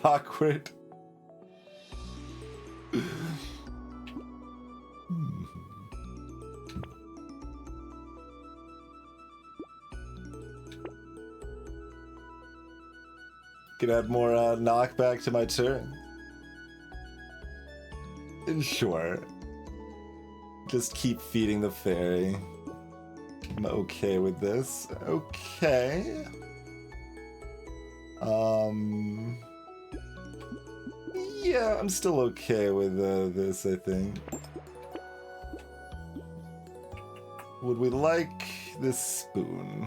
awkward. Can add more knockback to my turn. Sure. Just keep feeding the fairy. I'm okay with this. Okay. Yeah, I'm still okay with this, I think. Would we like this spoon?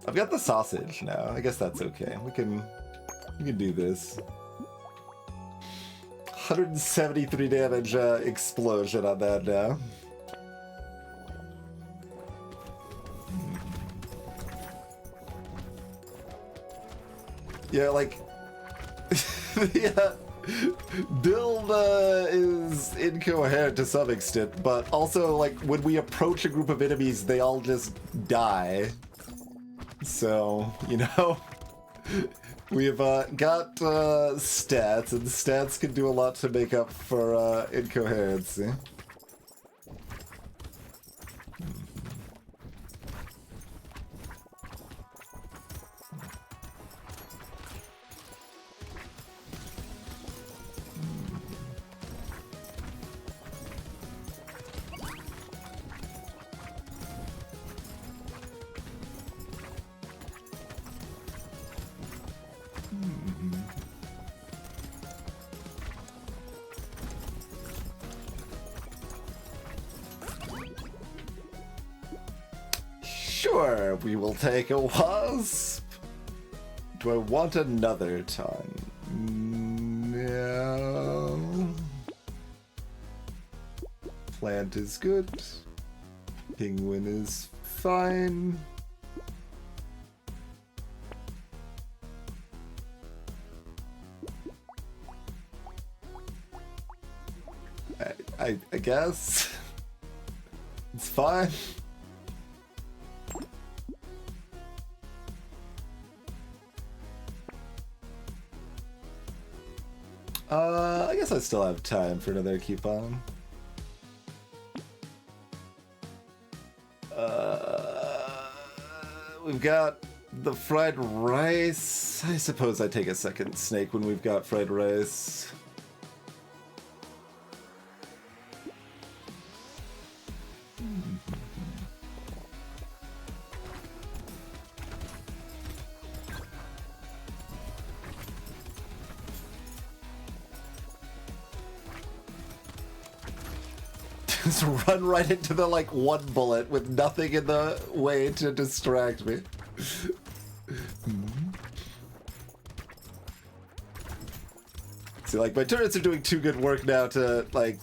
I've got the sausage now. I guess that's okay. We can do this. 173 damage explosion on that now. Yeah, like, yeah, build is incoherent to some extent, but also, like, when we approach a group of enemies, they all just die. So, you know, we've got stats, and stats can do a lot to make up for incoherency. Sure, we will take a wasp. Do I want another ton? No. Plant is good. Penguin is fine. I guess. It's fine. I guess I still have time for another coupon. We've got the fried rice. I suppose I take a second snake when we've got fried rice. Just run right into the, like, one bullet with nothing in the way to distract me. See, like, my turrets are doing too good work now to, like,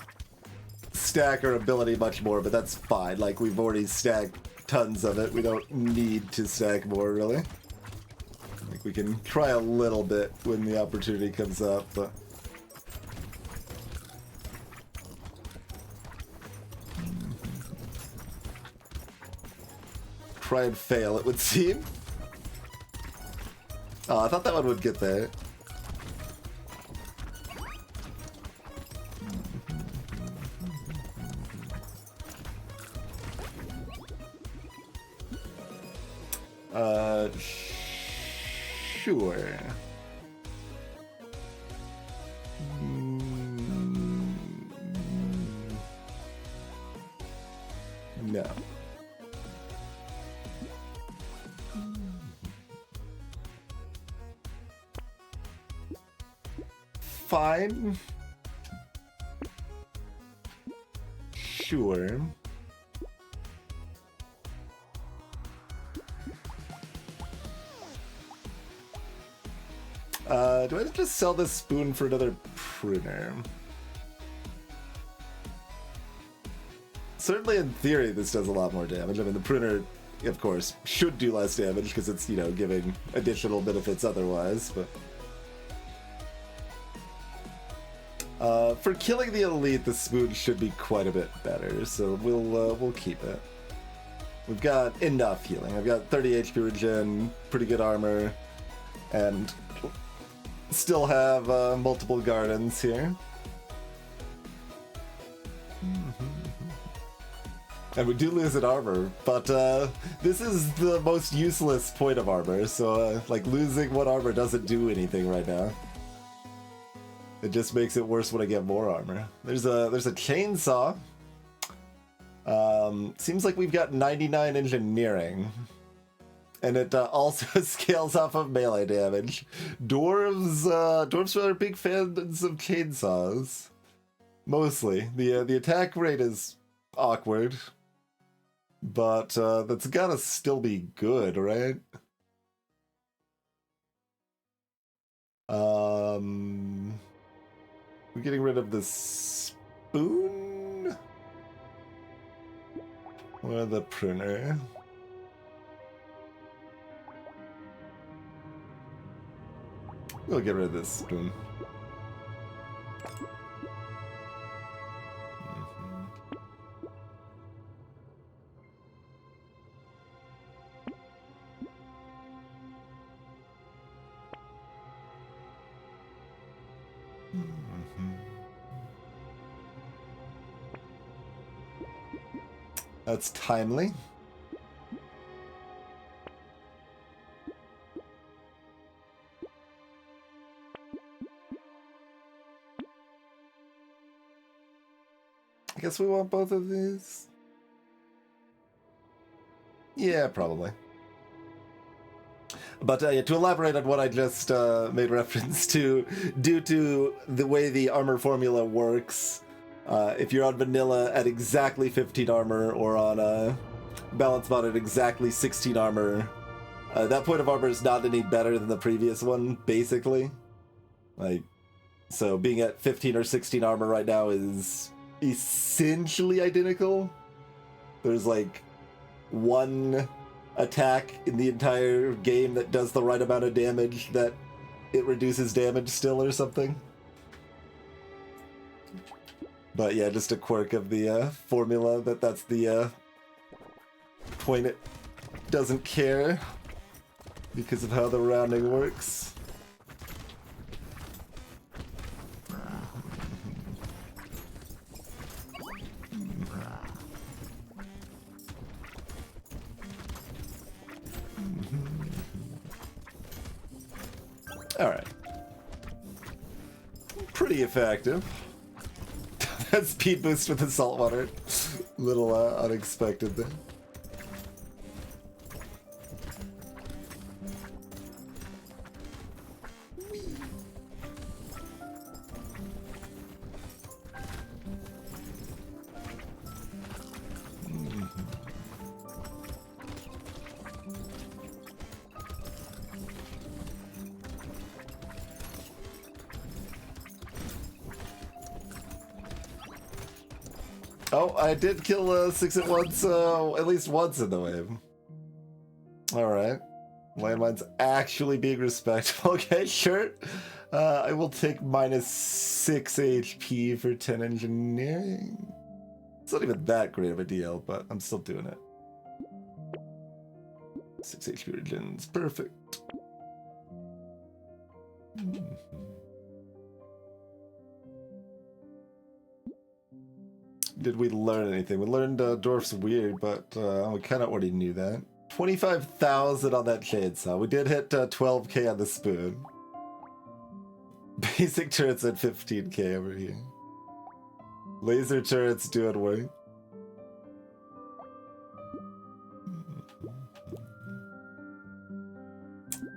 stack our ability much more, but that's fine. Like, we've already stacked tons of it. We don't need to stack more, really. Like, we can try a little bit when the opportunity comes up, but... Try and fail, it would seem. Oh, I thought that one would get there. Sure. No. Fine. Sure. Do I just sell this spoon for another pruner? Certainly in theory this does a lot more damage. I mean, the pruner, of course, should do less damage because it's, you know, giving additional benefits otherwise, but... for killing the elite, the spoon should be quite a bit better, so we'll keep it. We've got enough healing. I've got 30 HP regen, pretty good armor, and still have multiple gardens here. And we do lose an armor, but this is the most useless point of armor, so like losing one armor doesn't do anything right now. It just makes it worse when I get more armor. There's a chainsaw. Seems like we've got 99 engineering. And it also scales off of melee damage. Dwarves are big fans of chainsaws. Mostly. The attack rate is awkward. But that's gotta still be good, right? We're getting rid of the spoon? Or the pruner? We'll get rid of this spoon. That's timely. I guess we want both of these. Yeah, probably. But yeah, to elaborate on what I just made reference to, due to the way the armor formula works, if you're on vanilla at exactly 15 armor or on balance mod at exactly 16 armor, that point of armor is not any better than the previous one, basically. Like, so being at 15 or 16 armor right now is essentially identical. There's like one attack in the entire game that does the right amount of damage that it reduces damage still or something. But yeah, just a quirk of the formula that's the point it doesn't care because of how the rounding works. Alright. Pretty effective. That speed boost with the saltwater. Little unexpected there. Oh, I did kill 6 at once, at least once in the wave. Alright. Landmine's actually being respectful. Okay, sure. I will take minus 6 HP for 10 engineering. It's not even that great of a deal, but I'm still doing it. 6 HP regens, perfect. Did we learn anything? We learned Dwarf's weird, but we kind of already knew that. 25,000 on that chainsaw. We did hit 12k on the spoon. Basic turrets at 15k over here. Laser turrets doing work.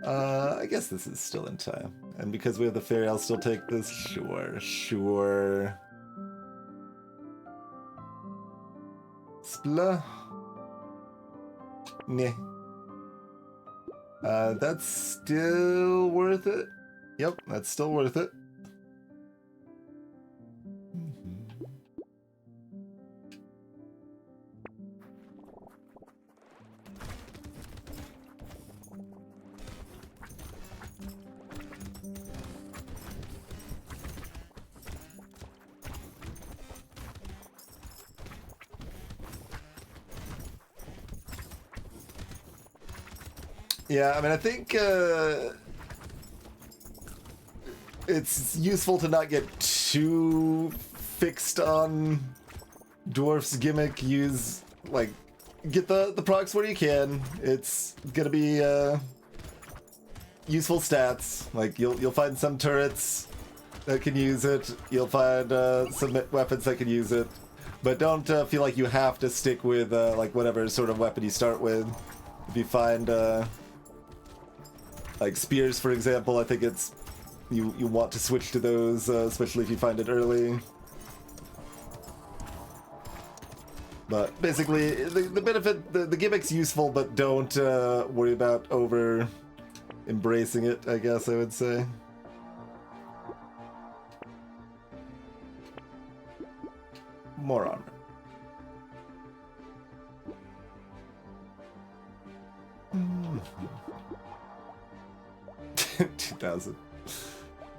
I guess this is still in time. And because we have the fairy, I'll still take this. Sure, sure. Spla. Nah. That's still worth it. Yep, that's still worth it. Yeah, I mean, I think it's useful to not get too fixed on Dwarf's gimmick. Use, like, get the procs where you can. It's gonna be useful stats. Like, you'll find some turrets that can use it. You'll find some weapons that can use it. But don't feel like you have to stick with, like, whatever sort of weapon you start with. If you find... like spears, for example, I think it's you want to switch to those, especially if you find it early. But basically, the benefit, the gimmick's useful, but don't worry about over embracing it, I guess I would say. More armor. 2,000.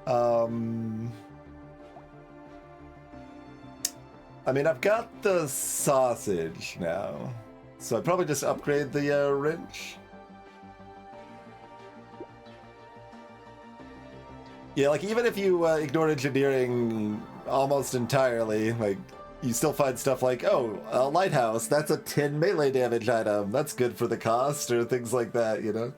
I mean, I've got the sausage now, so I'd probably just upgrade the wrench. Yeah, like even if you ignored engineering almost entirely, like you still find stuff like, oh, a lighthouse, that's a 10 melee damage item, that's good for the cost, or things like that, you know?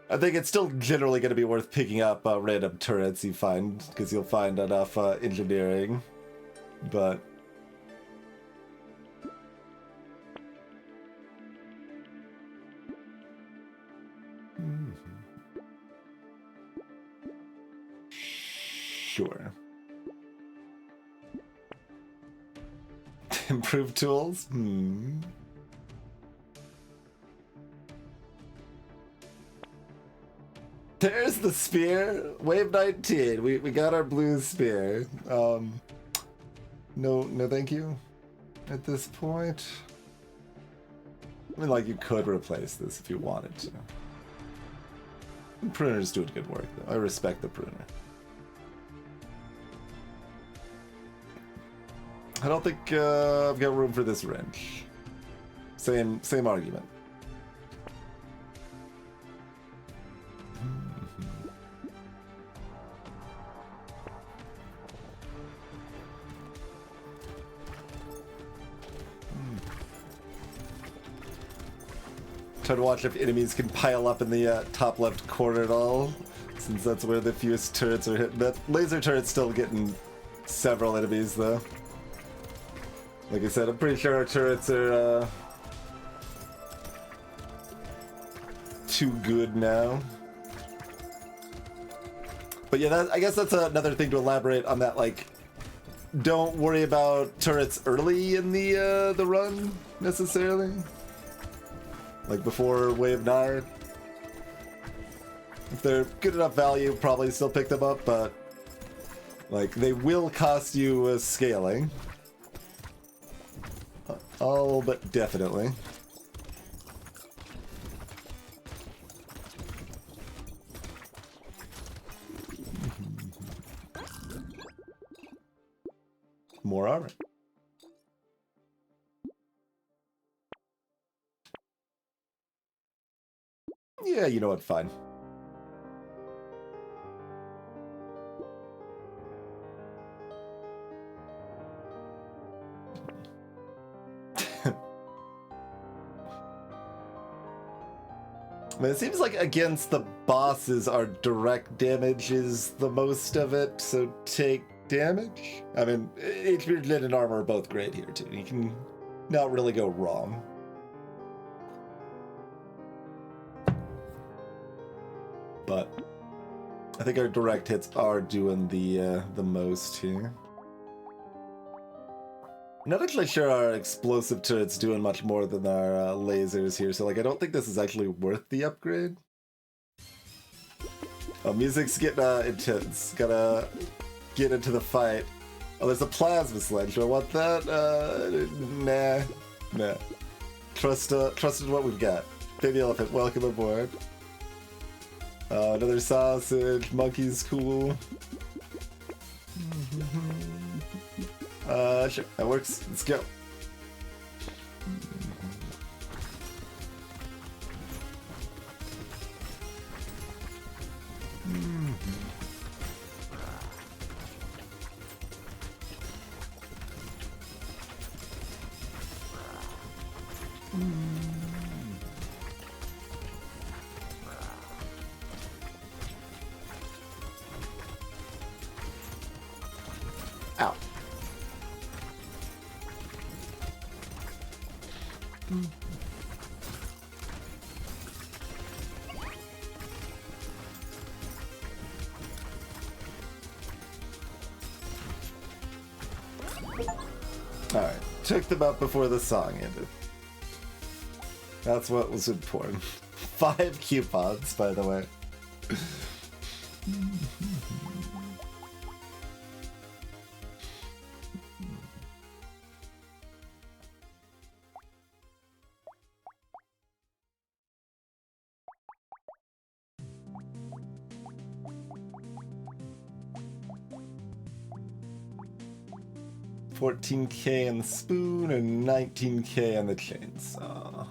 I think it's still generally going to be worth picking up random turrets you find, because you'll find enough engineering, but... Sure. Improved tools? There's the spear. Wave 19. We got our blue spear. No thank you at this point. I mean, like, you could replace this if you wanted to. The pruner's doing good work, though. I respect the pruner. I don't think I've got room for this wrench. Same argument. Try to watch if enemies can pile up in the top left corner at all, since that's where the fewest turrets are hitting. That laser turret's still getting several enemies, though. Like I said, I'm pretty sure our turrets are too good now. But yeah, I guess that's another thing to elaborate on that, like, don't worry about turrets early in the run, necessarily. Like before Wave 9. If they're good enough value, probably still pick them up, but like they will cost you scaling. All but definitely. More armor. Yeah, you know what, fine. I mean, it seems like against the bosses, our direct damage is the most of it, so take damage. I mean, HP and armor are both great here, too. You can not really go wrong. But I think our direct hits are doing the most here. I'm not actually sure our explosive turret's doing much more than our lasers here, so like I don't think this is actually worth the upgrade. Oh, music's getting intense. Gotta get into the fight. Oh, there's a plasma sledge. Do I want that? Nah. Trust in what we've got. Baby elephant, welcome aboard. Another sausage. Monkey's cool. Sure, that works. Let's go. Ow. Alright, took them up before the song ended. That's what was important. 5 coupons, by the way. 14K on the spoon and 19K on the chainsaw.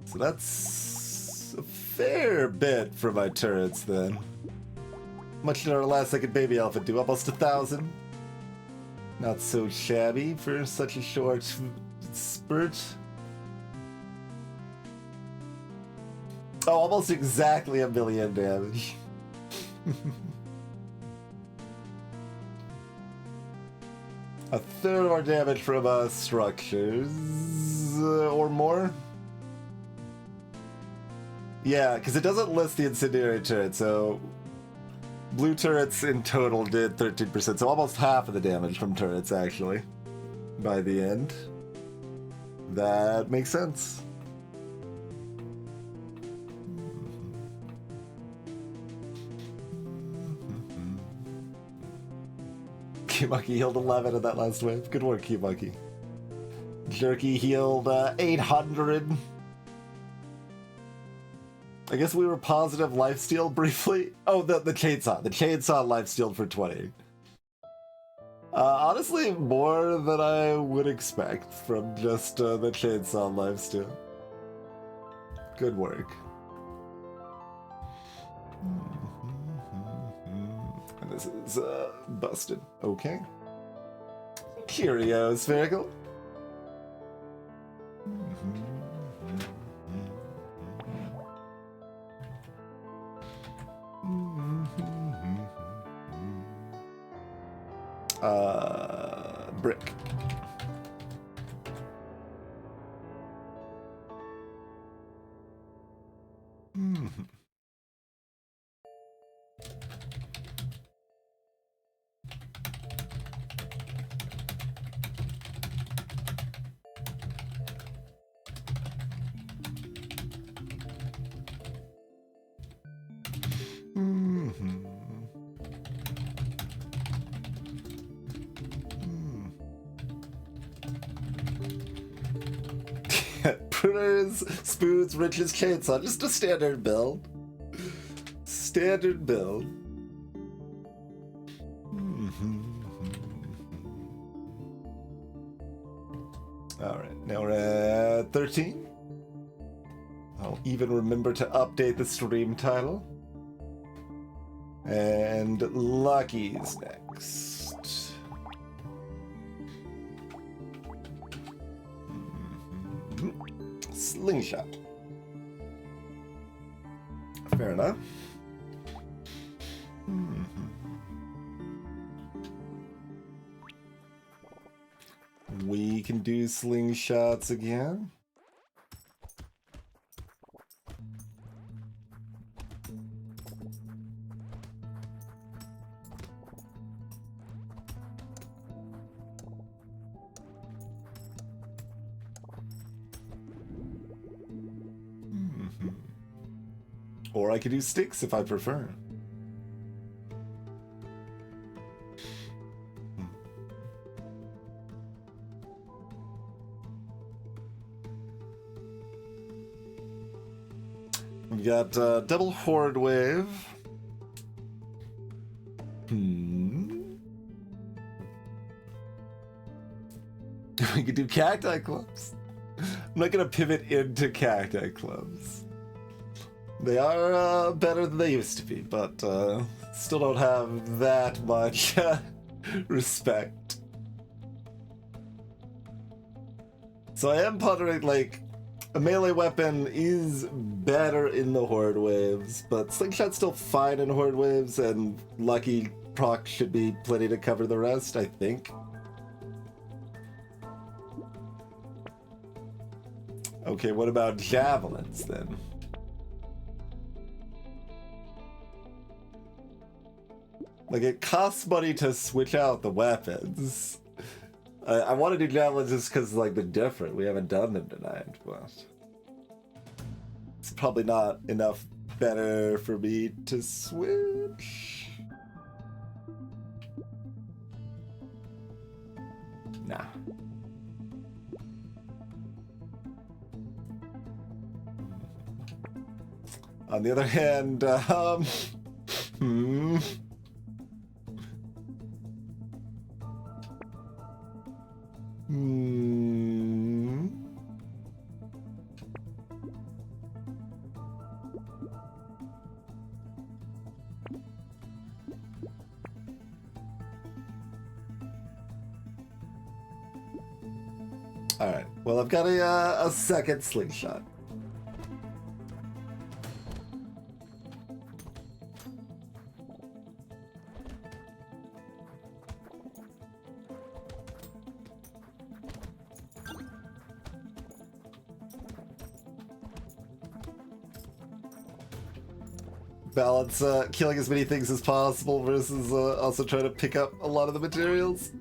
So that's a fair bit for my turrets then. Much did our last second baby elephant do? Almost 1,000. Not so shabby for such a short spurt. Oh, almost exactly 1 million damage. A third of our damage from structures or more. Yeah, because it doesn't list the incendiary turret, so blue turrets in total did 13%, so almost half of the damage from turrets actually by the end. That makes sense. Q-Monkey healed 11 in that last wave. Good work, Q-Monkey. Jerky healed 800. I guess we were positive lifesteal briefly. Oh, the chainsaw. The chainsaw lifestealed for 20. Honestly, more than I would expect from just the chainsaw lifesteal. Good work. And this is busted. Okay. Curio spherical. Brick. Pruners, spoons, wrenches, chainsaw. Just a standard build. Standard build. Alright, now we're at 13. I'll even remember to update the stream title. And Lucky's next. Slingshot. Fair enough. We can do slingshots again. Or I could do sticks if I prefer. We got double horde wave. We could do cacti clubs. I'm not gonna pivot into cacti clubs. They are better than they used to be, but still don't have that much respect. So I am pondering, like, a melee weapon is better in the horde waves, but slingshot's still fine in horde waves, and lucky proc should be plenty to cover the rest, I think. Okay, what about javelins then? Like, it costs money to switch out the weapons. I want to do javelins just because, like, they're different. We haven't done them tonight, but it's probably not enough better for me to switch. Nah. On the other hand, Alright, well, I've got a second slingshot. Balance killing as many things as possible versus also trying to pick up a lot of the materials.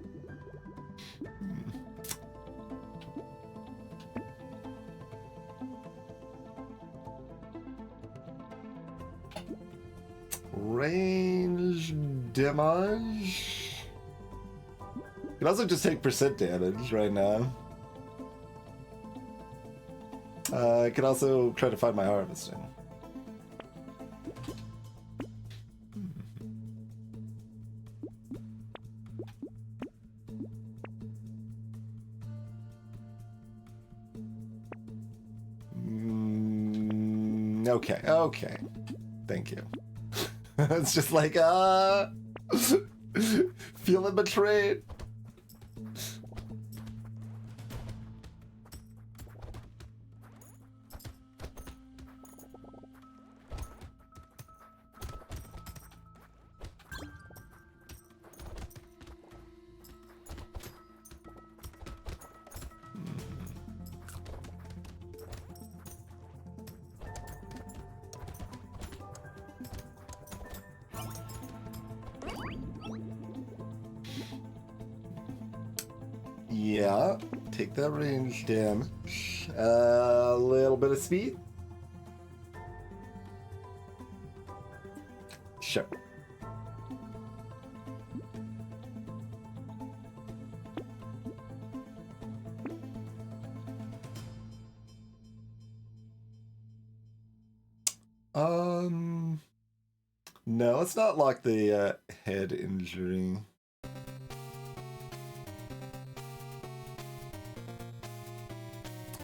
Range damage. You can also just take percent damage right now. I can also try to find my harvesting. Okay, okay. Thank you. It's just like, feeling betrayed. Yeah, take that range damage. A little bit of speed. Sure. No, let's not lock the head injury.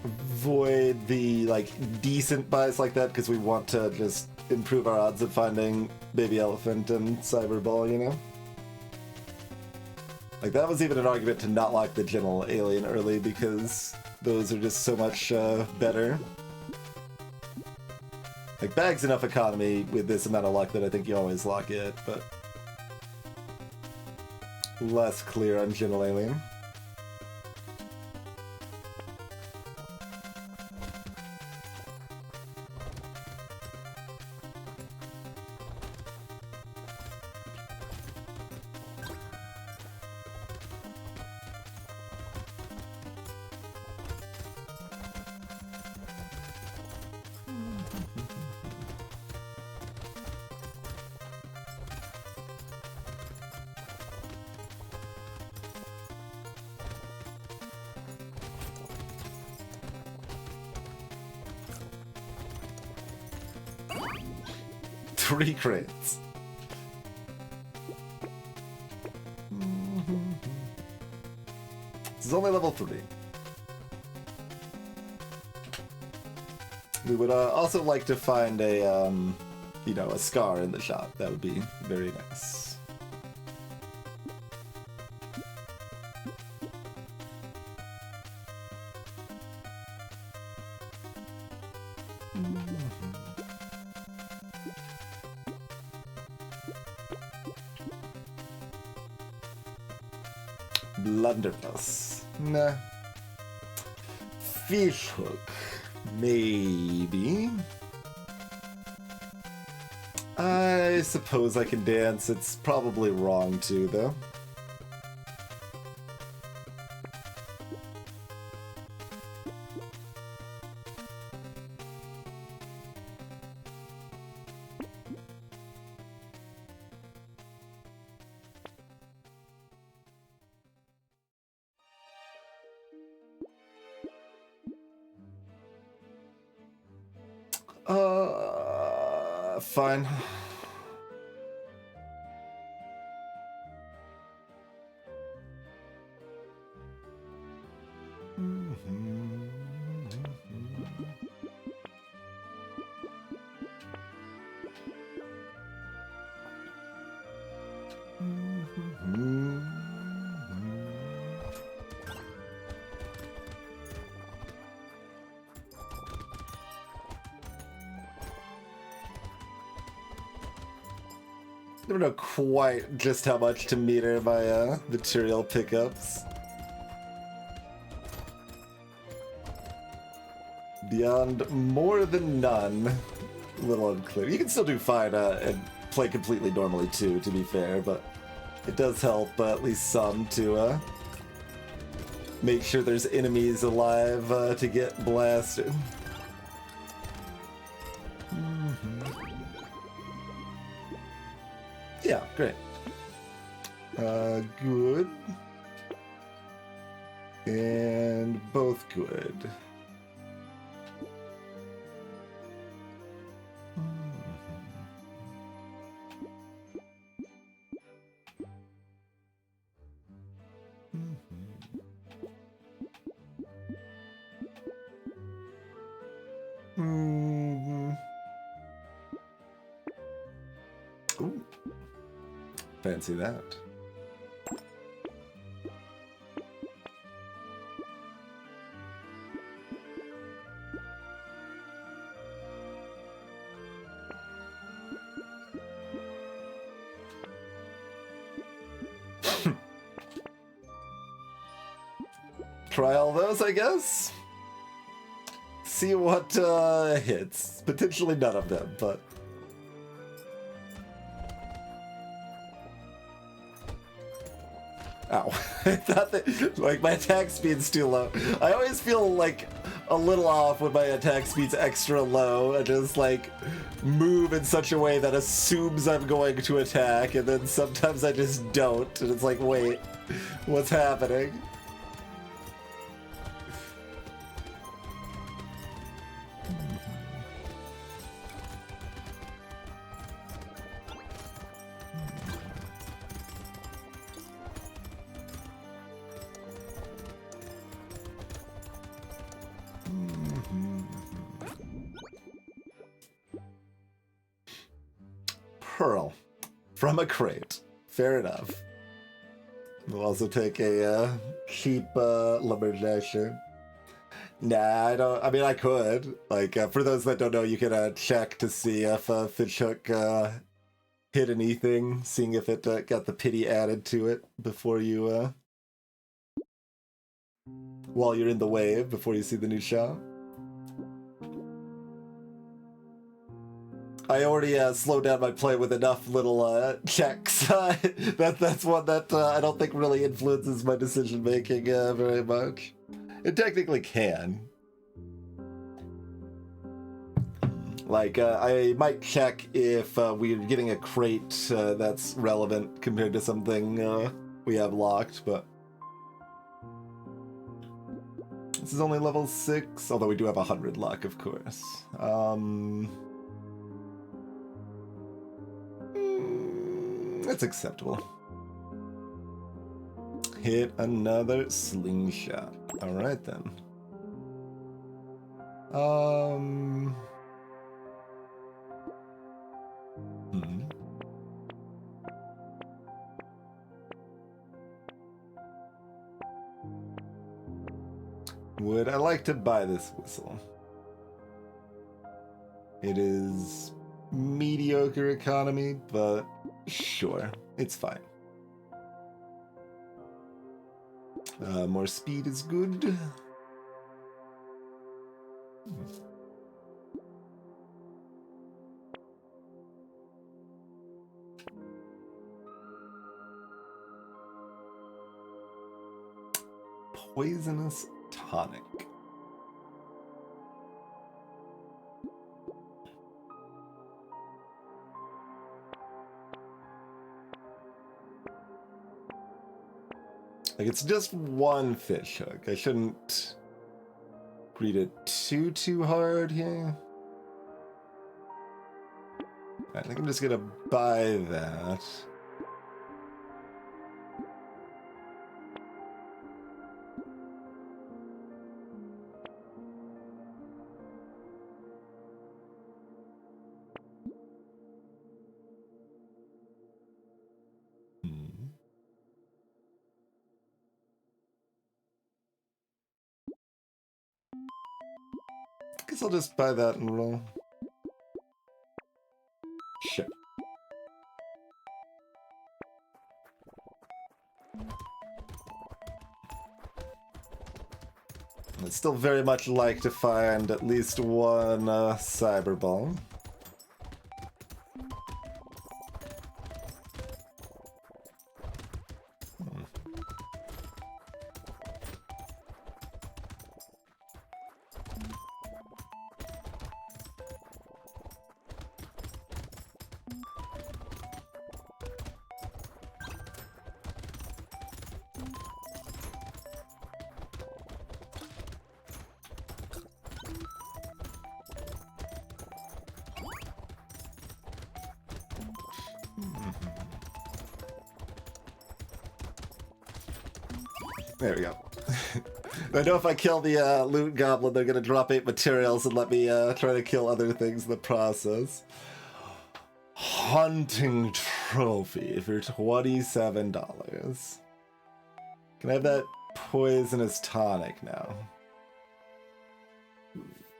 Avoid the like decent buys like that because we want to just improve our odds of finding baby elephant and cyberball, you know? Like that was even an argument to not lock the gentle alien early because those are just so much better. Like bag's enough economy with this amount of luck that I think you always lock it, but less clear on gentle alien. Three crits. This is only level 3. We would also like to find a, you know, a scar in the shop. That would be very nice. Blunderbuss. Nah. Fishhook. Maybe. I suppose I can dance. It's probably wrong too, though. Fine. Never know quite just how much to meter my material pickups. Beyond more than none. A little unclear. You can still do fine and play completely normally too, to be fair, but it does help at least some to make sure there's enemies alive to get blasted. Yeah, great. Good. And both good. Fancy that. Try all those, I guess. See what hits. Potentially none of them, but... Ow. I thought that, like, my attack speed's too low. I always feel, like, a little off when my attack speed's extra low and just, like, move in such a way that assumes I'm going to attack, and then sometimes I just don't, and it's like, wait, what's happening? Pearl from a crate. Fair enough. We'll also take a cheap lumberjacking. Nah, I don't. I mean, I could. Like, for those that don't know, you can check to see if Fishhook hit anything, seeing if it got the pity added to it before you, while you're in the wave, before you see the new shop. I already slowed down my play with enough little checks. That's one that I don't think really influences my decision making very much. It technically can. Like, I might check if we're getting a crate that's relevant compared to something we have locked, but... This is only level 6, although we do have 100 luck, of course. That's acceptable. Hit another slingshot. Alright then. Would I like to buy this whistle? It is mediocre economy, but sure, it's fine. More speed is good. Poisonous tonic. Like, it's just one fish hook. I shouldn't greet it too hard here. I think I'm just gonna buy that. Guess I'll just buy that and roll. Sure. I'd still very much like to find at least one cyber ball. There we go. I know if I kill the loot goblin, they're gonna drop 8 materials and let me try to kill other things in the process. Hunting trophy for $27. Can I have that poisonous tonic now?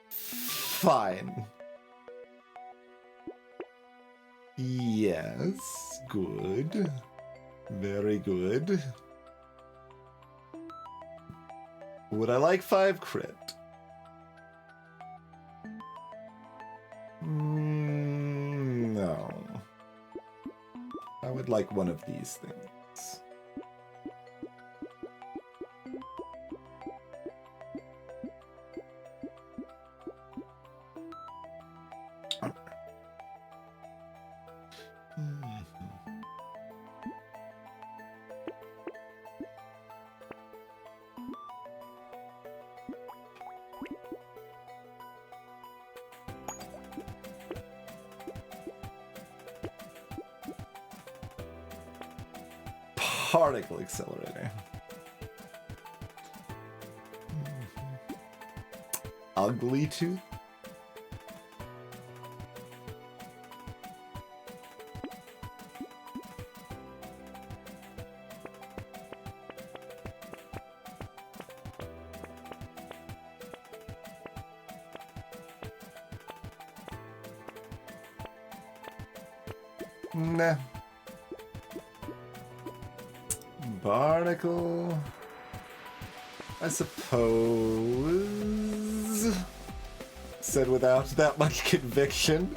Fine. Yes, good. Very good. Would I like 5 crit? No. I would like one of these things. Particle accelerator. Ugly tooth. Nah. Barnacle, I suppose. Said without that much conviction.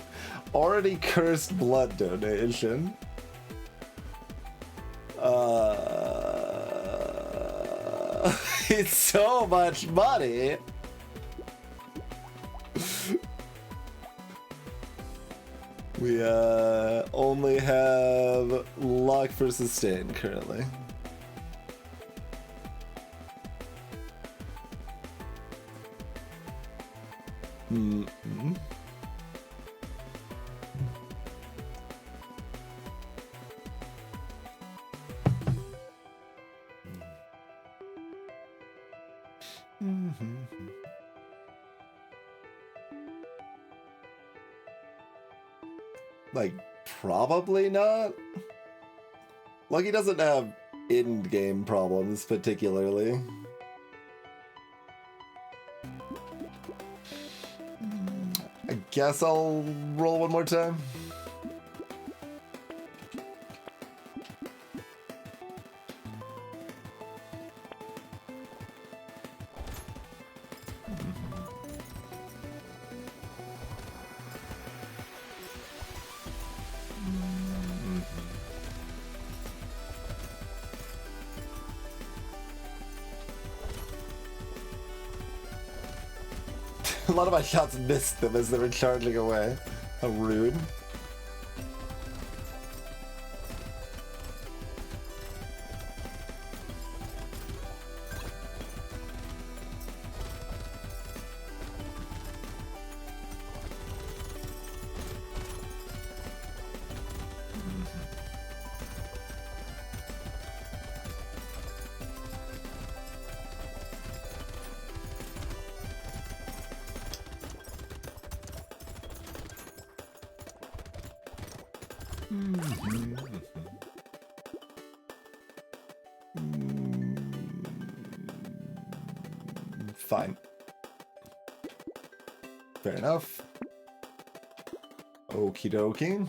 Already cursed blood donation. It's so much money. We only have luck for sustain currently. Mm-hmm. Mm-hmm. Like, probably not. Lucky doesn't have in-game problems, particularly. I guess I'll roll one more time. A lot of my shots missed them as they were charging away. How rude. Fine. Fair enough. Okie dokie.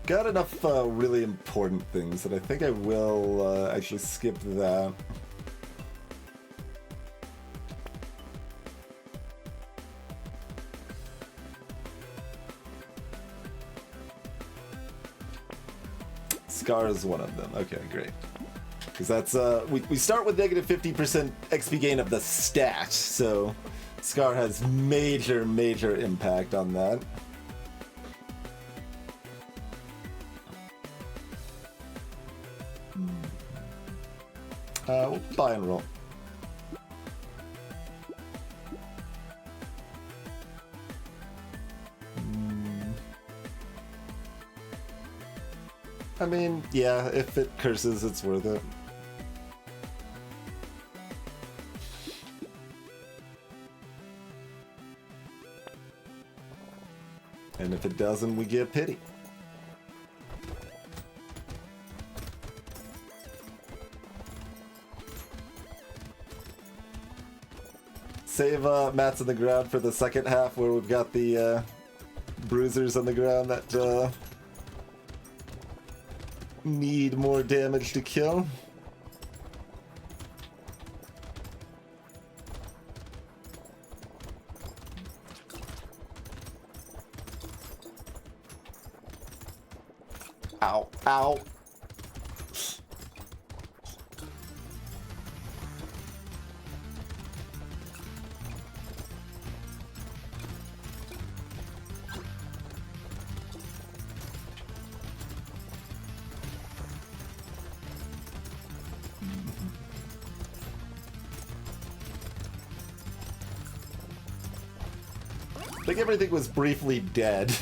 Got enough really important things that I think I will actually skip that. Scar is one of them. Okay, great. Because that's we start with negative 50% XP gain of the stat, so Scar has major impact on that. We'll buy and roll. I mean, yeah, if it curses, it's worth it. And if it doesn't, we get pity. Save mats on the ground for the second half where we've got the bruisers on the ground that need more damage to kill. Ow, ow. I think everything was briefly dead.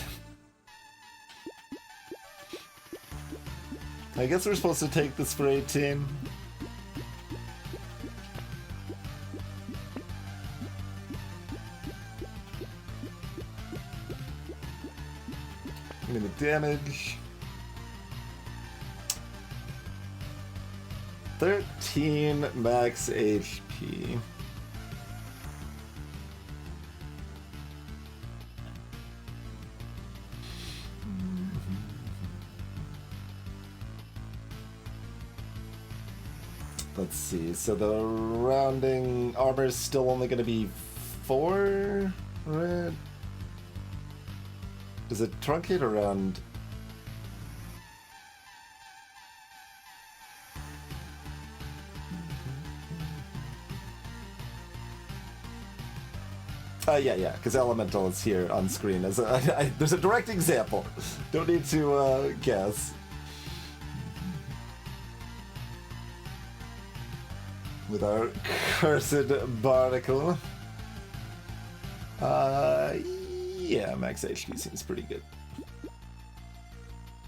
I guess we're supposed to take the spray team. Give me the damage. 13 max HP. Let's see, so the rounding armor is still only going to be 4, right? Does it truncate around? Yeah, because Elemental is here on screen. As there's a direct example. Don't need to guess. With our cursed barnacle. Yeah, max HP seems pretty good.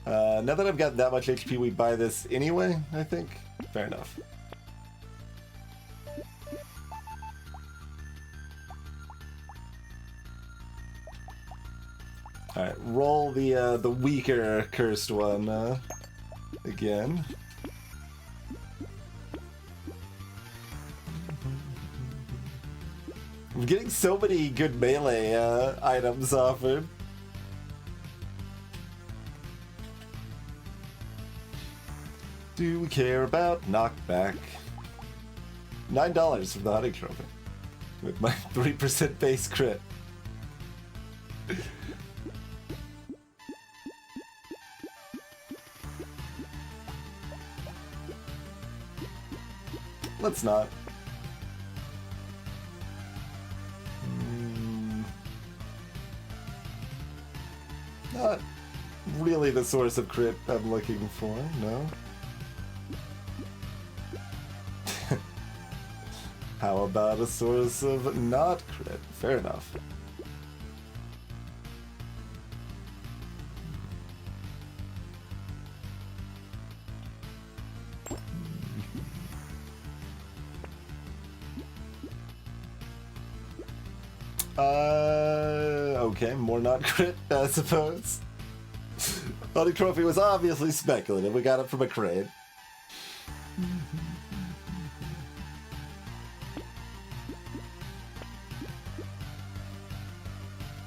Now that I've got that much HP, we buy this anyway, I think. Fair enough. Alright, roll the weaker cursed one again. I'm getting so many good melee items offered. Do we care about knockback? $9 from the hunting trophy. With my 3% base crit. Let's not. Not really the source of crit I'm looking for, no. How about a source of not crit? Fair enough. Okay, more not crit, I suppose. Hunting trophy was obviously speculative. We got it from a crate.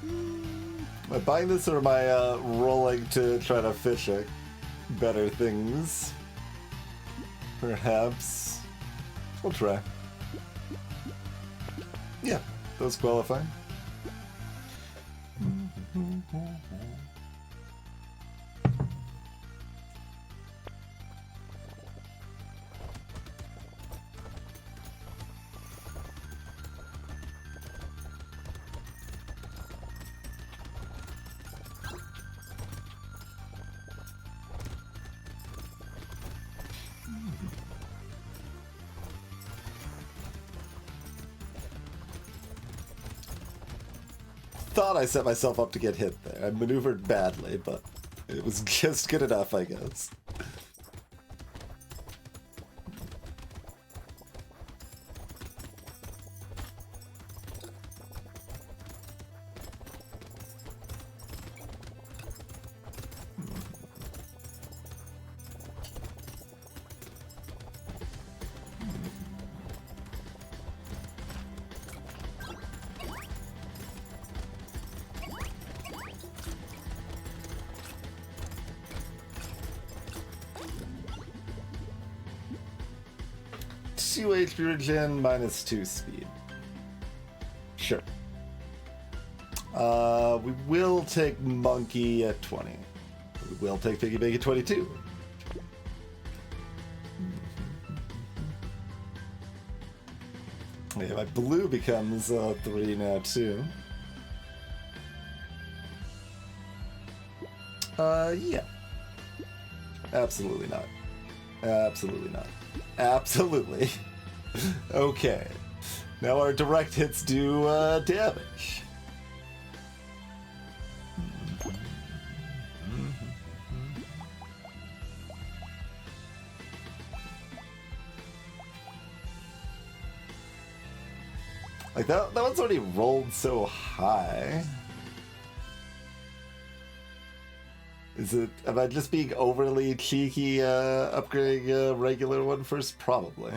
Am I buying this or am I rolling to try to fish it? Better things? Perhaps. We'll try. Yeah, those qualify. Thought I set myself up to get hit there. I maneuvered badly, but it was just good enough, I guess. 2 HP regen, -2 speed. Sure. We will take Monkey at 20. We will take Piggy Big at 22. Yeah, my blue becomes 3 now too. Yeah. Absolutely not. Absolutely not. Absolutely. Okay. Now our direct hits do damage. Like that one's already rolled so high. Is it, am I just being overly cheeky upgrading a regular one first? Probably.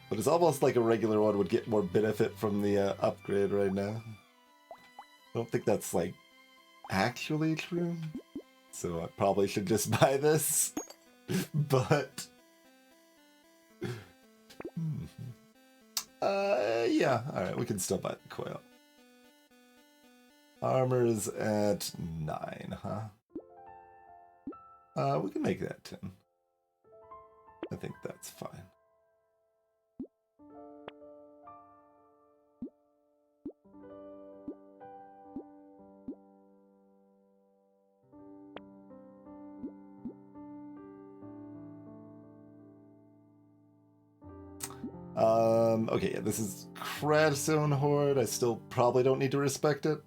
But it's almost like a regular one would get more benefit from the upgrade right now. I don't think that's like actually true. So I probably should just buy this. But yeah, alright, we can still buy the coil. Armor's at 9, huh? We can make that 10. I think that's fine. Okay, yeah, this is Cradstone Horde. I still probably don't need to respect it.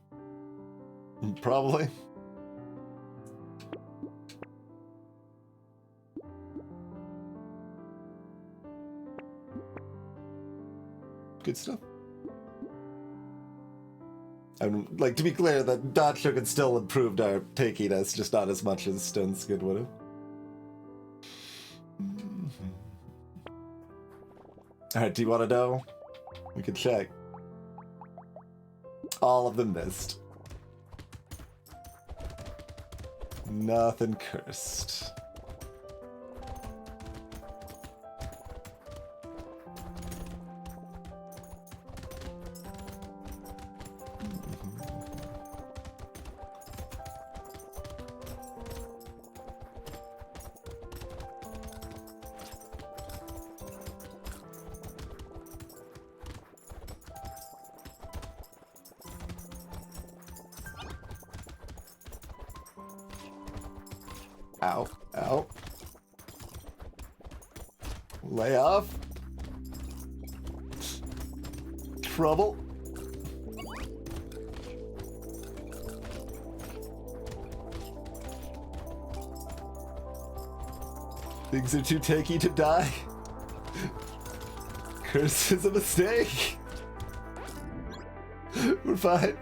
Probably. Good stuff. Like, to be clear, that Dodge Shogun still improved our tankiness, just not as much as Stone Skin would have. Alright, do you want to know? We can check. All of them missed. Nothing cursed. Ow, ow. Lay off. Trouble. Things are too tanky to die. Curse is a mistake. We're fine.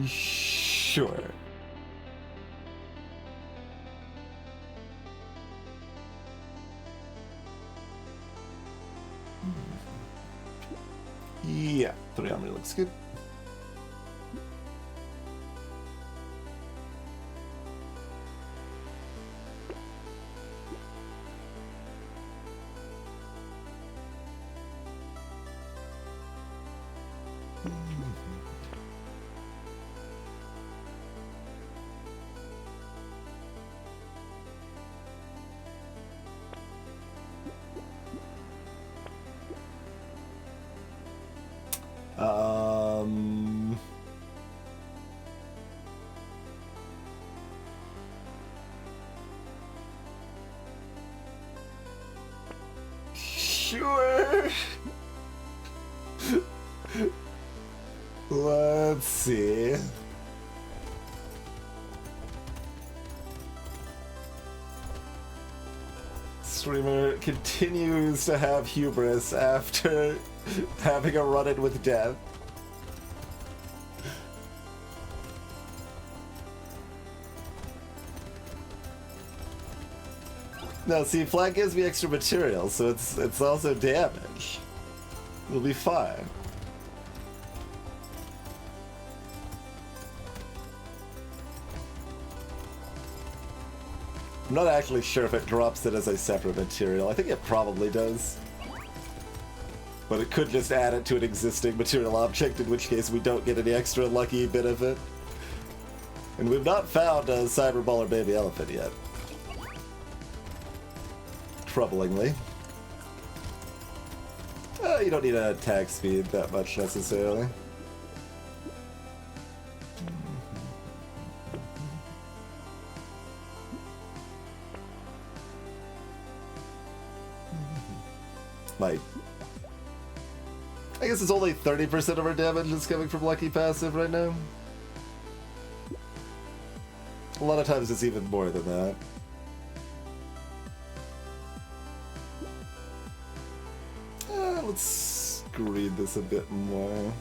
Sure. Yeah, 3 armor looks good. Sure. Let's see. Streamer continues to have hubris after having a run-in with death. No, see, flag gives me extra material, so it's also damage. It'll be fine. I'm not actually sure if it drops it as a separate material. I think it probably does. But it could just add it to an existing material object, in which case we don't get any extra lucky benefit. And we've not found a Cyber Ball or Baby Elephant yet. Troublingly. You don't need an attack speed that much necessarily. Might. I guess it's only 30% of our damage is coming from Lucky Passive right now. A lot of times it's even more than that. Let's read this a bit more.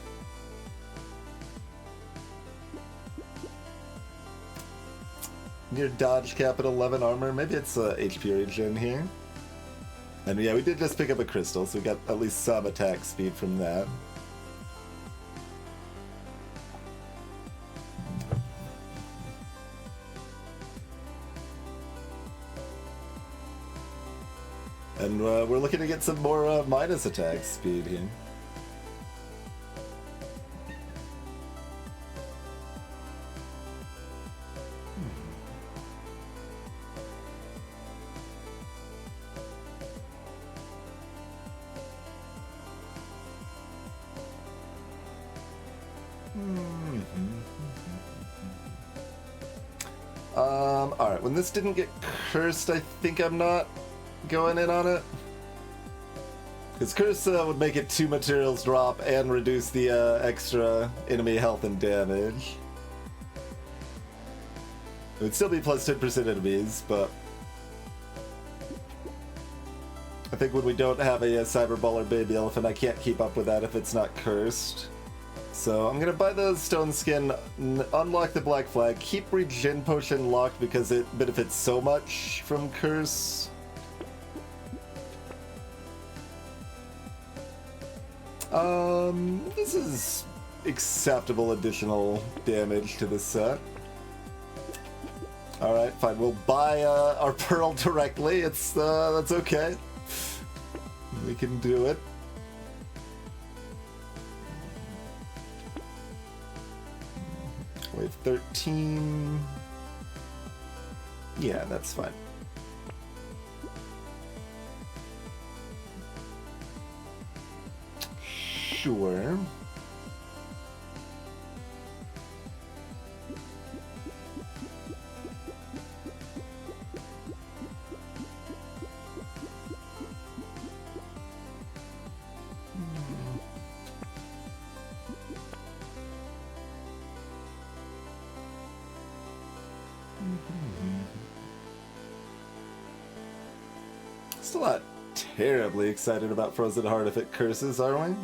Near dodge cap at 11 armor. Maybe it's HP regen here. And yeah, we did just pick up a crystal, so we got at least some attack speed from that. And we're looking to get some more minus attack speed here. Alright, when this didn't get cursed, I think I'm not going in on it. Because curse would make it 2 materials drop and reduce the extra enemy health and damage. It would still be plus 10% enemies, but I think when we don't have a Cyber Ball or Baby Elephant, I can't keep up with that if it's not cursed. So I'm gonna buy the Stone Skin, unlock the Black Flag, keep Regen Potion locked because it benefits so much from Curse. This is acceptable additional damage to this set. Alright, fine, we'll buy our Pearl directly, that's okay. We can do it. Wave 13. Yeah, that's fine. Sure. Still not terribly excited about Frozen Heart if it curses, are we?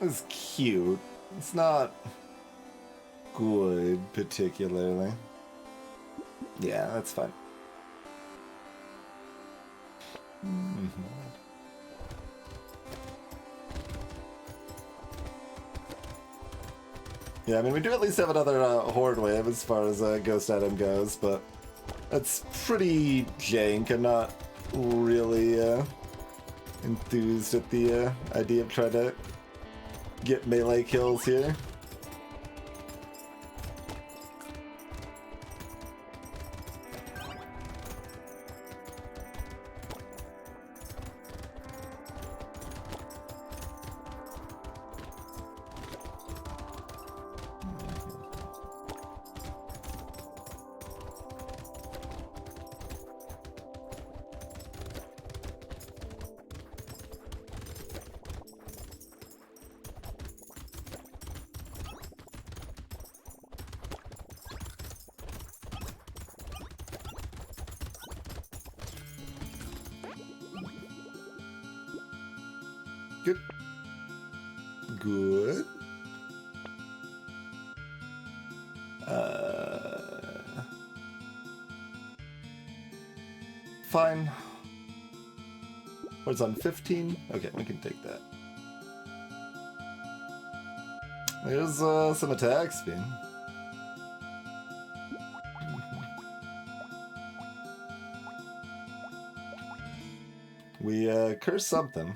It's cute. It's not good, particularly. Yeah, that's fine. Yeah, I mean, we do at least have another Horde wave as far as Ghost item goes, but that's pretty jank. I'm not really enthused at the idea of trying to get melee kills here. Good. Good. Fine. Or it's on 15? Okay, we can take that. There's some attack speed. We curse something.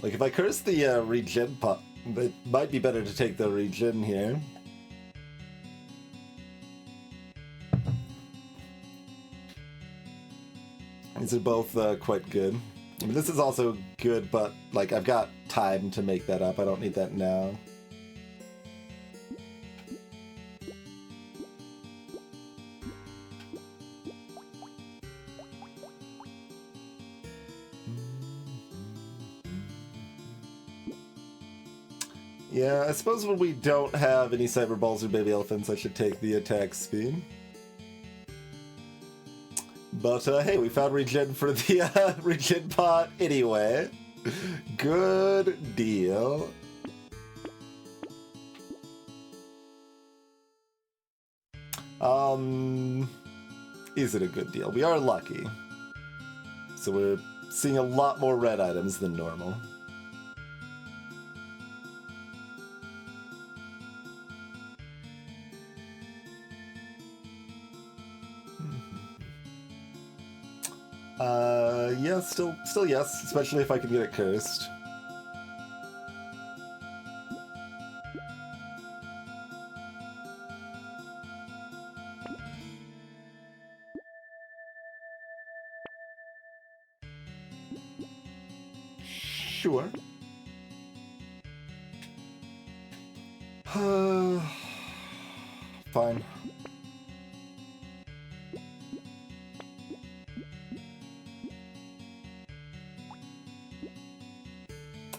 Like, if I curse the regen pot, it might be better to take the regen here. These are both quite good. I mean, this is also good, but, like, I've got time to make that up. I don't need that now. Yeah, I suppose when we don't have any Cyber Balls or Baby Elephants, I should take the attack speed. But, hey, we found regen for the regen pot anyway. Good deal. Is it a good deal? We are lucky. So we're seeing a lot more red items than normal. Yeah, still yes, especially if I can get it cursed. Sure. Fine.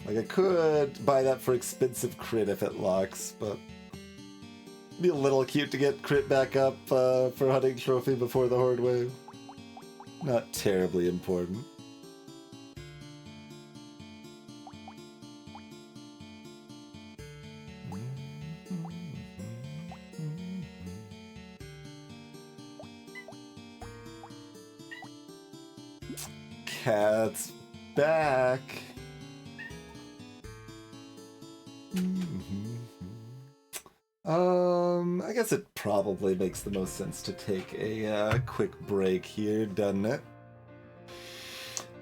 Like, I could buy that for expensive crit if it locks, but it'd be a little cute to get crit back up for hunting trophy before the Horde wave. Not terribly important. Cat's back. I guess it probably makes the most sense to take a quick break here, doesn't it?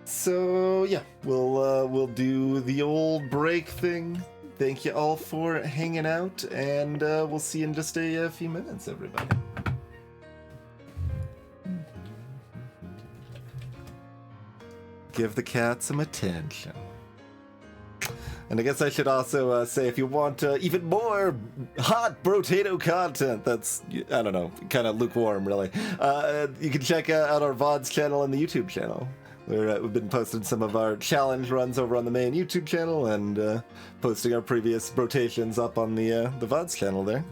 So yeah, we'll do the old break thing. Thank you all for hanging out, and we'll see you in just a few minutes, everybody. Give the cat some attention. And I guess I should also say, if you want even more hot Brotato content that's, I don't know, kind of lukewarm, really, you can check out our VODs channel and the YouTube channel. Where we've been posting some of our challenge runs over on the main YouTube channel and posting our previous Brotations up on the VODs channel there.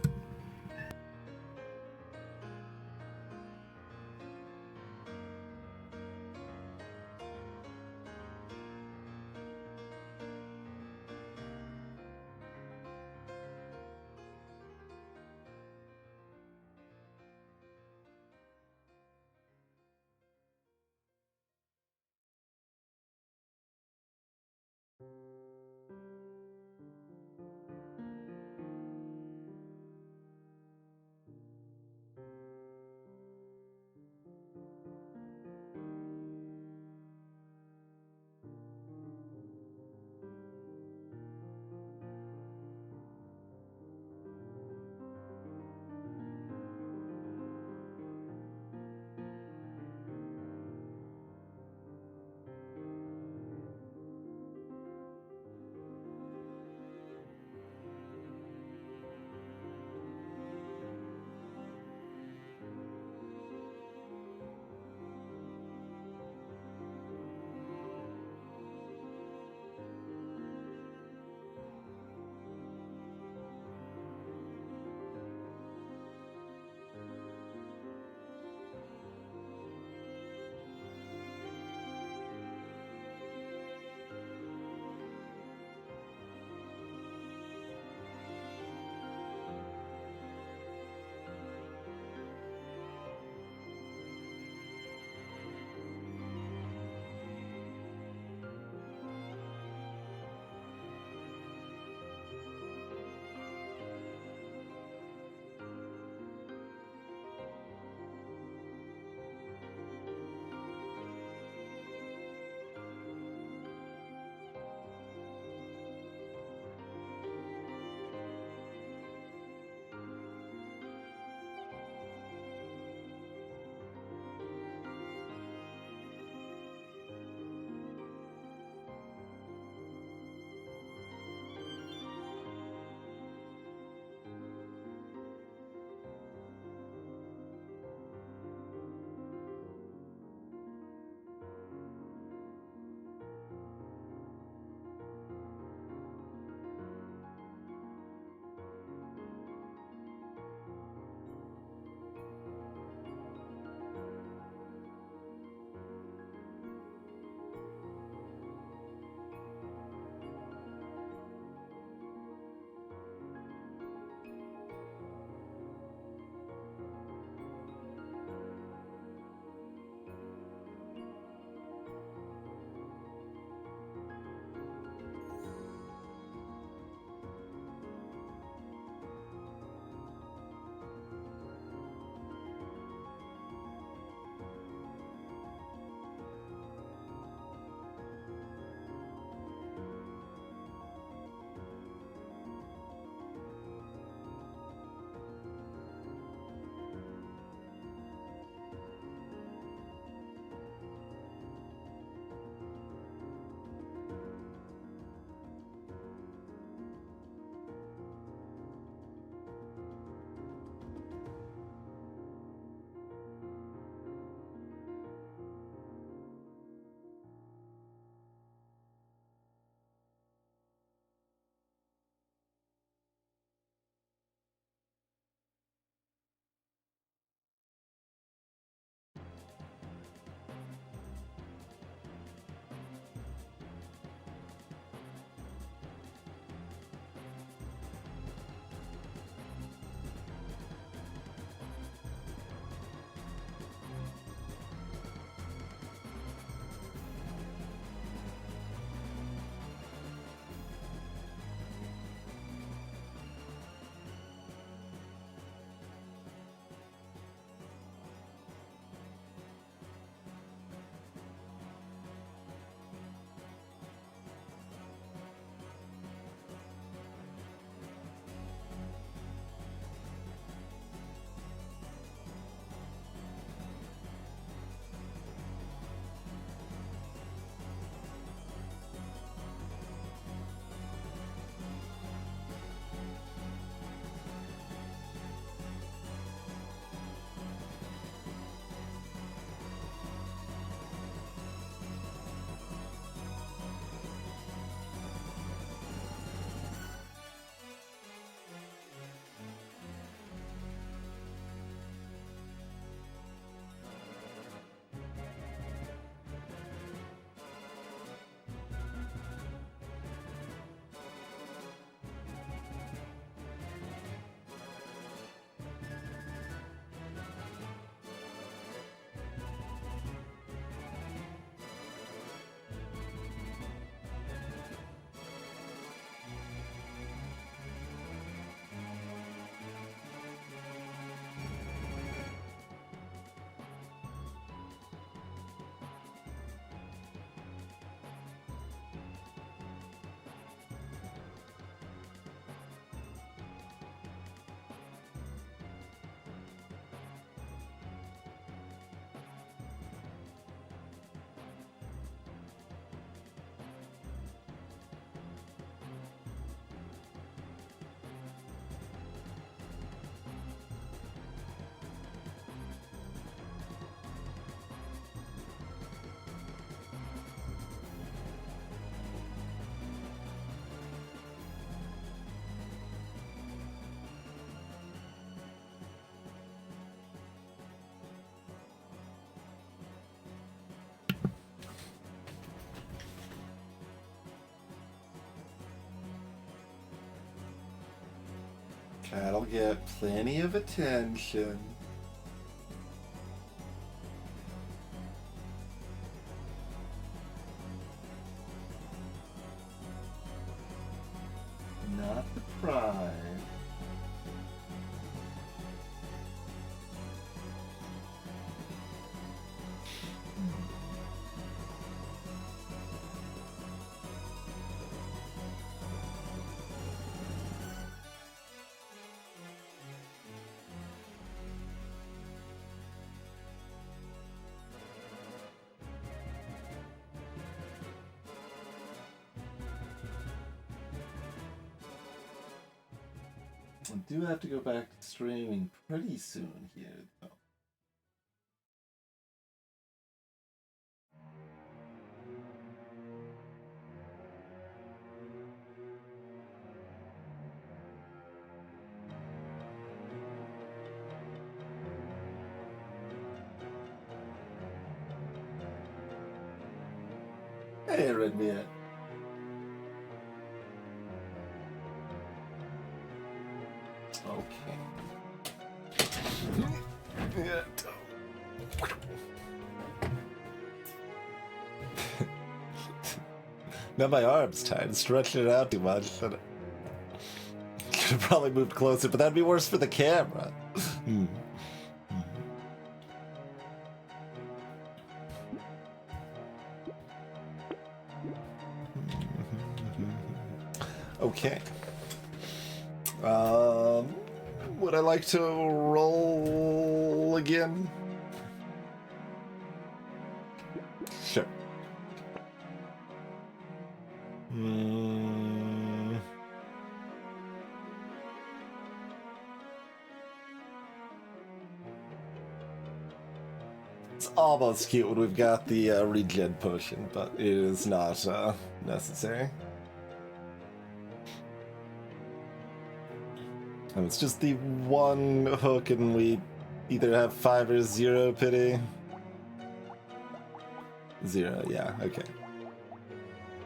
That'll get plenty of attention. Not the pride. I do have to go back to streaming pretty soon here, though. Hey, Redbeard. Okay. Yeah. Now my arm's tired. Stretching it out too much. Could have probably moved closer, but that'd be worse for the camera. Okay. Would I like to roll again? Sure. It's almost cute when we've got the regen potion, but it is not necessary. And it's just the one hook, and we either have 5 or 0 pity. 0, yeah, okay.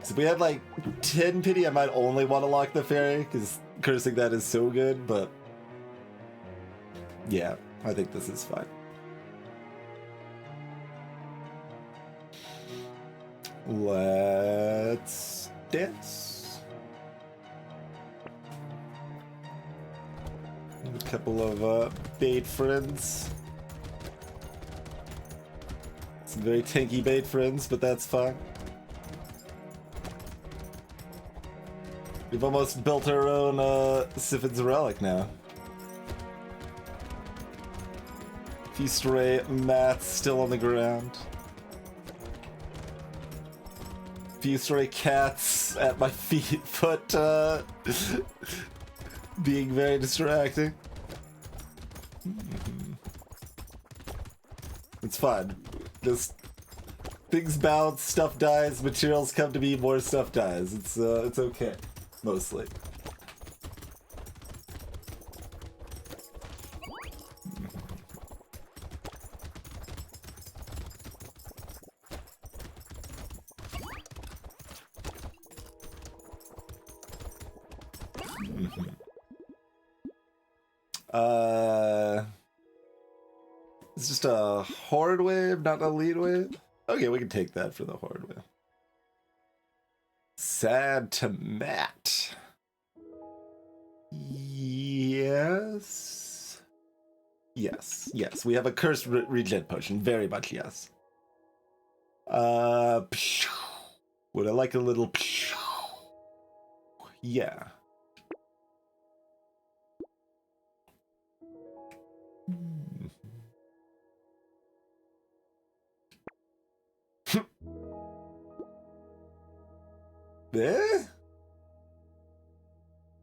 So if we had like 10 pity, I might only want to lock the fairy, because cursing that is so good, but yeah, I think this is fine. Let's dance. A couple of bait friends. Some very tanky bait friends, but that's fine. We've almost built our own Siffin's Relic now. A few stray mats still on the ground. A few stray cats at my foot being very distracting. It's fun. Just things bounce, stuff dies, materials come to me, more stuff dies. It's okay, mostly. It's just a horde wave, not a lead wave. Okay, we can take that for the horde wave. Sad to Matt. Yes. Yes, yes. We have a cursed regen potion. Very much yes. Would I like a little? Yeah. Eh?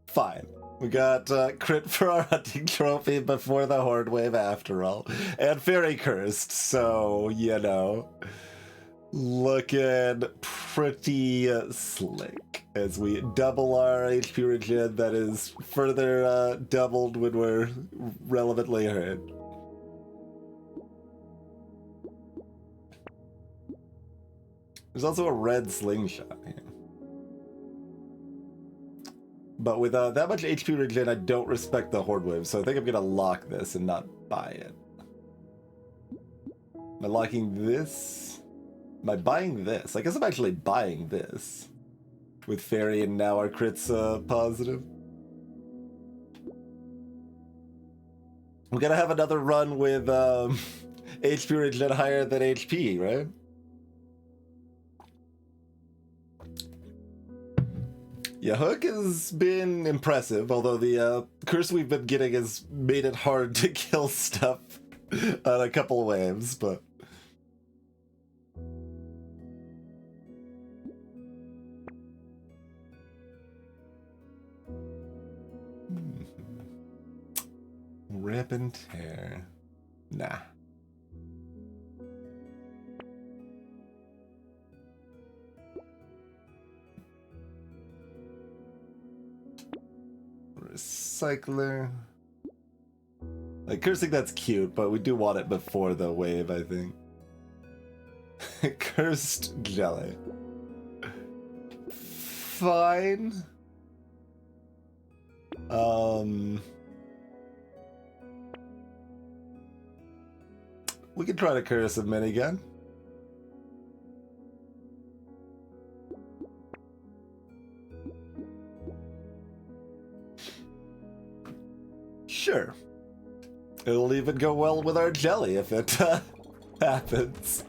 Fine. We got crit for our hunting trophy before the horde wave after all. And fairy cursed, so, you know. Looking pretty slick as we double our HP regen that is further doubled when we're relevantly hurt. There's also a red slingshot here. But with that much HP regen, I don't respect the Horde Wave, so I think I'm gonna lock this and not buy it. Am I locking this? Am I buying this? I guess I'm actually buying this. With Fairy and now our crits positive. We gotta have another run with HP regen higher than HP, right? Yeah, Hook has been impressive, although the curse we've been getting has made it hard to kill stuff on a couple waves, but... Rip and tear. Nah. Recycler. Like, cursing, that's cute, but we do want it before the wave, I think. Cursed jelly. Fine. We can try to curse a minigun. Sure. It'll even go well with our jelly if it happens.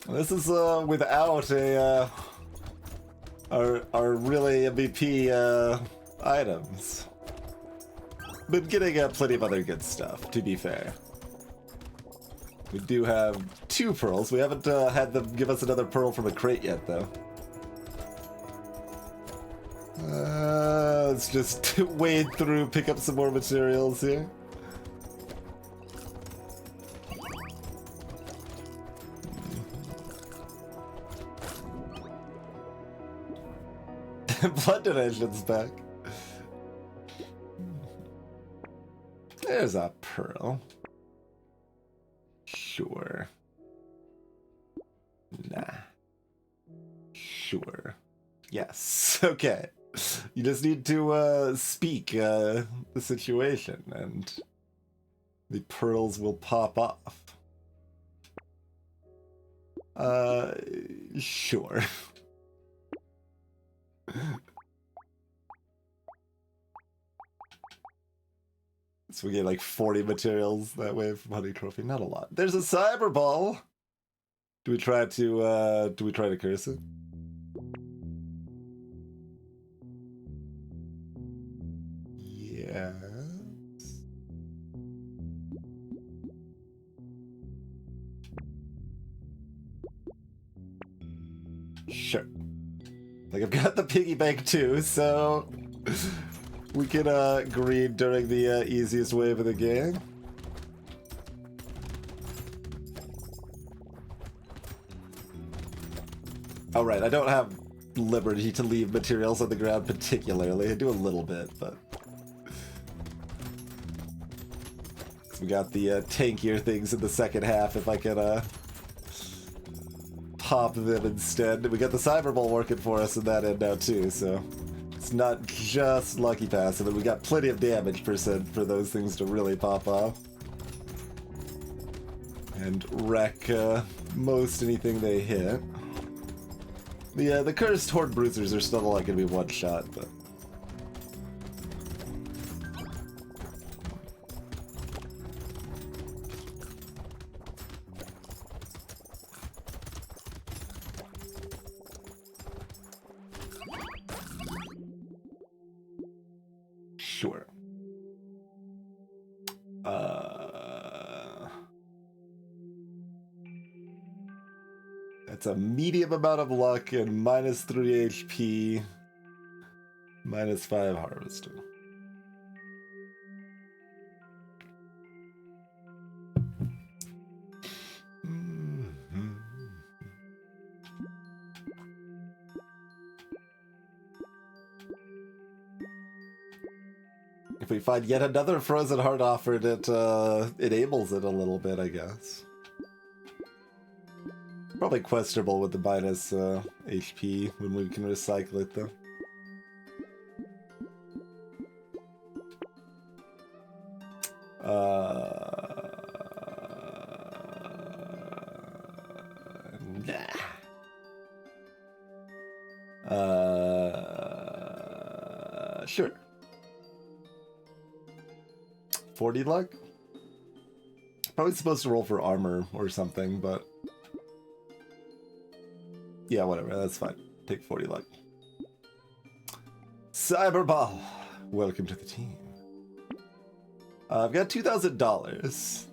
This is without a our really MVP items. Been getting plenty of other good stuff, to be fair. We do have 2 pearls. We haven't had them give us another pearl from a crate yet, though. Let's just wade through, pick up some more materials here. Blood donation's back. There's a pearl. Sure. Nah. Sure. Yes. Okay. You just need to speak the situation and the pearls will pop off. Sure. So we get like 40 materials that way from Honey Trophy. Not a lot. There's a cyber ball. Do we try to curse it? Yes. Sure. Like, I've got the piggy bank too, so we can greed during the easiest wave of the game. Oh right, I don't have liberty to leave materials on the ground particularly. I do a little bit, but... We got the tankier things in the second half if I can pop them instead. We got the cyber ball working for us in that end now too, so it's not just lucky pass, and then we got plenty of damage percent for those things to really pop off and wreck most anything they hit. The cursed horde bruisers are still like gonna be one shot, but sure. That's a medium amount of luck and -3 HP, -5 harvesting. If we find yet another frozen heart offered, it enables it a little bit, I guess. Probably questionable with the minus HP when we can recycle it, though. Sure. 40 luck? Probably supposed to roll for armor or something, but... yeah, whatever, that's fine. Take 40 luck. Cyberball! Welcome to the team. I've got $2,000.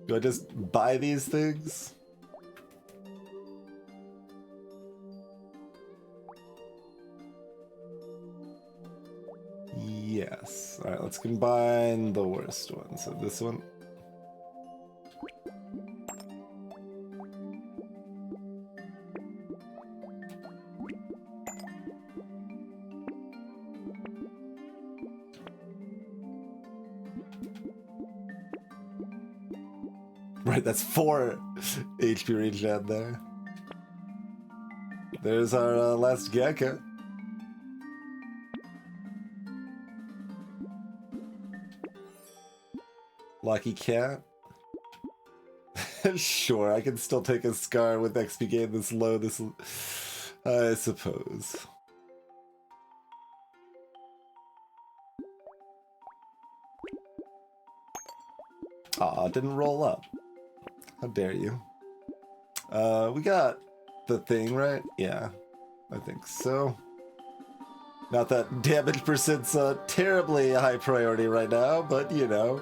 Do I just buy these things? Yes. Alright, let's combine the worst one. So this one. Right, that's 4 HP regen there. There's our last Gecko. Lucky cat. Sure, I can still take a Scar with XP gain this low, I suppose. Aw, it didn't roll up. How dare you? We got the thing, right? Yeah, I think so. Not that damage percent's a terribly high priority right now, but you know.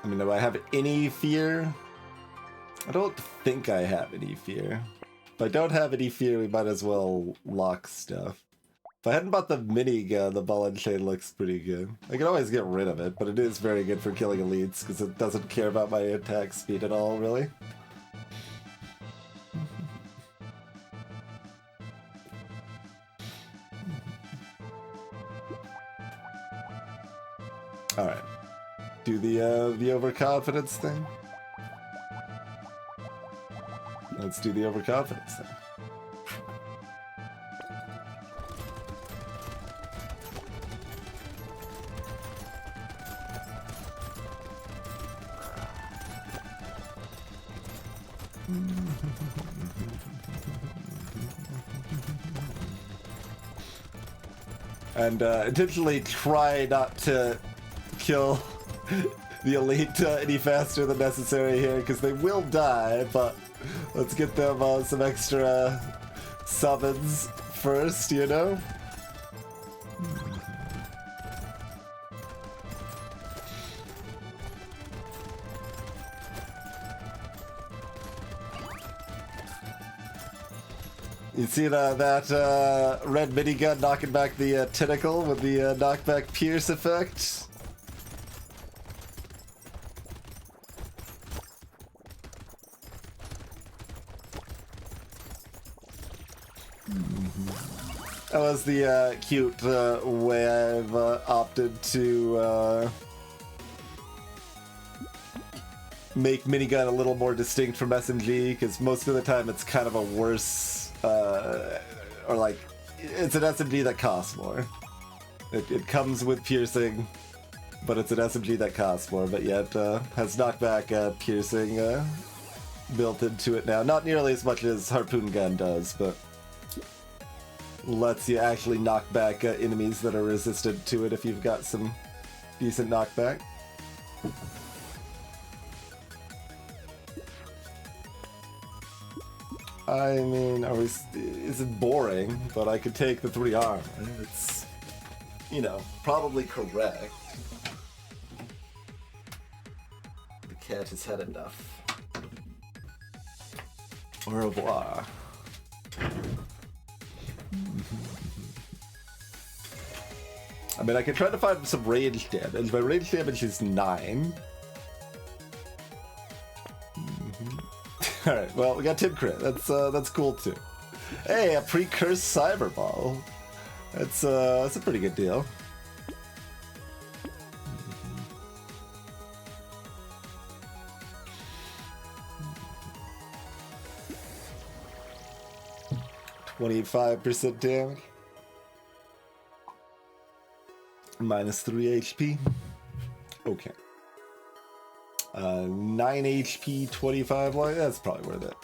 I mean, do I have any fear? I don't think I have any fear. If I don't have any fear, we might as well lock stuff. If I hadn't bought the minigun, the ball and chain looks pretty good. I can always get rid of it, but it is very good for killing elites, because it doesn't care about my attack speed at all, really. Alright. Do the overconfidence thing. Let's do the overconfidence thing. And intentionally try not to kill the elite any faster than necessary here, because they will die, but let's get them some extra summons first, you know? You see that red minigun knocking back the tentacle with the knockback pierce effect? That was the cute way I've opted to make minigun a little more distinct from SMG, because most of the time it's kind of a worse, or like, it's an SMG that costs more. It comes with piercing, but it's an SMG that costs more, but yet has knockback piercing built into it now. Not nearly as much as Harpoon Gun does, but lets you actually knock back enemies that are resistant to it if you've got some decent knockback. I mean, is it boring? But I could take the 3 armor. It's, you know, probably correct. The cat has had enough. Au revoir. I mean, I can try to find some range damage. My range damage is 9. Alright, well, we got 10 crit. That's cool too. Hey, a pre-cursed cyber ball. That's a pretty good deal. -25% damage. -3 HP. Okay. 9 HP, 25 life. That's probably worth it.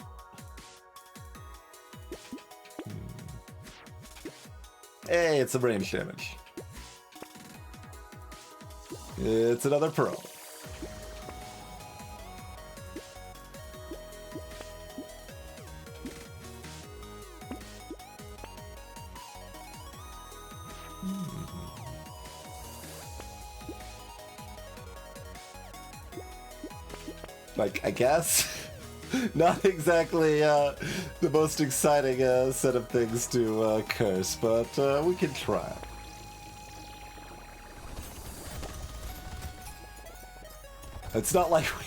Hey, it's a range damage. It's another pearl. Like, I guess. Not exactly the most exciting set of things to curse, but we can try. It's not like we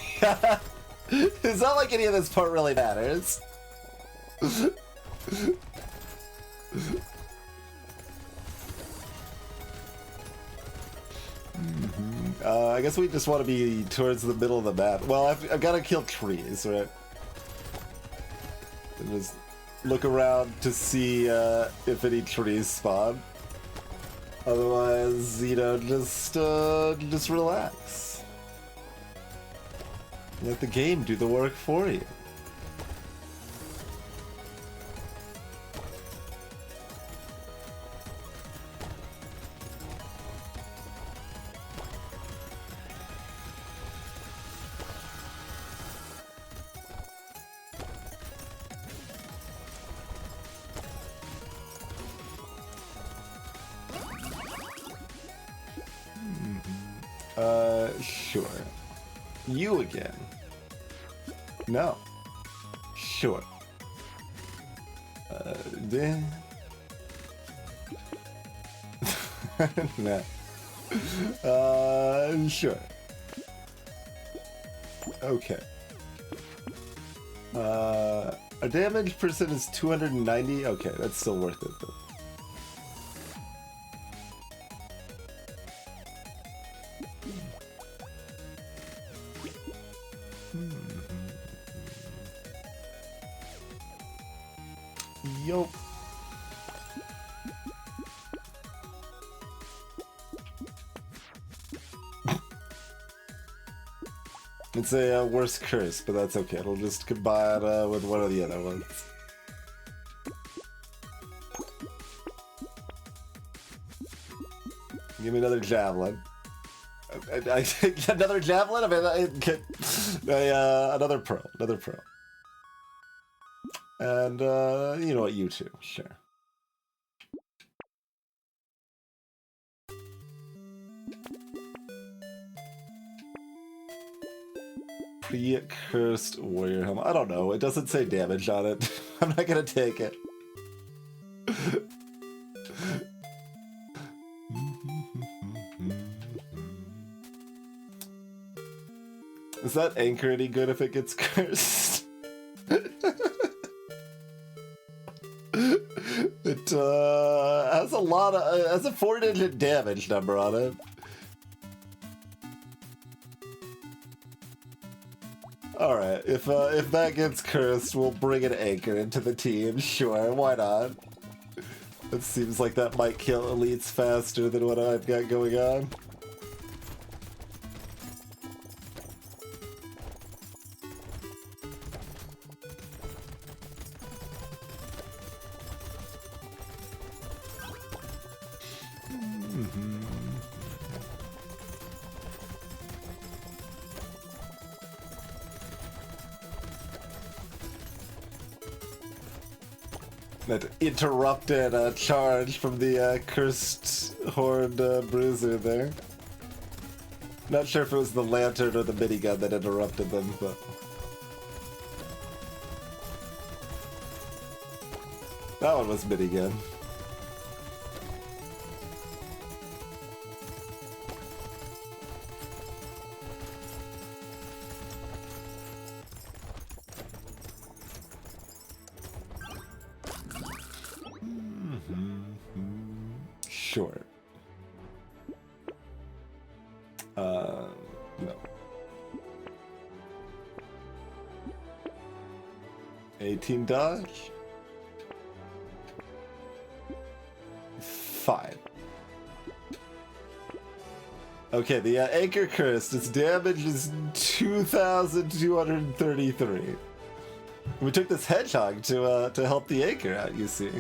it's not like any of this part really matters. I guess we just want to be towards the middle of the map. Well, I've got to kill trees, right? And just look around to see if any trees spawn. Otherwise, you know, just relax. Let the game do the work for you. Sure. You again. No. Sure. Then. No. Sure. Okay. Our damage percent is 290. Okay, that's still worth it though. Yup. It's a worse curse, but that's okay. It'll just combine with one of the other ones. Give me another javelin. Another javelin? I mean, another pearl. Another pearl. And, you know what, you too, sure. Pre-cursed warrior helmet. I don't know, it doesn't say damage on it. I'm not gonna take it. Is that anchor any good if it gets cursed? It has a lot of has a 4-digit damage number on it. All right, if that gets cursed, we'll bring an anchor into the team. Sure, why not? It seems like that might kill elites faster than what I've got going on. That interrupted a charge from the cursed horned bruiser there. Not sure if it was the lantern or the minigun that interrupted them, but... That one was minigun. Sure. No. $18 dodge. 5. Okay, the Anchor Cursed, its damage is 2,233. We took this hedgehog to help the Anchor out, you see.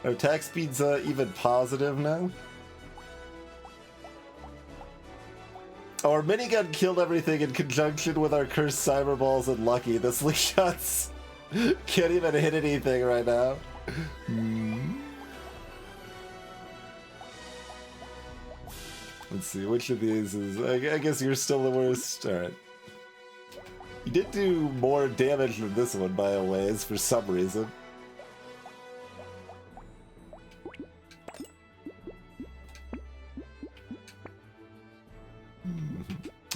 Our attack speed's even positive now. Our minigun killed everything in conjunction with our cursed cyber balls and lucky. The slingshots can't even hit anything right now. Let's see, which of these is... I guess you're still the worst. Alright. You did do more damage than this one, by a ways, for some reason.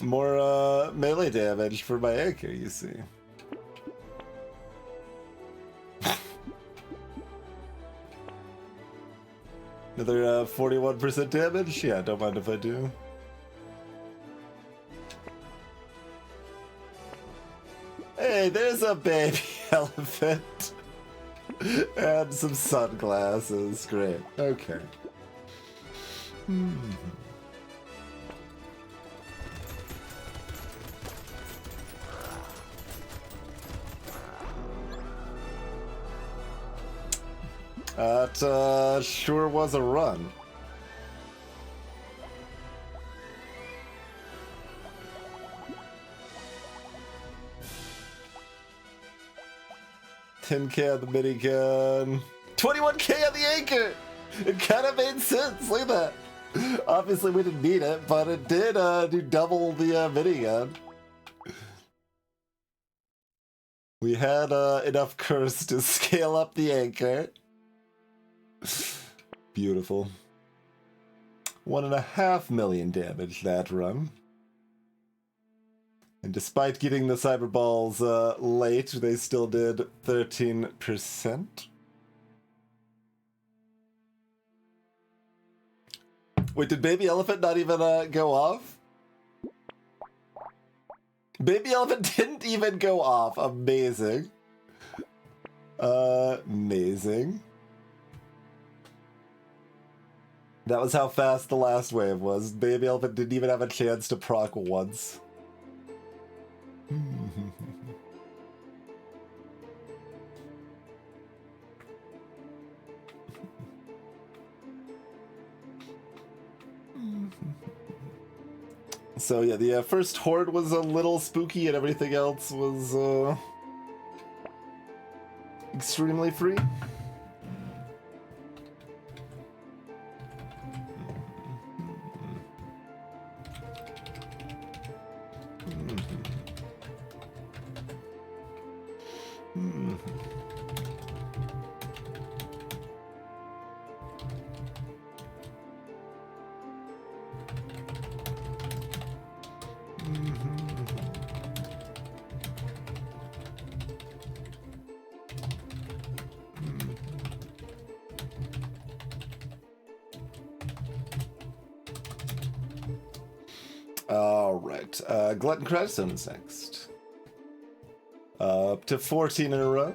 More melee damage for my Anchor, you see. Another 41% damage? Yeah, don't mind if I do. Hey, there's a baby elephant. And some sunglasses. Great. Okay. That sure was a run. $10K on the minigun. 21K on the Anchor! It kind of made sense, look at that. Obviously we didn't need it, but it did do double the minigun. We had enough curse to scale up the Anchor. Beautiful. 1.5 million damage that run. And despite getting the cyber balls late, they still did 13%. Wait, did Baby Elephant not even go off? Baby Elephant didn't even go off. Amazing. Amazing. That was how fast the last wave was. Baby Elephant didn't even have a chance to proc once. So yeah, the first horde was a little spooky and everything else was extremely free. Alright, Glutton Crowdstone is next. Up to 14 in a row.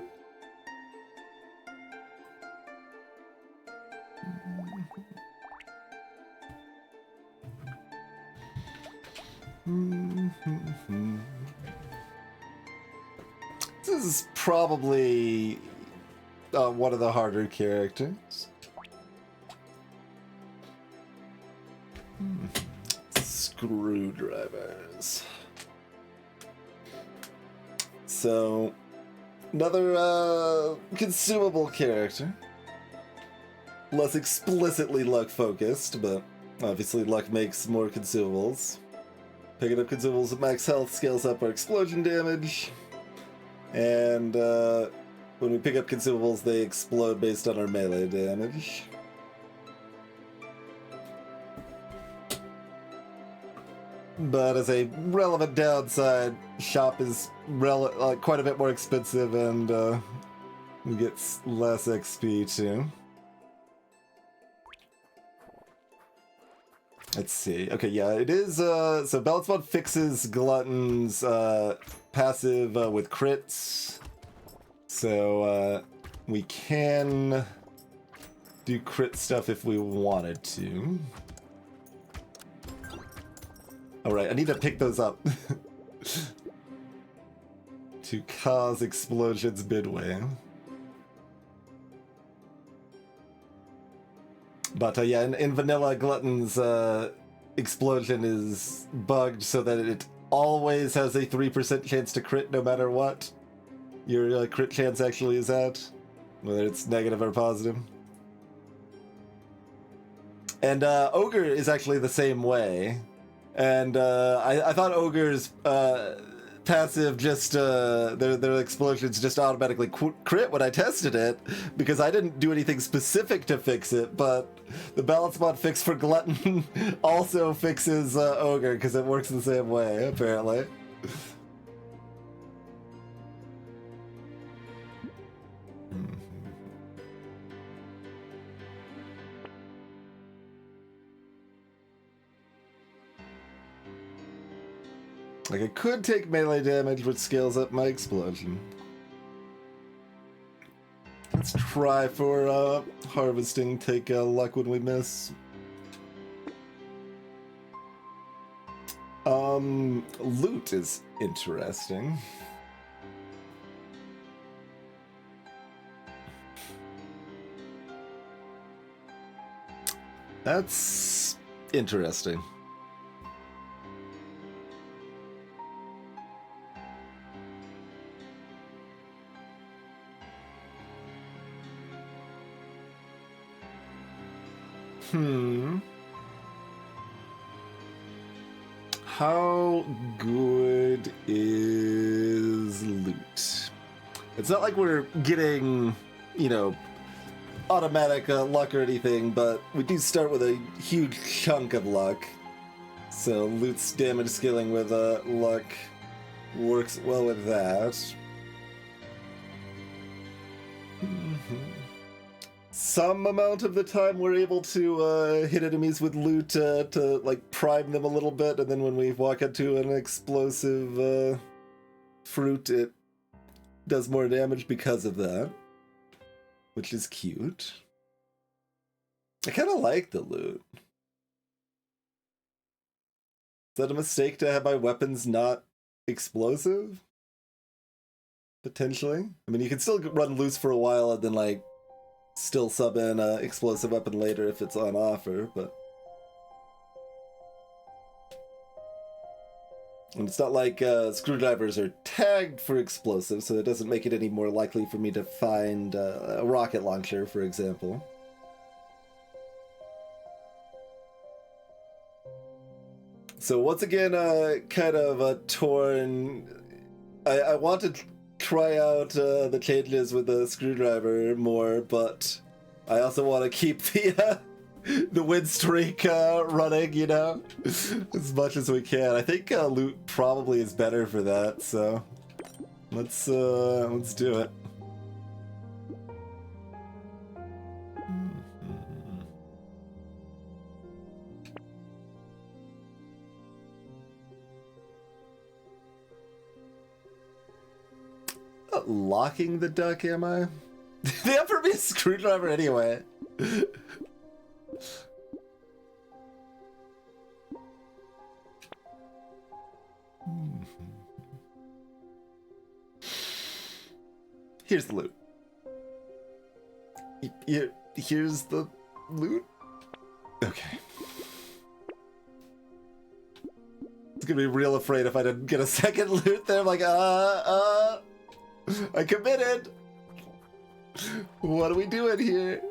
This is probably one of the harder characters. Screwdrivers. So, another consumable character. Less explicitly luck focused, but obviously luck makes more consumables. Picking up consumables at max health scales up our explosion damage. And when we pick up consumables, they explode based on our melee damage. But as a relevant downside, shop is quite a bit more expensive and we get less XP too. Let's see. Okay, yeah, it is, so Balance Mod fixes Glutton's, passive, with crits. So, we can do crit stuff if we wanted to. Alright, I need to pick those up. To cause explosions midway. But yeah, in vanilla, Glutton's explosion is bugged so that it always has a 3% chance to crit no matter what your crit chance actually is at, whether it's negative or positive. And Ogre is actually the same way. And I thought Ogre's passive just their explosions just automatically crit when I tested it, because I didn't do anything specific to fix it, but the balance mod fix for Glutton also fixes Ogre, because it works the same way apparently. Like, I could take melee damage, which scales up my explosion. Let's try for harvesting, take luck when we miss. Loot is interesting. That's interesting. How good is loot? It's not like we're getting, you know, automatic luck or anything, but we do start with a huge chunk of luck. So loot's damage scaling with luck works well with that. Some amount of the time we're able to hit enemies with loot to like prime them a little bit, and then when we walk into an explosive fruit, it does more damage because of that, which is cute. I kind of like the loot. Is that a mistake to have my weapons not explosive? Potentially. I mean, you can still run loose for a while and then like still sub in an explosive weapon later if it's on offer, but... And it's not like screwdrivers are tagged for explosives, so it doesn't make it any more likely for me to find a rocket launcher, for example. So once again, kind of torn. I want to try out the changes with the screwdriver more, but I also want to keep the win streak running, you know, as much as we can. I think loot probably is better for that, so let's do it. Not locking the duck, am I? They offer me a screwdriver anyway. Here's the loot. Here's the loot? Okay. It's gonna be real afraid if I didn't get a second loot there. I'm like, I committed! What are we doing here?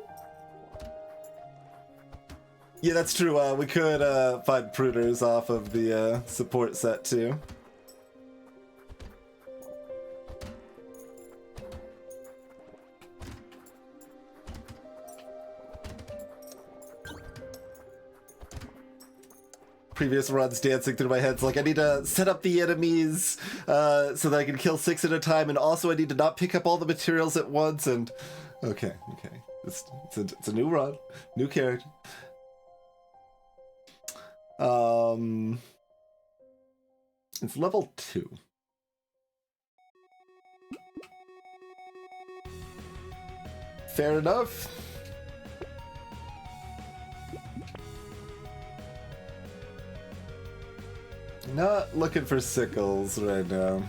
Yeah, that's true. We could find pruners off of the support set too. Previous runs dancing through my head. So like, I need to set up the enemies so that I can kill 6 at a time, and also I need to not pick up all the materials at once. And okay, it's a new run, new character. It's level 2. Fair enough. Not looking for sickles right now.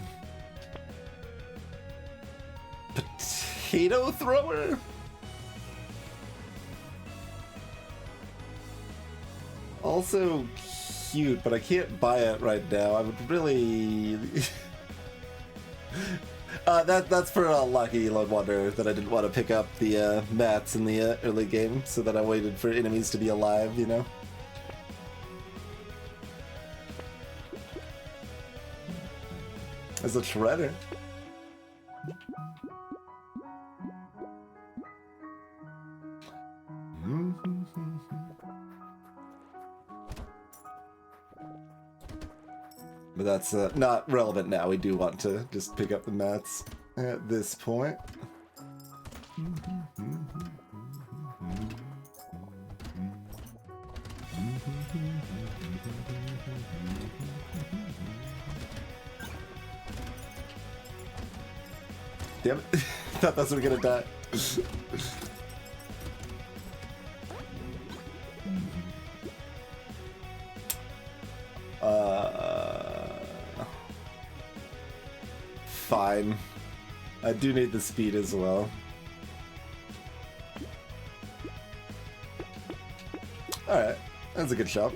Potato thrower? Also cute, but I can't buy it right now. I would really... that's for Lucky Lone Wonder, that I didn't want to pick up the mats in the early game, so that I waited for enemies to be alive, you know? As a shredder. But that's not relevant now. We do want to just pick up the mats at this point. Damn it. Thought that's were gonna die. Fine. I do need the speed as well. Alright, that's a good shot.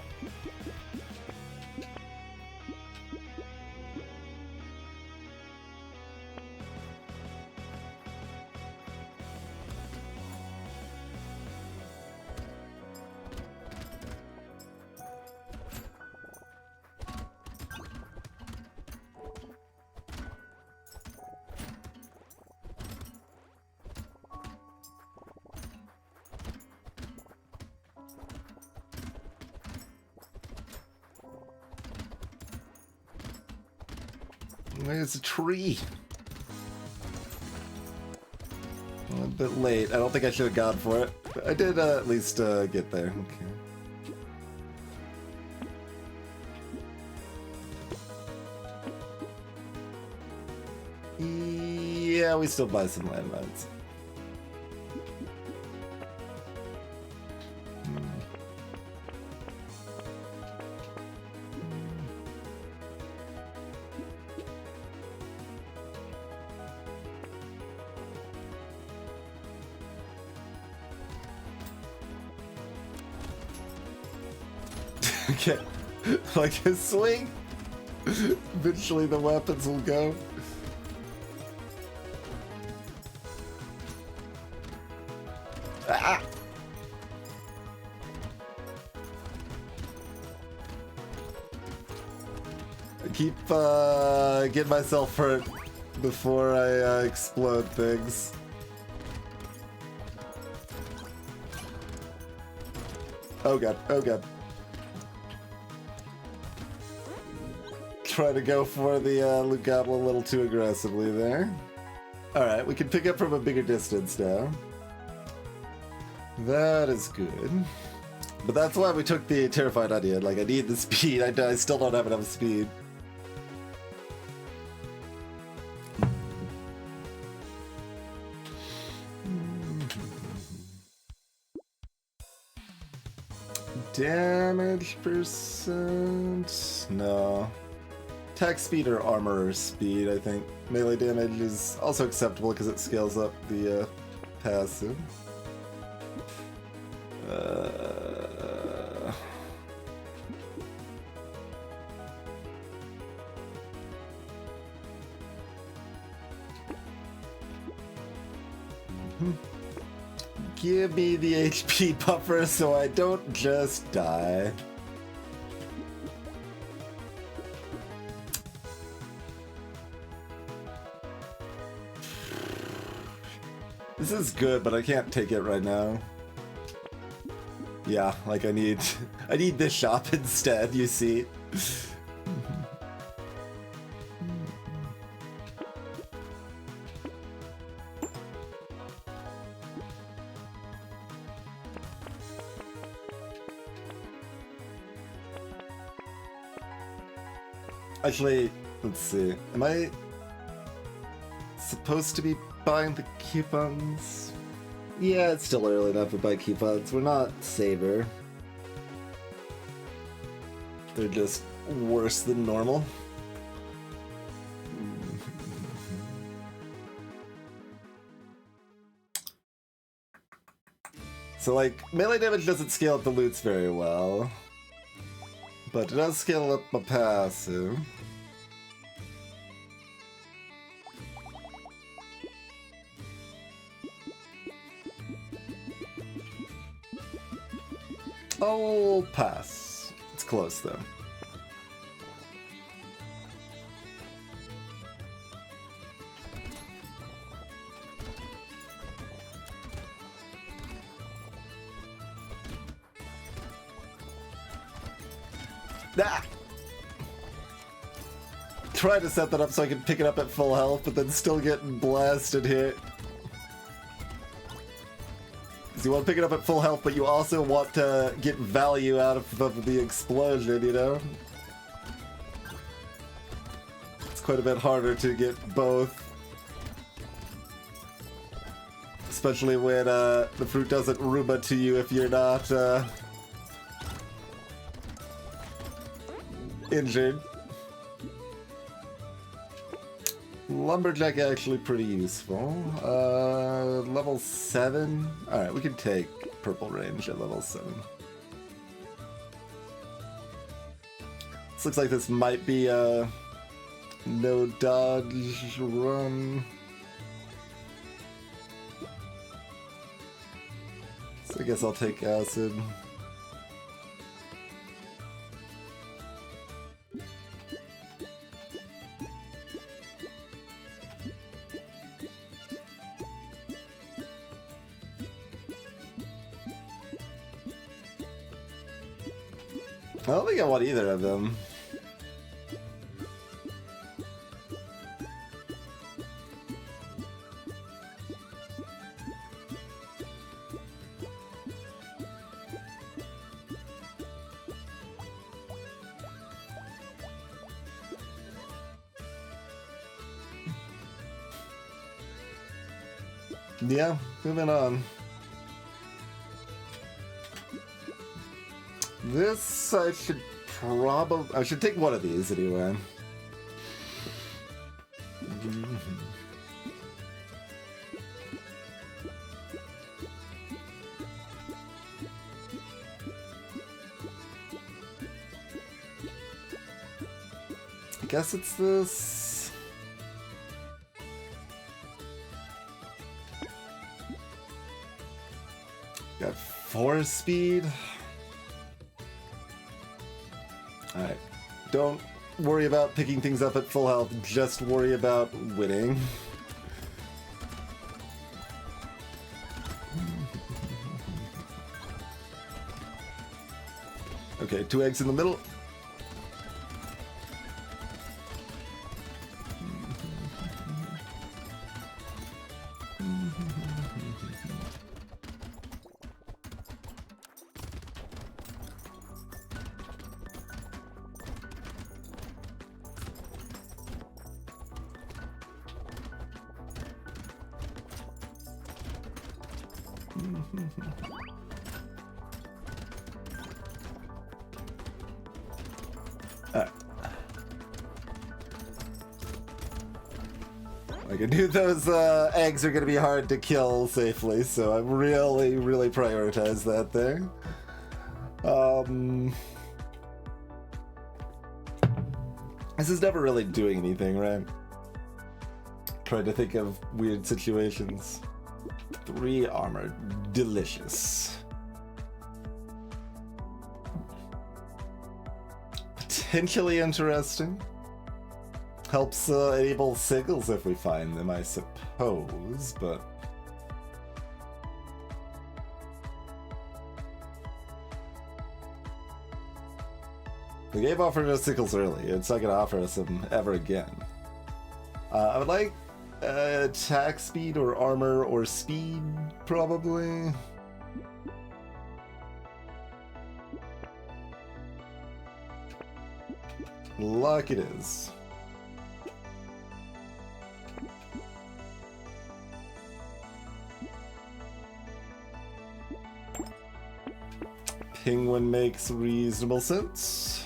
It's a tree. A bit late. I don't think I should have gone for it. But I did at least get there. Okay. Yeah, we still buy some landmines. Okay, like a swing. Eventually the weapons will go. Ah! I keep getting myself hurt before I explode things. Oh god, oh god. Try to go for the loot goblin a little too aggressively there. Alright, we can pick up from a bigger distance now. That is good. But that's why we took the terrified idea. Like, I need the speed. I still don't have enough speed. Damage percent? No. Attack speed or armor speed, I think. Melee damage is also acceptable because it scales up the passive. Give me the HP buffer so I don't just die. This is good, but I can't take it right now. Yeah, like I need this shop instead, you see. Actually, let's see. Am I supposed to be buying the coupons? Yeah, it's still early enough to buy coupons. We're not Saber. They're just worse than normal. So, like, melee damage doesn't scale up the loots very well. But it does scale up my passive. I'll pass. It's close, though. Ah! Try to set that up so I can pick it up at full health, but then still get blasted here. Because you want to pick it up at full health, but you also want to get value out of the explosion, you know? It's quite a bit harder to get both. Especially when the fruit doesn't Roomba to you if you're not injured. Lumberjack actually pretty useful. Level 7. Alright, we can take purple range at level 7. This looks like this might be a no dodge run. So I guess I'll take acid. I don't think I want either of them. Yeah, moving on. This I should take one of these anyway. I guess it's this. Got 4 speed. Alright. Don't worry about picking things up at full health, just worry about winning. Okay, 2 eggs in the middle. Like I knew those eggs are going to be hard to kill safely, so I really prioritized that there. This is never really doing anything, right? Trying to think of weird situations. 3 armor. Delicious. Potentially interesting. Helps enable sigils if we find them, I suppose, but... The game offered us sickles early. It's not going to offer us them ever again. I would like attack speed or armor or speed, probably. Luck it is. Penguin makes reasonable sense.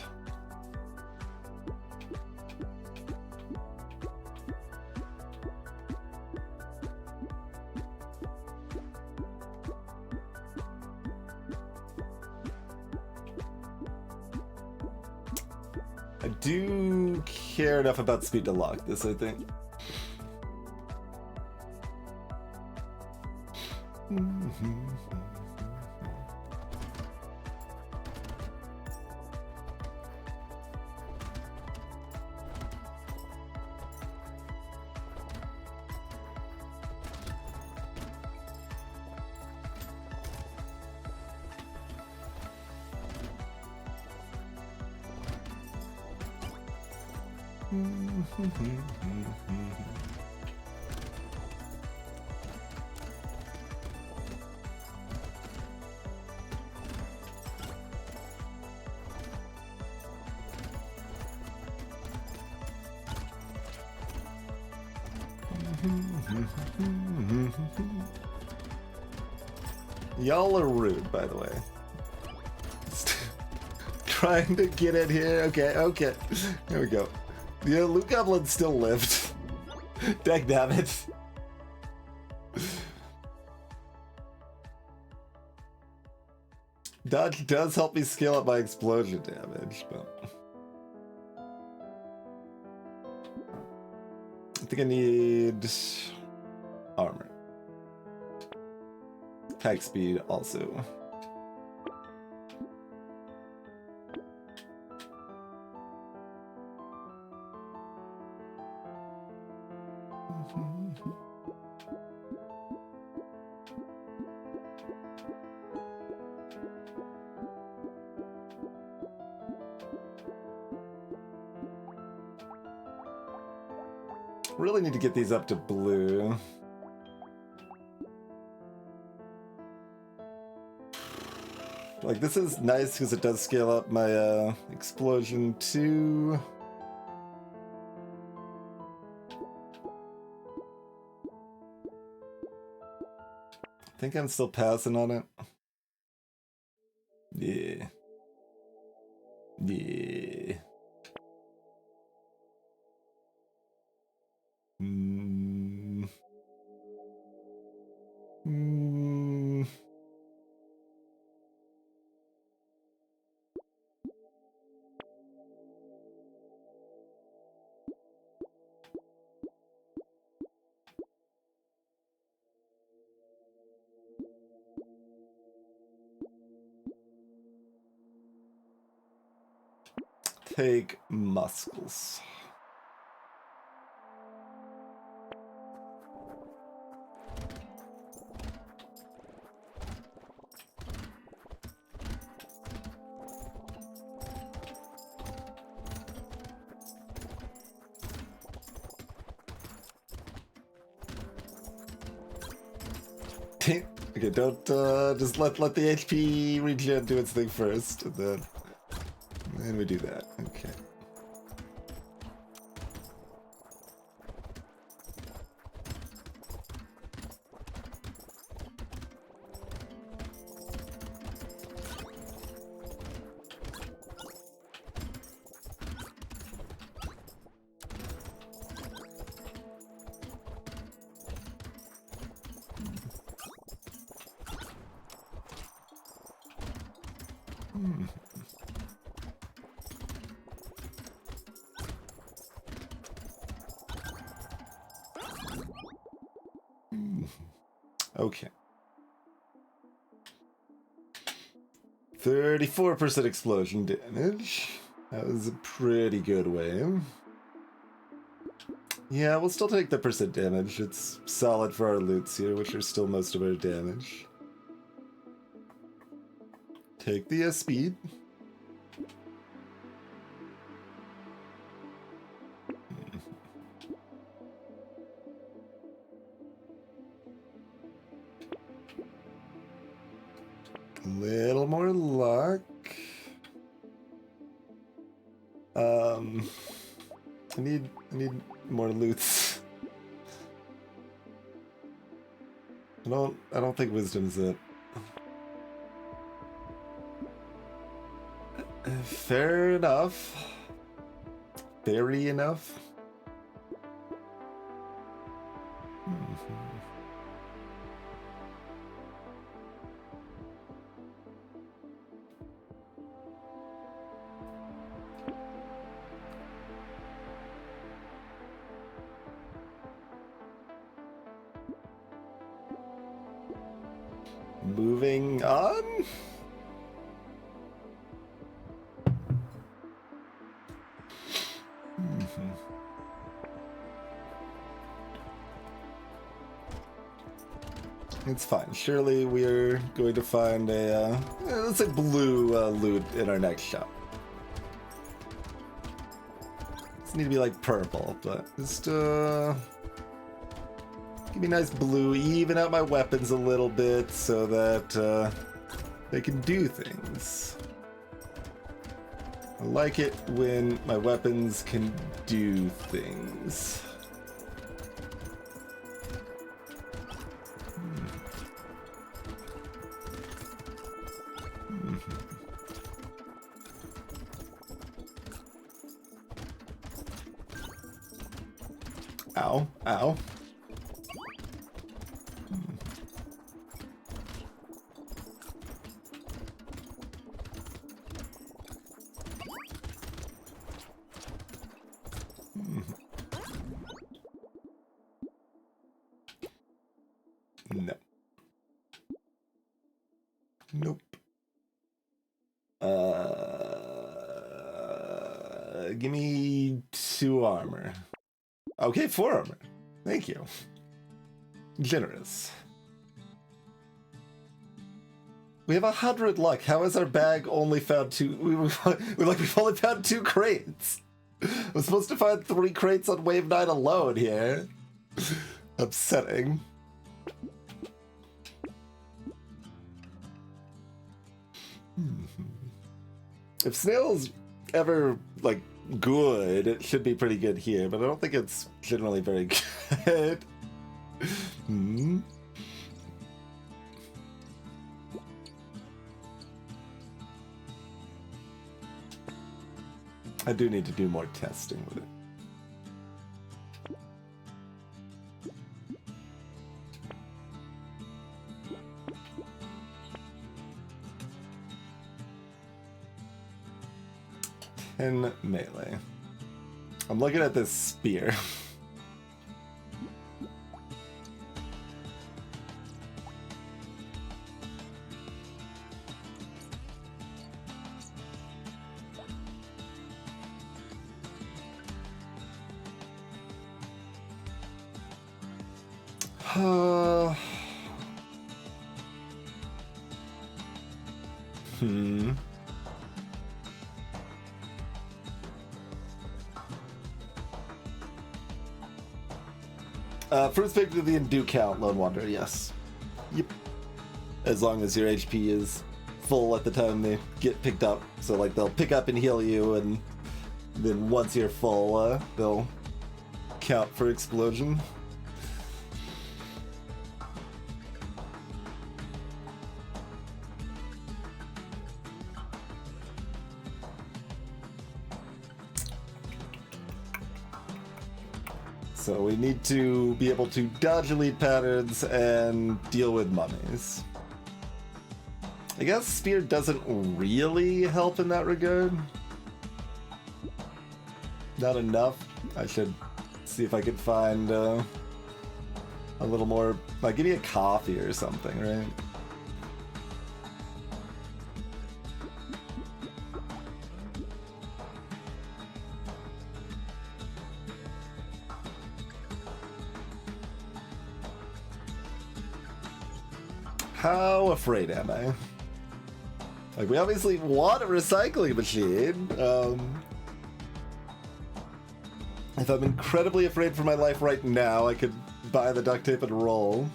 I do care enough about speed to lock this, I think. Y'all are rude, by the way. Trying to get it here. Okay, okay. Here we go. Yeah, Luke Goblin still lived. Dagnabbit. Dodge does help me scale up my explosion damage, but I think I need armor. Attack speed also. Really need to get these up to blue. Like, this is nice because it does scale up my explosion too. I think I'm still passing on it. Yeah. Yeah. Take muscles. Okay, don't just let the HP regen do its thing first, and then we do that. Okay. Okay. 34% explosion damage. That was a pretty good wave. Yeah, we'll still take the percent damage. It's solid for our loots here, which are still most of our damage. Take the speed. A little more luck. I need more loots. I don't think wisdom's it. Fair enough. Fairy enough. Moving on. It's fine. Surely we're going to find a, let's say blue loot in our next shop. This need to be like purple, but just give me nice blue, even out my weapons a little bit so that they can do things. I like it when my weapons can do things. Ow, ow. No. Nope. Give me 2 armor. Okay, 4 armor. Thank you. Generous. We have 100 luck. How has our bag only found 2? We've only found 2 crates. I'm supposed to find 3 crates on wave 9 alone here. Upsetting. If snail's ever, like, good, it should be pretty good here, but I don't think it's generally very good. I do need to do more testing with it. And melee. I'm looking at this spear. First pick to the do count, Lone Wanderer, yes. Yep. As long as your HP is full at the time they get picked up. So, like, they'll pick up and heal you, and then once you're full, they'll count for explosion. So we need to be able to dodge elite patterns and deal with mummies. I guess spear doesn't really help in that regard. Not enough. I should see if I could find a little more, like, give me a coffee or something, right? How afraid am I? Like, we obviously want a recycling machine. If I'm incredibly afraid for my life right now, I could buy the duct tape and roll.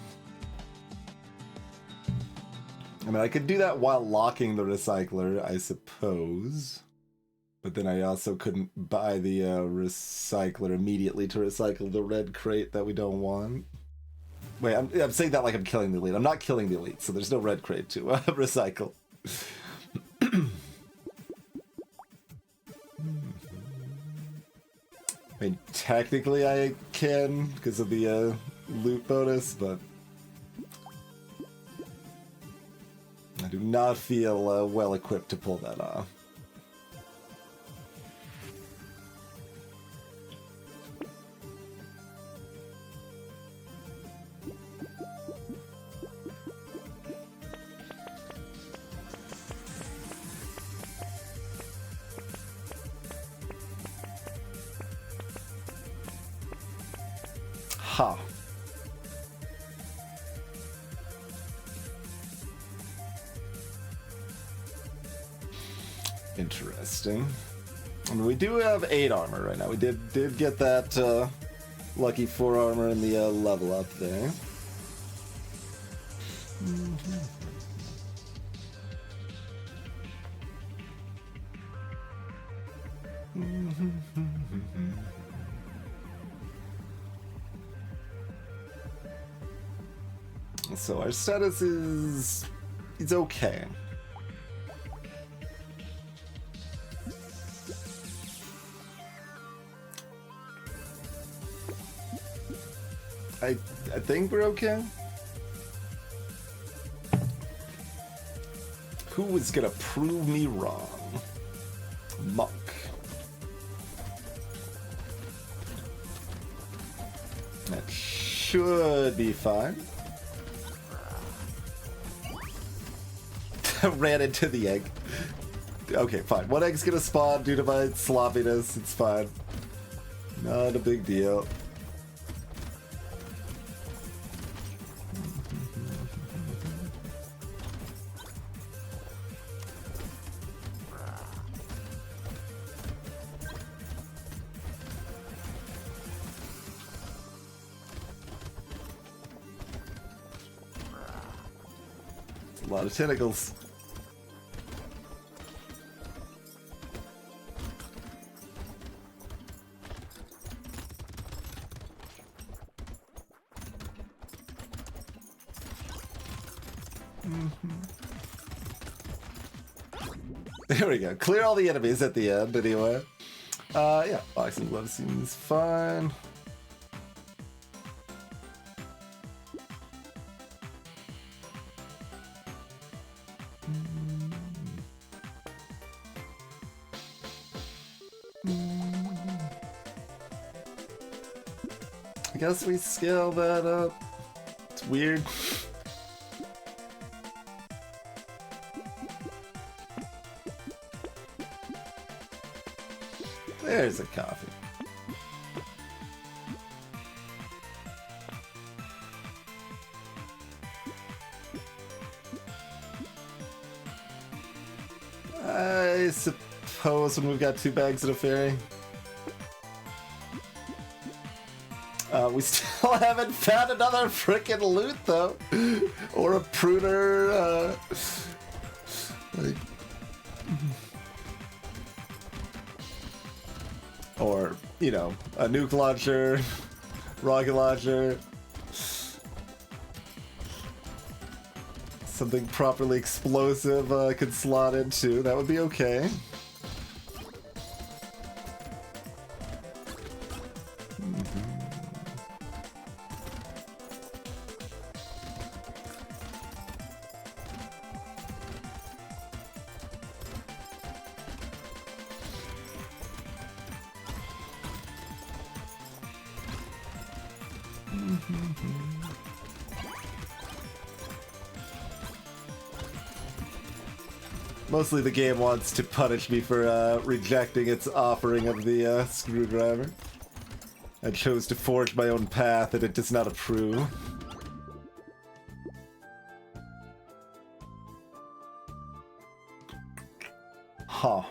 I mean, I could do that while locking the recycler, I suppose. But then I also couldn't buy the recycler immediately to recycle the red crate that we don't want. Wait, I'm saying that like I'm killing the elite. I'm not killing the elite, so there's no red crate to recycle. I mean, technically I can because of the loot bonus, but I do not feel well equipped to pull that off. Ha. Interesting. I mean, we do have 8 armor right now. We did get that lucky 4 armor in the level up there. So our status is... it's okay. I think we're okay. Who is gonna prove me wrong? Monk. That should be fine. Ran into the egg. Okay, fine. One egg's gonna spawn due to my sloppiness. It's fine. Not a big deal. A lot of tentacles. There we go. Clear all the enemies at the end, anyway. Yeah, boxing glove seems fine. I guess we scale that up. It's weird. There's a coffee. I suppose when we've got 2 bags at a ferry. We still haven't found another frickin' loot, though. Or a pruner, like... Or, you know, a nuke launcher, rocket launcher. Something properly explosive could slot into. That would be okay. Mostly the game wants to punish me for rejecting its offering of the screwdriver. I chose to forge my own path and it does not approve. Huh.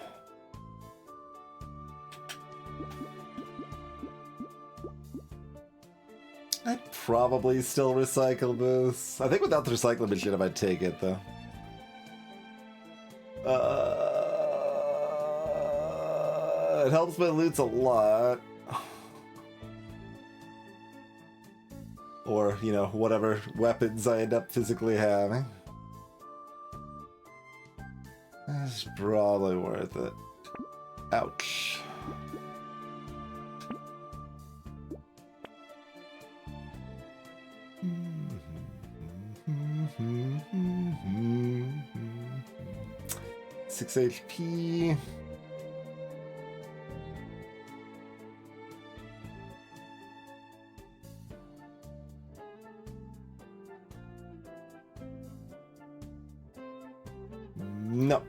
I'd probably still recycle this. I think without the recycling machine I might take it though. It helps my loots a lot. Or, you know, whatever weapons I end up physically having. That's probably worth it. Ouch. Six HP. No.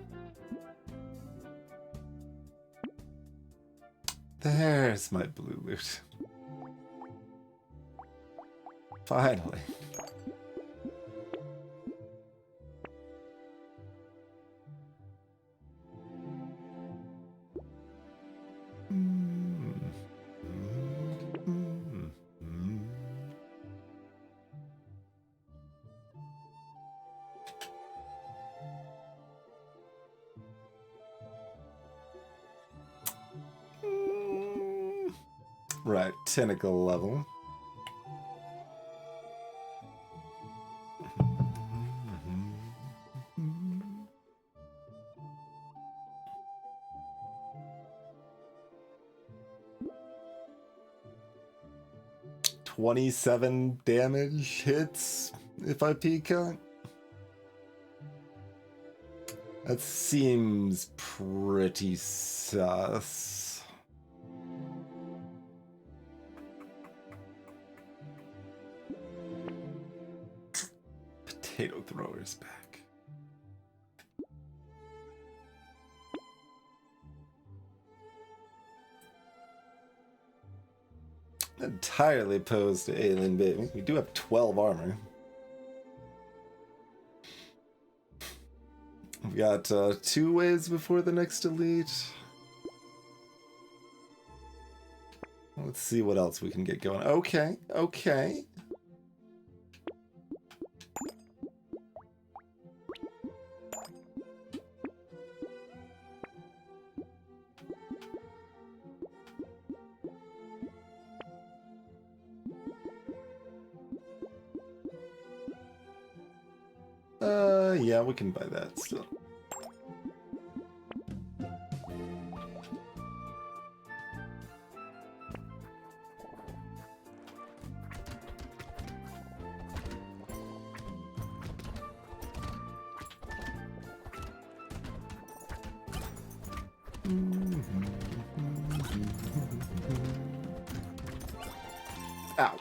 There's my blue loot. Finally. Right, tentacle level. $27 damage hits if I peek out. That seems pretty sus. Potato thrower's back. Entirely opposed to alien baby. We do have 12 armor. We've got 2 waves before the next elite. Let's see what else we can get going. Okay, okay. Yeah, we can buy that still. Ow.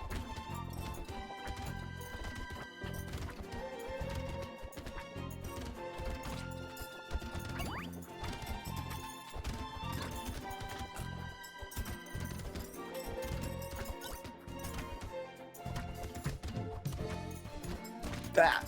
That.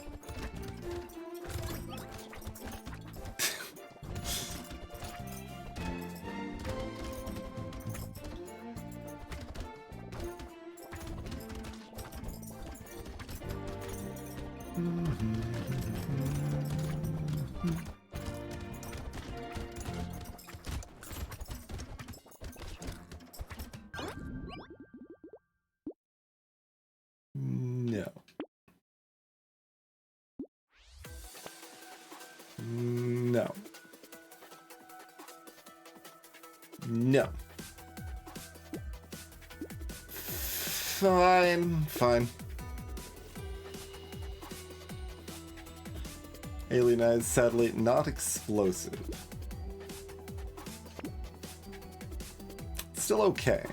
No. No. No. Fine, fine. Alienized satellite not explosive. Still okay.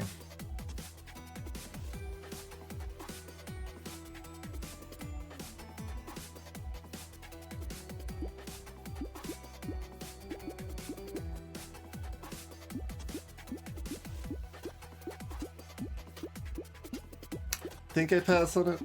Think I pass on it?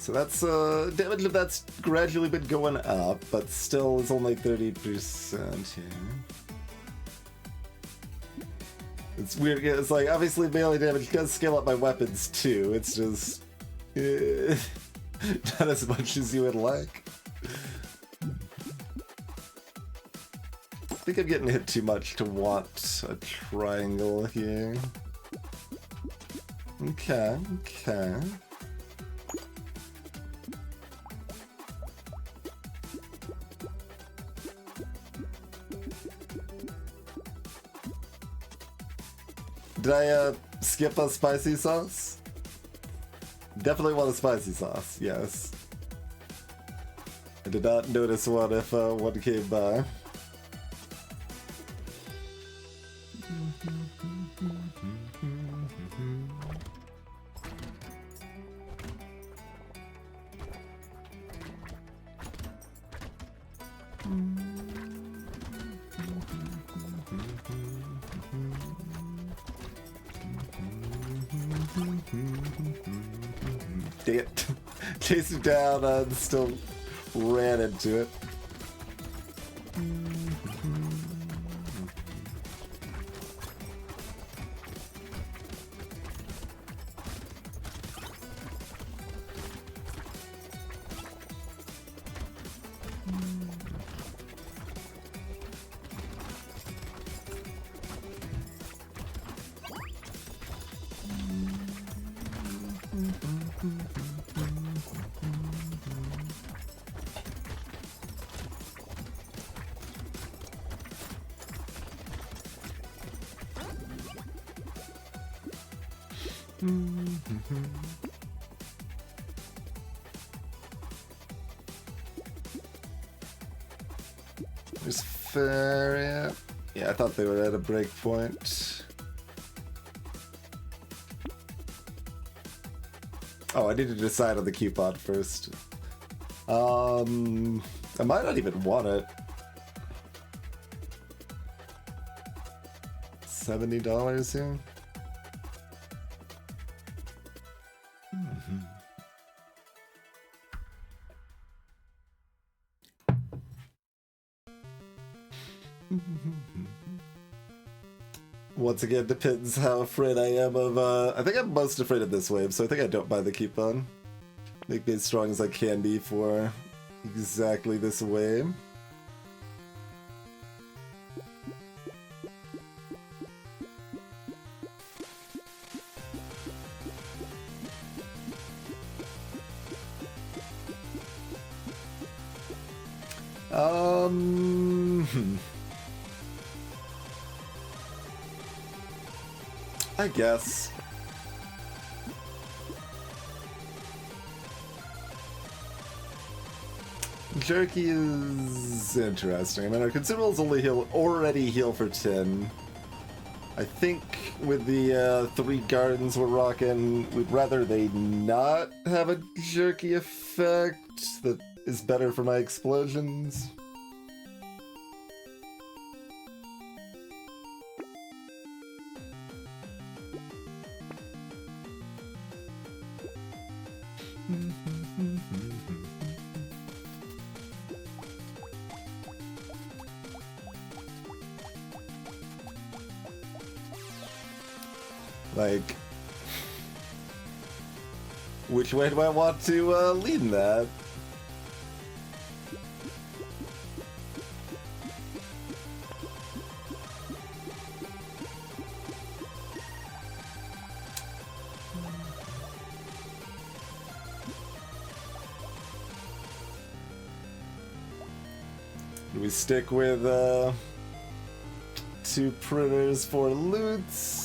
So that's damage that's gradually been going up, but still is only 30% here. It's weird. It's like obviously melee damage does scale up my weapons too. It's just not as much as you would like. I think I'm getting hit too much to want a triangle here. Okay, okay. Did I skip a spicy sauce? Definitely want a spicy sauce, yes. I did not notice one if one came by. Dang it. Chased him down and still ran into it. There's fair, yeah, I thought they were at a break point. Oh, I need to decide on the coupon first. I might not even want it. $70 here? Once again, depends how afraid I am of, I think I'm most afraid of this wave, so I think I don't buy the coupon. Make me as strong as I can be for exactly this wave. I guess. Jerky is interesting. I mean, our consumables already heal for 10. I think with the 3 gardens we're rocking, we'd rather they not have a jerky effect that is better for my explosions. Like, which way do I want to lead in that? Do we stick with 2 printers for loots?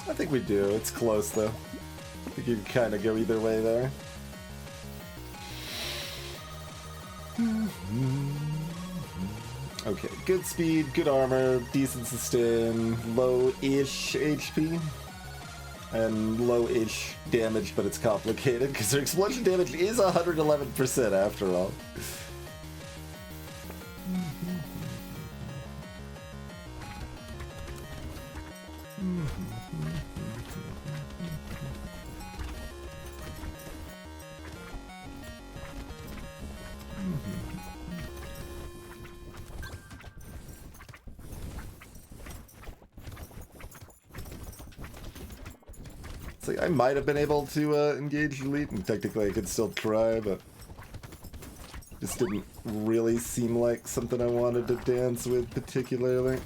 I think we do. It's close, though. I think you can kind of go either way there. Okay, good speed, good armor, decent sustain, low-ish HP, and low-ish damage, but it's complicated because their explosion damage is 111% after all. It's like I might have been able to engage Elite, and technically I could still try, but just didn't really seem like something I wanted to dance with particularly.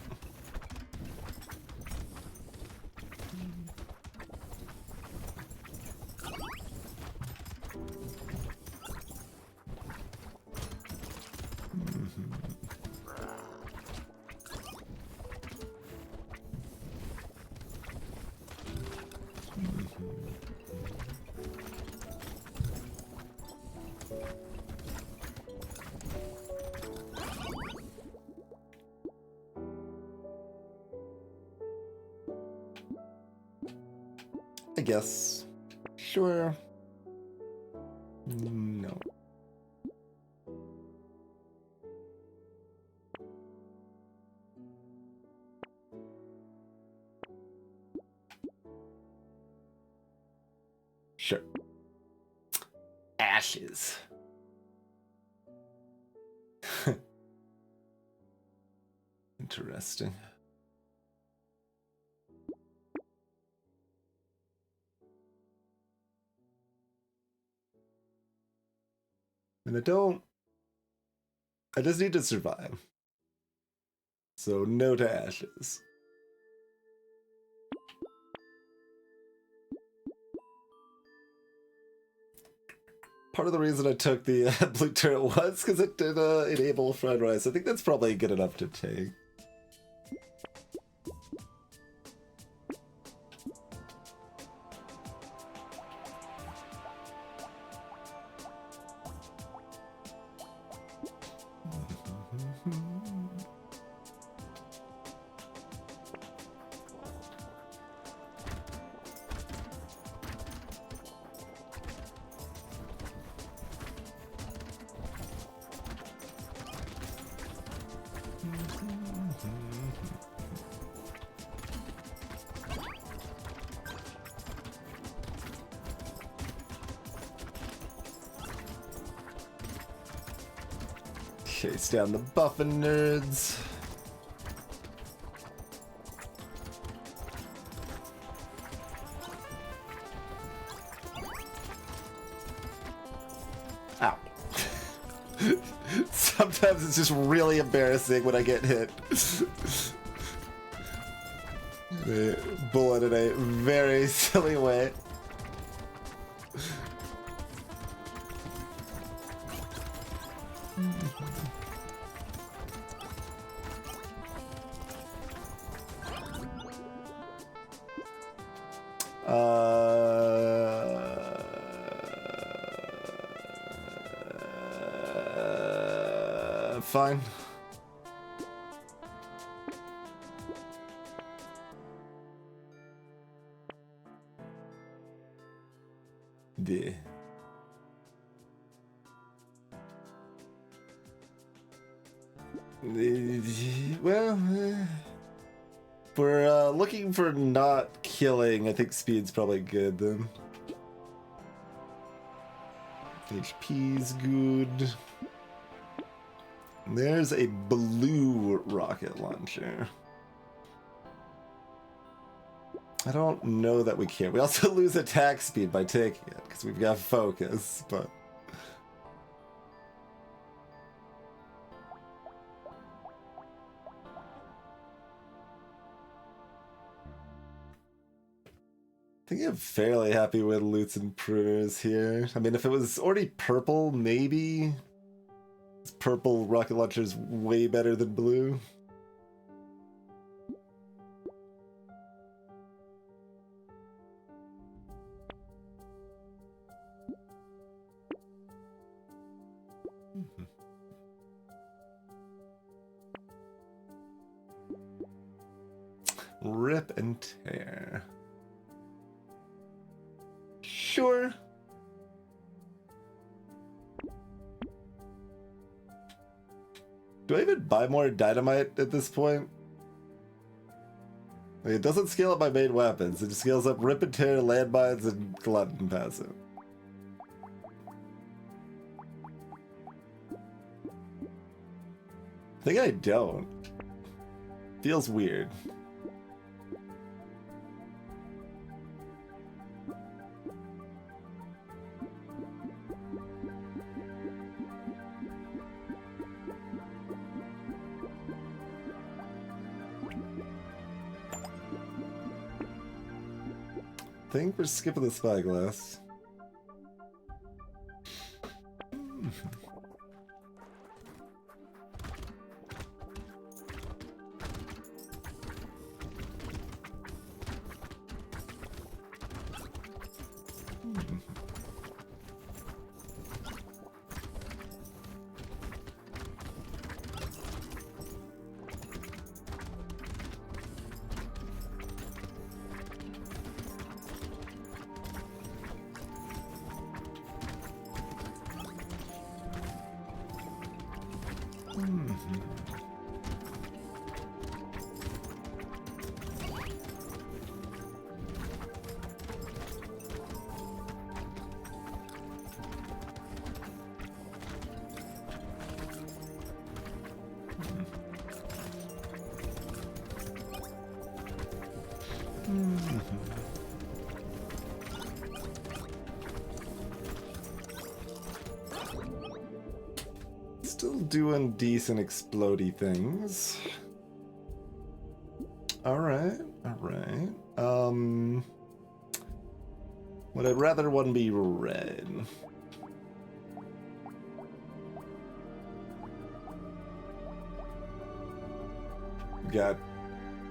I guess. Sure. No. Sure. Ashes. Interesting. And I just need to survive. So no to ashes. Part of the reason I took the blue turret was because it did enable fried rice. I think that's probably good enough to take. Chase down the buffing nerds. Ow. Sometimes it's just really embarrassing when I get hit. The bullet in a very silly way. Fine. Yeah. Well, we're looking for not killing. I think speed's probably good then. HP's good. There's a blue rocket launcher. I don't know that we can. We also lose attack speed by taking it because we've got focus, but I think I'm fairly happy with loots and pruners here. I mean, if it was already purple, maybe. Purple rocket launcher's way better than blue. Rip and tear. Sure. Do I even buy more dynamite at this point? It doesn't scale up my main weapons. It scales up Rip and Tear, Landmines, and Glutton passive. I think I don't. Feels weird. I think we're skipping the spyglass. Still doing decent explodey things. Alright, alright. Would I rather one be red? Got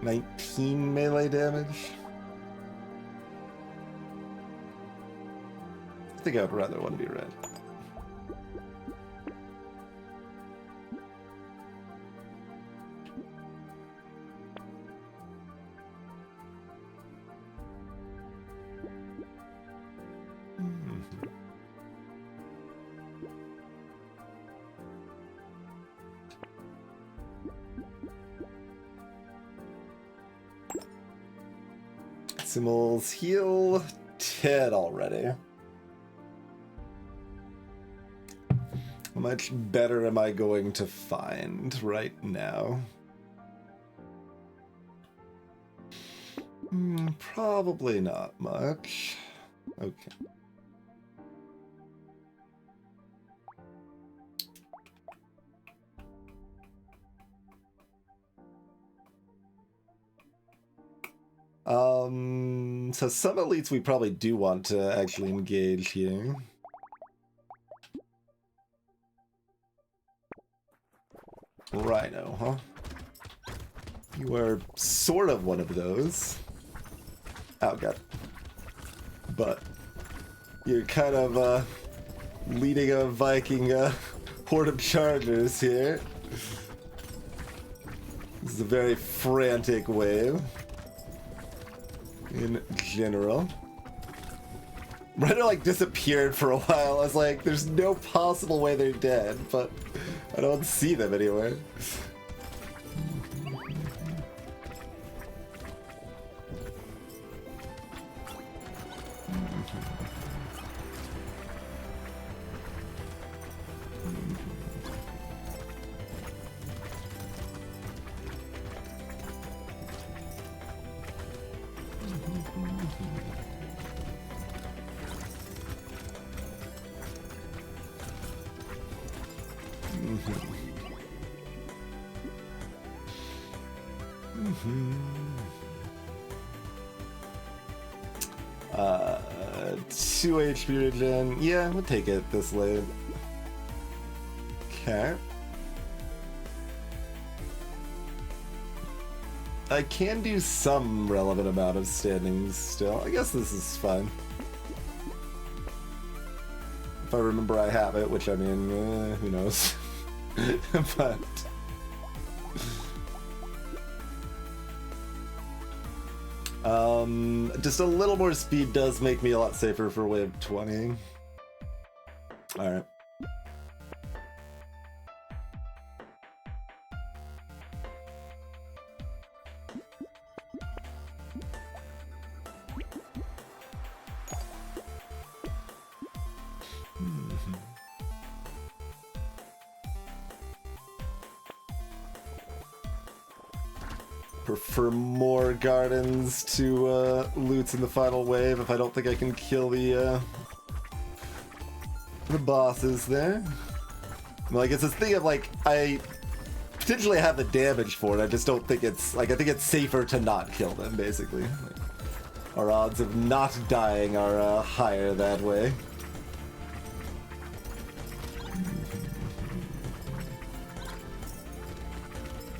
19 melee damage. I think I'd rather one be red. Simul's heal 10 already. How much better am I going to find right now? Probably not much. Okay. So some elites we probably do want to actually engage here. Rhino, huh? You are sort of one of those. Oh, God. But you're kind of, leading a Viking, horde of chargers here. This is a very frantic wave. In general. Rhino like disappeared for a while. I was like, there's no possible way they're dead, but I don't see them anywhere. Two HP regen. Yeah, we'll take it this late. Okay. I can do some relevant amount of standings still. I guess this is fun. If I remember I have it, which I mean, who knows. But... just a little more speed does make me a lot safer for wave 20. Alright. prefer more gardens to loots in the final wave if I don't think I can kill the bosses there. Like, it's this thing of, like, I potentially have the damage for it, I just don't think it's, like, I think it's safer to not kill them, basically. Like, our odds of not dying are higher that way.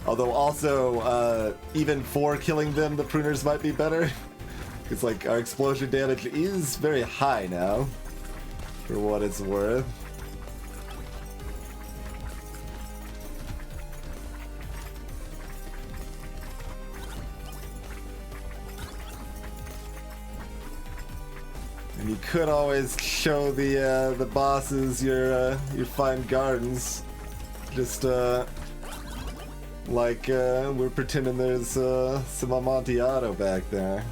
Although also, even for killing them, the pruners might be better. Because, like, our explosion damage is very high now, for what it's worth. And you could always show the bosses your fine gardens. Just, like, we're pretending there's some Amontillado back there.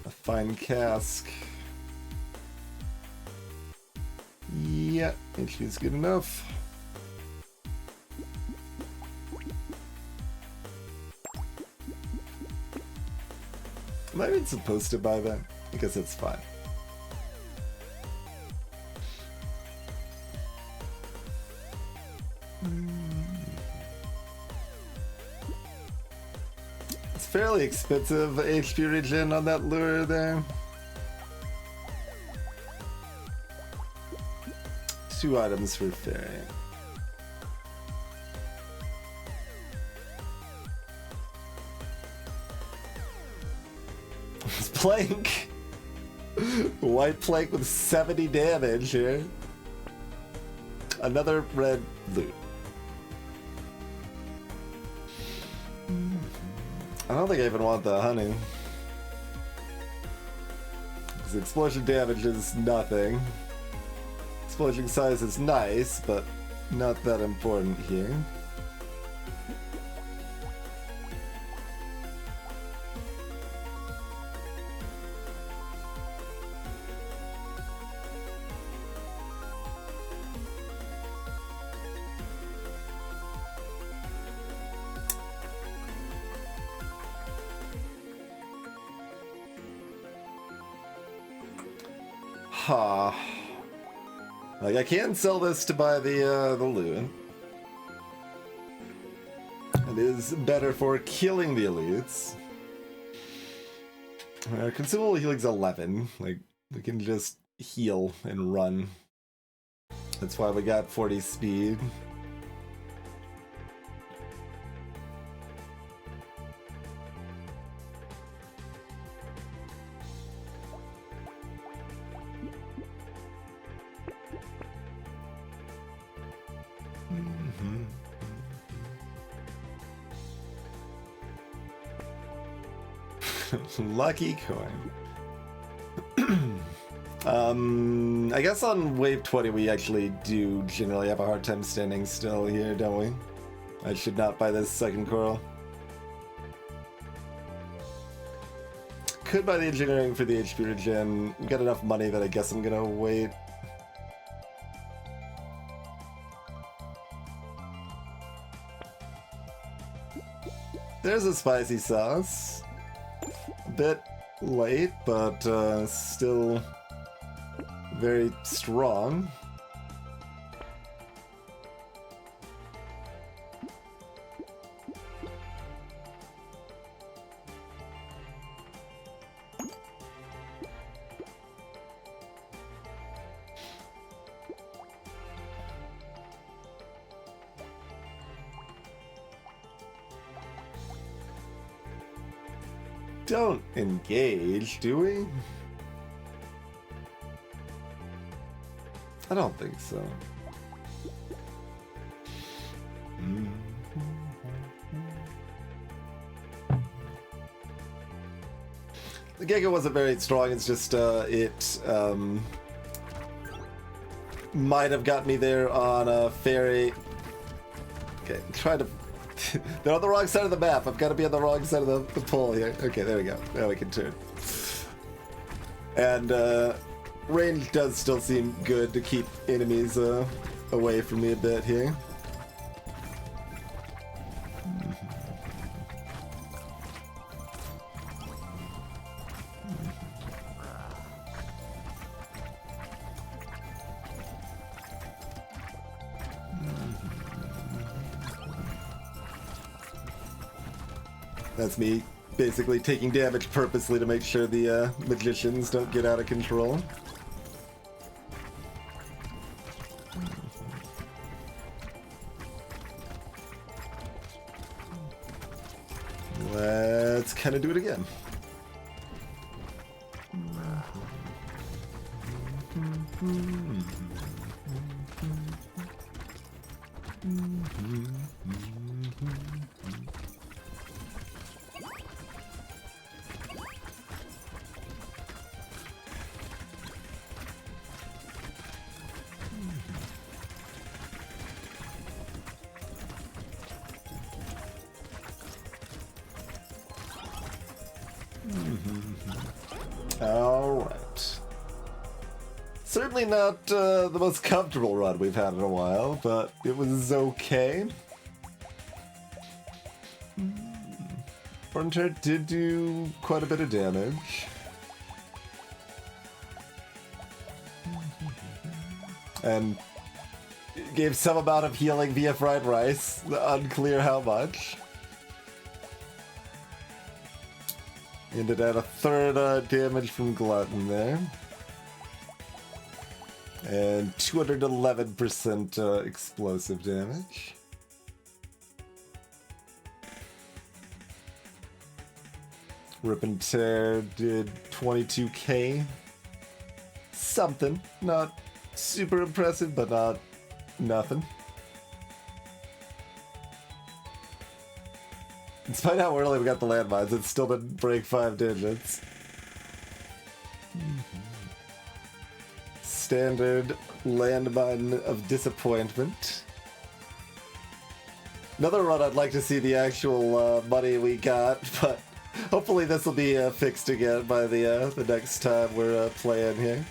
A fine cask. Yeah, HP's good enough. Am I even supposed to buy that? I guess it's fine. It's fairly expensive HP regen on that lure there. 2 items for fairy. This plank. White plank with 70 damage here. Another red loot. I don't think I even want the honey. Because explosion damage is nothing. Explosion size is nice, but not that important here. Ha. Like, I can sell this to buy the loot. It is better for killing the elites. Consumable healing's 11. Like, we can just heal and run. That's why we got 40 speed. Lucky coin. I guess on wave 20 we actually do generally have a hard time standing still here, don't we? I should not buy this second coral. Could buy the engineering for the HP regen. Got enough money that I guess I'm gonna wait. There's a spicy sauce. A bit late, but still very strong. Don't engage, do we? I don't think so. The Giga wasn't very strong, it's just it might have got me there on a ferry. Okay, try to... They're on the wrong side of the map. I've got to be on the wrong side of the pole here. Okay, there we go. Now we can turn. And range does still seem good to keep enemies away from me a bit here. That's me basically taking damage purposely to make sure the magicians don't get out of control. Let's kind of do it again. Alright. Certainly not the most comfortable run we've had in a while, but it was okay. Frontier did do quite a bit of damage. And gave some amount of healing via fried rice, unclear how much. And it had a third damage from Glutton there. And 211% explosive damage. Rip and Tear did 22k. Something. Not super impressive, but not nothing. Despite how early we got the landmines, it still didn't break 5 digits. Standard landmine of disappointment. Another run I'd like to see the actual money we got, but hopefully this will be fixed again by the next time we're playing here.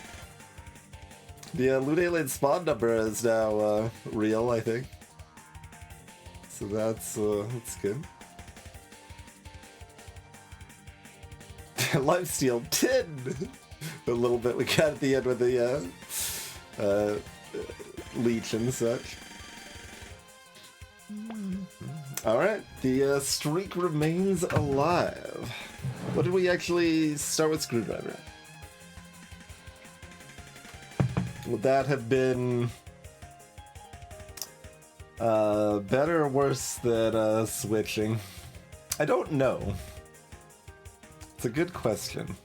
The Loot Alien spawn number is now real, I think. So that's good. Lifesteal 10! A little bit we got at the end with the leech and such. Alright, the streak remains alive. What did we actually start with Screwdriver? Would that have been better or worse than switching? I don't know. It's a good question.